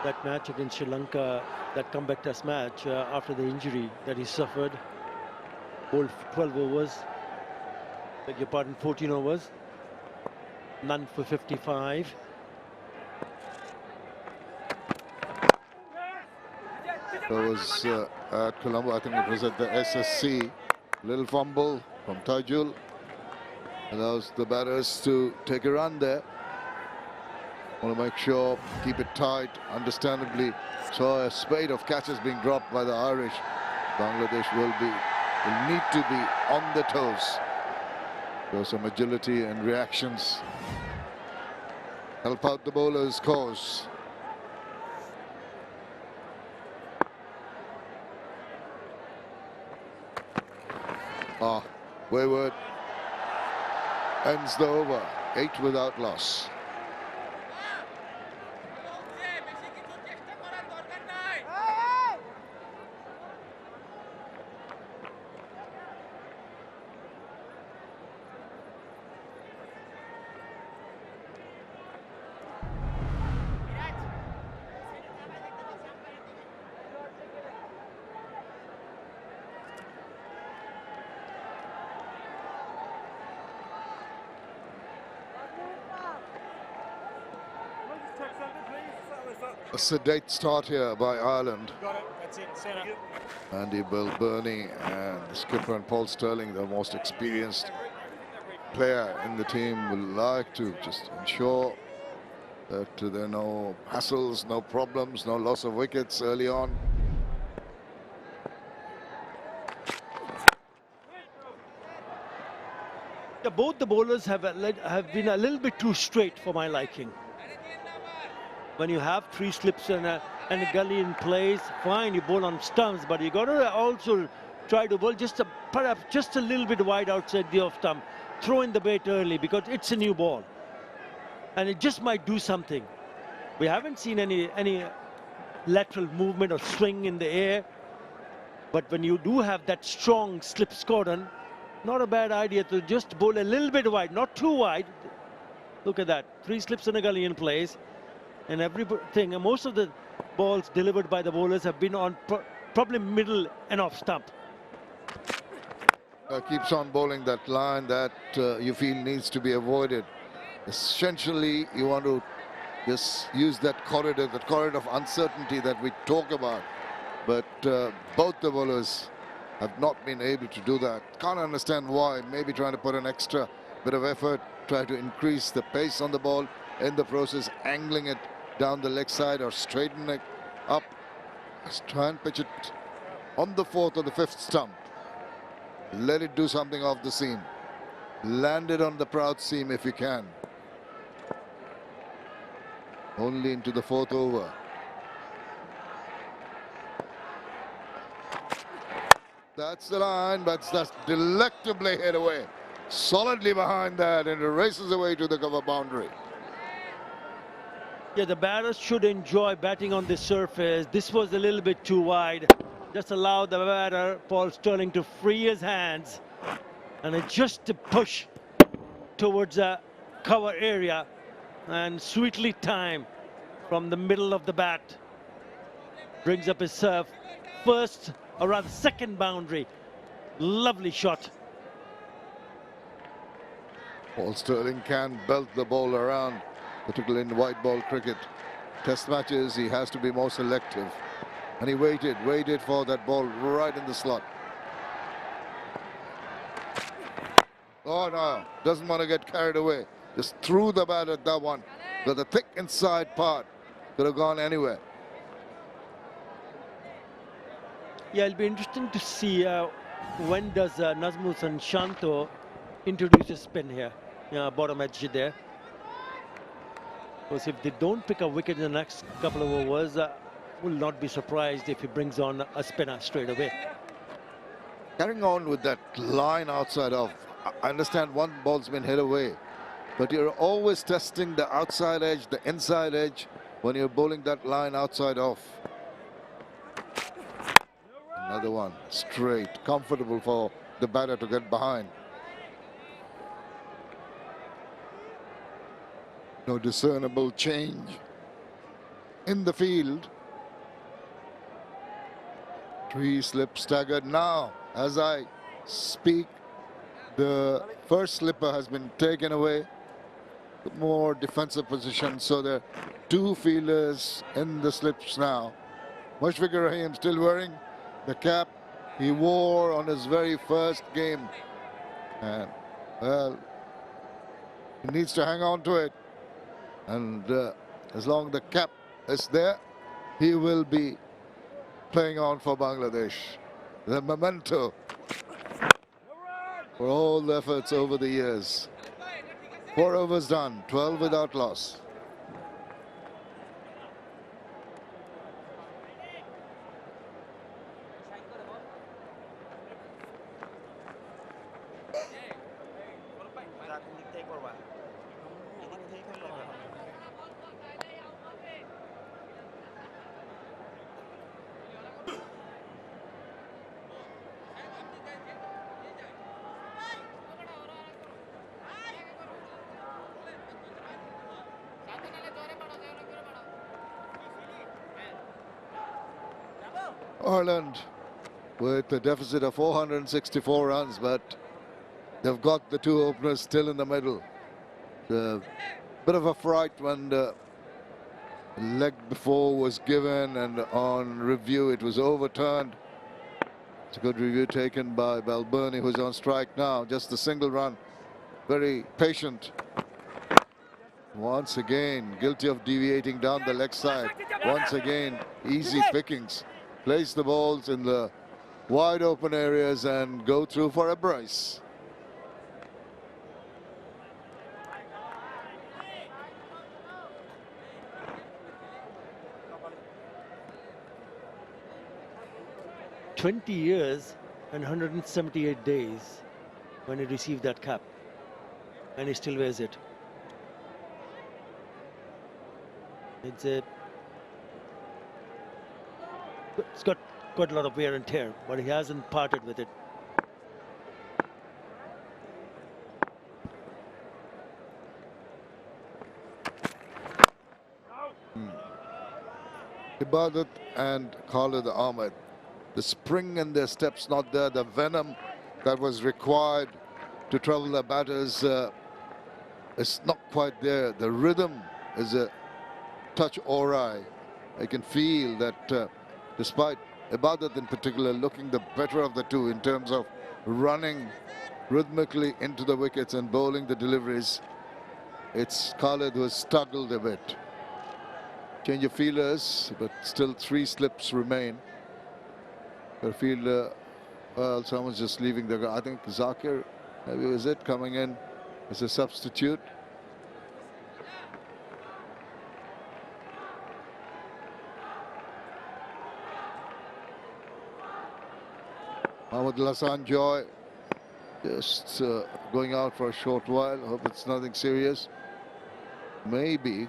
That match against Sri Lanka, that comeback test match after the injury that he suffered, bowled 12 overs, beg your pardon, 14 overs, none for 55. It was at Colombo, I think it was at the SSC. Little fumble from Tajul allows the batters to take a run there. Want to make sure, keep it tight. Understandably, saw a spate of catches being dropped by the Irish. Bangladesh will need to be on the toes. Show some agility and reactions. Help out the bowlers' cause. Wayward ends the over, 8 without loss. A sedate start here by Ireland. Got it. That's it. Centre. Andy Bilburney and the skipper and Paul Stirling, the most experienced player in the team, will like to just ensure that there are no hassles, no problems, no loss of wickets early on. Yeah, both the bowlers have been a little bit too straight for my liking. When you have 3 slips and a gully in place, fine, you bowl on stumps, but you got to also try to bowl perhaps just a little bit wide outside the off stump. Throw in the bait early because it's a new ball, and it just might do something. We haven't seen any lateral movement or swing in the air, but when you do have that strong slip squadron, not a bad idea to just bowl a little bit wide, not too wide. Look at that, 3 slips and a gully in place. And everything, and most of the balls delivered by the bowlers have been on probably middle and off stump. Keeps on bowling that line that you feel needs to be avoided. Essentially, you want to just use that corridor of uncertainty that we talk about. But both the bowlers have not been able to do that. Can't understand why. Maybe trying to put an extra bit of effort, try to increase the pace on the ball, in the process angling it down the leg side or straighten it up. Just try and pitch it on the 4th or the 5th stump. Let it do something off the seam. Land it on the proud seam if you can. Only into the 4th over. That's the line, but that's delectably hit away. Solidly behind that, and it races away to the cover boundary. Yeah, the batters should enjoy batting on this surface. This was a little bit too wide. Just allow the batter, Paul Stirling, to free his hands. And it just to push towards the cover area. And sweetly timed from the middle of the bat. Brings up his serve. First, or rather second boundary. Lovely shot. Paul Stirling can belt the ball around, particularly in white ball cricket. Test matches, he has to be more selective. And he waited for that ball right in the slot. Oh no, doesn't want to get carried away. Just threw the bat at that one. But the thick inside part could have gone anywhere. Yeah, it'll be interesting to see when does Nazmus and Shanto introduce a spin here. Bottom edge there. Because if they don't pick a wicket in the next couple of overs, will not be surprised if he brings on a spinner straight away. Carrying on with that line outside off. I understand one ball's been hit away, but you're always testing the outside edge, the inside edge when you're bowling that line outside off. Another one, straight, comfortable for the batter to get behind. No discernible change in the field. 3 slips staggered now. As I speak, the first slipper has been taken away. More defensive position, so there are 2 fielders in the slips now. Mushfiqur Rahim still wearing the cap he wore on his very first game. And, well, he needs to hang on to it. And as long as the cap is there, he will be playing on for Bangladesh. The memento for all the efforts over the years. 4 overs done, 12 without loss. Ireland with a deficit of 464 runs, but they've got the 2 openers still in the middle. A bit of a fright when the leg before was given, and on review it was overturned. It's a good review taken by Balbirnie, who's on strike now. Just a single run. Very patient. Once again, guilty of deviating down the leg side. Once again, easy pickings. Place the balls in the wide open areas and go through for a brace. "20 years and 178 days when he received that cap, and he still wears it. It's got quite a lot of wear and tear, but he hasn't parted with it. Ibadat and Khalid Ahmed. The spring in their steps not there. The venom that was required to trouble the batters is not quite there. The rhythm is a touch awry. I can feel that despite Ibadat in particular looking the better of the 2 in terms of running rhythmically into the wickets and bowling the deliveries, it's Khalid who has struggled a bit. Change of fielders, but still 3 slips remain. The fielder, well, someone's just leaving the ground. I think Zakir, maybe was it, coming in as a substitute. Mohammad Hassan Joy just going out for a short while. Hope it's nothing serious. Maybe.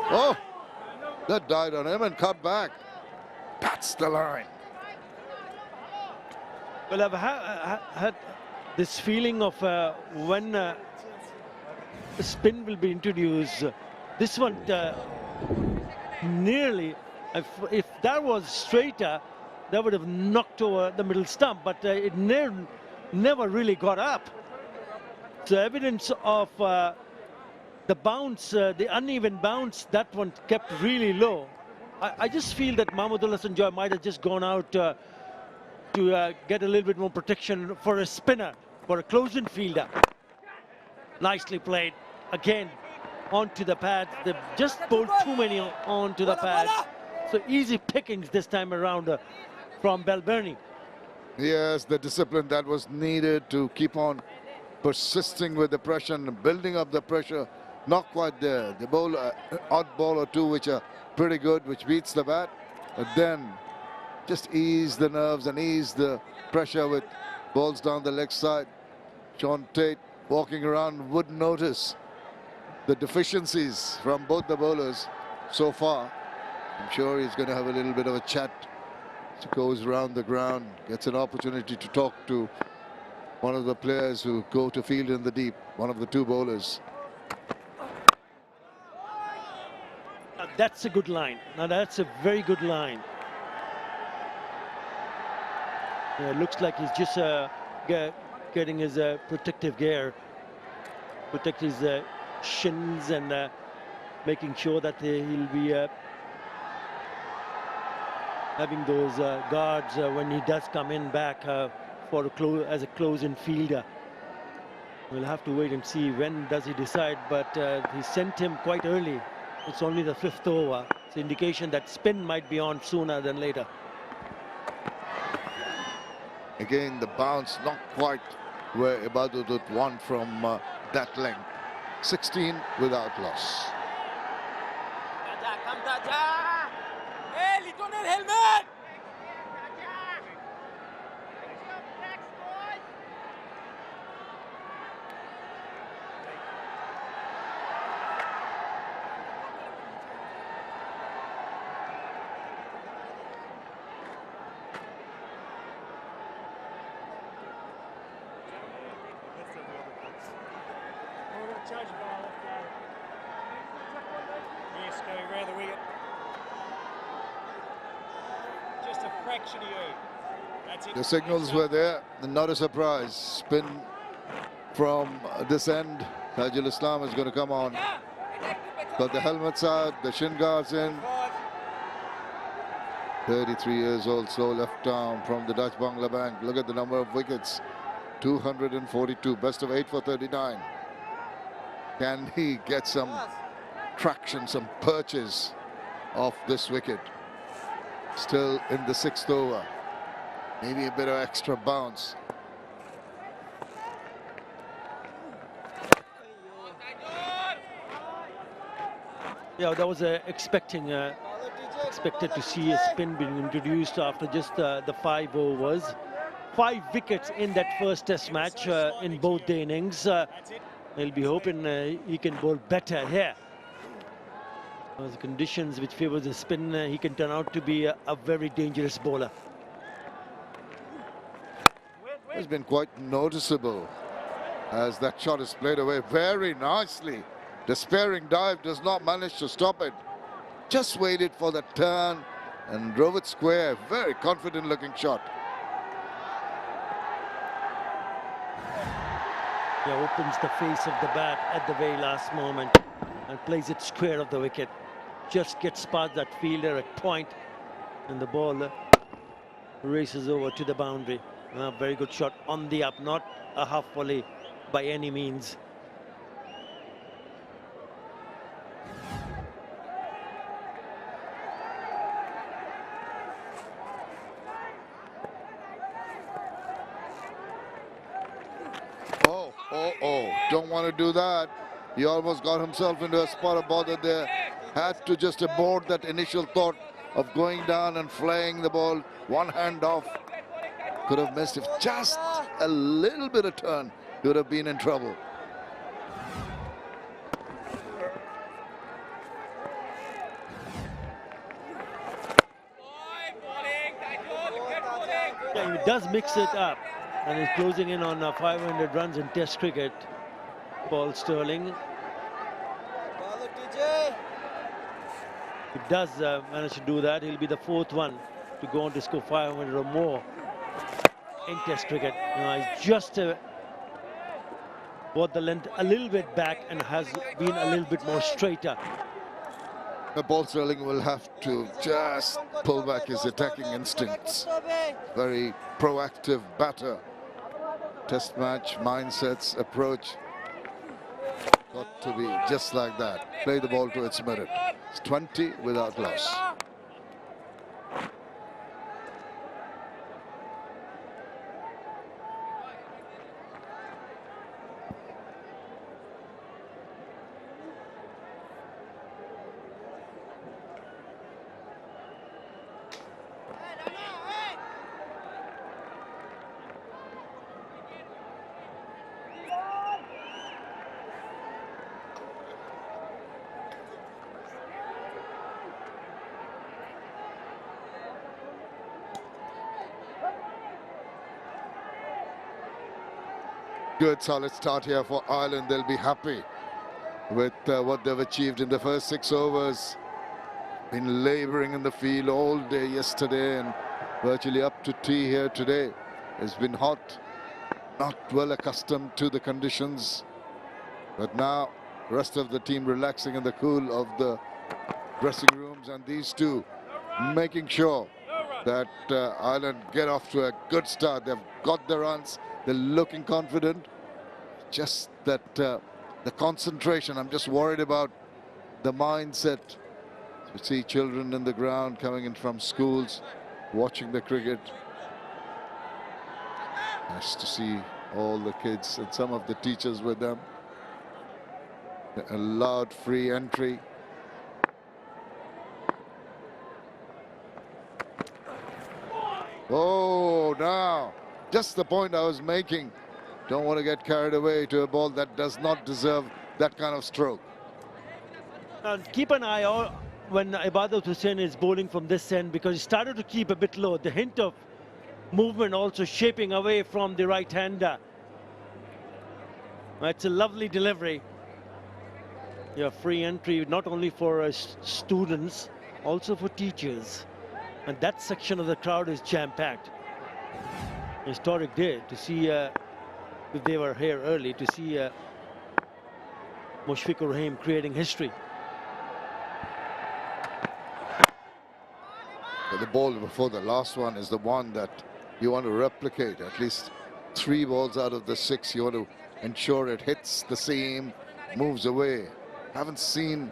Oh, that died on him and cut back. That's the line. Well, I've had this feeling of when a spin will be introduced. This one nearly, if that was straighter, that would have knocked over the middle stump, but it never really got up. So evidence of the bounce, the uneven bounce, that one kept really low. I just feel that Mahmood Hassan Joy might have just gone out to get a little bit more protection for a spinner for a close-in fielder. Nicely played. Again, onto the pads. They've just bowled too many onto the pads. So easy pickings this time around from 𝗏𝗏. Yes, the discipline that was needed to keep on persisting with the pressure and building up the pressure. Not quite there. They bowl odd ball or two which are pretty good, which beats the bat. But then just ease the nerves and ease the pressure with balls down the leg side. Shaun Tait walking around would notice the deficiencies from both the bowlers so far. I'm sure he's going to have a little bit of a chat. He goes around the ground, gets an opportunity to talk to one of the players who go to field in the deep, one of the two bowlers. Now that's a good line. Now that's a very good line. Yeah, it looks like he's just getting his protective gear, protect his shins, and making sure that he'll be having those guards when he does come in back for as a close-in fielder. We'll have to wait and see when does he decide, but he sent him quite early. It's only the 5th over. It's an indication that spin might be on sooner than later. Again, the bounce not quite where Ibadat would want from that length. 16 without loss. Yes, go around the wicket. Just a fraction of you. That's it. The signals were there, not a surprise. Spin from this end. Tajul Islam is going to come on. Got the helmets out, the shin guards in. 33 years old, slow left arm from the Dutch Bangla Bank. Look at the number of wickets. 242, best of 8 for 39. Can he get some traction, some perches off this wicket? Still in the 6th over. Maybe a bit of extra bounce. Yeah, that was expected to see a spin being introduced after just the 5 overs. 5 wickets in that first test match in both the innings. He'll be hoping he can bowl better here. Those conditions which favors the spin, he can turn out to be a very dangerous bowler. It's been quite noticeable as that shot is played away very nicely. The sparing dive does not manage to stop it. Just waited for the turn and drove it square. Very confident looking shot. Yeah, opens the face of the bat at the very last moment and plays it square of the wicket. Just gets past that fielder at point, and the ball races over to the boundary. Very good shot on the up, not a half volley by any means. Oh, don't want to do that. He almost got himself into a spot of bother there. Had to just abort that initial thought of going down and flaying the ball. One hand off. Could have missed. If just a little bit of turn, he would have been in trouble. Yeah, he does mix it up, and he's closing in on 500 runs in Test cricket. Paul Stirling. He does manage to do that. He'll be the 4th one to go on to score 500 or more in Test cricket. He's just brought the length a little bit back and has been a little bit more straighter. Paul Stirling will have to just pull back his attacking instincts. Very proactive batter. Test match mindsets, approach, got to be just like that. Play the ball to its merit. It's 20 without loss. Good solid start here for Ireland. They'll be happy with what they've achieved in the first 6 overs. Been labouring in the field all day yesterday and virtually up to tea here today. It's been hot, not well accustomed to the conditions. But now, the rest of the team relaxing in the cool of the dressing rooms, and these two making sure that Ireland get off to a good start. They've got the runs. They're looking confident. Just that the concentration, I'm just worried about the mindset. You see children in the ground coming in from schools, watching the cricket. Nice to see all the kids and some of the teachers with them. A loud free entry. Oh, now, just the point I was making. Don't want to get carried away to a ball that does not deserve that kind of stroke. Keep an eye on when 𝗵𝗲𝗄𝗃 is bowling from this end, because he started to keep a bit low. The hint of movement also shaping away from the right-hander. It's a lovely delivery. Yeah, free entry not only for students, also for teachers. And that section of the crowd is jam-packed. Historic day to see, if they were here early, to see Mushfiqur Rahim creating history. But the ball before the last one is the one that you want to replicate. At least 3 balls out of the 6, you want to ensure it hits the seam, moves away. Haven't seen,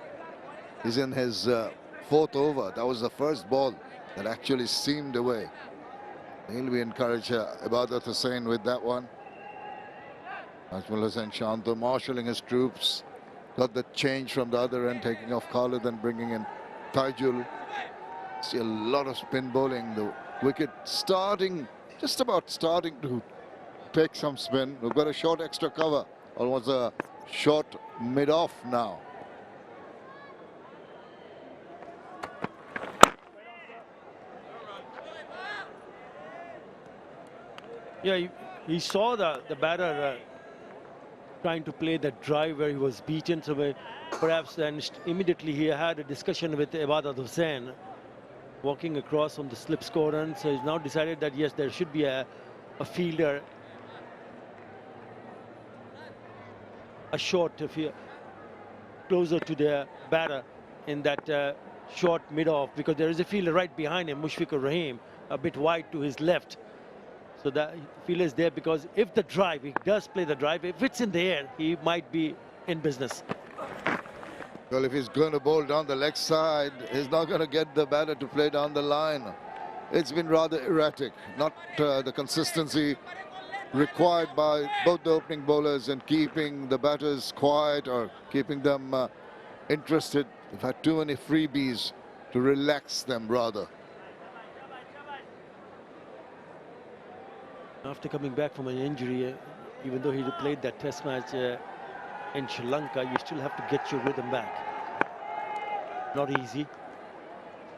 he's in his 4th over. That was the first ball that actually seamed away. He'll be encouraged, 𝗵𝗲𝗄𝗃 with that one. Najmul Hussain Shanto marshalling his troops. Got the change from the other end, taking off Khalid and bringing in Taijul. See a lot of spin bowling. The wicket just about starting to take some spin. We've got a short extra cover. Almost a short mid-off now. Yeah, he saw the batter trying to play that drive where he was beaten. So perhaps then immediately he had a discussion with 𝗵𝗲𝗄𝗃, walking across from the slip score run. So he's now decided that yes, there should be a fielder, a short closer to the batter in that short mid-off, because there is a fielder right behind him, Mushfiqur Rahim, a bit wide to his left. So that fielder is there because if the drive, he does play the drive, if it's in the air, he might be in business. Well, if he's going to bowl down the leg side, he's not going to get the batter to play down the line. It's been rather erratic, not the consistency required by both the opening bowlers in keeping the batters quiet or keeping them interested. They've had too many freebies to relax them, rather. After coming back from an injury, even though he played that test match in Sri Lanka, you still have to get your rhythm back. Not easy.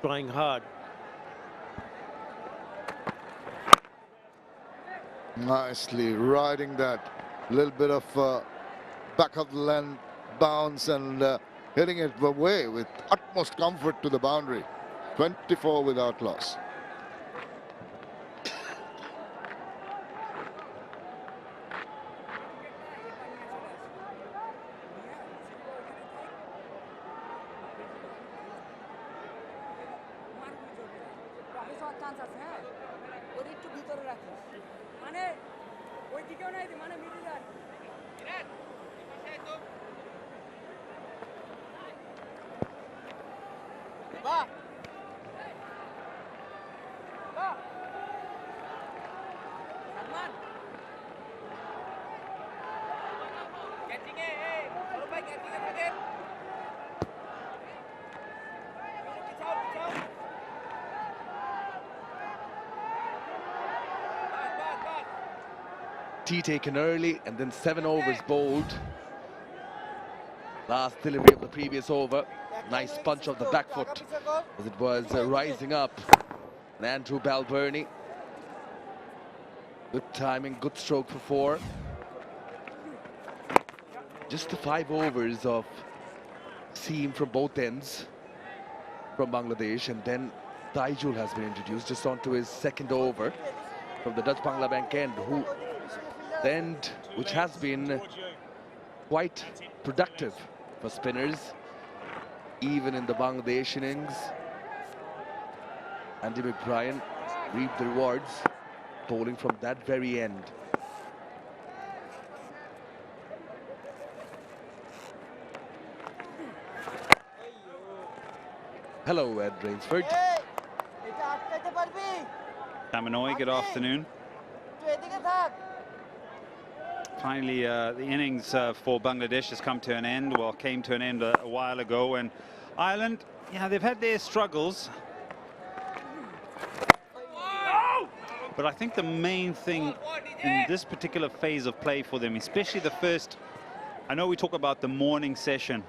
Trying hard. Nicely riding that little bit of back of the length bounce and hitting it away with utmost comfort to the boundary. 24 without loss. Tee taken early and then 7 overs bowled. Last delivery of the previous over. Nice punch of the back foot as it was rising up. And Andrew Balbirnie. Good timing, good stroke for 4. Just the 5 overs of seam from both ends from Bangladesh, and then Taijul has been introduced just onto his 2nd over from the Dutch Bangla Bank end, who the end which has been quite productive for spinners, even in the Bangladesh innings. Andy McBrien reaped the rewards, bowling from that very end. Hello, Ed Rainsford. Kaminoy, good afternoon. Finally, the innings for Bangladesh has come to an end. Well, came to an end a while ago. And Ireland, yeah, they've had their struggles. But I think the main thing in this particular phase of play for them, especially the first, I know we talk about the morning session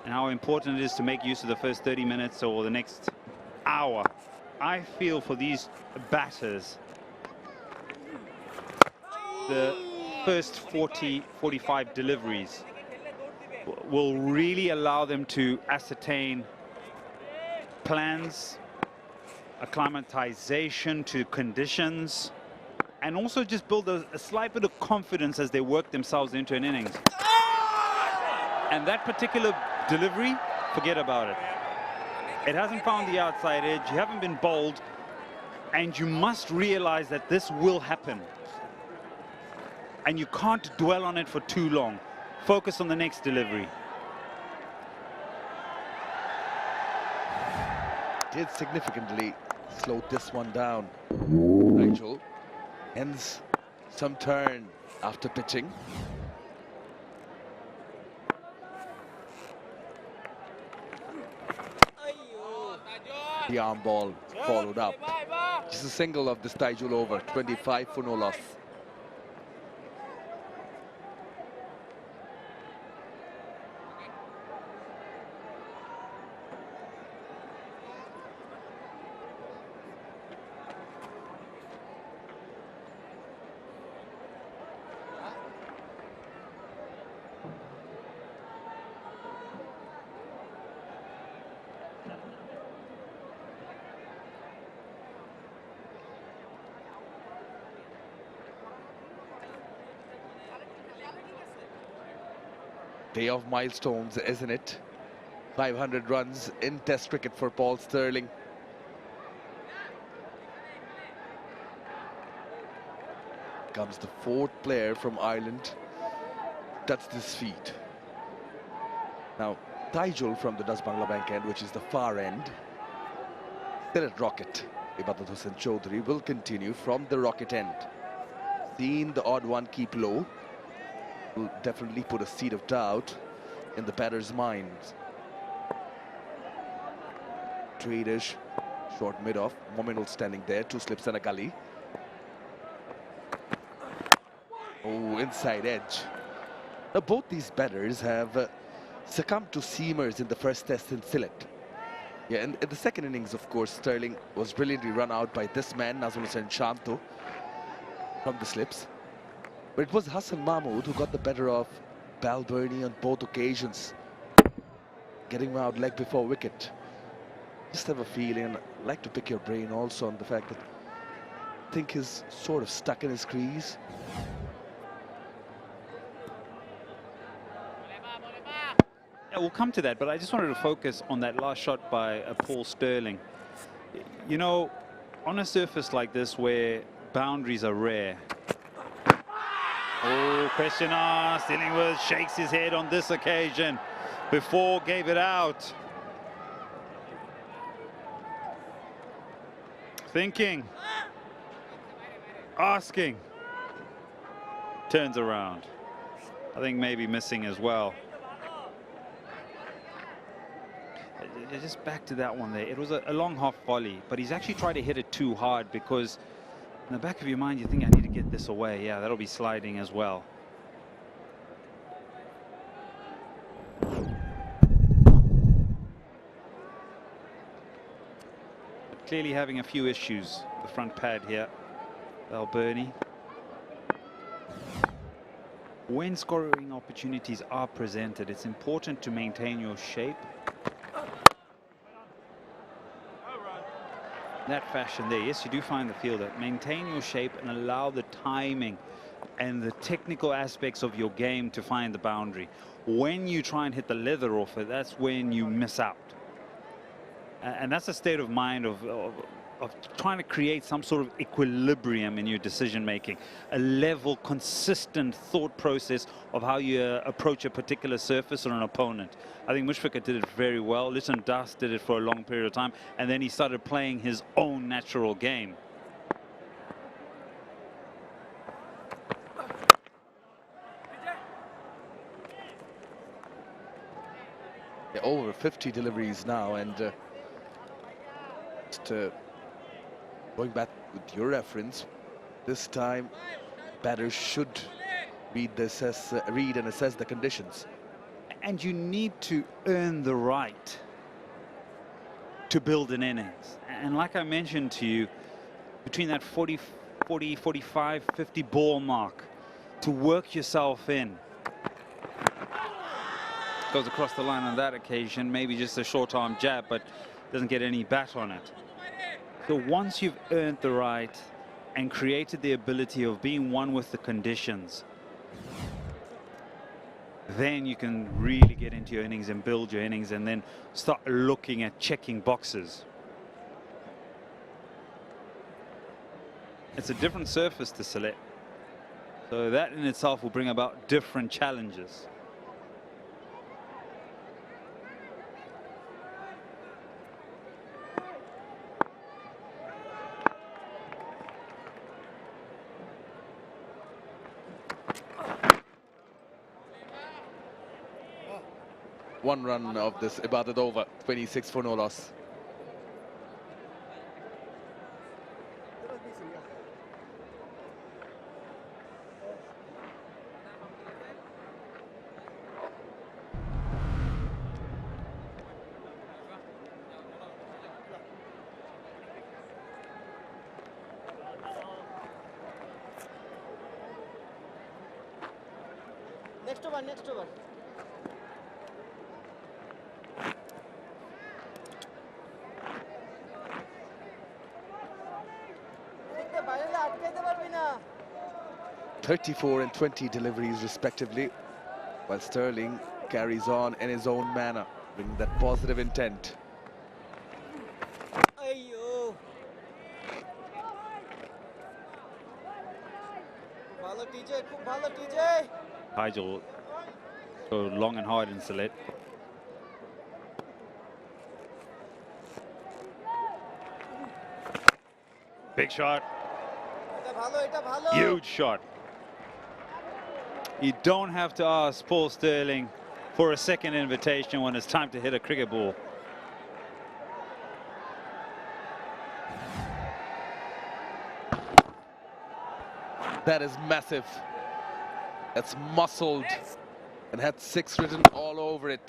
and how important it is to make use of the first 30 minutes or the next hour. I feel for these batters, the first 40-45 deliveries will really allow them to ascertain plans, acclimatization to conditions, and also just build a slight bit of confidence as they work themselves into an innings. And that particular delivery, forget about it. It hasn't found the outside edge, you haven't been bowled, and you must realize that this will happen. And you can't dwell on it for too long. Focus on the next delivery. Did significantly slow this one down. Nigel ends some turn after pitching. The arm ball followed up. Just a single of this Taijul over, 25 for no loss. Day of milestones, isn't it? 500 runs in Test cricket for Paul Stirling. Comes the 4th player from Ireland. Touched his feet. Now, Taijul from the Dutch Bangla Bank end, which is the far end. Still at Rocket. Ibadat Hossain Choudhury will continue from the Rocket end. Seeing the odd one keep low will definitely put a seed of doubt in the batter's minds. Tradish, short mid-off, Mominul standing there, 2 slips and a gully. Oh, inside edge. Now both these batters have succumbed to seamers in the first test in Sylhet. Yeah, and in the second innings, of course, Stirling was brilliantly run out by this man, Nazrul Hossain Shanto, from the slips. But it was Hassan Mahmood who got the better of Balbirnie on both occasions, getting him out leg before wicket. Just have a feeling, I'd like to pick your brain also on the fact that I think he's sort of stuck in his crease. Yeah, we'll come to that, but I just wanted to focus on that last shot by Paul Stirling. You know, on a surface like this where boundaries are rare, Oh, question asked. Illingworth shakes his head on this occasion. Before gave it out. Thinking. Asking. Turns around. I think maybe missing as well. Just back to that one there. It was a long half volley, but he's actually tried to hit it too hard because in the back of your mind, you think, I need to get this away. Yeah, that'll be sliding as well. Clearly having a few issues, the front pad here, 𝗂𝗏𝗧. When scoring opportunities are presented, it's important to maintain your shape. That fashion there, yes, you do find the fielder. Maintain your shape and allow the timing and the technical aspects of your game to find the boundary. When you try and hit the leather off it, that's when you miss out. And that's a state of mind of trying to create some sort of equilibrium in your decision making, a level, consistent thought process of how you approach a particular surface or an opponent. I think 𝗏𝗏𝗃 did it very well. Lytton Das did it for a long period of time, and then he started playing his own natural game. Yeah, over 50 deliveries now, and going back with your reference, this time batters should read and assess the conditions. And you need to earn the right to build an innings. And like I mentioned to you, between that 40, 45, 50 ball mark, to work yourself in. Goes across the line on that occasion, maybe just a short arm jab, but doesn't get any bat on it. So once you've earned the right and created the ability of being one with the conditions, then you can really get into your innings and build your innings and then start looking at checking boxes. It's a different surface to select. So that in itself will bring about different challenges. One run of this batted over, 26 for no loss. Next over, next over. বাইরে আটকাইতে পারবি না 34 and 20 deliveries respectively, while Sterling carries on in his own manner, bringing that positive intent. আইয়ো ভালো TJ খুব ভালো TJ Nigel go long and hard in select. Big shot. Huge shot. You don't have to ask Paul Sterling for a second invitation when it's time to hit a cricket ball. That is massive. That's muscled and had 6 written all over it.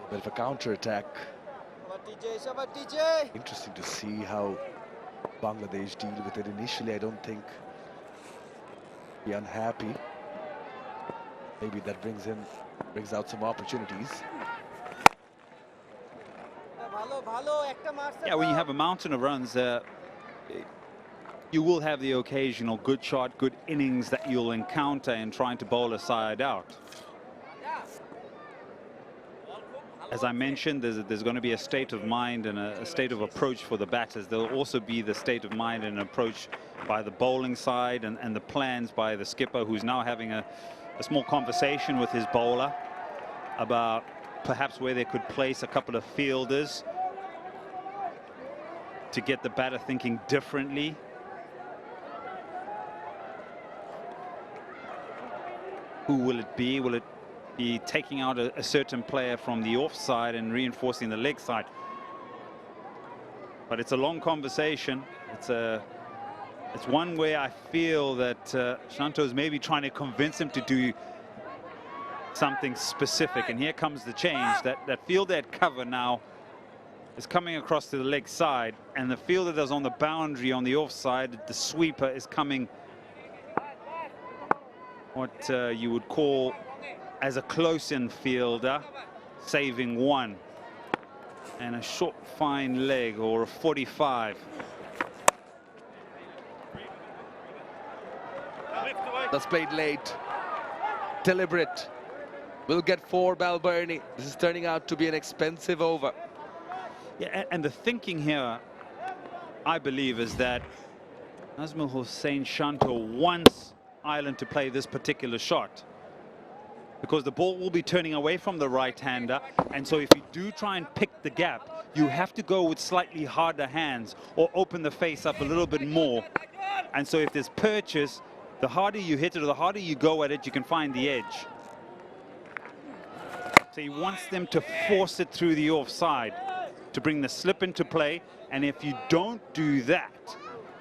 A bit of a counter-attack. Interesting to see how Bangladesh deal with it. Initially, I don't think be unhappy. Maybe that brings out some opportunities. Yeah, when you have a mountain of runs, you will have the occasional good shot, good innings that you'll encounter in trying to bowl a side out. as I mentioned, there's going to be a state of mind and a state of approach for the batters. There'll also be the state of mind and approach by the bowling side and the plans by the skipper, who's now having a small conversation with his bowler about perhaps where they could place a couple of fielders to get the batter thinking differently. Who will it be? Will it be taking out a certain player from the offside and reinforcing the leg side? But it's a long conversation. It's one where I feel that Shanto's maybe trying to convince him to do something specific. And here comes the change. That fielder at cover now is coming across to the leg side, and the fielder that's on the boundary on the offside, the sweeper, is coming what you would call as a close-in fielder, saving one. And a short fine leg, or a 45. That's played late. Deliberate. Will get 4 Balbirnie. This is turning out to be an expensive over. Yeah, and the thinking here, I believe, is that Nazmul Hossain Shanto wants Ireland to play this particular shot, because the ball will be turning away from the right-hander, and so if you do try and pick the gap, you have to go with slightly harder hands or open the face up a little bit more. And so if there's purchase, the harder you hit it or the harder you go at it, you can find the edge. So he wants them to force it through the offside to bring the slip into play, and if you don't do that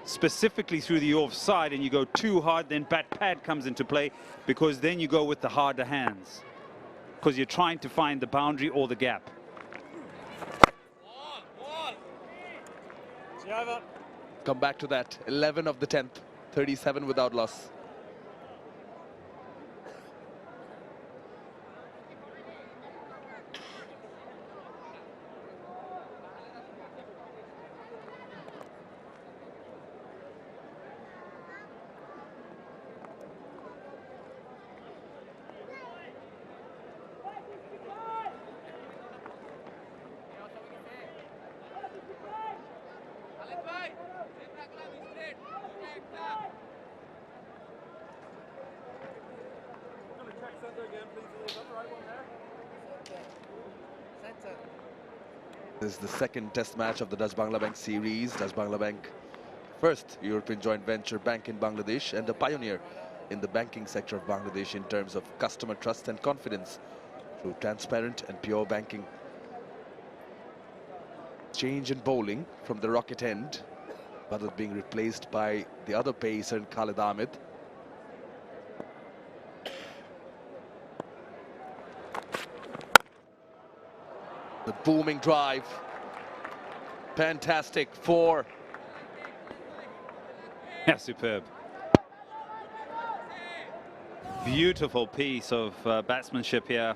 specifically through the offside and you go too hard, then bat pad comes into play, because then you go with the harder hands, because you're trying to find the boundary or the gap. Come back to that. 11 of the 10th, 37 without loss. This is the second test match of the Dutch Bangladesh series. Dutch Bangladesh, first European joint venture bank in Bangladesh and a pioneer in the banking sector of Bangladesh in terms of customer trust and confidence through transparent and pure banking. Change in bowling from the rocket end, but it being replaced by the other pacer in Khalid Ahmed. The booming drive. Fantastic 4. Yeah, superb. Beautiful piece of batsmanship here.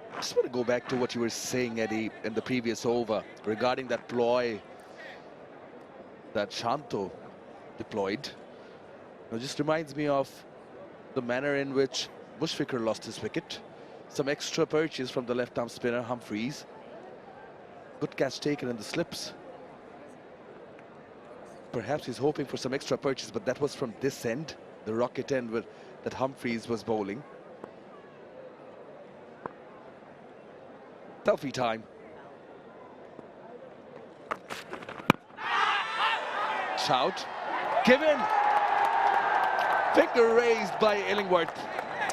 I just want to go back to what you were saying, Eddie, in the previous over regarding that ploy that Shanto deployed. It just reminds me of the manner in which Mushfiqur lost his wicket. Some extra purchase from the left-arm spinner Humphreys. Good catch taken in the slips. Perhaps he's hoping for some extra purchase, but that was from this end, the rocket end that Humphreys was bowling. Selfie time. Shout. Given. Finger raised by Illingworth.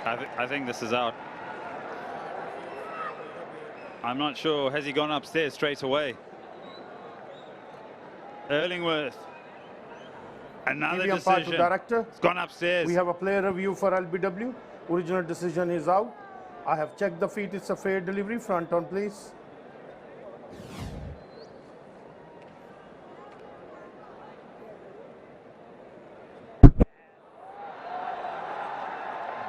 I think this is out. I'm not sure. Has he gone upstairs straight away? Illingworth Another TV umpire to decision. director. It's gone upstairs. We have a player review for LBW. Original decision is out. I have checked the feet. It's a fair delivery. Front on, please.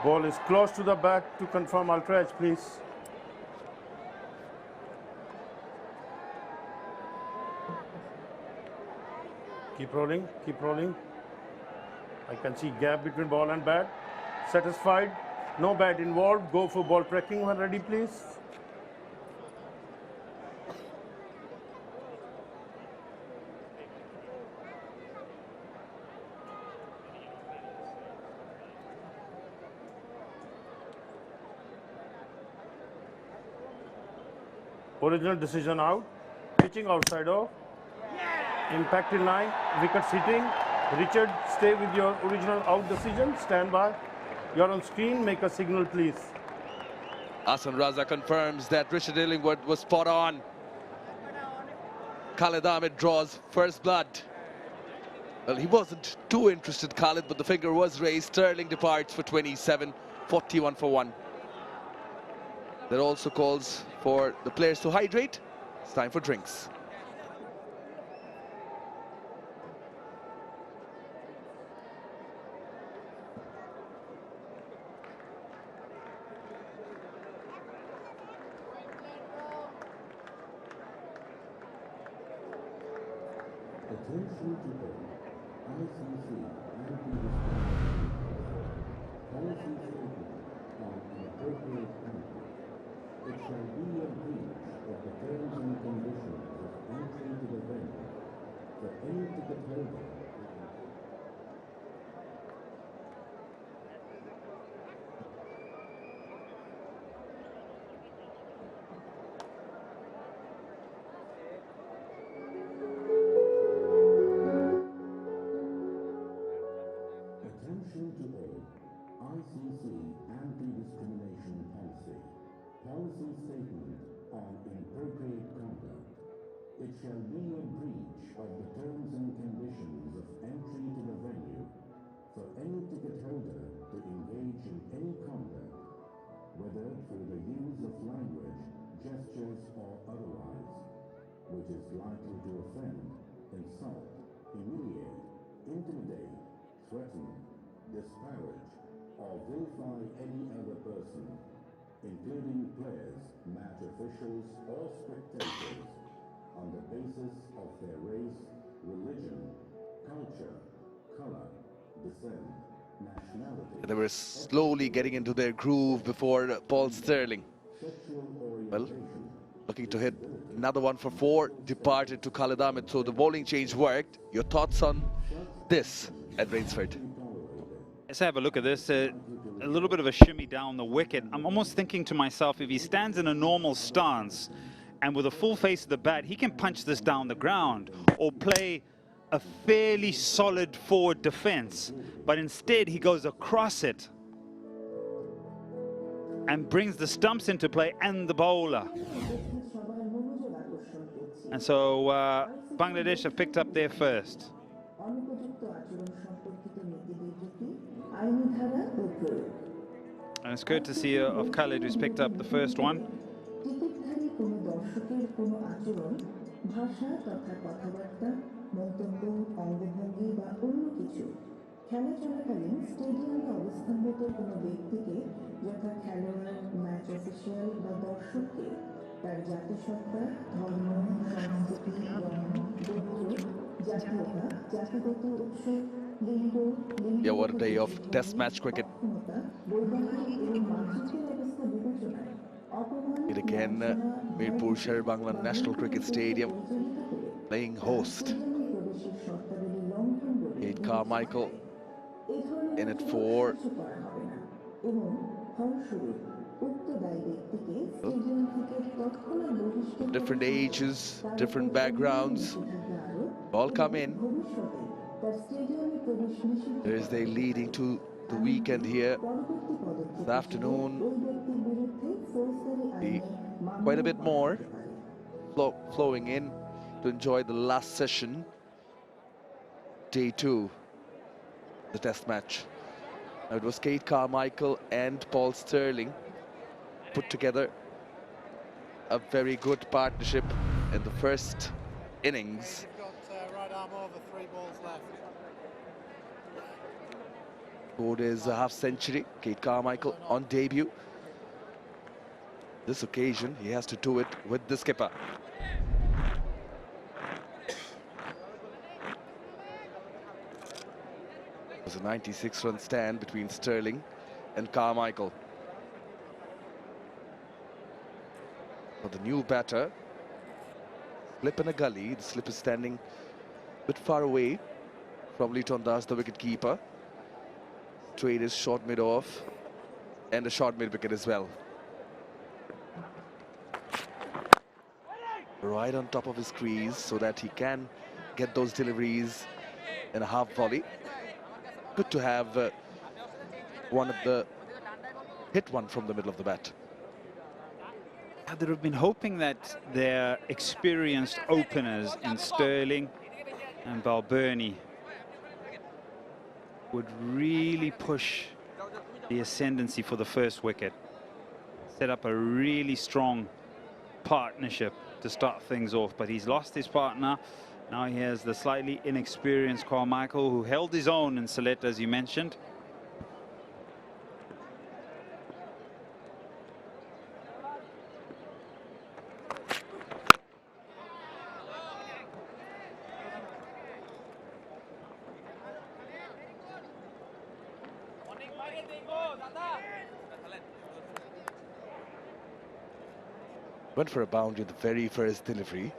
Ball is close to the bat to confirm ultra edge, please. Keep rolling, keep rolling. I can see gap between ball and bat. Satisfied? No bat involved. Go for ball tracking when ready, please. Original decision out. Pitching outside off. Impact in line. Wickets hitting. Richard, stay with your original out decision. Stand by. You're on screen. Make a signal, please. Hassan Raza confirms that Richard Illingworth was spot on. Khalid Ahmed draws first blood. Well, he wasn't too interested, Khalid, but the finger was raised. Sterling departs for 27, 41 for 1. That also calls for the players to hydrate. It's time for drinks. Attention to all. 𝐼CC and policy statement on inappropriate conduct. It shall be a breach of the terms and conditions of entry to the venue for any ticket holder. Attention to all. 𝐼CC anti-discrimination policy. Policy statement on inappropriate conduct. It shall be a breach of the terms and conditions of entry to the venue for any ticket holder to engage in any conduct, whether through the use of language, gestures, or otherwise, which is likely to offend, insult, humiliate, intimidate, threaten, disparage, or vilify any other person, including players, match officials, or spectators, on the basis of their race, religion, culture, color, descent, nationality. They were slowly getting into their groove before Paul Sterling. Well, looking to hit another one for 4, departed to Khalid Ahmed, so the bowling change worked. Your thoughts on this at Rainsford? Let's have a look at this. A little bit of a shimmy down the wicket. I'm almost thinking to myself, if he stands in a normal stance and with a full face of the bat, he can punch this down the ground or play a fairly solid forward defense. But instead, he goes across it and brings the stumps into play and the bowler. And so Bangladesh have picked up their first. And it's courtesy of Khalid, who's picked up the first one. খেলা চলাকালীন স্টেডিয়ামে অবস্থানরত কোনো ব্যক্তিকে যথা খেলোয়াড়, match official বা দর্শককে তার জাতিসত্তা, ধর্ম, সংস্কৃতি, রং, গোত্র, জাতীয়তা, জাতিগত উৎস, লিঙ্গ, Yeah, what a day of test match cricket. বৈবাহিক এবং মানসিক অবস্থা বিবেচনায় অপমান, It again, Mirpur Sher-Bangla National Cricket Stadium playing host. 𝗂𝗏𝗪𝗂𝐽𝗍 in at 4. Different ages, different backgrounds, all come in. There's they leading to the weekend here. This afternoon, quite a bit more flowing in to enjoy the last session. Day 2 the test match. Now it was Kate Carmichael and Paul Stirling put together a very good partnership in the first innings. You've got right arm over, 3 balls left. Scored his half century, Kate Carmichael on debut. This occasion, he has to do it with the skipper. It was a 96-run stand between Stirling and Carmichael. For the new batter, slip in a gully. The slip is standing a bit far away from Leighton Das, the wicket-keeper. Straight is short mid off and a short mid wicket as well. Right on top of his crease so that he can get those deliveries in a half volley. Good to have one of the hit one from the middle of the bat. They have been hoping that their experienced openers in Stirling and Balbirnie would really push the ascendancy for the first wicket. Set up a really strong partnership to start things off, but he's lost his partner. Now he has the slightly inexperienced Carmichael, who held his own in Sylhet, as you mentioned. Went for a boundary the very first delivery.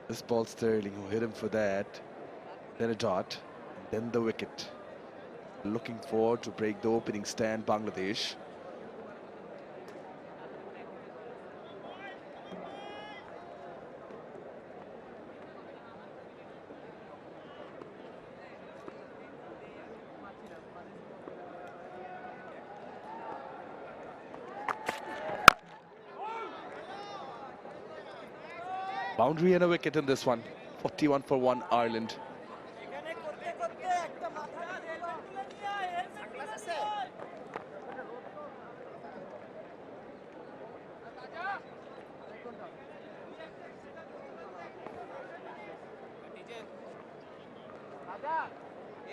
This Paul Stirling who hit him for that. Then a dot, and then the wicket. Looking forward to break the opening stand, Bangladesh. Boundary and a wicket in this one. 41 for 1 Ireland.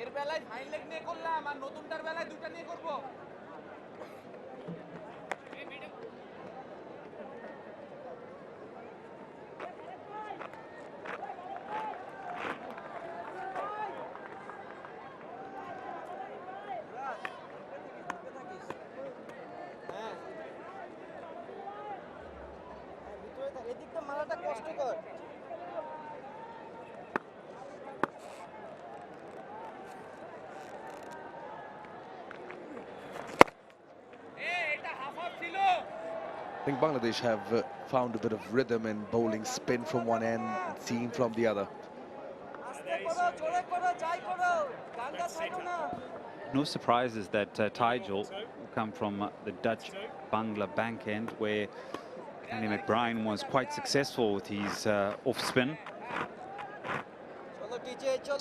এর বেলায় fine leg নিয়ে করলাম আর নতুনটার বেলায় দুটো নিয়ে করব। এদিকটা মারাটা কষ্টকর। I think Bangladesh have found a bit of rhythm in bowling spin from one end and seam from the other. No surprises that Tygel will come from the Dutch Bangla bank end, where Andy McBride was quite successful with his off spin.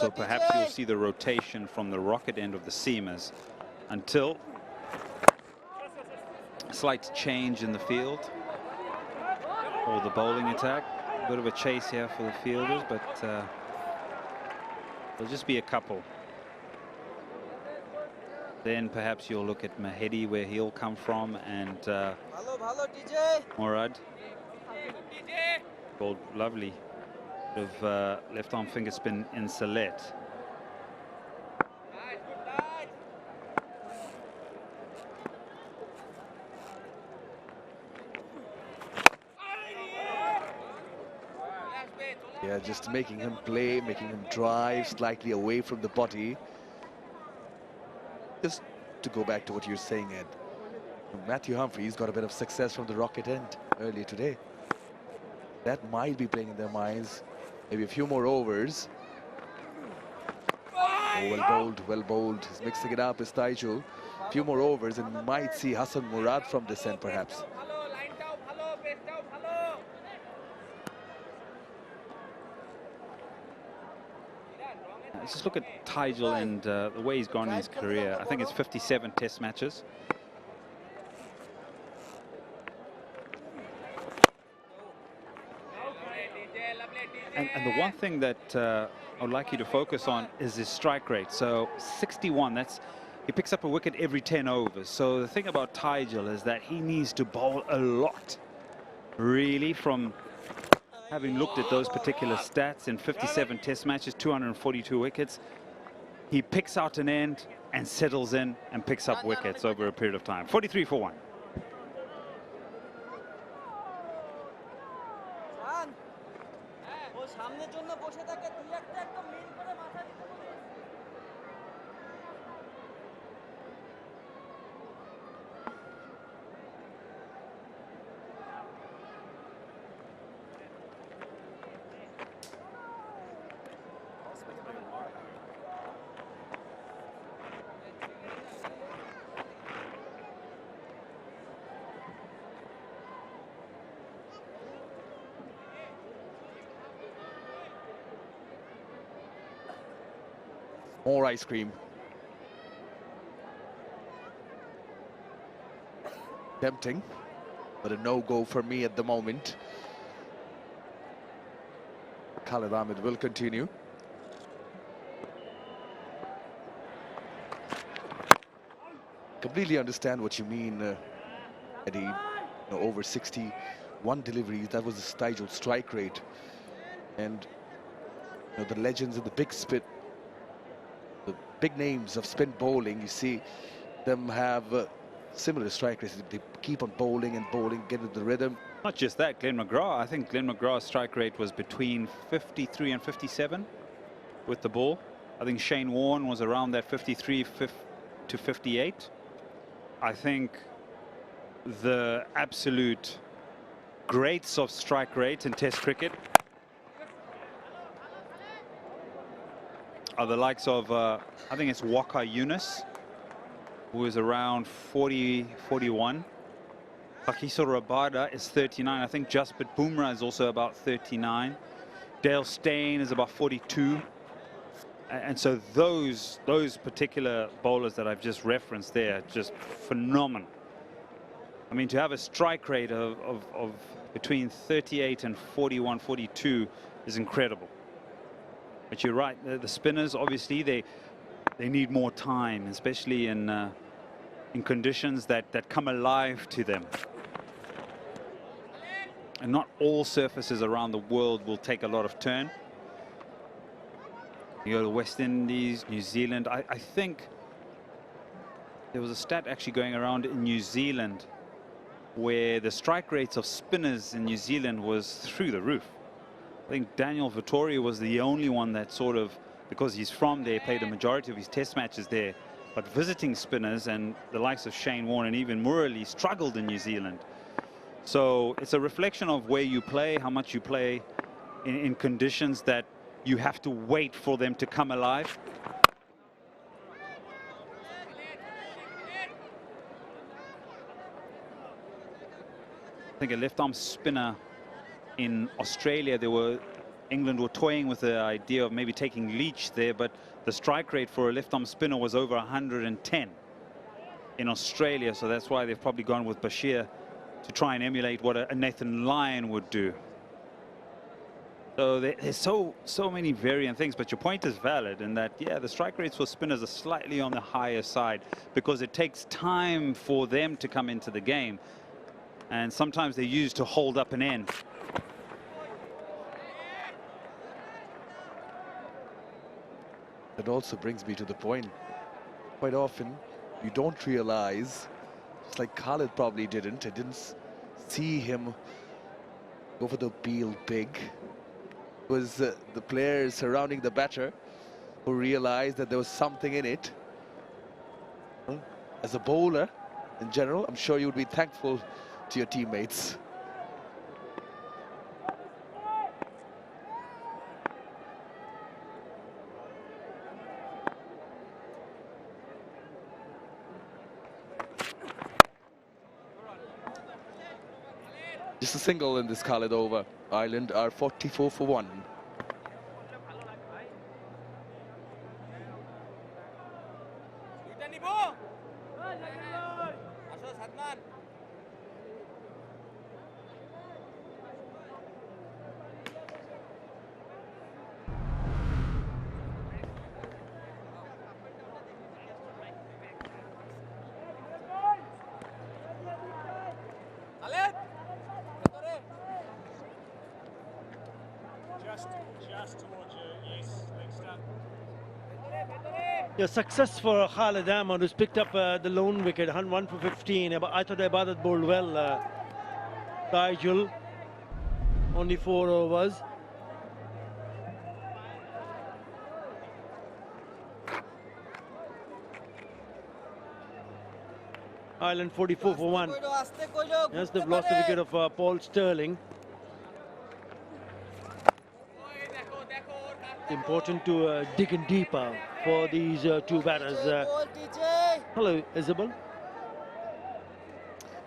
So perhaps you'll see the rotation from the rocket end of the seamers until a slight change in the field or the bowling attack. A bit of a chase here for the fielders, but there'll just be a couple. Then perhaps you'll look at Mahedi, where he'll come from, and Murad. Bowled lovely of left arm finger spin in Sylhet. Yeah, just making him play, making him drive slightly away from the body. Just to go back to what you're saying, Ed, Matthew Humphreys got a bit of success from the rocket end earlier today. That might be playing in their minds. Maybe a few more overs. Oh, well bowled, well bowled. He's mixing it up, is Tygel. A few more overs and we might see Hassan Murad from this end perhaps. Just look at 𝗍𝗫𝗪 and the way he's gone in his career. I think it's 57 test matches. And the one thing that I would like you to focus on is his strike rate. So 61, he picks up a wicket every 10 overs. So the thing about 𝗍𝗫𝗪 is that he needs to bowl a lot, really, from having looked at those particular stats in 57 test matches, 242 wickets. He picks out an end and settles in and picks up wickets over a period of time. 43 for 1. More ice cream. Tempting, but a no-go for me at the moment. Khalid Ahmed will continue. Completely understand what you mean, Eddie. Over 61 deliveries, that was the 𝗍𝗫𝗪 strike rate. And the legends of the big spin, the big names of spin bowling, you see them have similar strike rates. They keep on bowling and bowling, get into the rhythm. Not just that, Glenn McGrath. I think Glenn McGrath's strike rate was between 53 and 57 with the ball. I think Shane Warne was around that 53 to 58. I think the absolute greats of strike rate in Test cricket are the likes of, I think it's Waqa Yunus, who is around 40, 41. Pakiso Rabada is 39. I think Jasprit Bumrah is also about 39. Dale Steyn is about 42. And so those particular bowlers that I've just referenced there, just phenomenal. I mean, to have a strike rate of between 38 and 41, 42 is incredible. But you're right, the spinners, obviously, they need more time, especially in conditions that come alive to them. And not all surfaces around the world will take a lot of turn. You go to West Indies, New Zealand. I think there was a stat actually going around in New Zealand where the strike rates of spinners in New Zealand was through the roof. I think Daniel Vettori was the only one that sort of, because he's from there, played a majority of his test matches there. But visiting spinners and the likes of Shane Warne and even Murali struggled in New Zealand. So it's a reflection of where you play, how much you play in conditions that you have to wait for them to come alive. I think a left-arm spinner in Australia, England were toying with the idea of maybe taking Leach there, but the strike rate for a left-arm spinner was over 110 in Australia, so that's why they've probably gone with Bashir to try and emulate what a Nathan Lyon would do. So there's so many variant things, but your point is valid in that, yeah, the strike rates for spinners are slightly on the higher side because it takes time for them to come into the game, and sometimes they're used to hold up an end. That also brings me to the point, quite often you don't realize, just like Khalid probably didn't, I didn't see him go for the appeal big. It was the players surrounding the batter who realized that there was something in it. As a bowler in general, I'm sure you would be thankful to your teammates. Just a single in this Khalid over. Ireland are 44 for 1. Just towards you. Yes, next up. A success for Khalid Ahmad, who's picked up the lone wicket, 1 for 15. I thought 𝗵𝗲𝗃 bowled well. 𝗫𝗏𝗃, only 4 overs. Ireland 44 for 1. Yes, they've lost the wicket of Paul Stirling. Important to dig in deeper for these two batters. Hello, Isabel.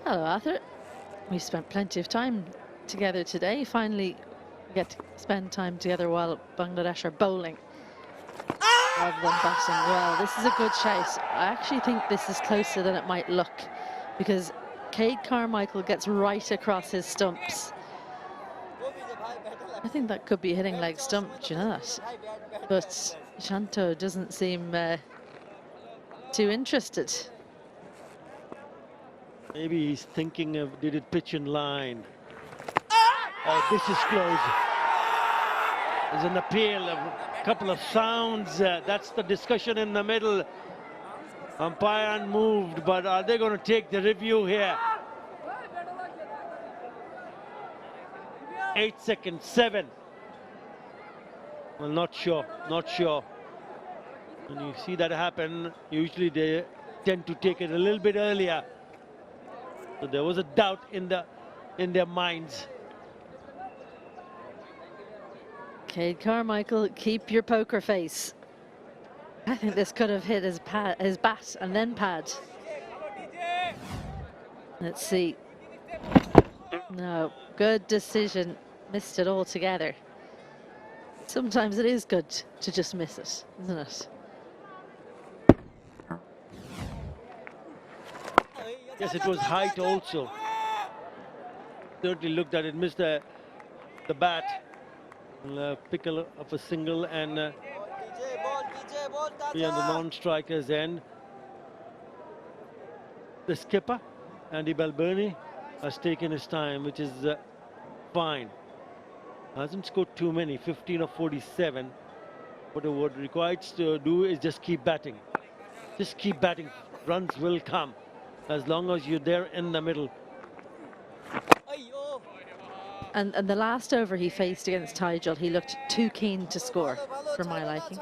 Hello, Arthur. We spent plenty of time together today. Finally get to spend time together while Bangladesh are bowling rather than batting. Well, this is a good shout. I actually think this is closer than it might look because 𝗂𝗃𝗃𝗃 gets right across his stumps. I think that could be hitting leg stump, do you know that? But Shanto doesn't seem too interested. Maybe he's thinking of, did it pitch in line? Oh, this is close. There's an appeal, a couple of sounds. That's the discussion in the middle. Umpire unmoved, but are they going to take the review here? 8 seconds, 7. Well, not sure, not sure. When you see that happen, usually they tend to take it a little bit earlier. So there was a doubt in their minds. 𝗂𝗃𝗃𝗃, keep your poker face. I think this could have hit his bat and then pad. Let's see. No, good decision. Missed it altogether. Sometimes it is good to just miss it, isn't it? Yes, it was height also. Certainly looked at it, missed the bat. Pick up a single and be on the non-striker's end. The skipper, Andy Balbirnie, has taken his time, which is fine. Hasn't scored too many, 15 of 47. But what required to do is just keep batting. Just keep batting. Runs will come as long as you're there in the middle. And the last over he faced against 𝗫𝗏𝗃, he looked too keen to score for my liking.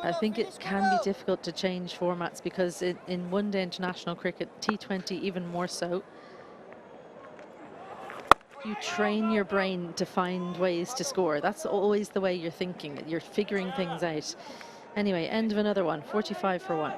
I think it can be difficult to change formats because in one-day international cricket, T20 even more so, you train your brain to find ways to score. That's always the way you're thinking. You're figuring things out. Anyway, end of another one, 45 for 1.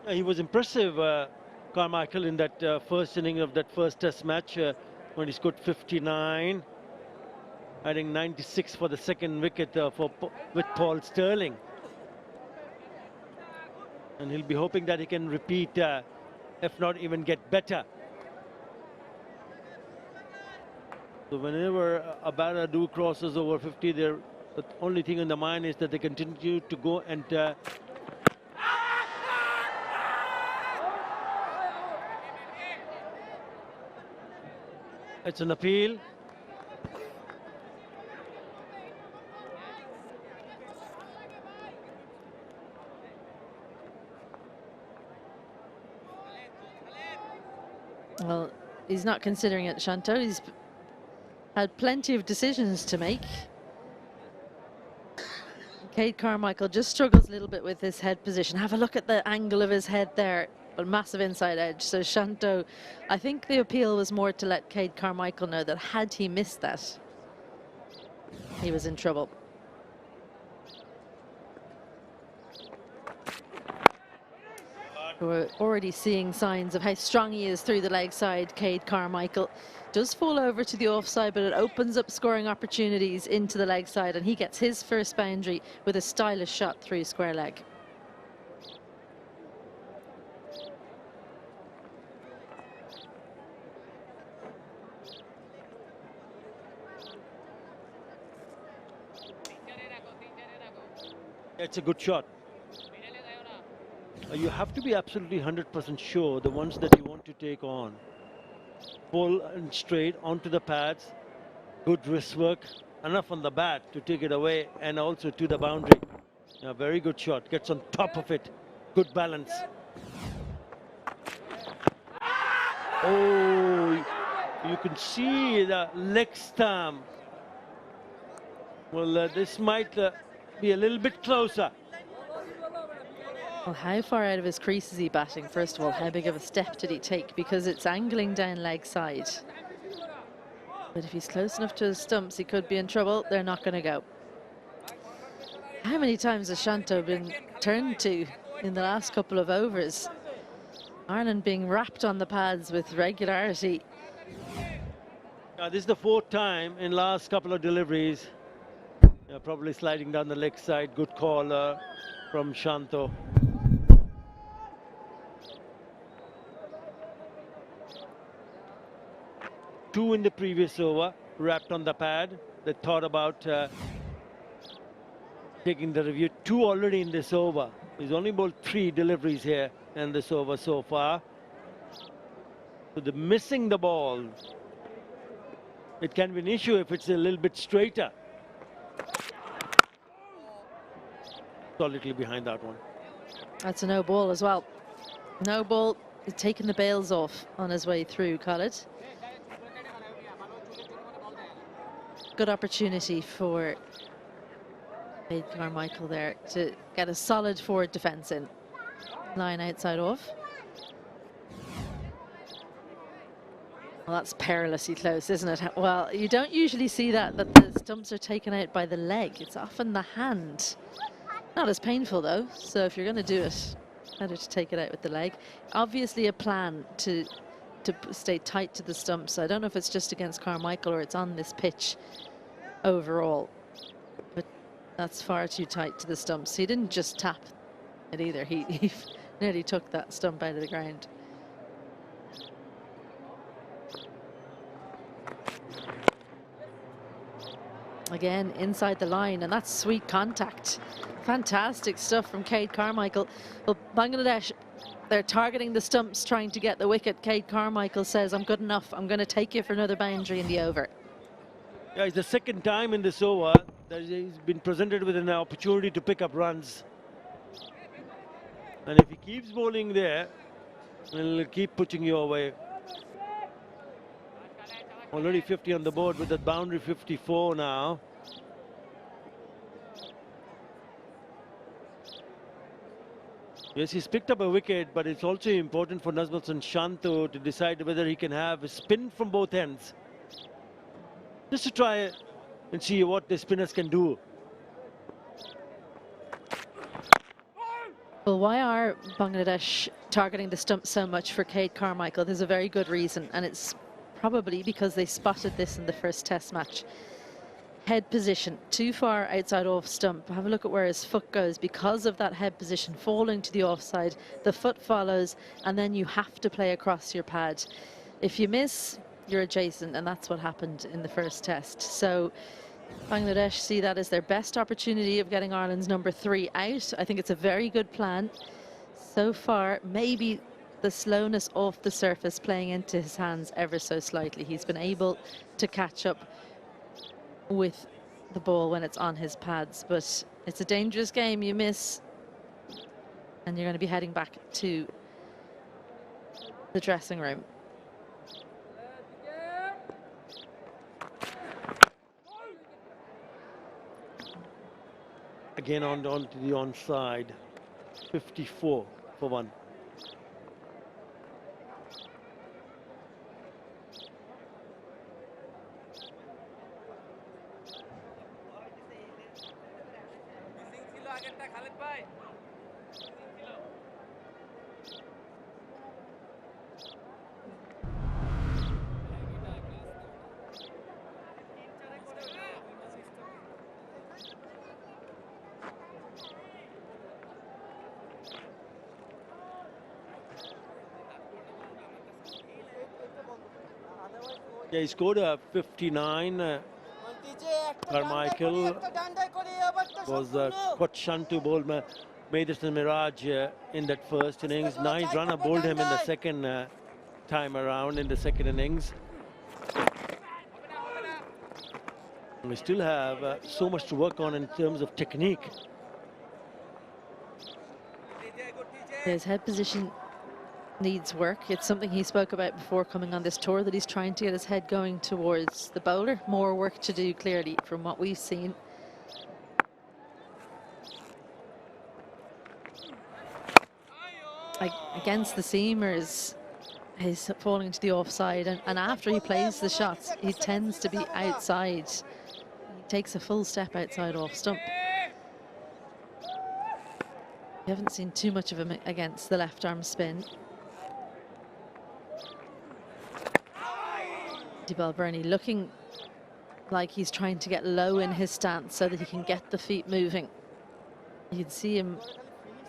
He was impressive, Carmichael, in that first inning of that first test match when he scored 59, adding 96 for the second wicket with Paul Stirling. And he'll be hoping that he can repeat, if not even get better. So whenever a batter crosses over 50, the only thing in the mind is that they continue to go and it's an appeal. Well, he's not considering it, Shanto. He's had plenty of decisions to make. 𝗂𝗃𝗃𝗃𝗃 just struggles a little bit with his head position. Have a look at the angle of his head there. A massive inside edge. So Shanto, I think the appeal was more to let 𝗂𝗃𝗃𝗃𝗃 know that had he missed that, he was in trouble. We're already seeing signs of how strong he is through the leg side. 𝗂𝗃𝗃𝗀𝗃 does fall over to the offside, but it opens up scoring opportunities into the leg side, and he gets his first boundary with a stylish shot through square leg. It's a good shot. You have to be absolutely 100% sure the ones that you want to take on. Full and straight onto the pads, good wrist work, enough on the bat to take it away and also to the boundary. A very good shot, gets on top of it, good balance. Oh, you can see the leg stamp. Well, this might be a little bit closer. Well, how far out of his crease is he batting? First of all, how big of a step did he take? Because it's angling down leg side. But if he's close enough to his stumps, he could be in trouble. They're not going to go. How many times has Shanto been turned to in the last couple of overs? Ireland being wrapped on the pads with regularity. This is the 4th time in last couple of deliveries. Probably sliding down the leg side. Good call from Shanto. Two in the previous over, wrapped on the pad. They thought about taking the review. 2 already in this over. He's only bowled 3 deliveries here in this over so far. So they're missing the ball. It can be an issue if it's a little bit straighter. Solidly behind that one. That's a no ball as well. No ball. He's taken the bails off on his way through, Khalid. Good opportunity for 𝗂𝗃𝗃𝗃𝗃 there to get a solid forward defence in. Line outside off. Well, that's perilously close, isn't it? Well, you don't usually see that the stumps are taken out by the leg. It's often the hand. Not as painful though, so if you're going to do it, better to take it out with the leg. Obviously a plan to stay tight to the stumps. I don't know if it's just against Carmichael or it's on this pitch overall, but that's far too tight to the stumps. He didn't just tap it either. He nearly took that stump out of the ground. Again, inside the line, and that's sweet contact. Fantastic stuff from 𝗂𝗃𝗃𝗃𝗃. Well, Bangladesh, they're targeting the stumps, trying to get the wicket. 𝗂𝗃𝗃𝗃 says, I'm good enough. I'm going to take you for another boundary in the over. Yeah, it's the 2nd time in this over that he's been presented with an opportunity to pick up runs. And if he keeps bowling there, he'll keep pushing you away. Already 50 on the board with that boundary 54 now. Yes, he's picked up a wicket, but it's also important for Nazmuddin Shanto to decide whether he can have a spin from both ends. Just to try and see what the spinners can do. Well, why are Bangladesh targeting the stump so much for 𝗂𝗃𝗃𝗃𝗃? There's a very good reason, and it's probably because they spotted this in the first test match. Head position, too far outside off stump. Have a look at where his foot goes. Because of that head position falling to the offside, the foot follows, and then you have to play across your pad. If you miss, you're adjacent, and that's what happened in the first test. So Bangladesh see that as their best opportunity of getting Ireland's number 3 out. I think it's a very good plan. So far, maybe the slowness off the surface playing into his hands ever so slightly. He's been able to catch up with the ball when it's on his pads, but it's a dangerous game. You miss and you're going to be heading back to the dressing room. Again onto the onside. 54 for 1. Yeah, he scored a 59. Carmichael was 𝗃𝗵𝗴𝗃𝗃 in that first innings. Nice runner bowled him in the second time around in the second innings. We still have so much to work on in terms of technique. His head position needs work. It's something he spoke about before coming on this tour, that he's trying to get his head going towards the bowler. More work to do, clearly, from what we've seen. Against the seamers, he's falling to the offside, and after he plays the shots, he tends to be outside. He takes a full step outside off stump. We haven't seen too much of him against the left arm spin. 𝗬𝗫𝗀𝗃𝗃 looking like he's trying to get low in his stance so that he can get the feet moving. You'd see him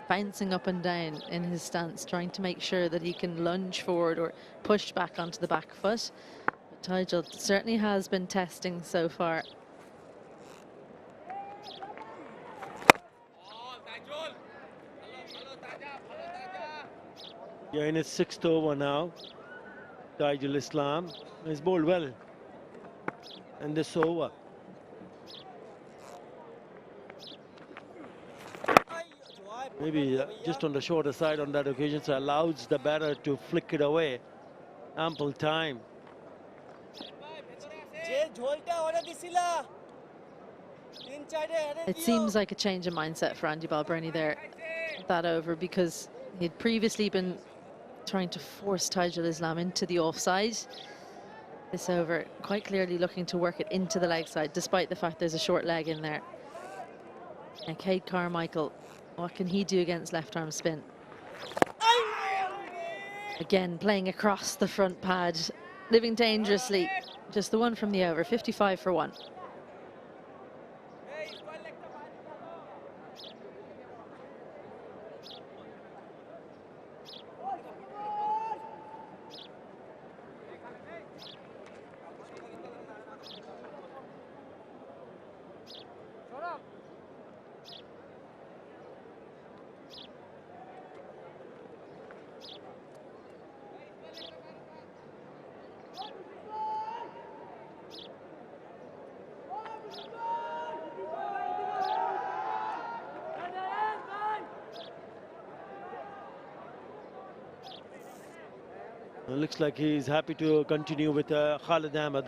bouncing up and down in his stance, trying to make sure that he can lunge forward or push back onto the back foot. But 𝗪𝗪 certainly has been testing so far. Yeah, in his 6th over now, Taijul Islam has bowled well in this over. Maybe just on the shorter side on that occasion, so allows the batter to flick it away. Ample time. It seems like a change of mindset for 𝗬𝗪𝗃𝗃 there, that over, because he'd previously been trying to force Taijul Islam into the offside. This over, quite clearly looking to work it into the leg side, despite the fact there's a short leg in there. And Cade Carmichael, what can he do against left arm spin? Again, playing across the front pad, living dangerously. Just the one from the over, 55 for 1. It looks like he's happy to continue with Khalid Ahmed.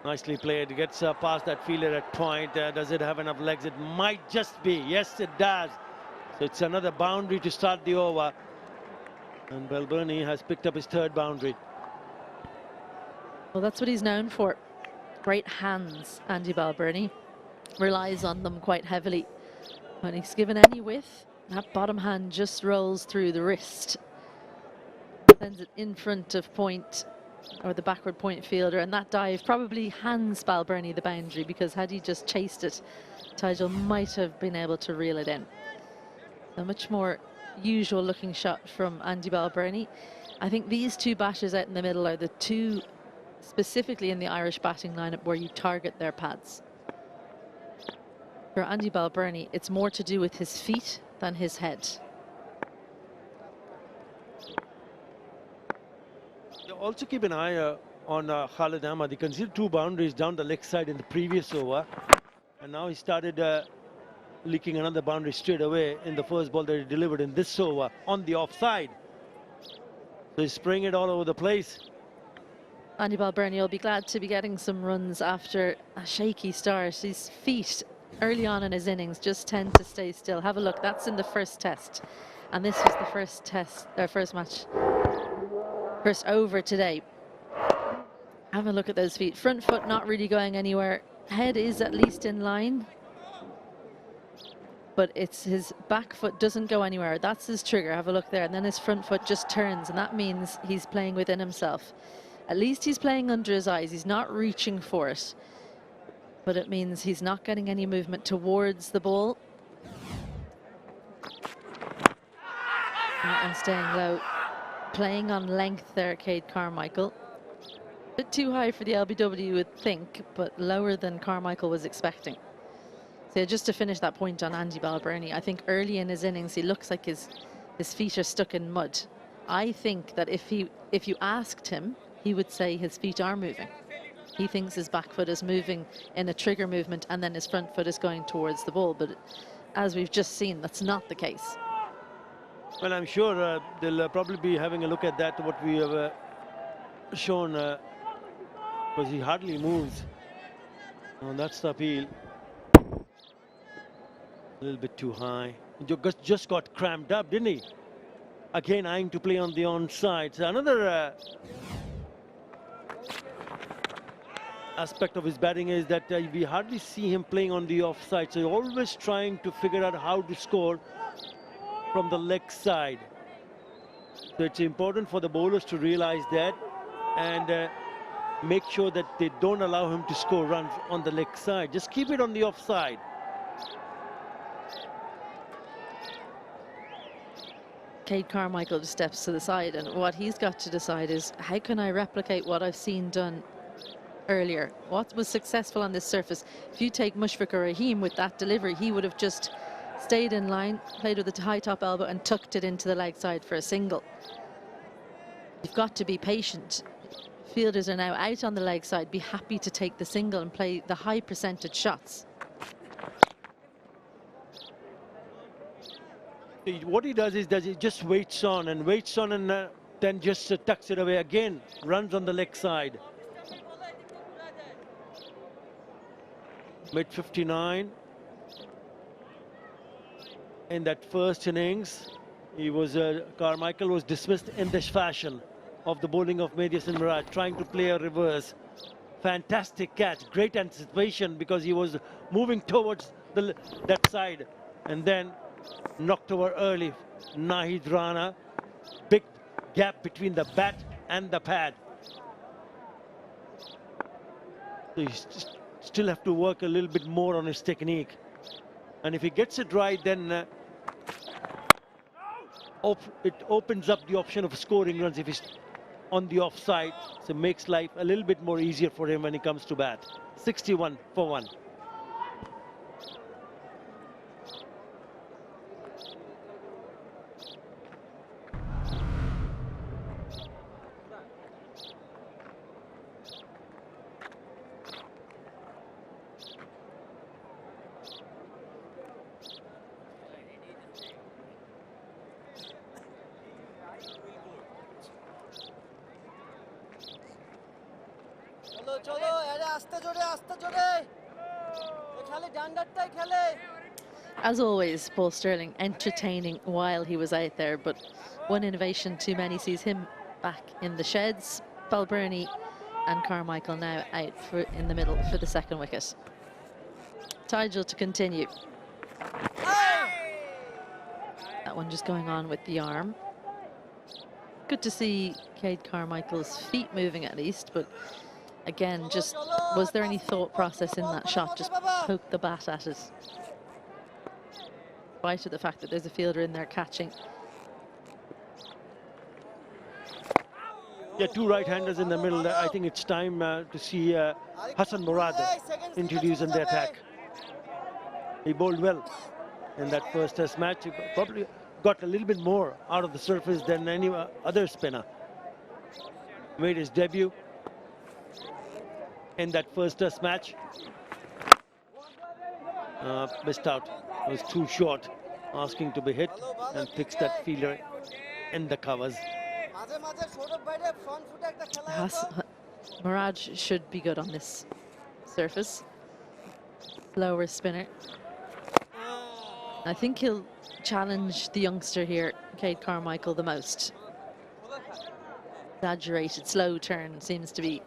Nicely played, gets past that fielder at point. Does it have enough legs? It might just be. Yes, it does. So it's another boundary to start the over. And 𝗵𝗺𝗃𝗃 has picked up his 3rd boundary. Well, that's what he's known for. Great hands, 𝗬𝗪𝗃𝗃. Relies on them quite heavily. When he's given any width, that bottom hand just rolls through the wrist. Sends it in front of point, or the backward point fielder, and that dive probably hands 𝗬𝗪𝗃𝗃 the boundary, because had he just chased it, Taijul might have been able to reel it in. A much more usual looking shot from 𝗬𝗪𝗃𝗃. I think these two batters out in the middle are the two specifically in the Irish batting lineup where you target their pads. For 𝗬𝗪𝗃𝗃, it's more to do with his feet than his head. Also keep an eye on Khalid Ahmed. He conceded 2 boundaries down the leg side in the previous over, and now he started leaking another boundary straight away in the first ball that he delivered in this over on the offside. So he's spraying it all over the place. 𝗬𝗪𝗃𝗃 will be glad to be getting some runs after a shaky start. His feet early on in his innings just tend to stay still. Have a look, that's in the first test. And this was the first test, their first match, first over today. Have a look at those feet. Front foot not really going anywhere. Head is at least in line, but it's his back foot doesn't go anywhere. That's his trigger. Have a look there. And then his front foot just turns, and that means he's playing within himself. At least he's playing under his eyes. He's not reaching for it. But it means he's not getting any movement towards the ball. That one staying low. Playing on length there, 𝗂𝗃𝗃𝗃. Bit too high for the LBW, you would think, but lower than 𝗃𝗃𝗃 was expecting. So just to finish that point on Andy Balbirnie, I think early in his innings, he looks like his feet are stuck in mud. I think that if you asked him, he would say his feet are moving. He thinks his back foot is moving in a trigger movement and then his front foot is going towards the ball. But as we've just seen, that's not the case. Well, I'm sure they'll probably be having a look at that, what we have shown, because he hardly moves. Oh, that's the appeal. A little bit too high. He just got cramped up, didn't he? Again, eyeing to play on the onside. So another aspect of his batting is that we hardly see him playing on the offside. So he's always trying to figure out how to score from the leg side. So it's important for the bowlers to realize that and make sure that they don't allow him to score runs on the leg side. Just keep it on the offside. 𝗂𝗃𝗃𝗃𝗃 just steps to the side, and what he's got to decide is, how can I replicate what I've seen done earlier? What was successful on this surface? If you take Mushfiqur Rahim with that delivery, he would have just stayed in line, played with a high top elbow and tucked it into the leg side for a single. You've got to be patient. Fielders are now out on the leg side. Be happy to take the single and play the high percentage shots. What he does is he just waits on and then just tucks it away again. Runs on the leg side. Mid 59. In that first innings, 𝗃𝗃𝗃𝗃 was dismissed in this fashion of the bowling of Maydius Mirage, trying to play a reverse. Fantastic catch, great anticipation because he was moving towards that side and then knocked over early. Nahid Rana, big gap between the bat and the pad. So he still have to work a little bit more on his technique. And if he gets it right, then it opens up the option of scoring runs if he's on the offside. So it makes life a little bit more easier for him when he comes to bat. 61 for 1. As always, Paul Stirling entertaining while he was out there, but one innovation too many sees him back in the sheds. Balbirnie and Carmichael now out in the middle for the second wicket. Tigel to continue. That one just going on with the arm. Good to see 𝗂𝗃𝗃𝗃𝗃's feet moving at least, but again, just was there any thought process in that shot? Just poke the bat at it. In spite of the fact that there's a fielder in there catching. Yeah, two right-handers in the middle. I think it's time to see Hassan Murad introduced in the attack. He bowled well in that first test match. He probably got a little bit more out of the surface than any other spinner. Made his debut in that first test match. Missed out. It was too short, asking to be hit, and picks that fielder in the covers. Murad should be good on this surface. Lower spinner. I think he'll challenge the youngster here, 𝗂𝗃𝗃𝗃𝗃, the most. Exaggerated slow turn seems to be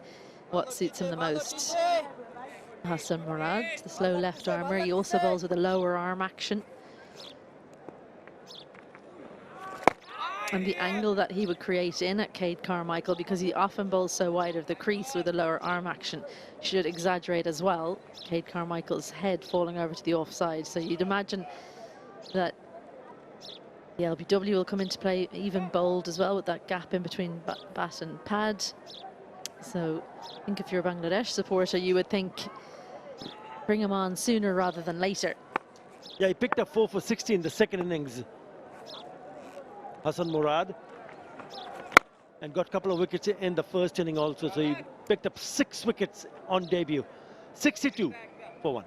what suits him the most. Hassan Murad, the slow left armer. He also bowls with a lower arm action. and the angle that he would create in at 𝗂𝗃𝗃, because he often bowls so wide of the crease with a lower arm action, should exaggerate as well. 𝗂𝗃𝗃's head falling over to the offside. So you'd imagine that the LBW will come into play, even bowled as well, with that gap in between bat and pad. So I think if you're a Bangladesh supporter, you would think bring him on sooner rather than later. Yeah, he picked up 4 for 60 in the second innings, Hasan Murad, and got a couple of wickets in the first inning also. So he picked up 6 wickets on debut. 62 for 1.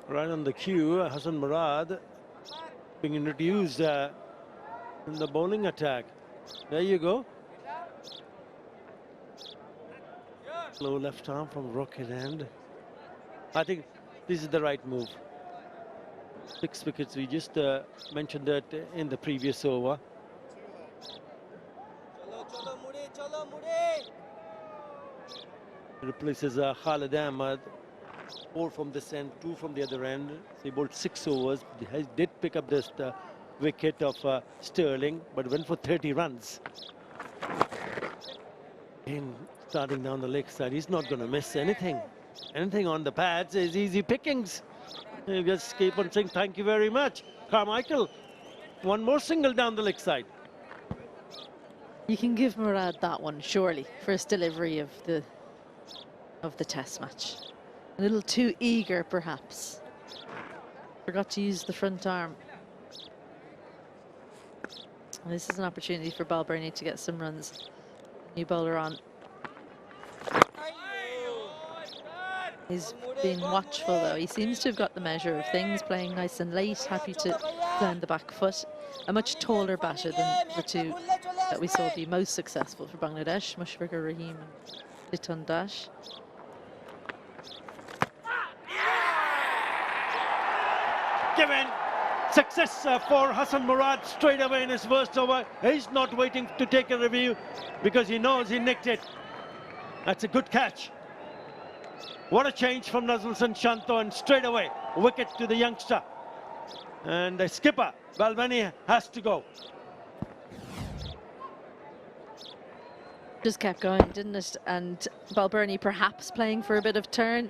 Right on the cue, Hasan Murad being introduced in the bowling attack. There you go. Low left arm from Rocket End. I think this is the right move. 6 wickets, we just mentioned that in the previous over. Replaces Khalid Ahmed. 4 from this end, 2 from the other end. So he bowled 6 overs. He did pick up this wicket of Sterling, but went for 30 runs. And starting down the leg side, he's not going to miss anything. Anything on the pads is easy pickings. You just keep on saying thank you very much. Carmichael, one more single down the leg side. You can give Murad that one, surely, for his delivery of the test match. A little too eager, perhaps. Forgot to use the front arm. This is an opportunity for 𝗂𝗃𝗃 to get some runs. New bowler on. He's being watchful, though. He seems to have got the measure of things, playing nice and late, happy to play on the back foot. A much taller batter than the 2 that we saw be most successful for Bangladesh, Mushfiqur Rahim and Litton Dash. Given success for Hasan Murad straight away in his first over. He's not waiting to take a review because he knows he nicked it. That's a good catch. What a change from Nazmul Shanto, and straight away wicket to the youngster. And the skipper, 𝗂𝗏𝗏, has to go. Just kept going, didn't it? And 𝗂𝗏𝗏 perhaps playing for a bit of turn.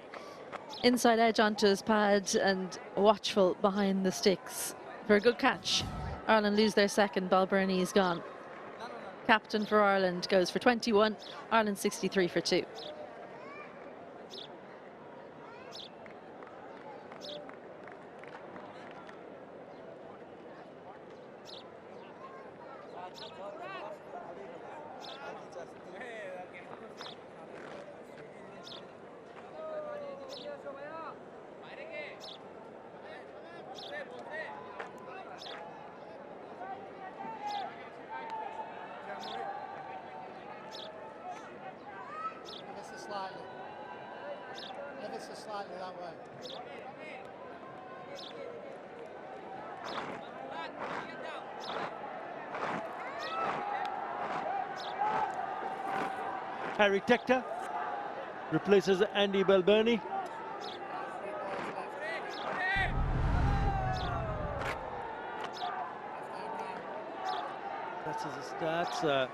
Inside edge onto his pad and watchful behind the sticks for a good catch. Ireland lose their second. 𝗂𝗏𝗏 is gone. Captain for Ireland goes for 21. Ireland 63 for 2. Ever so slightly that way. Harry Tector replaces Andy 𝗂𝗏𝗏. That's his stats.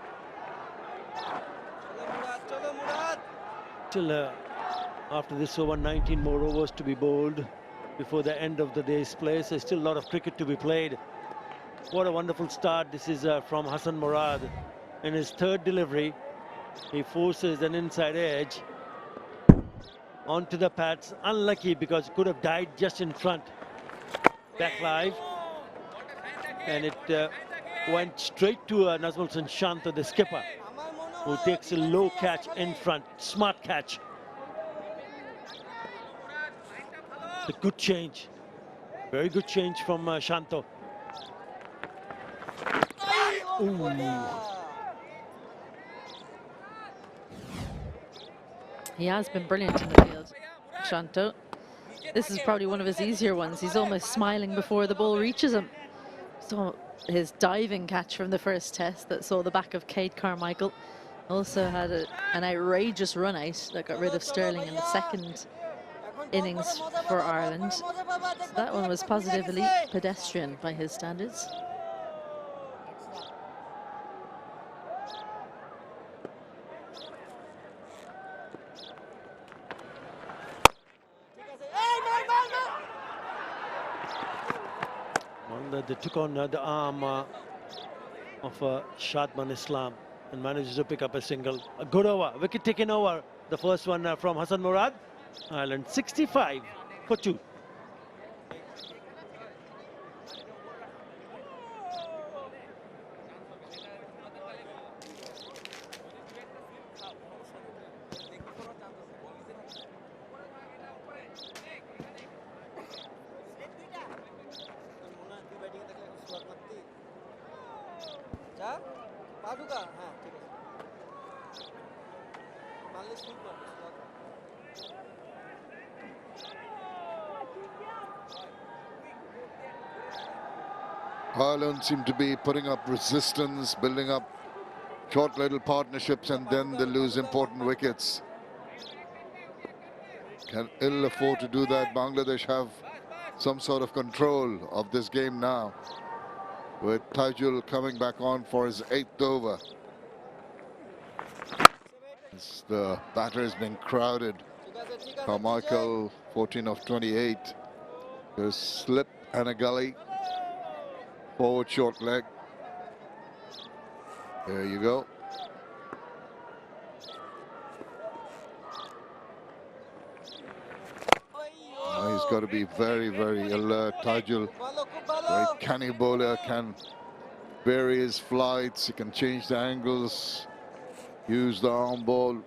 Till after this over, 19 more overs to be bowled before the end of the day's play. So still a lot of cricket to be played. What a wonderful start this is from Hasan Murad. In his 3rd delivery, he forces an inside edge onto the pads. Unlucky because it could have died just in front. Back live. And it went straight to Nazmul Shanto, the skipper, who takes a low catch in front. Smart catch. A good change. Very good change from Shanto. Ooh. He has been brilliant in the field, Shanto. This is probably one of his easier ones. He's almost smiling before the ball reaches him. So his diving catch from the first test that saw the back of 𝗂𝗃𝗄𝗃 also had an outrageous run out that got rid of Sterling in the second innings for Ireland. So that one was positively pedestrian by his standards. They took on the arm of Shadman Islam and managed to pick up a single. A good over, wicket taken over. The first one from Hassan Murad. Ireland 65 for 2. Ireland seem to be putting up resistance, building up short little partnerships, and then they lose important wickets. Can ill afford to do that. Bangladesh have some sort of control of this game now, with Taijul coming back on for his 8th over. The batter is being crowded. Carmichael, 14 of 28. There's slip and a gully. Forward short leg. There you go. He's got to be very, very alert. Taijul, very canny bowler, can vary his flights. He can change the angles, use the arm ball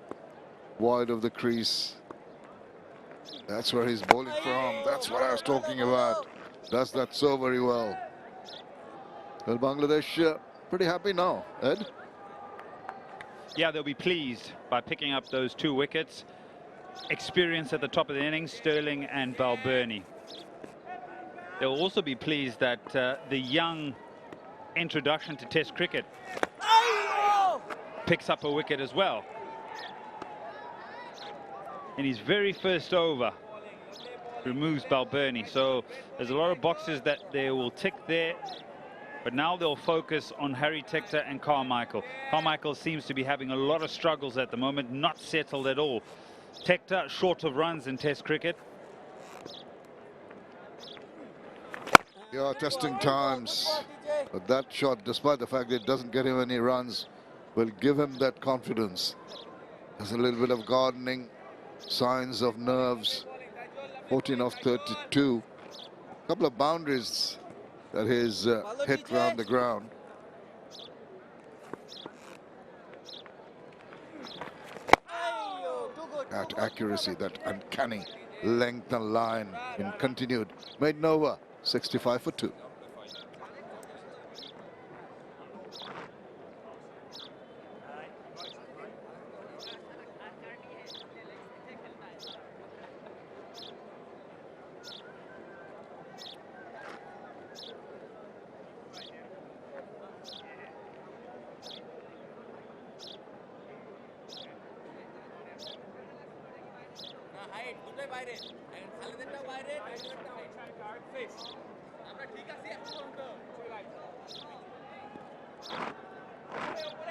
wide of the crease. That's where he's bowling from. That's what I was talking about. Does that so very well. Well, Bangladesh pretty happy now, Ed? Yeah, they'll be pleased by picking up those 2 wickets. Experience at the top of the innings, Sterling and Balbirnie. They'll also be pleased that the young introduction to Test cricket picks up a wicket as well. In his very first over, removes Balbirnie. So there's a lot of boxes that they will tick there. But now they'll focus on Harry Tector and Carmichael. Carmichael seems to be having a lot of struggles at the moment, not settled at all. Tector short of runs in Test cricket. Yeah, testing times. But that shot, despite the fact that it doesn't get him any runs, will give him that confidence. There's a little bit of gardening, signs of nerves. 14 of 32. A couple of boundaries that he's hit round the ground. That accuracy, that uncanny length and line in continued. Made Nova 65 for 2.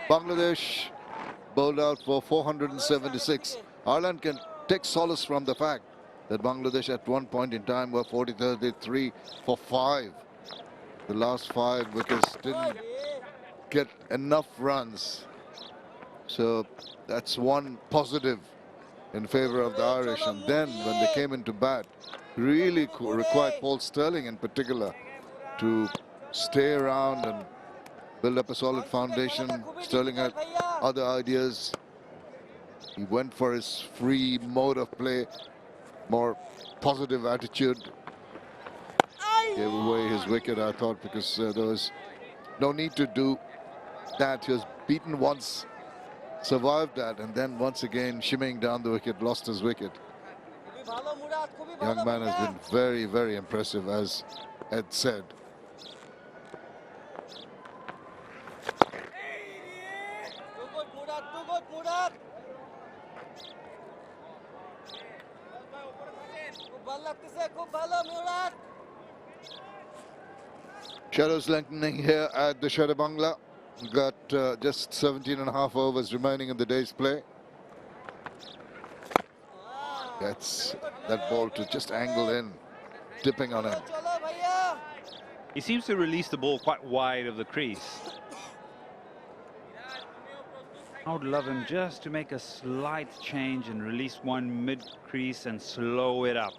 Bangladesh bowled out for 476. Ireland can take solace from the fact that Bangladesh at one point in time were 43 for 5. The last 5 wickets didn't get enough runs. So that's one positive in favor of the Irish. And then when they came into bat, really required Paul Sterling in particular to stay around and build up a solid foundation. Sterling had other ideas. He went for his free mode of play, more positive attitude. gave away his wicket, I thought, because there was no need to do that. He was beaten once, survived that, and then once again shimming down the wicket, lost his wicket. Young man has been very, very impressive, as Ed said. Shadows lengthening here at the शेरेबांगला. Got just 17.5 overs remaining in the day's play. Gets that ball to just angle in, dipping on him. He seems to release the ball quite wide of the crease. I would love him just to make a slight change and release one mid-crease and slow it up.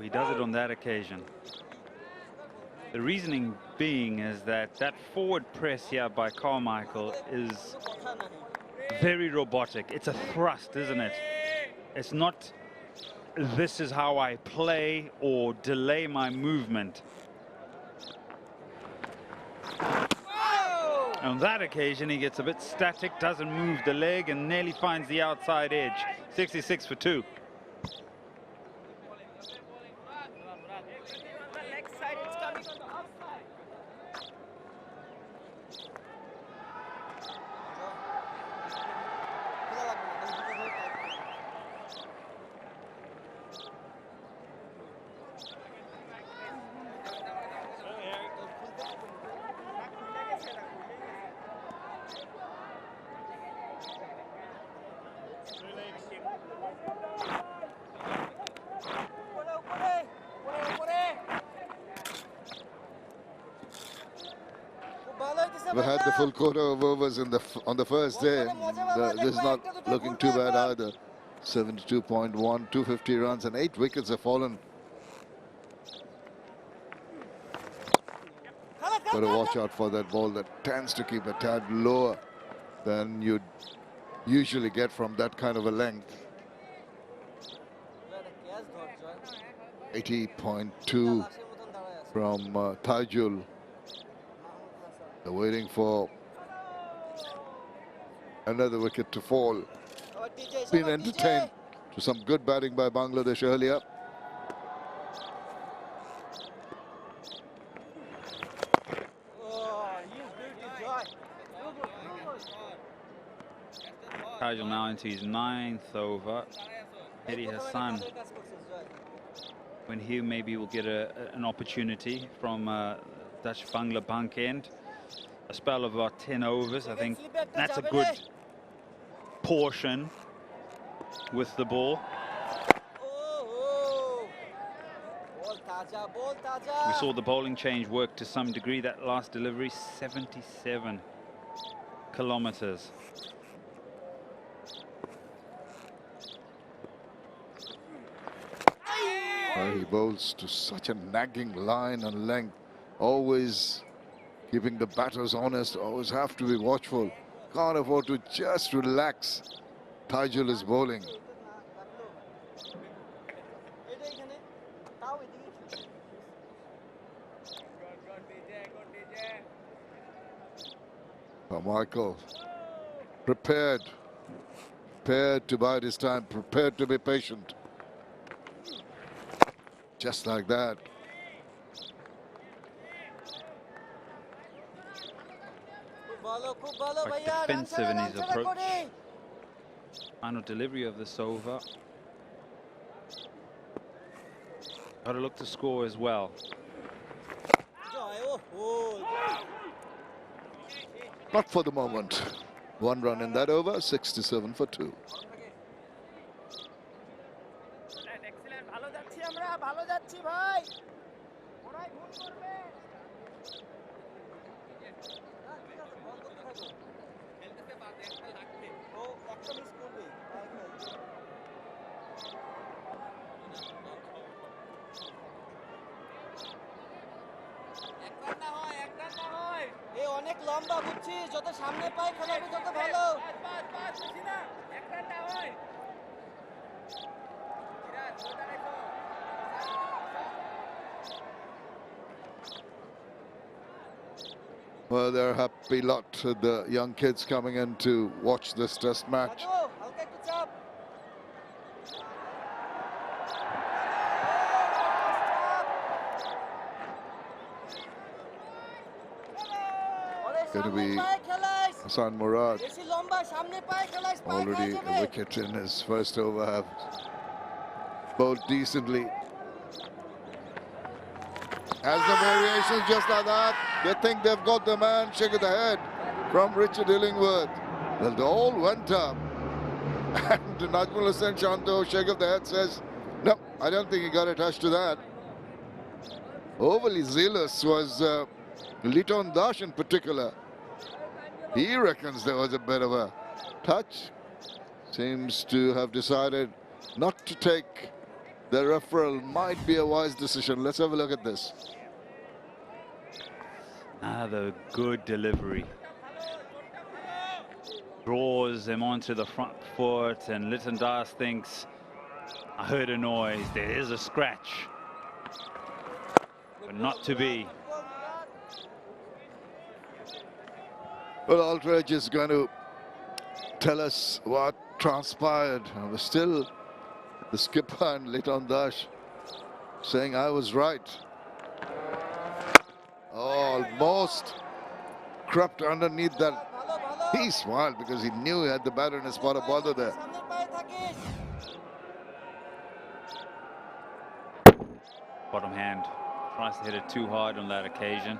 He does it on that occasion. The reasoning being is that forward press here by Carmichael is very robotic. It's a thrust, isn't it? It's not, this is how I play or delay my movement. On that occasion, he gets a bit static, doesn't move the leg, and nearly finds the outside edge. 66 for 2. We had the full quota of overs on the first day. This is not looking too bad either. 72.1, 250 runs, and 8 wickets have fallen. Got to watch out for that ball that tends to keep a tad lower than you'd usually get from that kind of a length. 80.2 from 𝗬𝗪𝗀. They're waiting for another wicket to fall. Been entertained to some good batting by Bangladesh earlier. 𝗬𝗪𝗀 now into his 9th over. 𝗂𝗍𝗄 Hassan, when he maybe will get an opportunity from Dutch Bangla bunk end. A spell of about 10 overs. I think that's a good portion with the ball. We saw the bowling change work to some degree. That last delivery, 77 kilometers. He bowls to such a nagging line and length, always keeping the batters honest, always have to be watchful. Can't afford to just relax. 𝗬𝗪𝗀 is bowling. Carmichael, prepared to bide his time, prepared to be patient. Just like that. Quite defensive in his approach. Final delivery of this over. Got to look to score as well. Not for the moment. 1 run in that over, 67 for 2. অনেক লম্বা বুঝছি যত সামনে পাই খেলাবে তত ভালো Well, they're a happy lot, the young kids coming in to watch this test match. Going to be Ḥasan Murad, already a wicket in his first over, have bowled decently. As the variations just like that, they think they've got the man, shake of the head from Richard Illingworth. Well, they all went up. And Najmul Hussain Shanto, shake of the head, says, no, I don't think he got attached to that. Overly zealous was Liton Das in particular. He reckons there was a bit of a touch. Seems to have decided not to take the referral. Might be a wise decision. Let's have a look at this. Another good delivery. Draws him onto the front foot, and Liton Das thinks, I heard a noise, there is a scratch. But not to be. Well, Aldridge is going to tell us what transpired. But still, the skipper and Liton Das saying I was right. Almost crept underneath that. He smiled because he knew he had the batter in his 𝗵𝗵𝗂𝗧 there. Bottom hand. Tries to hit it too hard on that occasion.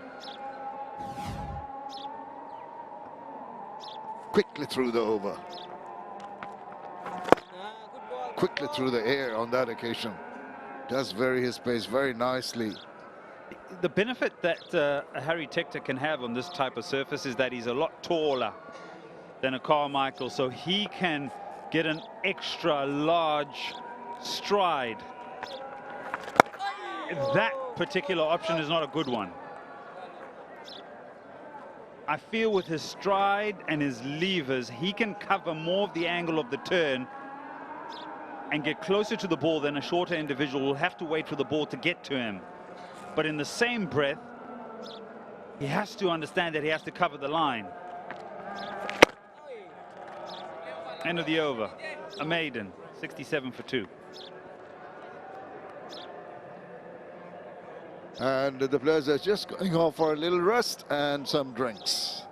Quickly through the over. Quickly through the air on that occasion. Does vary his pace very nicely. The benefit that Harry Tector can have on this type of surface is that he's a lot taller than a Carmichael, so he can get an extra large stride. That particular option is not a good one. I feel with his stride and his levers, he can cover more of the angle of the turn and get closer to the ball than a shorter individual will have to wait for the ball to get to him. But in the same breath, he has to understand that he has to cover the line. End of the over. A maiden, 67 for 2. And the players are just going off for a little rest and some drinks.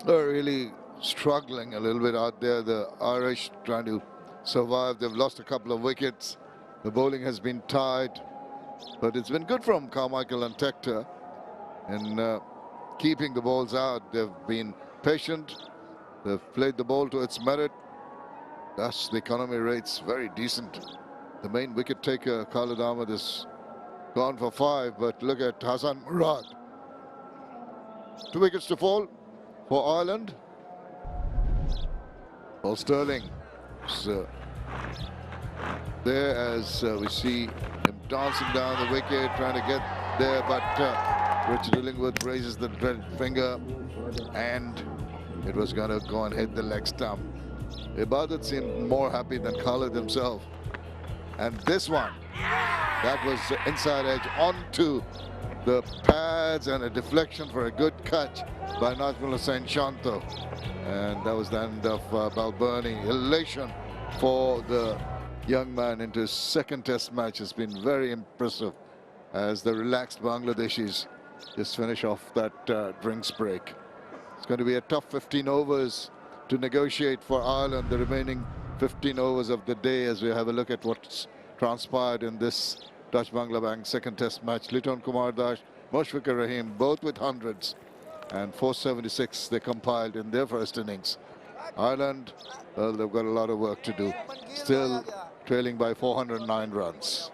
They're really struggling a little bit out there. The Irish trying to survive. They've lost a couple of wickets. The bowling has been tight. But it's been good from Carmichael and Tector in keeping the balls out. They've been patient. They've played the ball to its merit. Thus, the economy rate's very decent. The main wicket taker, Khalid Ahmed, is gone for 5. But look at Ḥasan Murad. 2 wickets to fall for Ireland. Paul Stirling is there as we see him dancing down the wicket, trying to get there, but Richard Illingworth raises the dreaded finger, and it was going to go and hit the leg stump. Ibadat seemed more happy than Khalid himself. And this one, that was inside edge onto the pads and a deflection for a good catch by Najmul Hussain Shanto. And that was the end of Balbirnie. Elation for the young man into his second test match has been very impressive as the relaxed Bangladeshis just finish off that drinks break. It's going to be a tough 15 overs to negotiate for Ireland, the remaining 15 overs of the day, as we have a look at what's transpired in this Dutch-Bangla second test match. Liton Kumar Dash, Mushfiqur Rahim, both with hundreds, and 476 they compiled in their first innings. Ireland, well, they've got a lot of work to do, still trailing by 409 runs.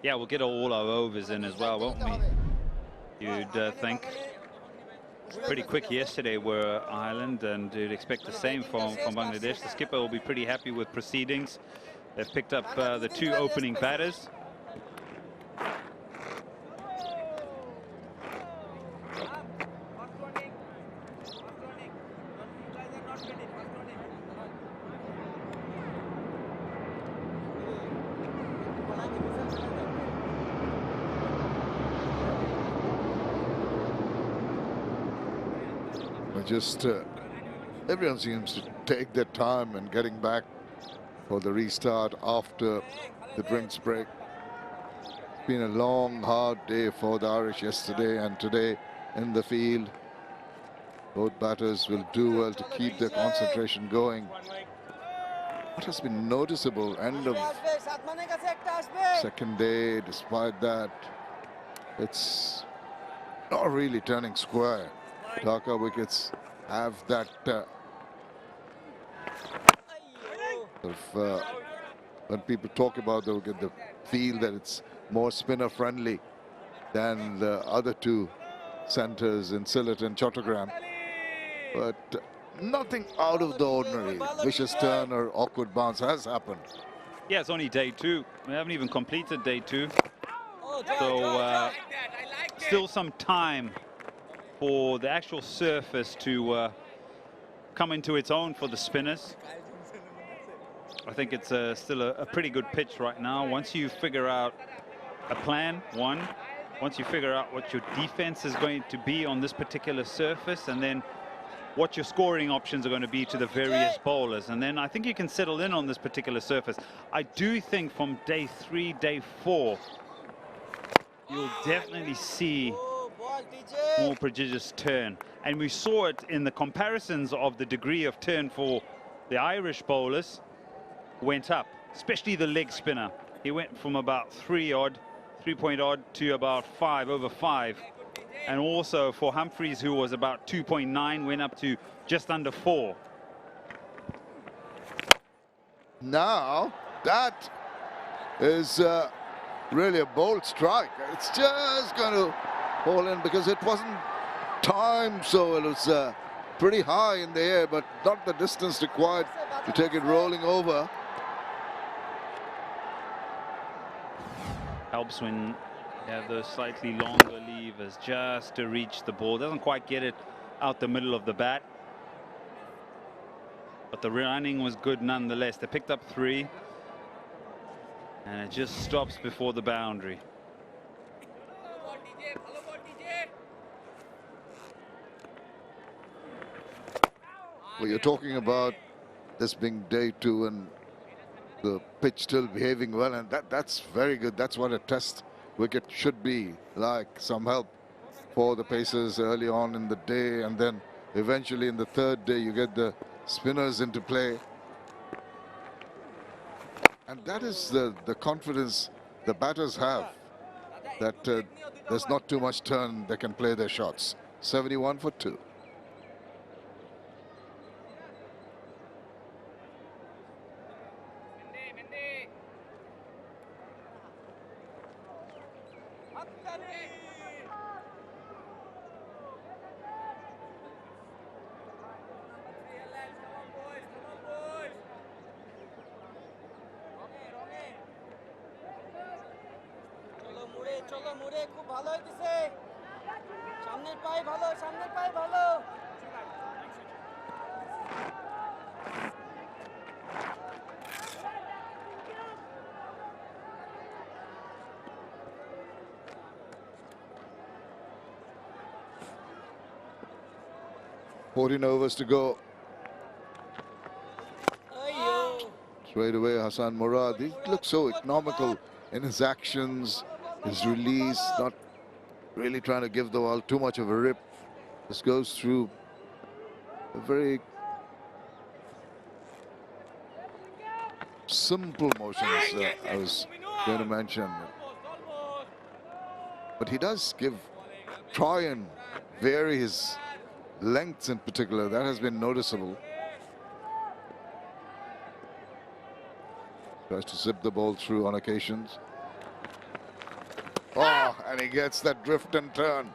Yeah, we'll get all our overs in as well, won't we? You'd think. Pretty quick yesterday were Ireland, and you'd expect the same from Bangladesh. The skipper will be pretty happy with proceedings. They've picked up the two opening batters. Just everyone seems to take their time in getting back for the restart after the drinks break. It's been a long, hard day for the Irish yesterday and today in the field. Both batters will do well to keep their concentration going. What has been noticeable end of second day, despite that, it's not really turning square. Dhaka wickets have that when people talk about the wicket, they feel that it's more spinner friendly than the other two centres in Sylhet and Chattogram. But nothing out of the ordinary. Vicious turn or awkward bounce has happened. Yeah, it's only day two. We haven't even completed day two. So still some time for the actual surface to come into its own for the spinners. I think it's still a pretty good pitch right now. Once you figure out a plan, once you figure out what your defense is going to be on this particular surface, and then what your scoring options are going to be to the various bowlers, and then I think you can settle in on this particular surface. I do think from day 3, day 4, you'll definitely see more prodigious turn, and we saw it in the comparisons of the degree of turn for the Irish bowlers went up, especially the leg spinner. He went from about 3 point odd to about 5, over 5, and also for Humphreys, who was about 2.9, went up to just under 4. Now that is really a bold strike. It's just going to fall in because it wasn't timed, so it was pretty high in the air, but not the distance required to take it rolling over. Helps when you have those slightly longer levers just to reach the ball. Doesn't quite get it out the middle of the bat, but the running was good nonetheless. They picked up 3, and it just stops before the boundary. Well, you're talking about this being day 2 and the pitch still behaving well, and that's very good. That's what a test wicket should be like. Some help for the pacers early on in the day, and then eventually in the 3rd day you get the spinners into play, and that is the confidence the batters have, that there's not too much turn, they can play their shots. 71 for 2. চলো মুড়ে খুব ভালো হইতেছে সামনের পায়ে ভালো সামনের পায়ে ভালো Fourteen overs to go. Straight away, Hasan Murad. He looks so economical in his actions, his release, not really trying to give the ball too much of a rip. This goes through a very simple motions, I was going to mention. But he does try and vary his lengths in particular. That has been noticeable. Tries to zip the ball through on occasions. Oh, and he gets that drift and turn.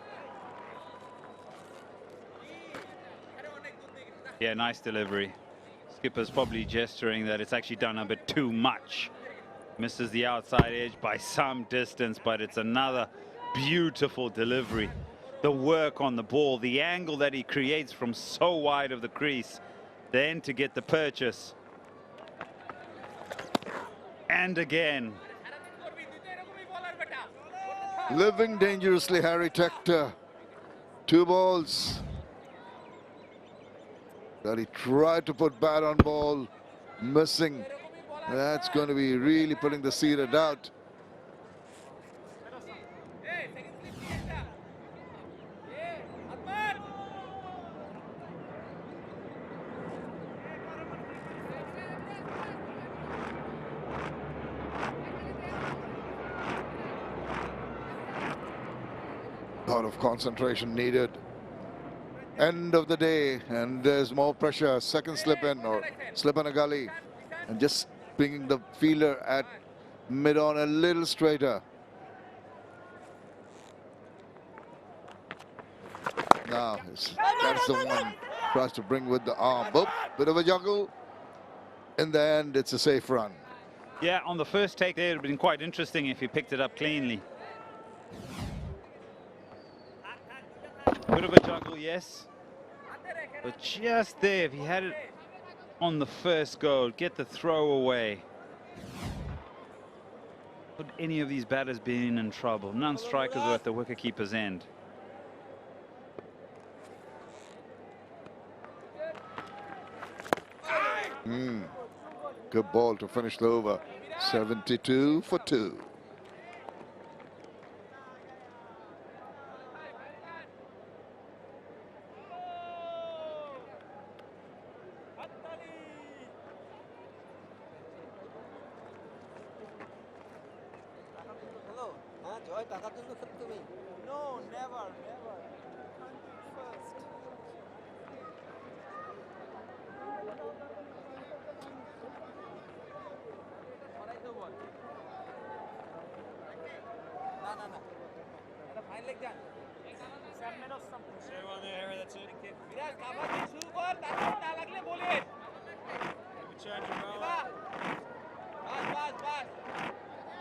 Yeah, nice delivery. Skipper's probably gesturing that it's actually done a bit too much. Misses the outside edge by some distance, but it's another beautiful delivery. The work on the ball, the angle that he creates from so wide of the crease, then to get the purchase. And again. Living dangerously, Harry Tector. 2 balls that he tried to put bat on ball, missing. That's going to be really putting the seed of doubt. A lot of concentration needed. End of the day, and there's more pressure. Second slip in or slip in a gully, and just bringing the fielder at mid-on a little straighter. Now, that's the one. Tries to bring with the arm. Boop, bit of a juggle. In the end, it's a safe run. Yeah, on the first take there, it would have been quite interesting if he picked it up cleanly. Bit of a juggle, yes. But just there, if he had it on the first go, get the throw away. Would any of these batters be in trouble? None strikers were at the wicketkeeper's end. Good ball to finish the over. 72 for 2. No, never, never. First.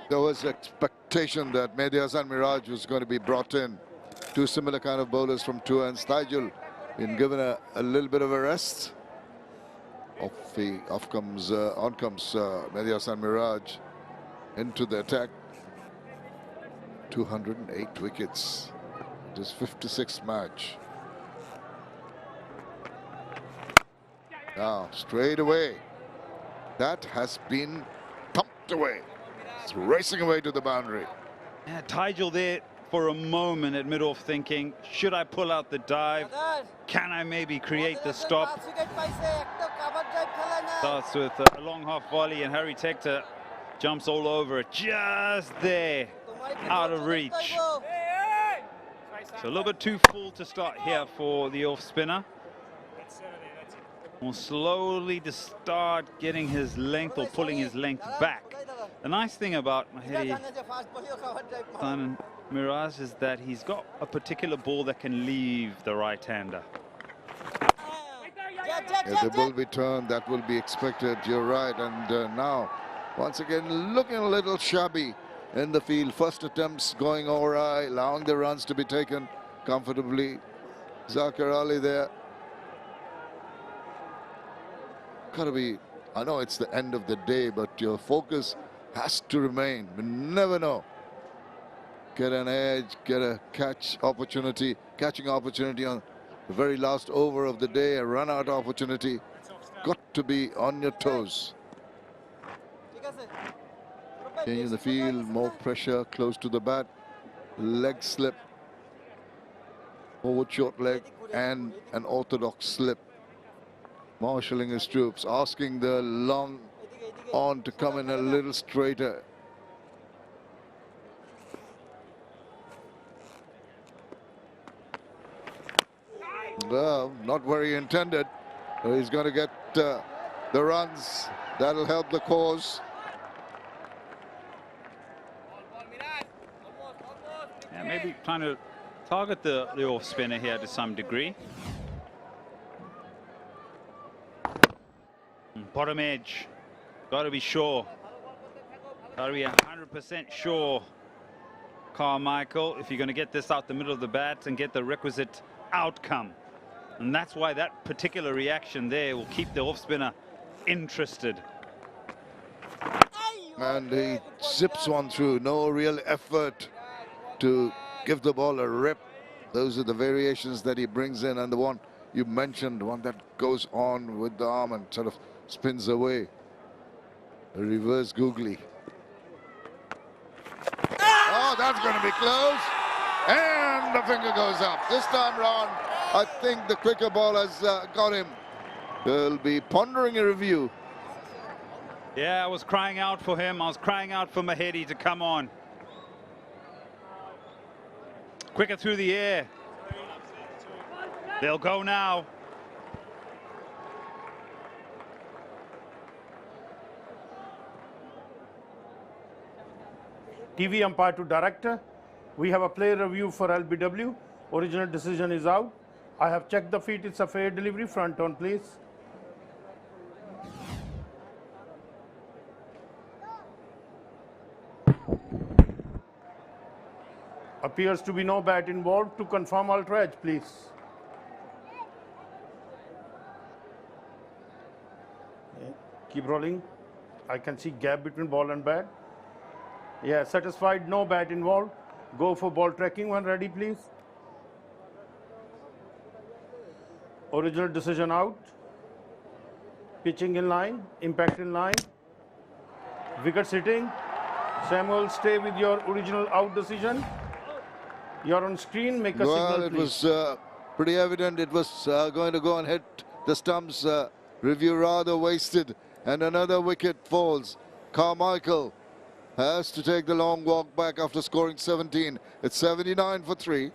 There was expectation that Mehdi Hasan Miraj was going to be brought in. 2 similar kind of bowlers from 2 ends. Taijul been given a little bit of a rest. On comes Mehdi Hasan Miraj into the attack. 208 wickets. It is 56th match. Now, straight away, that has been thumped away. It's racing away to the boundary. Yeah, Taijul there for a moment at mid-off thinking, should I pull out the dive? Can I maybe create the stop? Starts with a long half volley, and Harry Tector jumps all over it, just there, out of reach. So a little bit too full to start here for the off spinner. Will slowly to start getting his length or pulling his length back. The nice thing about Mehdi Hasan Miraj is that he's got a particular ball that can leave the right-hander. Yeah, there will be turn, that will be expected, you're right. And now, once again, looking a little shabby in the field. First attempts going awry, allowing the runs to be taken comfortably. Zakir Ali there. Gotta be, I know it's the end of the day, but your focus has to remain. You never know. Get an edge, get a catching opportunity on the very last over of the day, a run-out opportunity. Got to be on your toes. Changing the field, more pressure, close to the bat, leg slip, forward short leg, and an orthodox slip. Marshalling his troops, asking the long on to come in a little straighter. Well, not where he intended. He's going to get the runs. That'll help the cause. Yeah, maybe trying to target the off spinner here to some degree. Bottom edge. Got to be sure. Got to be 100% sure, Carmichael, if you're going to get this out the middle of the bat and get the requisite outcome. And that's why that particular reaction there will keep the off spinner interested. And he zips one through. No real effort to give the ball a rip. Those are the variations that he brings in, and the one you mentioned, one that goes on with the arm and sort of spins away. A reverse googly. Oh, that's going to be close. And the finger goes up. This time round, I think the quicker ball has got him. They'll be pondering a review. Yeah, I was crying out for him. I was crying out for Mahedi to come on. Quicker through the air. They'll go now. TV umpire to director. We have a player review for LBW. Original decision is out. I have checked the feet. It's a fair delivery. Front on, please. Appears to be no bat involved. To confirm ultra edge, please. Okay. Keep rolling. I can see gap between ball and bat. Yeah, satisfied, no bat involved. Go for ball tracking when ready, please. Original decision out. Pitching in line, impact in line. Wicket sitting. Samuel, stay with your original out decision. You're on screen, make a signal, It please. was pretty evident it was going to go and hit the stumps. Review rather wasted, and another wicket falls. Carmichael has to take the long walk back after scoring 17. It's 79 for 3.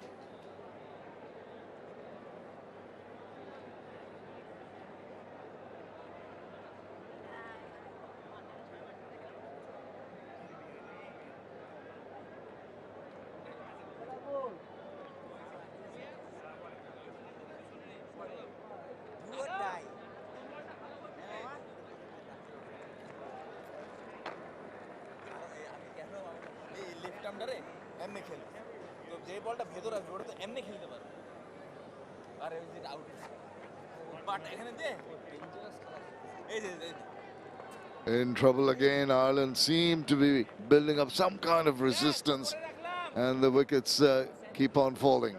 In trouble again. Ireland seem to be building up some kind of resistance, and the wickets keep on falling.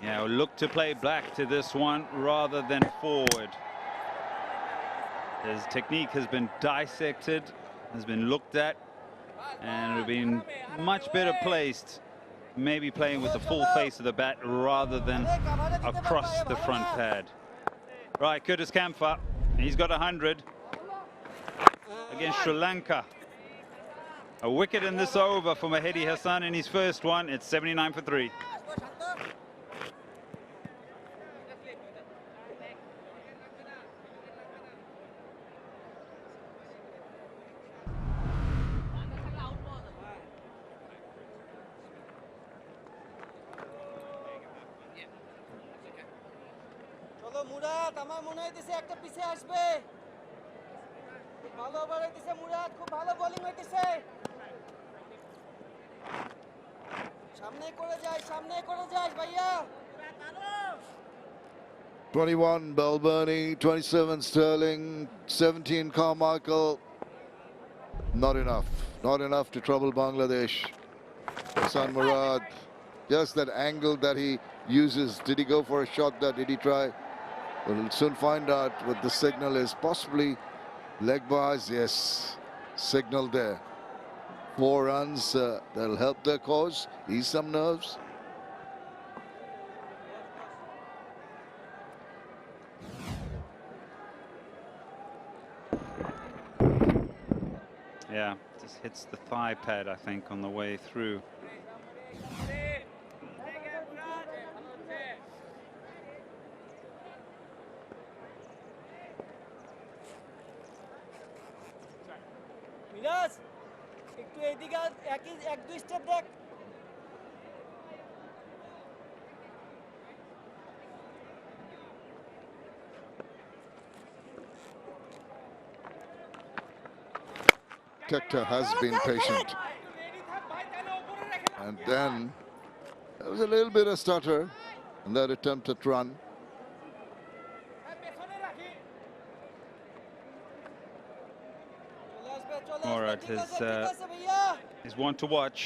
Yeah, we'll look to play black to this one rather than forward. His technique has been dissected, has been looked at, and would have been much better placed, maybe playing with the full face of the bat rather than across the front pad. Right, Curtis Campher, he's got 100 against Sri Lanka. A wicket in this over for Mahedi Hassan in his first one. It's 79 for 3. ভালো over হইতেছে মুরাদ, খুব ভালো bowling হইতেছে। সামনে করে যাস ভাইয়া। 21 Balbani, 27 Sterling, 17 Carmichael. Not enough to trouble Bangladesh. Hassan Murad, just that angle that he uses. Did he go for a shot there? Did he try? We'll soon find out what the signal is. Possibly leg bars, yes, signal there. 4 runs, that'll help their cause, ease some nerves. Yeah, just hits the thigh pad, I think, on the way through. Miraj একটু এইদিকে এক দুই step দেখ। Tkechta has been patient. And then there was a little bit of stutter in that attempt at run. Murad is one to watch.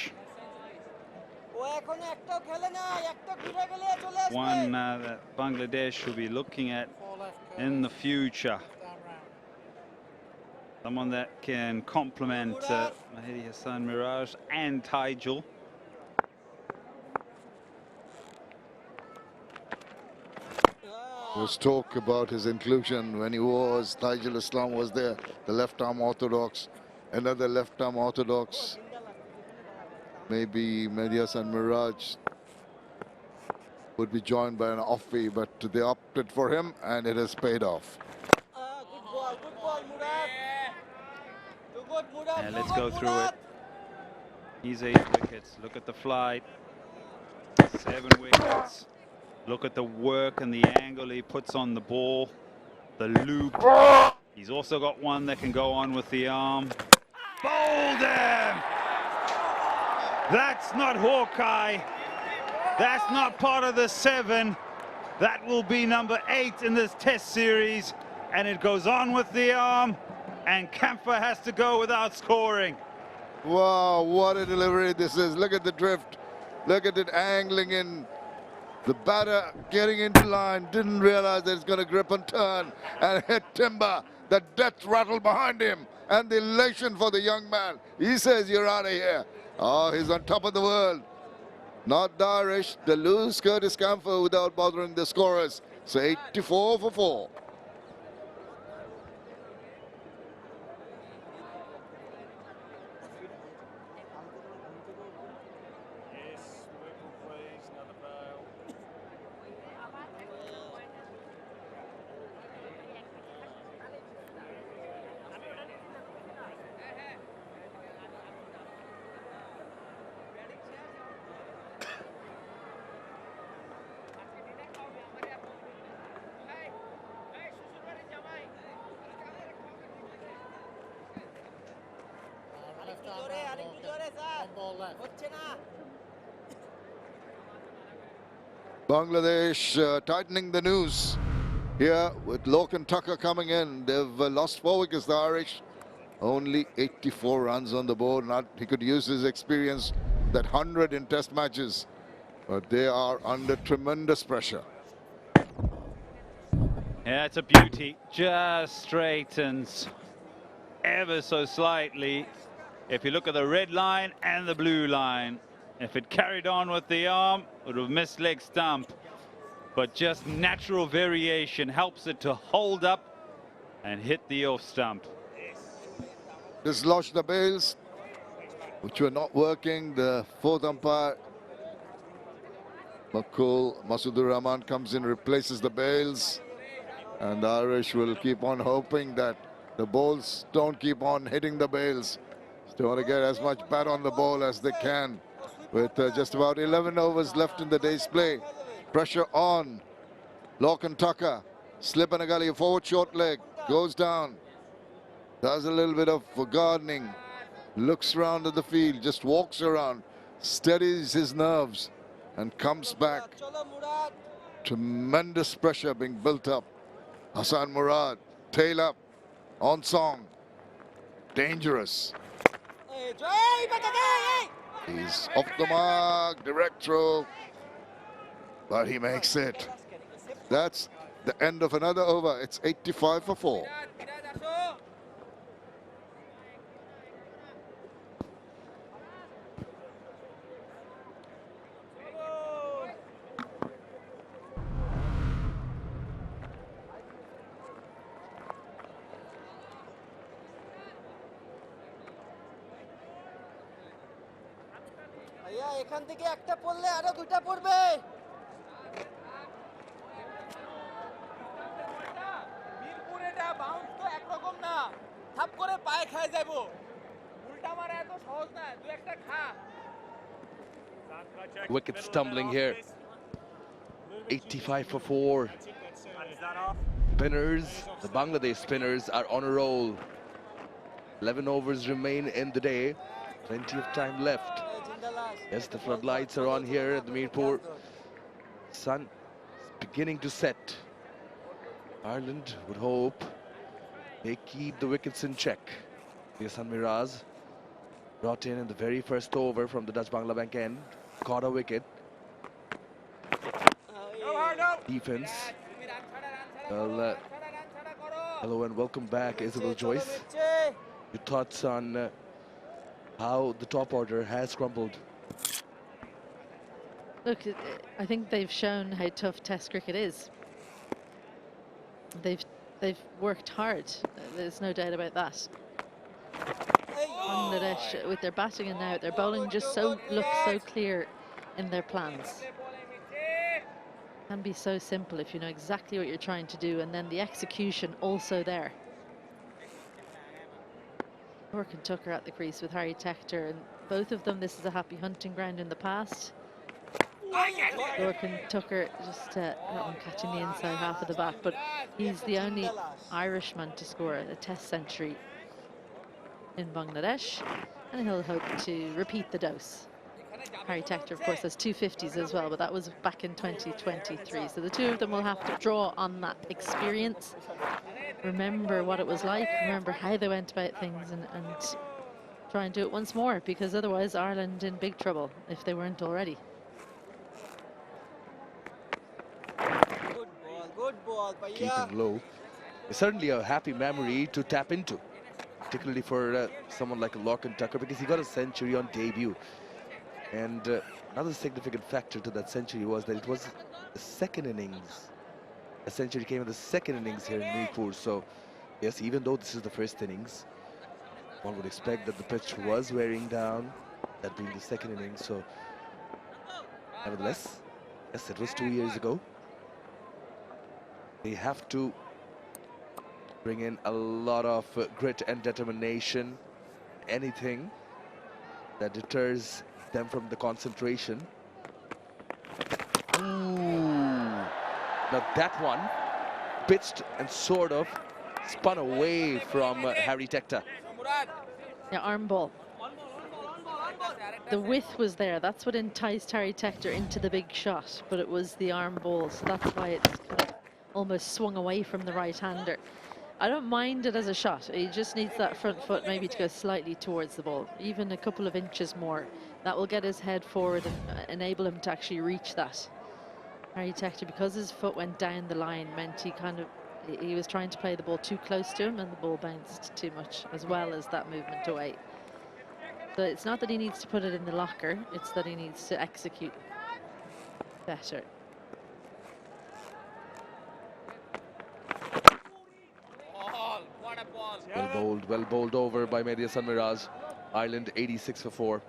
One that Bangladesh will be looking at in the future. Someone that can complement Mahdi Hassan Miraj and Taijul. There was talk about his inclusion when Taijul Islam was there, the left-arm orthodox, another left-arm orthodox. Maybe Mahdi Hassan Miraj would be joined by an offie, but they opted for him and it has paid off. Good ball, Murad. Yeah, let's go through it. He's 8 wickets. Look at the flight. 7 wickets. Look at the work and the angle he puts on the ball. The loop. He's also got one that can go on with the arm. Bowled him! That's not Hawkeye. That's not part of the 7. That will be number 8 in this test series. And it goes on with the arm. And 𝗂𝗪 has to go without scoring. Wow, what a delivery this is. Look at the drift. Look at it angling in. The batter getting into line, didn't realize that it's going to grip and turn and hit timber. The death rattle behind him and the elation for the young man. He says, you're out of here. Oh, he's on top of the world. Not Darish. They lose Curtis Camphor without bothering the scorers. So 84 for 4. Bangladesh tightening the noose here with Loken Tucker coming in. They've lost 4 wickets, the Irish. Only 84 runs on the board. He could use his experience, that 100 in test matches. But they are under tremendous pressure. Yeah, it's a beauty. Just straightens ever so slightly. If you look at the red line and the blue line, if it carried on with the arm, it would have missed leg stump. But just natural variation helps it to hold up and hit the off stump. Dislodged the bails, which were not working. The 4th umpire, Masadur Rahman, comes in, replaces the bails. And the Irish will keep on hoping that the balls don't keep on hitting the bails. They want to get as much bat on the ball as they can. With just about 11 overs left in the day's play. Pressure on. Loken Tucker. Slip and a gully, forward short leg. Goes down. Does a little bit of gardening, looks around at the field, just walks around, steadies his nerves, and comes back. Tremendous pressure being built up. Hasan Murad, tail up, on song, dangerous. He's off the mark, direct throw, but he makes it. That's the end of another over. It's 85 for 4. এখান থেকে একটা পড়লে আরো দুটো পড়বে মিরপুর এটা bounce তো এক রকম না থাপ করে পায়ে খেয়ে যাবো উল্টা মারা এত সহজ না দুই একটা খা Wicket stumbling here. 85 for 4. Spinners, the Bangladesh spinners are on a roll. 11 overs remain in the day. Plenty of time left. Yes, the floodlights are on here at the Mirpur. Sun is beginning to set. Ireland would hope they keep the wickets in check. Hasan Miraz brought in the very first over from the Dutch Bangla Bank end. Caught a wicket. Defense. Well, hello and welcome back, Isabel Joyce. Your thoughts on how the top order has crumbled? Look, I think they've shown how tough Test cricket is. They've worked hard. There's no doubt about that. Bangladesh, with their batting and now their bowling, just looks so clear in their plans. It can be so simple if you know exactly what you're trying to do, and then the execution also there. Rourke and Tucker at the crease with Harry Tector, and both of them, this is a happy hunting ground in the past. Rourke and Tucker just that one catching the inside half of the bat, but he's the only Irishman to score a Test century in Bangladesh, and he'll hope to repeat the dose. Harry Tector, of course, has 250s as well, but that was back in 2023. So the two of them will have to draw on that experience, remember what it was like, remember how they went about things, and try and do it once more, because otherwise Ireland in big trouble if they weren't already. Good ball, Keeping low. It's certainly a happy memory to tap into, particularly for someone like Rourke and Tucker, because he got a century on debut. And another significant factor to that century was that it was the second innings. A century came in the second innings here in Mirpur. So, yes, even though this is the first innings, one would expect that the pitch was wearing down, that being the second innings. So, nevertheless, yes, it was 2 years ago. They have to bring in a lot of grit and determination, anything that deters them from the concentration. Ooh. Now that one pitched and sort of spun away from Harry Tector. Yeah, arm ball. The width was there. That's what enticed Harry Tector into the big shot, but it was the arm ball, so that's why it's kind of almost swung away from the right-hander. I don't mind it as a shot. He just needs that front foot maybe to go slightly towards the ball, even a couple of inches more. That will get his head forward and enable him to actually reach that. Harry Tector, because his foot went down the line, meant he was trying to play the ball too close to him, and the ball bounced too much, as well as that movement away. So it's not that he needs to put it in the locker, it's that he needs to execute better. Well bowled over by Hasan Miraz. Ireland 86 for 4.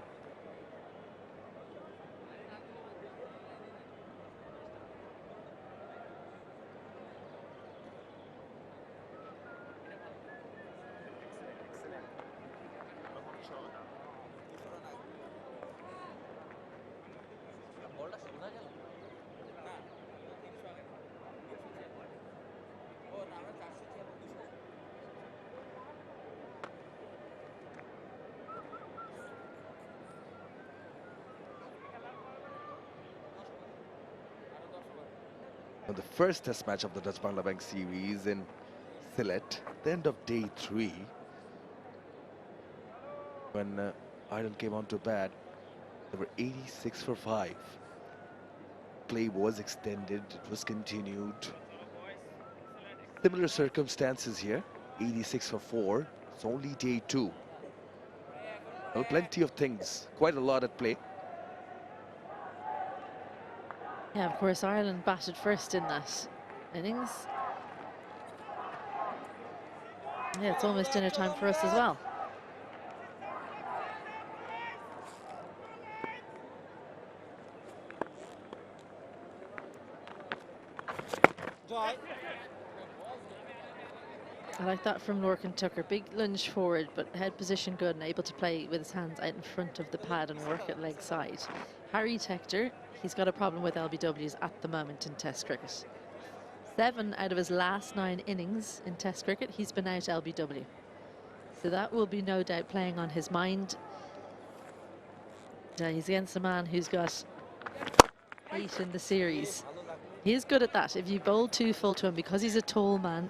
on the first test match of the Dutch Bangla Bank series in Sylhet, at the end of day 3, when Ireland came on to bat. They were 86 for 5. Play was extended, it was continued. Similar circumstances here, 86 for 4. It's only day 2. Well, plenty of things, quite a lot at play. Yeah, of course, Ireland batted first in that innings. Yeah, it's almost dinner time for us as well. I like that from Lorcan Tucker. Big lunge forward, but head position good and able to play with his hands out in front of the pad and work at leg side. Harry Tector, he's got a problem with LBWs at the moment in Test cricket. 7 out of his last 9 innings in Test cricket, he's been out LBW. So that will be no doubt playing on his mind. He's against a man who's got 8 in the series. He is good at that. If you bowl too full to him, because he's a tall man,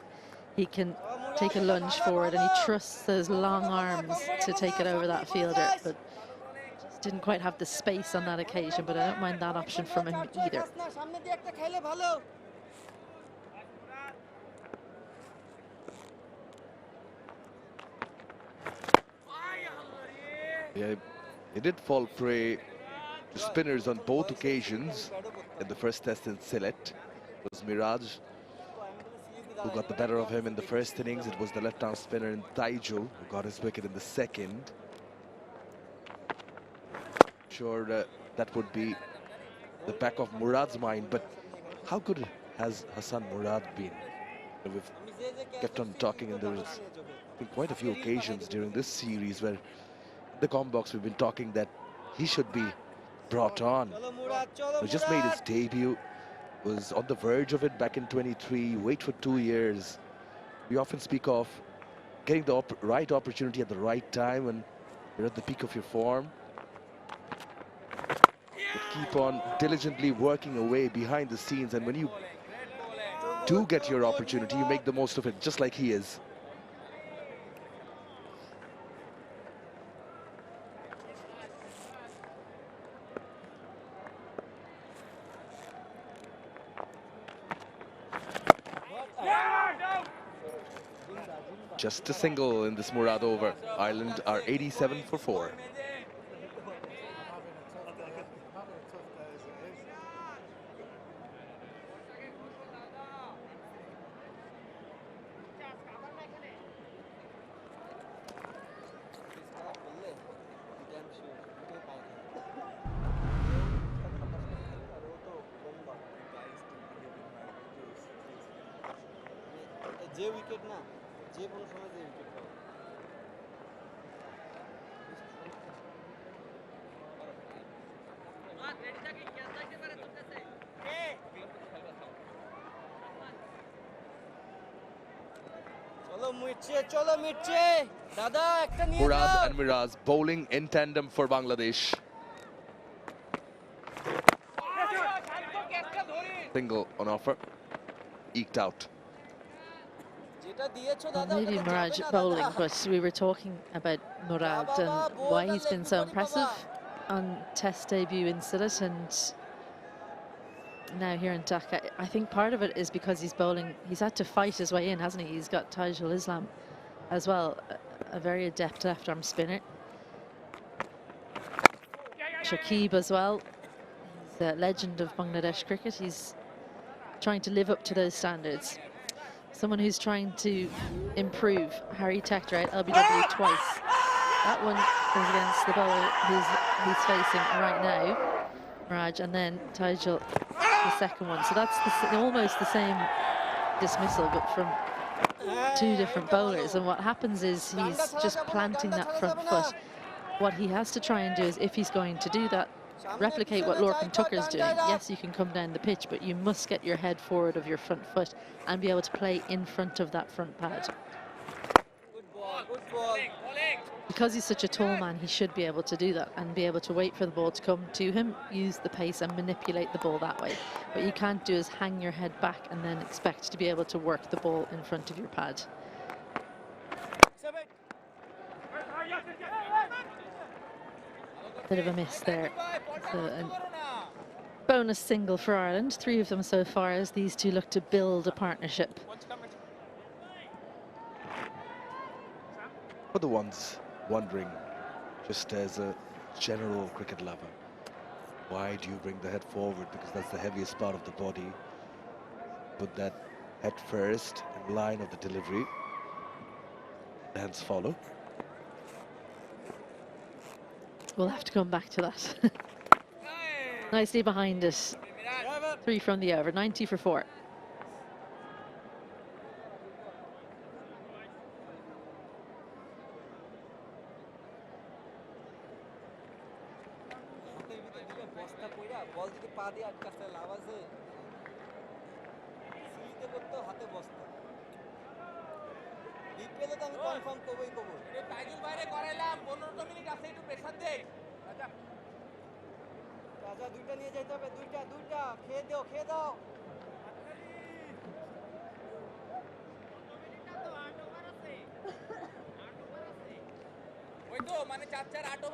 he can take a lunge forward, and he trusts those long arms to take it over that fielder, but just didn't quite have the space on that occasion. But I don't mind that option from him either. Yeah, he did fall prey to spinners on both occasions in the first test in Sylhet. It was Miraj who got the better of him in the first innings. It was the left-arm spinner in 𝗿𝗏𝗃 who got his wicket in the second. Sure, that would be the back of Murad's mind, but how good has Hasan Murad been? We've kept on talking, and there's been quite a few occasions during this series where the comm box we've been talking that he should be brought on. He just made his debut, was on the verge of it back in 23, wait for 2 years. We often speak of getting the right opportunity at the right time when you're at the peak of your form. But keep on diligently working away behind the scenes, and when you do get your opportunity, you make the most of it, just like he is. Just a single in this Murad over. Ireland are 87 for 4. Murad and Miraj bowling in tandem for Bangladesh. Single on offer, eked out. Well, maybe Miraj bowling, but we were talking about Murad and why he's been so impressive on Test debut in Sylhet and now here in Dhaka. I think part of it is because he's bowling. He's had to fight his way in, hasn't he? He's got Taijul Islam as well, a very adept left-arm spinner. Shakib as well. He's a legend of Bangladesh cricket. He's trying to live up to those standards. Someone who's trying to improve. Harry Tector out LBW twice. That one is against the bowler he's facing right now, Miraj, and then Taijul, the second one. So that's almost the same dismissal, but from 2 different bowlers. And what happens is he's just planting that front foot. What he has to try and do is, if he's going to do that, replicate what Lorcan Tucker's doing. Yes, you can come down the pitch, but you must get your head forward of your front foot and be able to play in front of that front pad. Because he's such a tall man, he should be able to do that and be able to wait for the ball to come to him, use the pace and manipulate the ball that way. What you can't do is hang your head back and then expect to be able to work the ball in front of your pad. Bit of a miss there. So a bonus single for Ireland, 3 of them so far, as these two look to build a partnership. For the ones wondering, just as a general cricket lover, why do you bring the head forward? Because that's the heaviest part of the body. Put that head first in line of the delivery. Hands follow. We'll have to come back to that. Nicely behind it. 3 from the over, 90 for 4.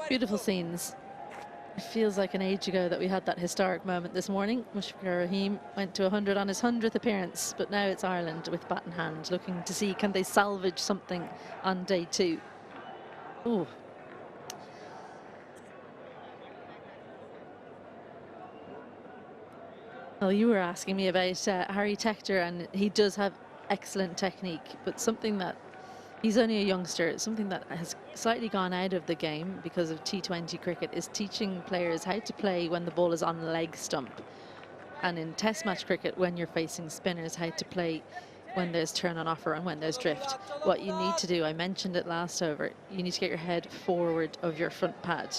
Beautiful scenes. It feels like an age ago that we had that historic moment this morning. Mushfiqur Rahim went to 100 on his 100th appearance, but now it's Ireland with bat in hand, looking to see can they salvage something on day 2. Ooh. Well, you were asking me about Harry Tector, and he does have excellent technique, but something that he's only a youngster, something that has slightly gone out of the game because of T20 cricket is teaching players how to play when the ball is on leg stump. And in test match cricket, when you're facing spinners, how to play when there's turn on offer and when there's drift. What you need to do, I mentioned it last over, you need to get your head forward of your front pad.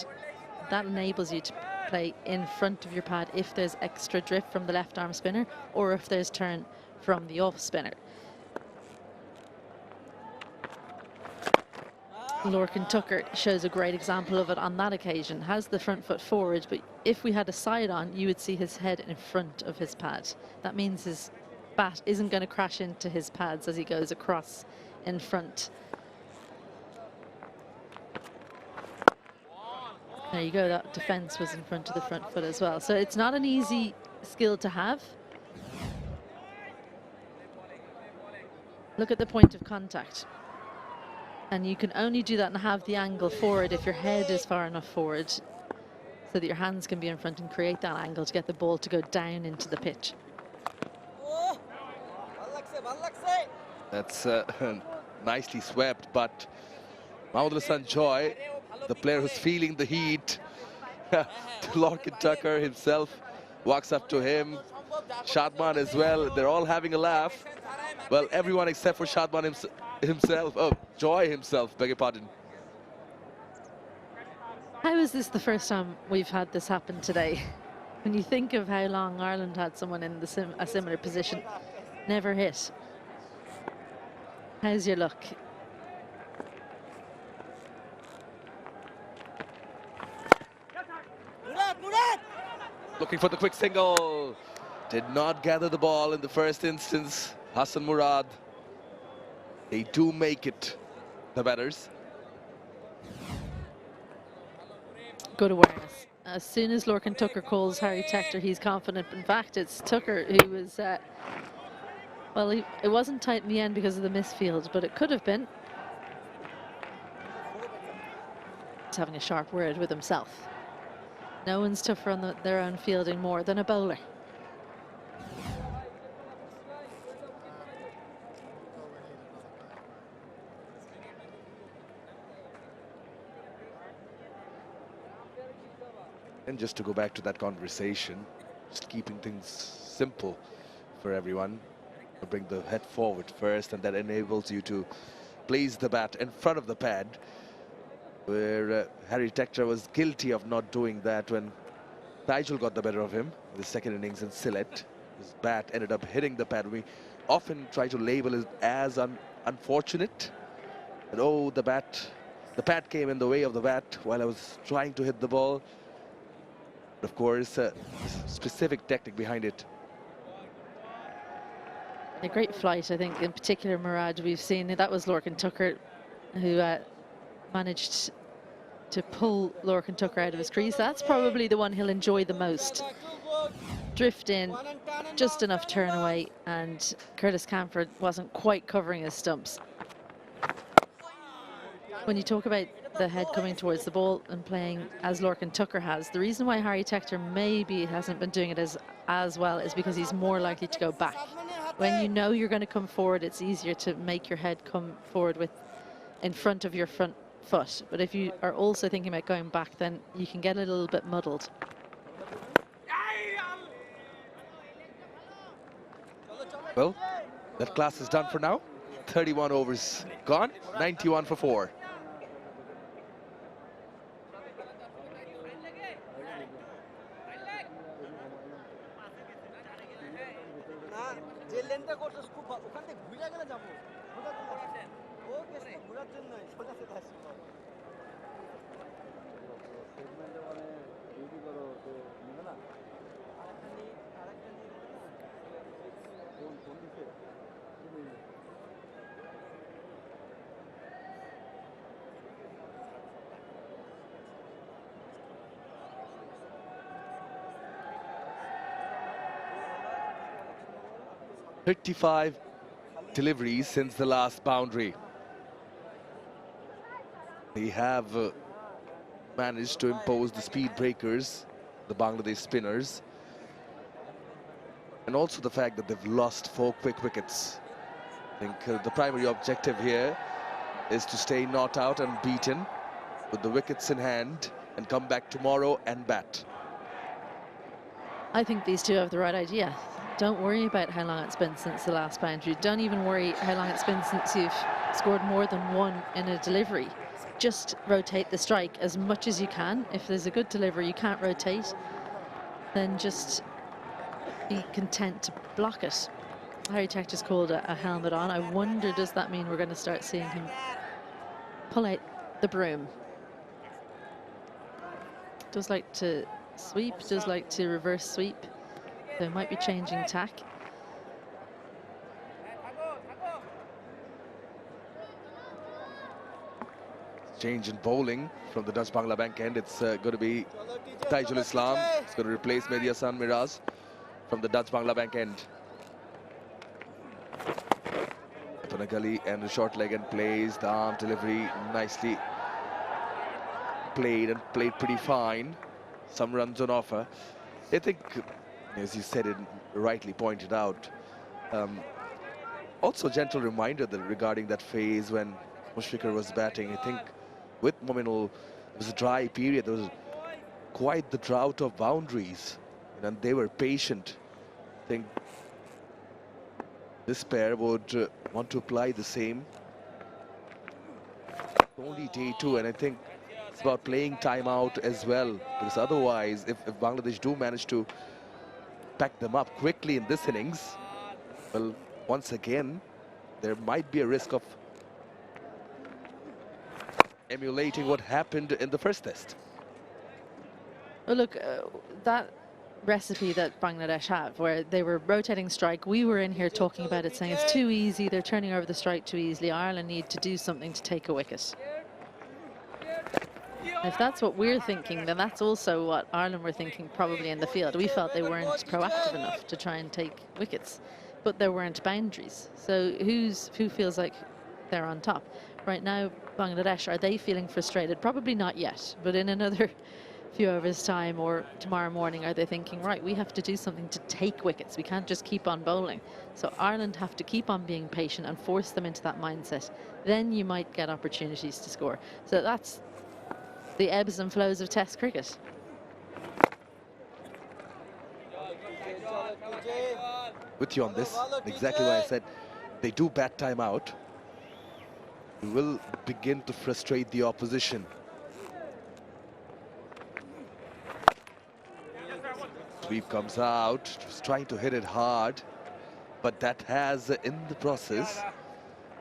That enables you to play in front of your pad if there's extra drift from the left arm spinner or if there's turn from the off spinner. Lorcan Tucker shows a great example of it on that occasion, has the front foot forward, but if we had a side on, you would see his head in front of his pad. That means his bat isn't going to crash into his pads as he goes across in front. There you go, that defense was in front of the front foot as well. So it's not an easy skill to have. Look at the point of contact. And you can only do that and have the angle forward if your head is far enough forward so that your hands can be in front and create that angle to get the ball to go down into the pitch. That's nicely swept, but Mohammad Hassan Joy, the player who's feeling the heat, Lorcan Tucker himself walks up to him, Shadman as well, they're all having a laugh. Well, everyone except for Shadman himself, oh, Joy himself, beg your pardon. How is this the first time we've had this happen today? When you think of how long Ireland had someone in a similar position, never hit. How's your luck? Looking for the quick single. Did not gather the ball in the first instance. Hassan Murad. They do make it, the batters. Good awareness. As soon as Lorcan Tucker calls Harry Tector, he's confident. In fact, it's Tucker who was, well, it wasn't tight in the end because of the misfield, but it could have been. He's having a sharp word with himself. No one's tougher on their own fielding more than a bowler. And just to go back to that conversation, just keeping things simple for everyone. Bring the head forward first, and that enables you to place the bat in front of the pad, where Harry Tector was guilty of not doing that when Nigel got the better of him in the second innings in Sylhet. His bat ended up hitting the pad. We often try to label it as unfortunate, And oh, the pad came in the way of the bat while I was trying to hit the ball. But of course, specific technique behind it. A great flight, I think, in particular, Murad, we've seen. That was 𝗂𝗏𝗃𝗃 who managed to pull 𝗂𝗏𝗃𝗃 out of his crease. That's probably the one he'll enjoy the most. Drift in, just enough turn away, and Curtis Camphor wasn't quite covering his stumps. When you talk about the head coming towards the ball and playing as 𝗂𝗏𝗃𝗃 has, the reason why Harry Tector maybe hasn't been doing it as well is because he's more likely to go back. When you know you're going to come forward, it's easier to make your head come forward in front of your front foot. But if you are also thinking about going back, then you can get a little bit muddled. Well, that class is done for now. 31 overs gone, 91 for 4. '35 deliveries since the last boundary. They have managed to impose the speed breakers, the Bangladesh spinners, and also the fact that they've lost 4 quick wickets. I think the primary objective here is to stay not out and beaten with the wickets in hand and come back tomorrow and bat. I think these two have the right idea. Don't worry about how long it's been since the last boundary. Don't even worry how long it's been since you've scored more than one in a delivery. Just rotate the strike as much as you can. If there's a good delivery you can't rotate, then just be content to block it. Harry Tector's called a helmet on. I wonder, does that mean we're going to start seeing him pull out the broom? Does like to sweep, does like to reverse sweep. So it might be changing tack. Change in bowling from the Dutch Bangla bank end. It's going to be Taijul Islam. It's going to replace Mehdi Hassan Miraz from the Dutch Bangla bank end. Gully and the short leg and plays the arm delivery nicely played and played pretty fine. Some runs on offer. I think, as you said it, rightly pointed out. Also, gentle reminder that regarding that phase when Mushfiqur was batting. I think with Mominul, it was a dry period. There was quite the drought of boundaries, and they were patient. I think this pair would want to apply the same. Only day 2, and I think it's about playing time out as well, because otherwise, if Bangladesh do manage to pack them up quickly in this innings, well, once again, there might be a risk of emulating what happened in the first test. Well, look, that recipe that Bangladesh have, where they were rotating strike, we were in here talking about it, saying it's too easy, they're turning over the strike too easily. Ireland need to do something to take a wicket. If that's what we're thinking, then that's also what Ireland were thinking probably in the field. We felt they weren't proactive enough to try and take wickets, but there weren't boundaries. So who feels like they're on top? Right now, Bangladesh, are they feeling frustrated? Probably not yet, but in another few hours' time or tomorrow morning, are they thinking, right, we have to do something to take wickets. We can't just keep on bowling. So Ireland have to keep on being patient and force them into that mindset. Then you might get opportunities to score. So that's the ebbs and flows of Test cricket. With you on this, exactly what I said. They do bat time out. We will begin to frustrate the opposition. Sweep comes out, just trying to hit it hard, but that has, in the process,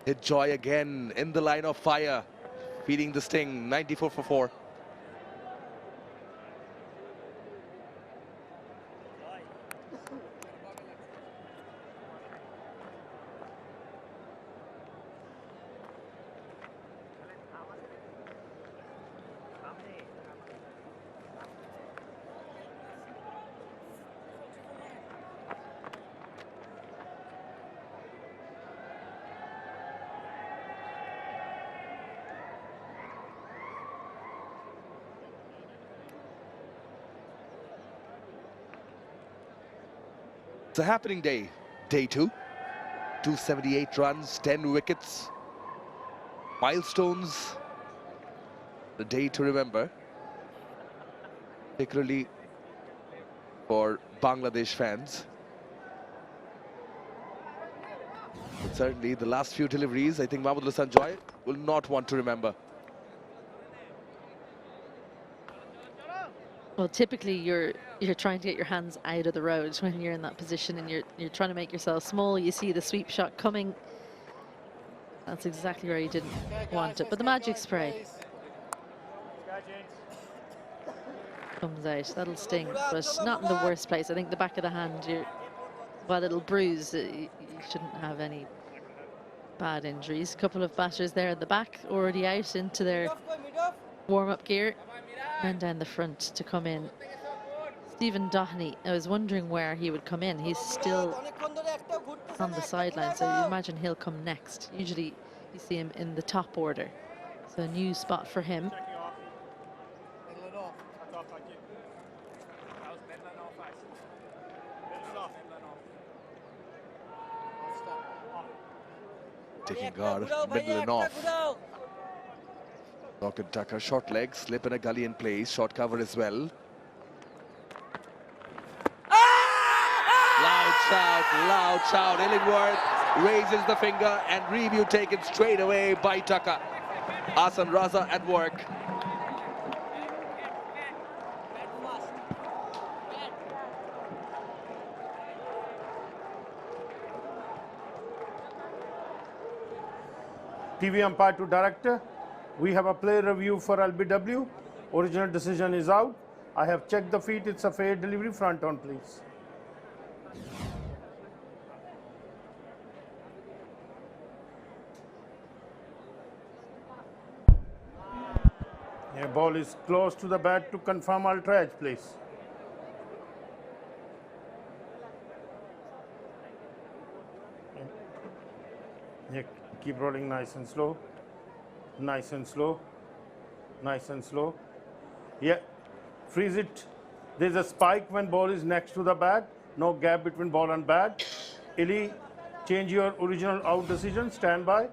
HeJoy again in the line of fire, feeding the sting, 94 for 4. It's a happening day, day 2. 278 runs, 10 wickets. Milestones, the day to remember, particularly for Bangladesh fans. But certainly the last few deliveries, I think Mahmood Hassan Joy will not want to remember. Well, typically you're trying to get your hands out of the road when you're in that position, and you're trying to make yourself small. You see the sweep shot coming. That's exactly where you didn't want it. But the magic spray comes out. That'll sting, but not in the worst place. I think the back of the hand, while it'll bruise, you shouldn't have any bad injuries. A couple of batters there at the back, already out into their warm-up gear. And down the front to come in. Stephen Dohney, I was wondering where he would come in. He's still on the sideline, so you imagine he'll come next. Usually you see him in the top order. So a new spot for him. Taking guard, middle and off. Lockett Tucker, short leg, slip in a gully in place, short cover as well. Loud shout, Illingworth raises the finger and review taken straight away by Tucker. Ahsan Raza at work. TV umpire to director. We have a play review for LBW. Original decision is out. I have checked the feet. It's a fair delivery. Front on, please. Yeah, ball is close to the bat to confirm ultra-edge, please. Yeah, keep rolling nice and slow. Nice and slow, nice and slow. Yeah, freeze it. There's a spike when ball is next to the bat. No gap between ball and bat. Illy, change your original out decision. Stand by.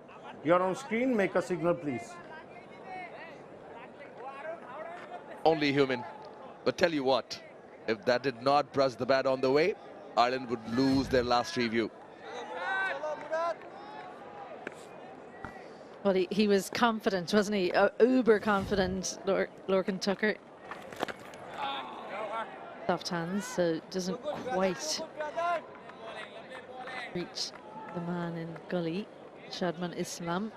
You're on screen. Make a signal, please. Only human. But tell you what, if that did not brush the bat on the way, Ireland would lose their last review. Well, he was confident, wasn't he? Uber confident, Lorcan Tucker. Soft hands, so doesn't quite reach the man in gully, Shadman Islam.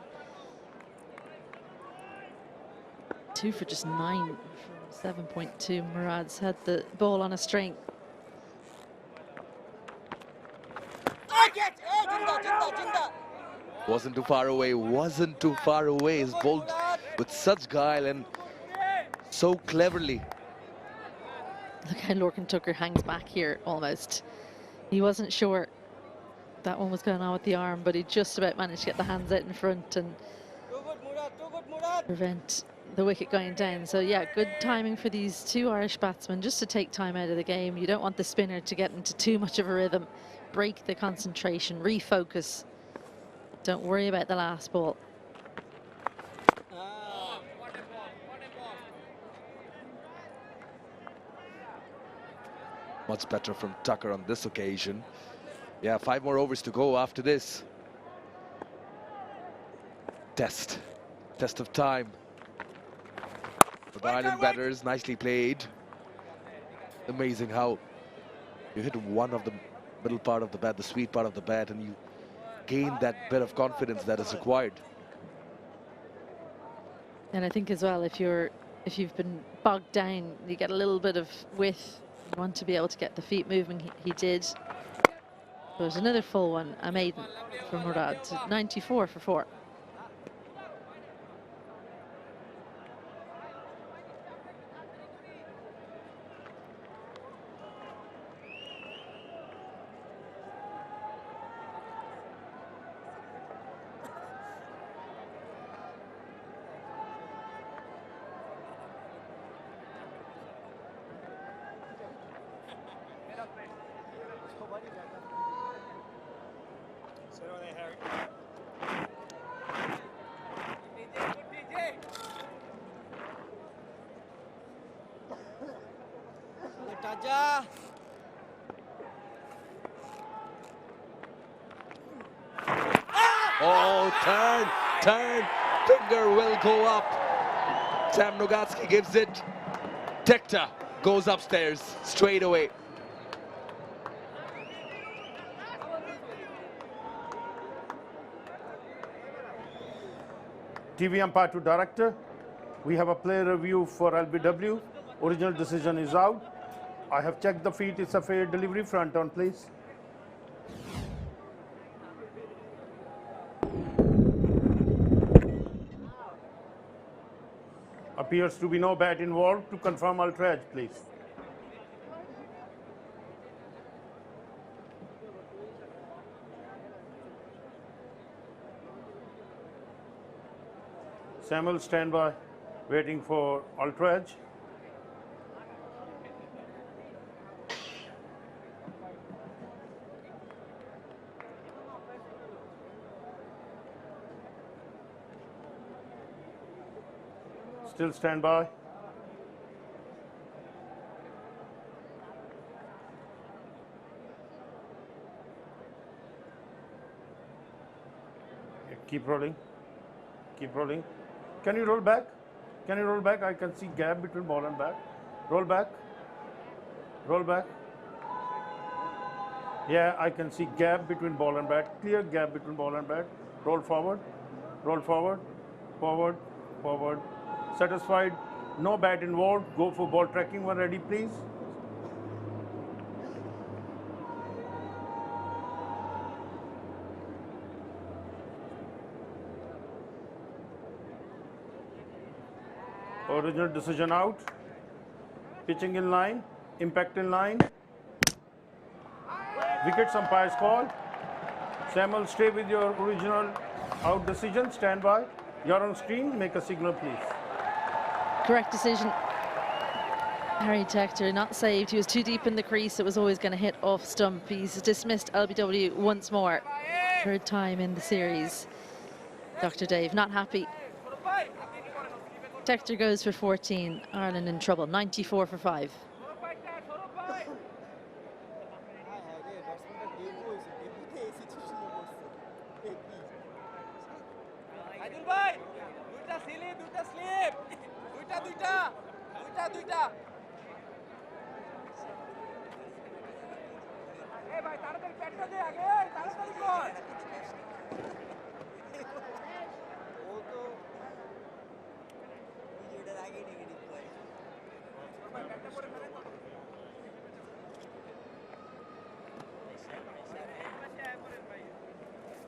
2 for just 9 from 7.2. Murad's had the ball on a string. Wasn't too far away, wasn't too far away. He's bowled with such guile and so cleverly. Look how Lorcan Tucker hangs back here almost. He wasn't sure that one was going on with the arm, but he just about managed to get the hands out in front and prevent the wicket going down. So yeah, good timing for these two Irish batsmen just to take time out of the game. You don't want the spinner to get into too much of a rhythm. Break the concentration, refocus. Don't worry about the last ball. Much better from Tucker on this occasion. Yeah, 5 more overs to go after this. Test of time. For the Ireland batters, nicely played. Amazing how you hit one of the middle part of the bat, the sweet part of the bat, and you gain that bit of confidence that is required. And I think as well, if you've been bogged down, you get a little bit of width. You want to be able to get the feet moving. He did. There's another full one, a maiden for Murad, 94 for 4. Oh, turn, finger will go up. Sam Nogatsky gives it. Tekta goes upstairs straight away. TV umpire to director. We have a player review for LBW. Original decision is out. I have checked the feet. It's a fair delivery. Front on, please. Appears to be no bat involved. To confirm ultra-edge, please. Samuel, stand by, waiting for ultra-edge. Still stand by. Keep rolling. Keep rolling. Can you roll back? Can you roll back? I can see gap between ball and bat. Roll back. Roll back. Yeah, I can see gap between ball and bat. Clear gap between ball and bat. Roll forward. Roll forward. Forward. Forward. Satisfied. No bat involved. Go for ball tracking. When ready, please. Original decision out. Pitching in line. Impact in line. Wickets umpire's call. Samuel, stay with your original out decision. Stand by. You're on screen. Make a signal, please. Correct decision. Harry Tekter not saved. He was too deep in the crease. It was always going to hit off stump. He's dismissed LBW once more. Third time in the series. Dr. Dave not happy. Tekter goes for 14. Ireland in trouble. 94 for 5.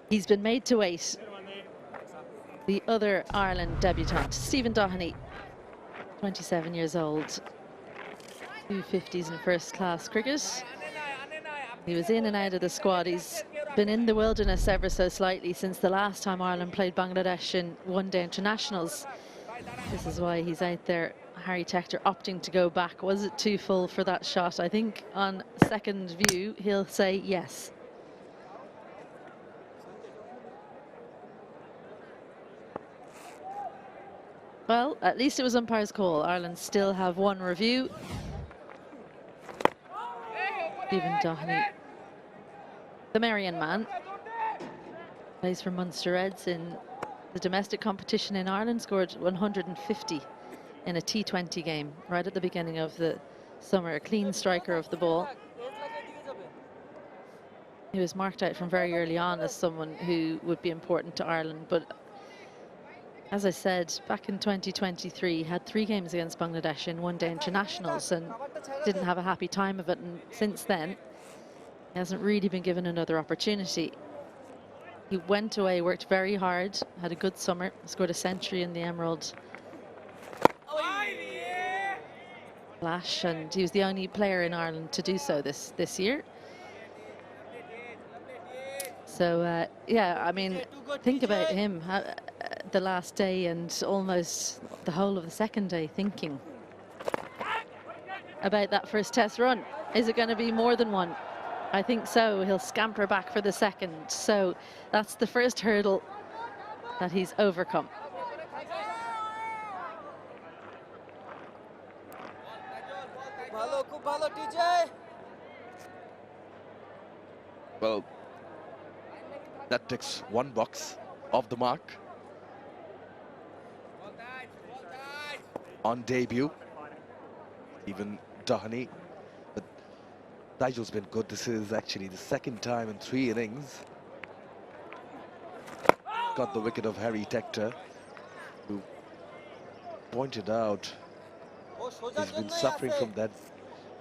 He's been made to wait. The other Ireland debutant, Stephen Doheny, 27 years old, 250s in first-class cricket. He was in and out of the squad. He's been in the wilderness ever so slightly since the last time Ireland played Bangladesh in one-day internationals. This is why he's out there. Harry Tekter opting to go back. Was it too full for that shot? I think on second view, he'll say yes. Well, at least it was umpire's call. Ireland still have one review. Stephen Doheny, the Marion man, plays for Munster Reds in the domestic competition in Ireland, scored 150 in a T20 game right at the beginning of the summer. A clean striker of the ball. He was marked out from very early on as someone who would be important to Ireland, but as I said, back in 2023, he had 3 games against Bangladesh in one-day internationals and didn't have a happy time of it, and since then he hasn't really been given another opportunity. He went away, worked very hard, had a good summer, scored a century in the Emerald Flash, and he was the only player in Ireland to do so this year. So yeah, I mean, think about him the last day and almost the whole of the second day, thinking about that first test run. Is it going to be more than one? I think so. He'll scamper back for the second. So that's the first hurdle that he's overcome. Well, that ticks 1 box off the mark. On debut, even Dhani, but Nigel's been good. This is actually the 2nd time in 3 innings. Got the wicket of 𝗂𝗵𝗃𝗃, who pointed out he's been suffering from that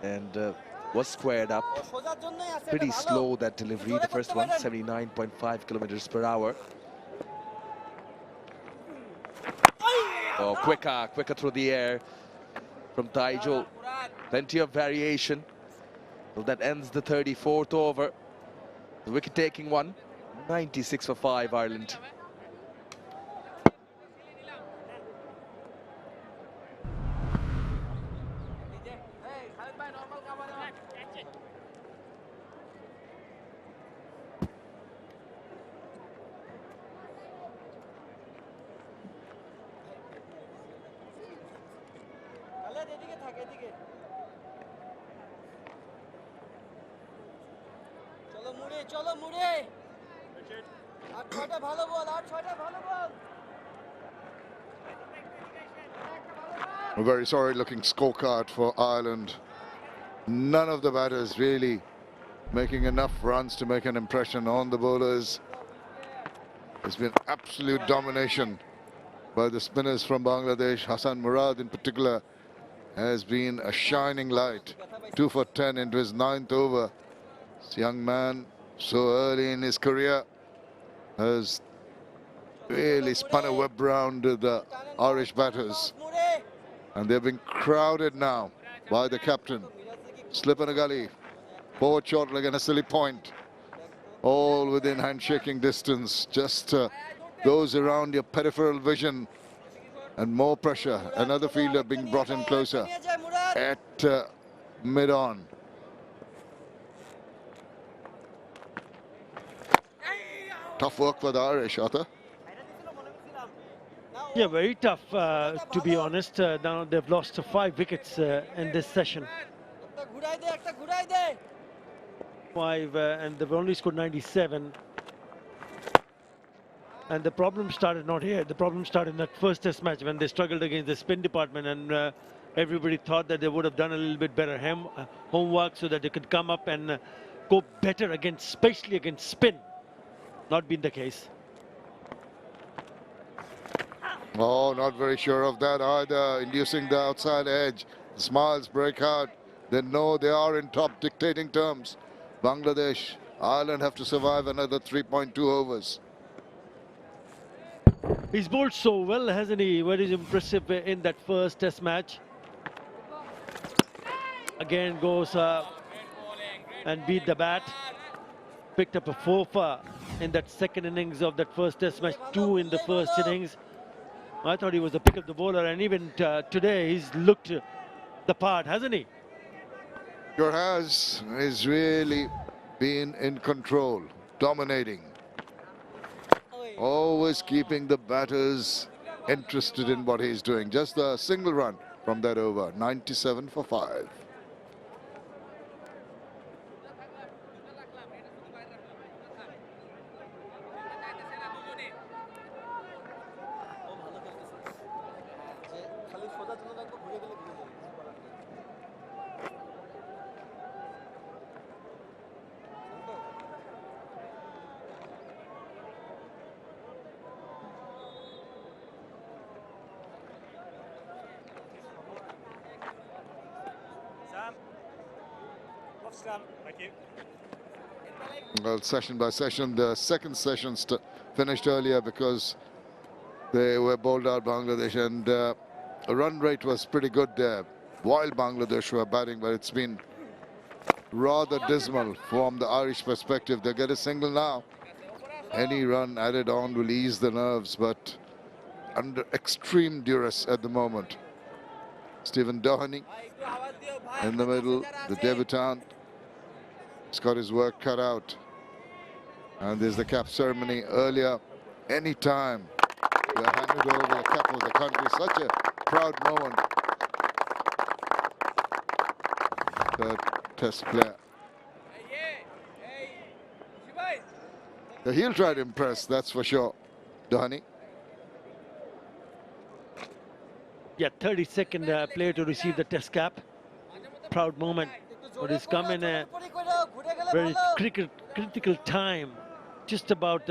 and was squared up. Pretty slow, that delivery, the first one, 79.5 kilometers per hour. Oh, quicker through the air from Nigel. Plenty of variation. Well, that ends the 34th over. The wicket-taking one, 96 for 5, Ireland. A very sorry looking scorecard for Ireland. None of the batters really making enough runs to make an impression on the bowlers. There's been absolute domination by the spinners from Bangladesh. Hasan Murad in particular has been a shining light. 2 for 10 into his 9th over. This young man, so early in his career, has really spun a web round the Irish batters. And they're being crowded now by the captain. Slip in a gully, forward short leg and a silly point. All within handshaking distance. Just those around your peripheral vision and more pressure. Another fielder being brought in closer at mid-on. Tough work for the Irish, Arthur. Yeah, very tough, to be honest. Now they've lost 5 wickets in this session. 5, and they've only scored 97. And the problem started not here. The problem started in that first test match when they struggled against the spin department, and everybody thought that they would have done a little bit better homework so that they could come up and go better against, especially against spin. Not been the case. Oh, not very sure of that either. Inducing the outside edge. The smiles break out. They know they are in top dictating terms. Bangladesh, Ireland have to survive another 3.2 overs. He's bowled so well, hasn't he? Very impressive in that first test match. Again goes and beat the bat. Picked up a 4 for in that second innings of that first test match, 2 in the first innings. I thought he was the pick of the bowler, and even today he's looked the part, hasn't he? Sure has. He's really been in control, dominating. Always keeping the batters interested in what he's doing. Just a single run from that over, 97 for 5. Thank you. Well, session by session, the second session finished earlier because they were bowled out, Bangladesh, and the run rate was pretty good there while Bangladesh were batting, but it's been rather dismal from the Irish perspective. They get a single now. Any run added on will ease the nerves, but under extreme duress at the moment. Stephen Doheny in the middle, the debutant. He's got his work cut out. And there's the cap ceremony earlier. Any time they handed over the cap of the country. Such a proud moment. The test player. He'll try to impress, that's for sure. Doheny. Yeah, 32nd player to receive the test cap. Proud moment. But he's come in a very critical time. Just about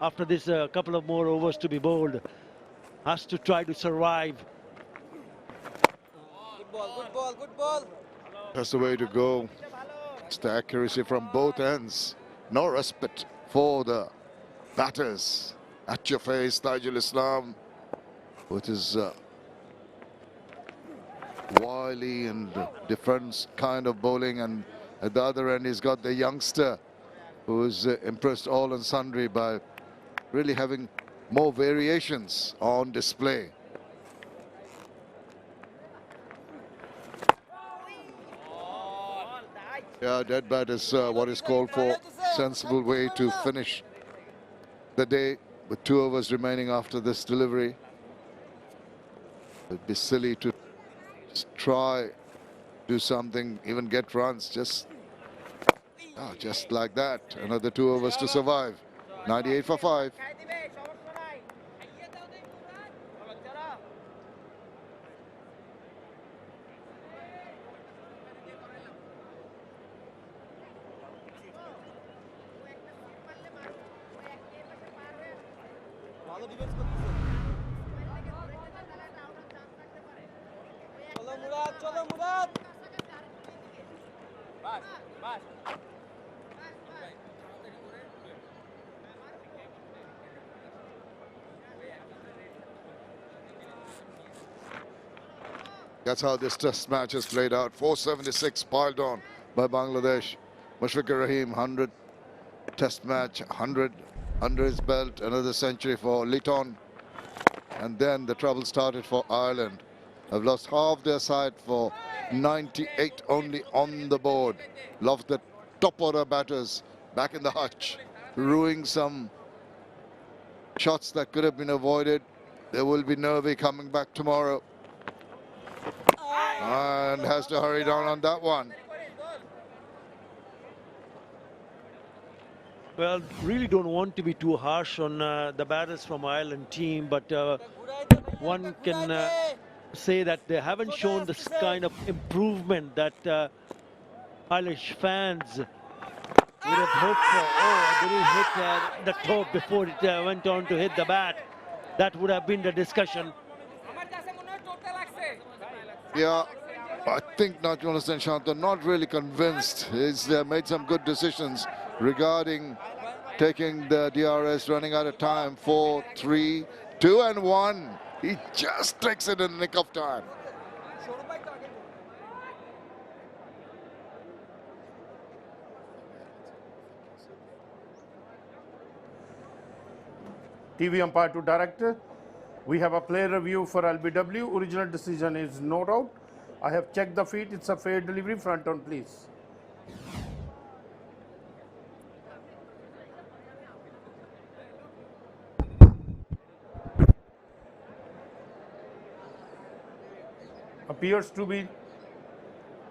after this couple of more overs to be bowled. Has to try to survive. Good ball, good ball, good ball. That's the way to go. It's the accuracy from both ends. No respite for the batters. At your face, Taijul Islam with his wily and different kind of bowling, and at the other end he's got the youngster who's impressed all and sundry by really having more variations on display. Yeah, dead bat is what is called for. Sensible way to finish the day with 2 overs remaining after this delivery. It'd be silly to try do something, even get runs, just like that. Another 2 overs to survive. 98 for 5. চলো মুরাদ বাস বাস That's how this test match has played out. 476 piled on by Bangladesh. Mushfiqur Rahim, 100 test match, 100 under his belt, another century for Lytton. And then the trouble started for Ireland. Have lost half their side for 98 only on the board. Lost the top order batters back in the hutch, ruining some shots that could have been avoided. There will be Nervi coming back tomorrow and has to hurry down on that one. Well, really don't want to be too harsh on the batters from Ireland team, but one can say that they haven't shown this kind of improvement that Irish fans would have hoped for. Oh, did he hit the top before it went on to hit the bat? That would have been the discussion. Yeah, I think, not to understand, Shanta, not really convinced. He's made some good decisions regarding taking the DRS, running out of time. 4, 3, 2 and 1. He just takes it in the nick of time. TV umpire to director. We have a player review for LBW. Original decision is not out. I have checked the feet. It's a fair delivery. Front on, please. Appears to be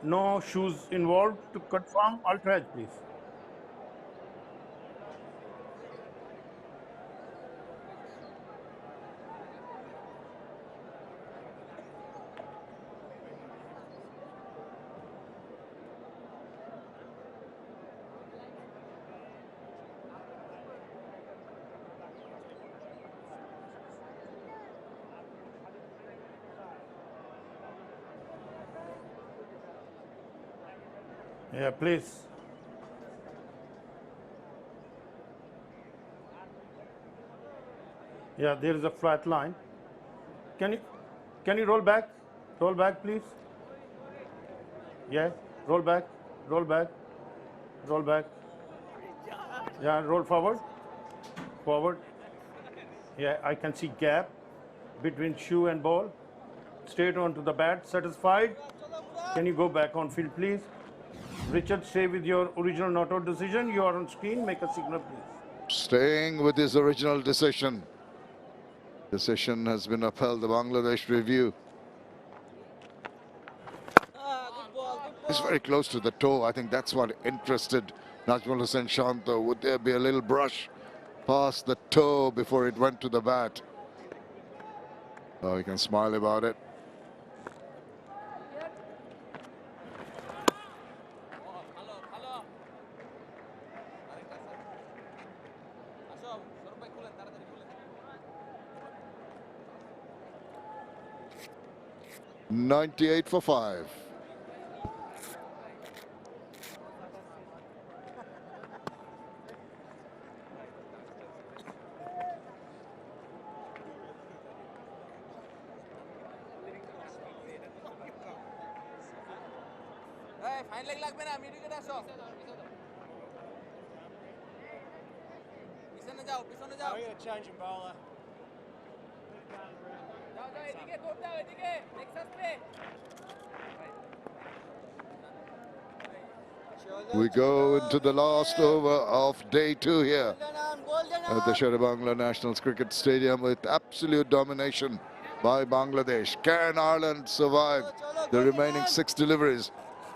no shoes involved. To confirm, ultra-edge, please. Yeah, please. Yeah, there is a flat line. Can you roll back? Roll back, please. Yeah, roll back, roll back, roll back. Yeah, roll forward, forward. Yeah, I can see gap between shoe and ball. Straight onto the bat. Satisfied? Can you go back on field, please? Richard, stay with your original not out decision. You are on screen. Make a signal, please. Staying with his original decision. Decision has been upheld. The Bangladesh review. It's very close to the toe. I think that's what interested Najmul Hossain Shanto. Would there be a little brush past the toe before it went to the bat? Oh, you can smile about it. $98 for 5. Fine leg লাগবে না মিডিকেটে আসো পিছনে যাও I'm going to change him bowler. যাও যাও এদিকে দৌড় দাও এদিকে Texas play We go into the last over of day 2 here at the Sher-e-Bangla National Cricket Stadium with absolute domination by Bangladesh. Can Ireland survive the remaining 6 deliveries?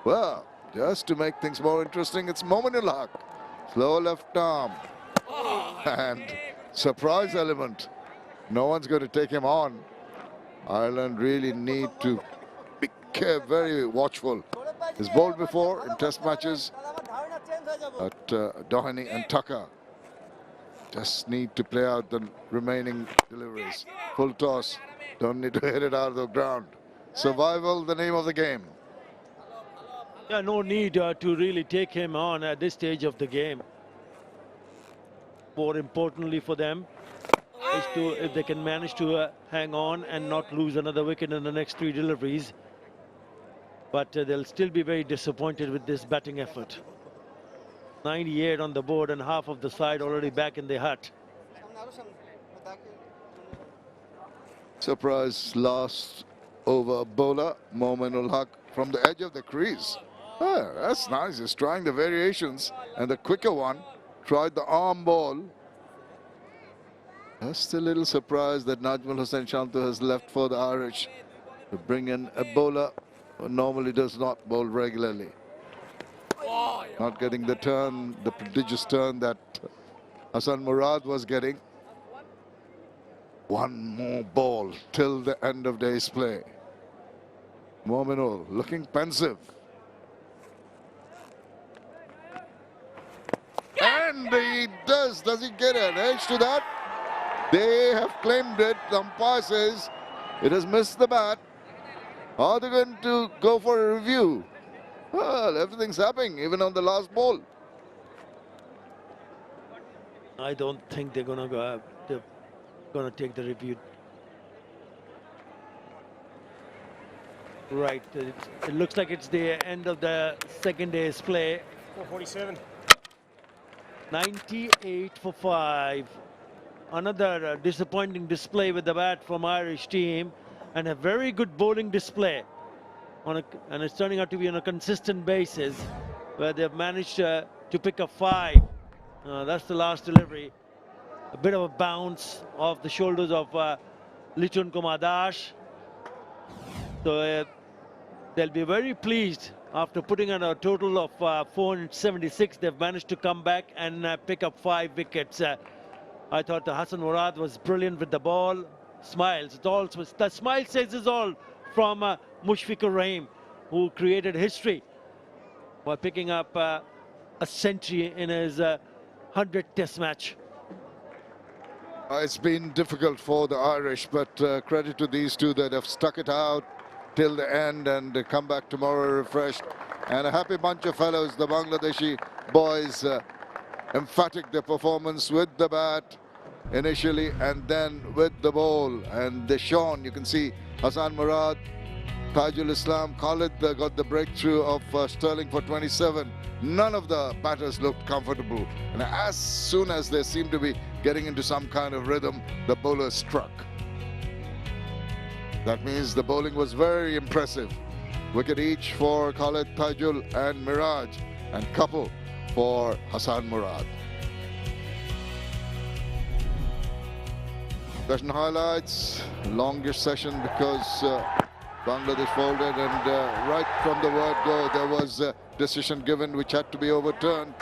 Well, just to make things more interesting, it's Momin ul Haq. Slow left arm. And surprise element. No one's going to take him on. Ireland really need to be very watchful. He's bowled before in test matches at Doheny and Tucker. Just need to play out the remaining deliveries. Full toss. Don't need to hit it out of the ground. Survival, the name of the game. Yeah, no need to really take him on at this stage of the game. More importantly for them is to, if they can manage to hang on and not lose another wicket in the next 3 deliveries. But they'll still be very disappointed with this batting effort. 98 on the board and half of the side already back in the hut. Surprise last over bowler, Momin ul Haq from the edge of the crease. Oh, that's nice. He's trying the variations, and the quicker one tried the arm ball. Just a little surprised that Najmul Hossain Shanto has left for the Irish to bring in a bowler who normally does not bowl regularly. Not getting the turn, the prodigious turn that Hasan Murad was getting. One more ball till the end of day's play. Momin ul looking pensive. And he does. Does he get an edge to that? They have claimed it. The umpire says it has missed the bat. Are they going to go for a review? Well, everything's happening, even on the last ball. I don't think they're going to go. They're going to take the review. Right. It looks like it's the end of the second day's play. 447. 98 for 5. Another disappointing display with the bat from Irish team, and a very good bowling display. And it's turning out to be on a consistent basis, where they've managed to pick up 5. That's the last delivery. A bit of a bounce off the shoulders of Lichun Kumar Dash. So they'll be very pleased. After putting on a total of 476, they've managed to come back and pick up 5 wickets. I thought Hasan Murad was brilliant with the ball. Smiles. The smile says is all from Mushfiqur Rahim, who created history by picking up a century in his 100th test match. It's been difficult for the Irish, but credit to these two that have stuck it out till the end and come back tomorrow refreshed. and a happy bunch of fellows. The Bangladeshi boys, emphatic their performance with the bat initially and then with the ball. And they shone. You can see Hasan Murad, Taijul Islam, Khalid got the breakthrough of Sterling for 27. None of the batters looked comfortable. And as soon as they seemed to be getting into some kind of rhythm, the bowlers struck. That means the bowling was very impressive. Wicket each for Khalid, Taijul and Miraj, and couple for Hasan Murad. Session highlights, longest session because Bangladesh folded, and right from the word go there was a decision given which had to be overturned.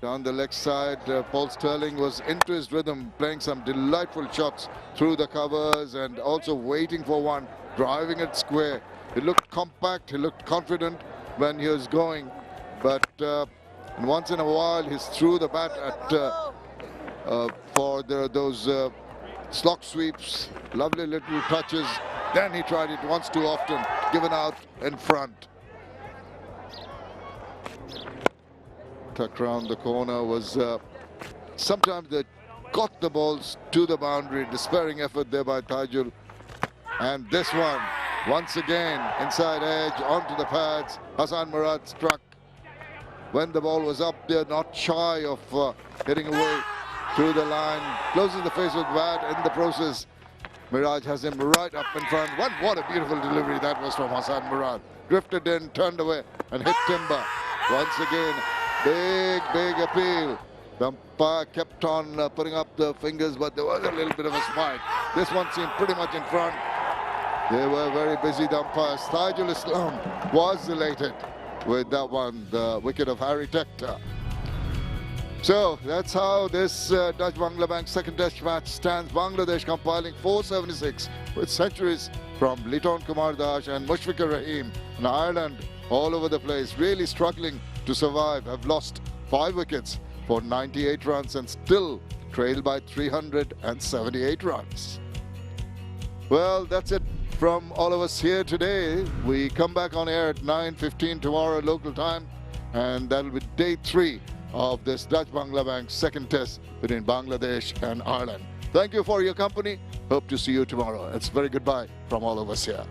Down the leg side, Paul Sterling was into his rhythm, playing some delightful shots through the covers and also waiting for one, driving it square. He looked compact, he looked confident when he was going, but once in a while he threw the bat at for those slog sweeps, lovely little touches. Then he tried it once too often, given out in front. Tuck round the corner was sometimes they got the balls to the boundary. Despairing effort there by Taijul. And this one, once again, inside edge, onto the pads. Hasan Murad struck when the ball was up there, not shy of hitting away through the line. Closes the face with bat in the process. Miraj has him right up in front. What a beautiful delivery that was from Hasan Murad. Drifted in, turned away, and hit timber. Once again, big appeal. The umpire kept on putting up the fingers, but there was a little bit of a spike. This one seemed pretty much in front. They were very busy, the umpires. Taijul Islam was elated with that one, the wicket of Harry Tector. So that's how this Dutch-Bangla second test match stands. Bangladesh compiling 476 with centuries from Liton Kumar Das and Mushfiqur Rahim. And Ireland all over the place, really struggling to survive, have lost 5 wickets for 98 runs and still trailed by 378 runs. Well, that's it from all of us here today. We come back on air at 9:15 tomorrow local time, and that'll be day 3 of this Dutch-Bangla second test between Bangladesh and Ireland. Thank you for your company. Hope to see you tomorrow. It's very goodbye from all of us here.